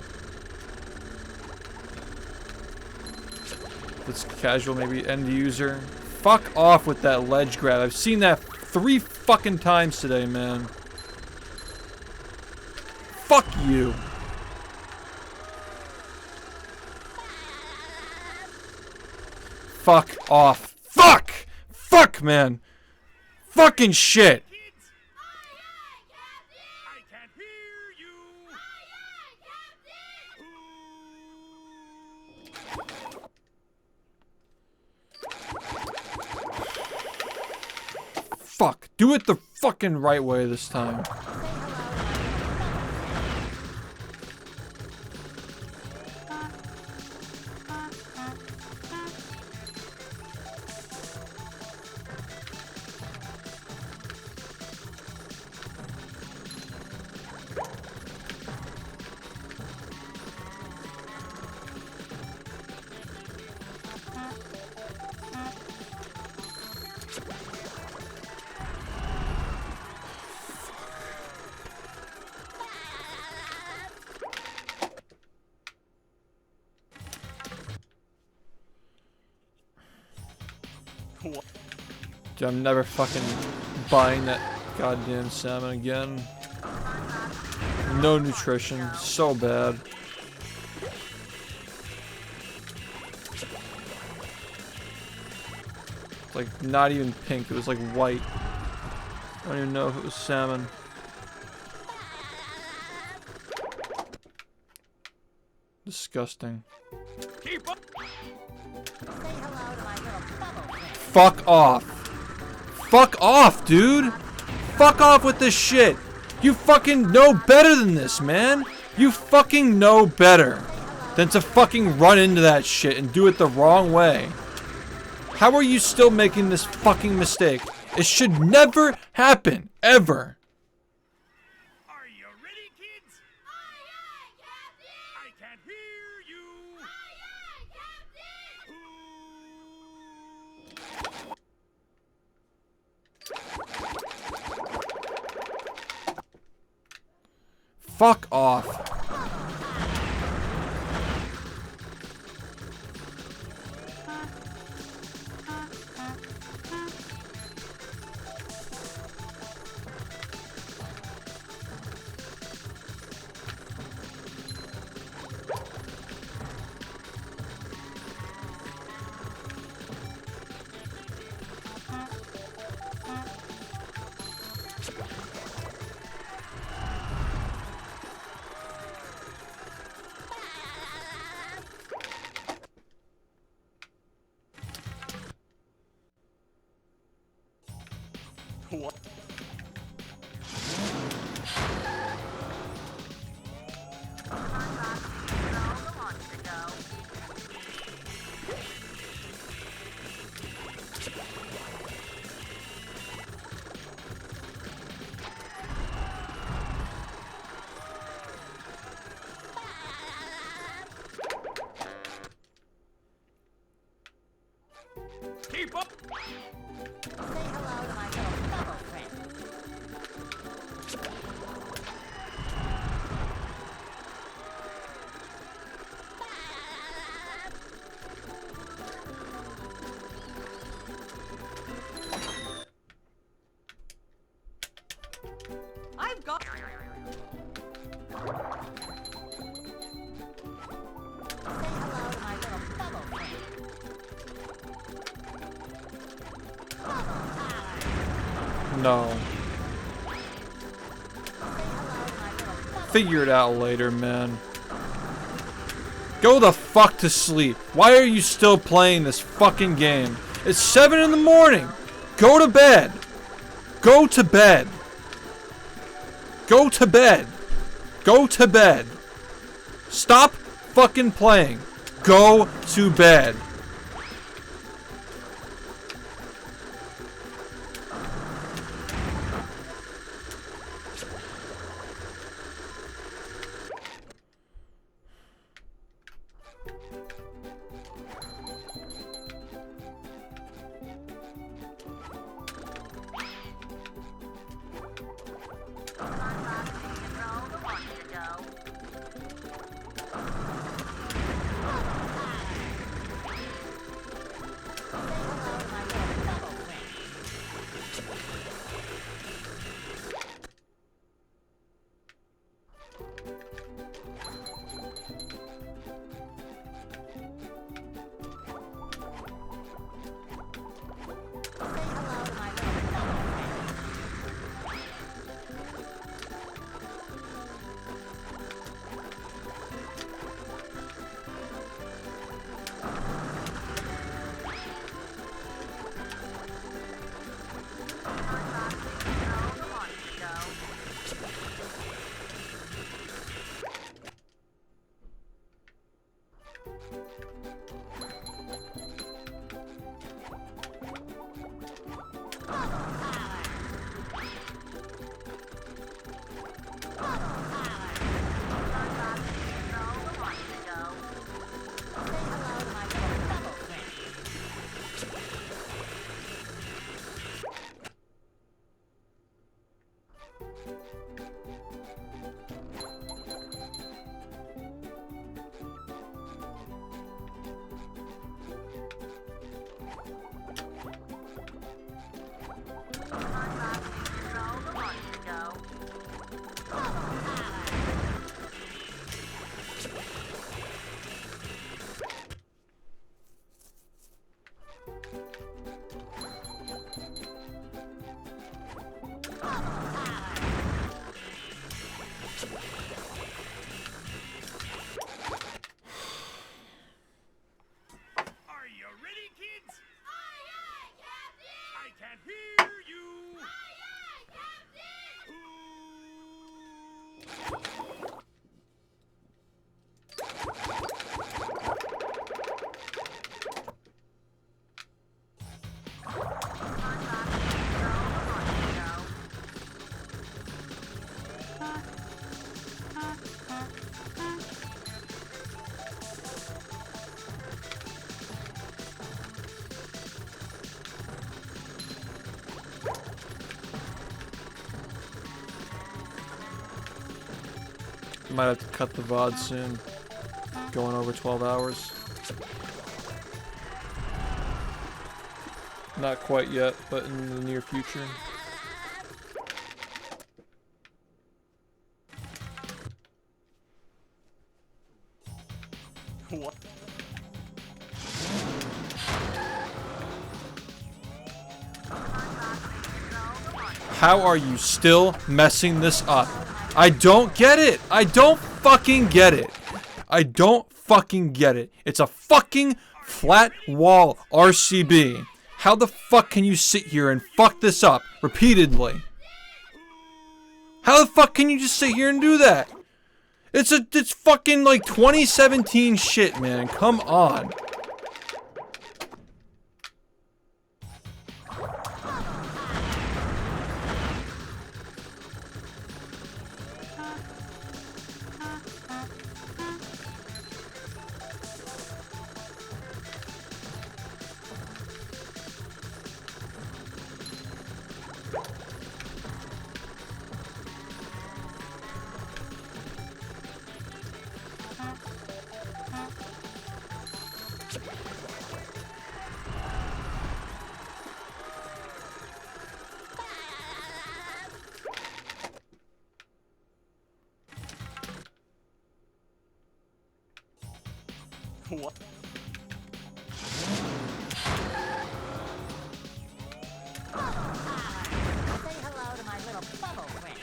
If it's casual, maybe end user. Fuck off with that ledge grab. I've seen that 3 fucking times today, man. Fuck you. Fuck off. Fuck! Fuck, man. Fucking shit. I can't hear you. Fuck. Do it the fucking right way this time. Dude, I'm never fucking buying that goddamn salmon again. No nutrition. So bad. It's like not even pink. It was like white. I don't even know if it was salmon. Disgusting. Keep up. Say hello to my little bubble friend. Fuck off. Fuck off, dude. Fuck off with this shit. You fucking know better than this, man. You fucking know better. than to fucking run into that shit and do it the wrong way. How are you still making this fucking mistake? It should never happen, ever. Are you ready, kids? Aye, aye, Captain! I can't hear you! Aye, aye, Captain! Fuck off. What? Keep up! Say hello to my little bubble friend. I've got. Say hello to my little bubble friend. No. Figure it out later, man. Go the fuck to sleep. Why are you still playing this fucking game? It's 7 in the morning. Go to bed. Go to bed. Go to bed. Go to bed. Stop fucking playing. Go to bed. Might have to cut the VOD soon. Going over 12 hours. Not quite yet, but in the near future. What? How are you still messing this up? I don't get it. I don't fucking get it. I don't fucking get it. It's a fucking flat wall RCB. How the fuck can you sit here and fuck this up repeatedly? How the fuck can you just sit here and do that? It's fucking like 2017 shit, man. Come on. What? Say hello to my little bubble friend.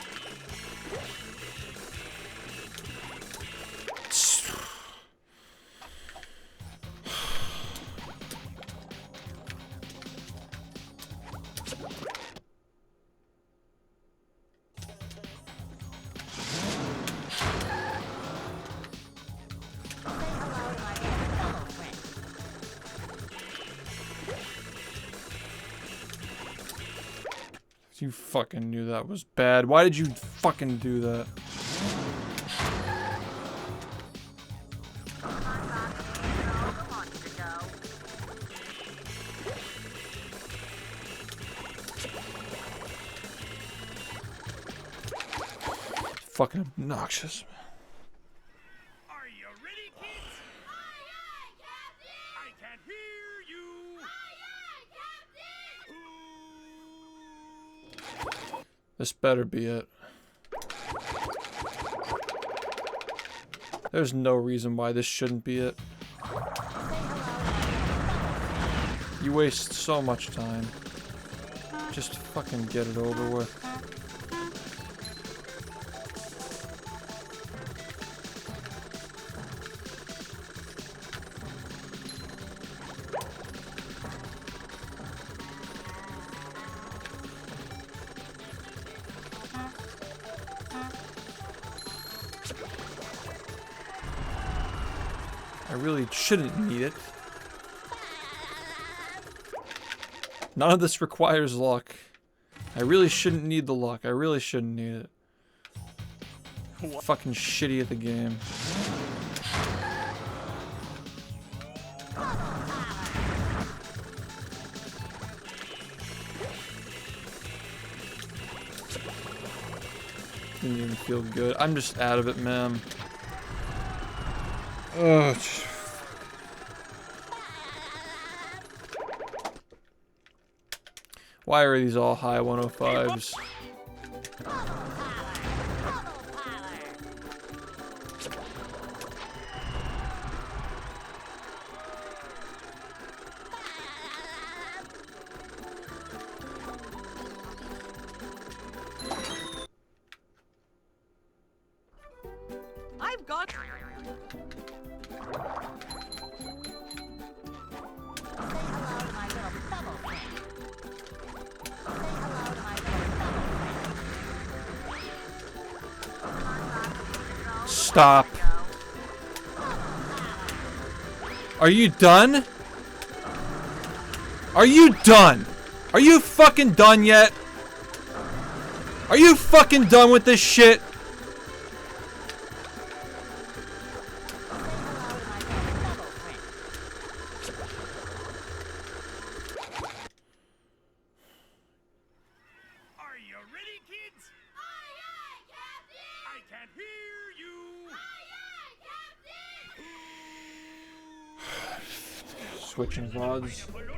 You fucking knew that was bad. Why did you fucking do that? Fucking obnoxious. Are you ready, kids? Aye, aye, Captain! I can't hear you. Aye, aye, Captain! This better be it. There's no reason why this shouldn't be it. You waste so much time. Just fucking get it over with. I really shouldn't need it. None of this requires luck. I really shouldn't need the luck. I really shouldn't need it. Fucking shitty at the game. Didn't even feel good. I'm just out of it, man. Ugh. Why are these all high 105s? I've got. Stop. Are you done? Are you done? Are you fucking done yet? Are you fucking done with this shit? switching VODs.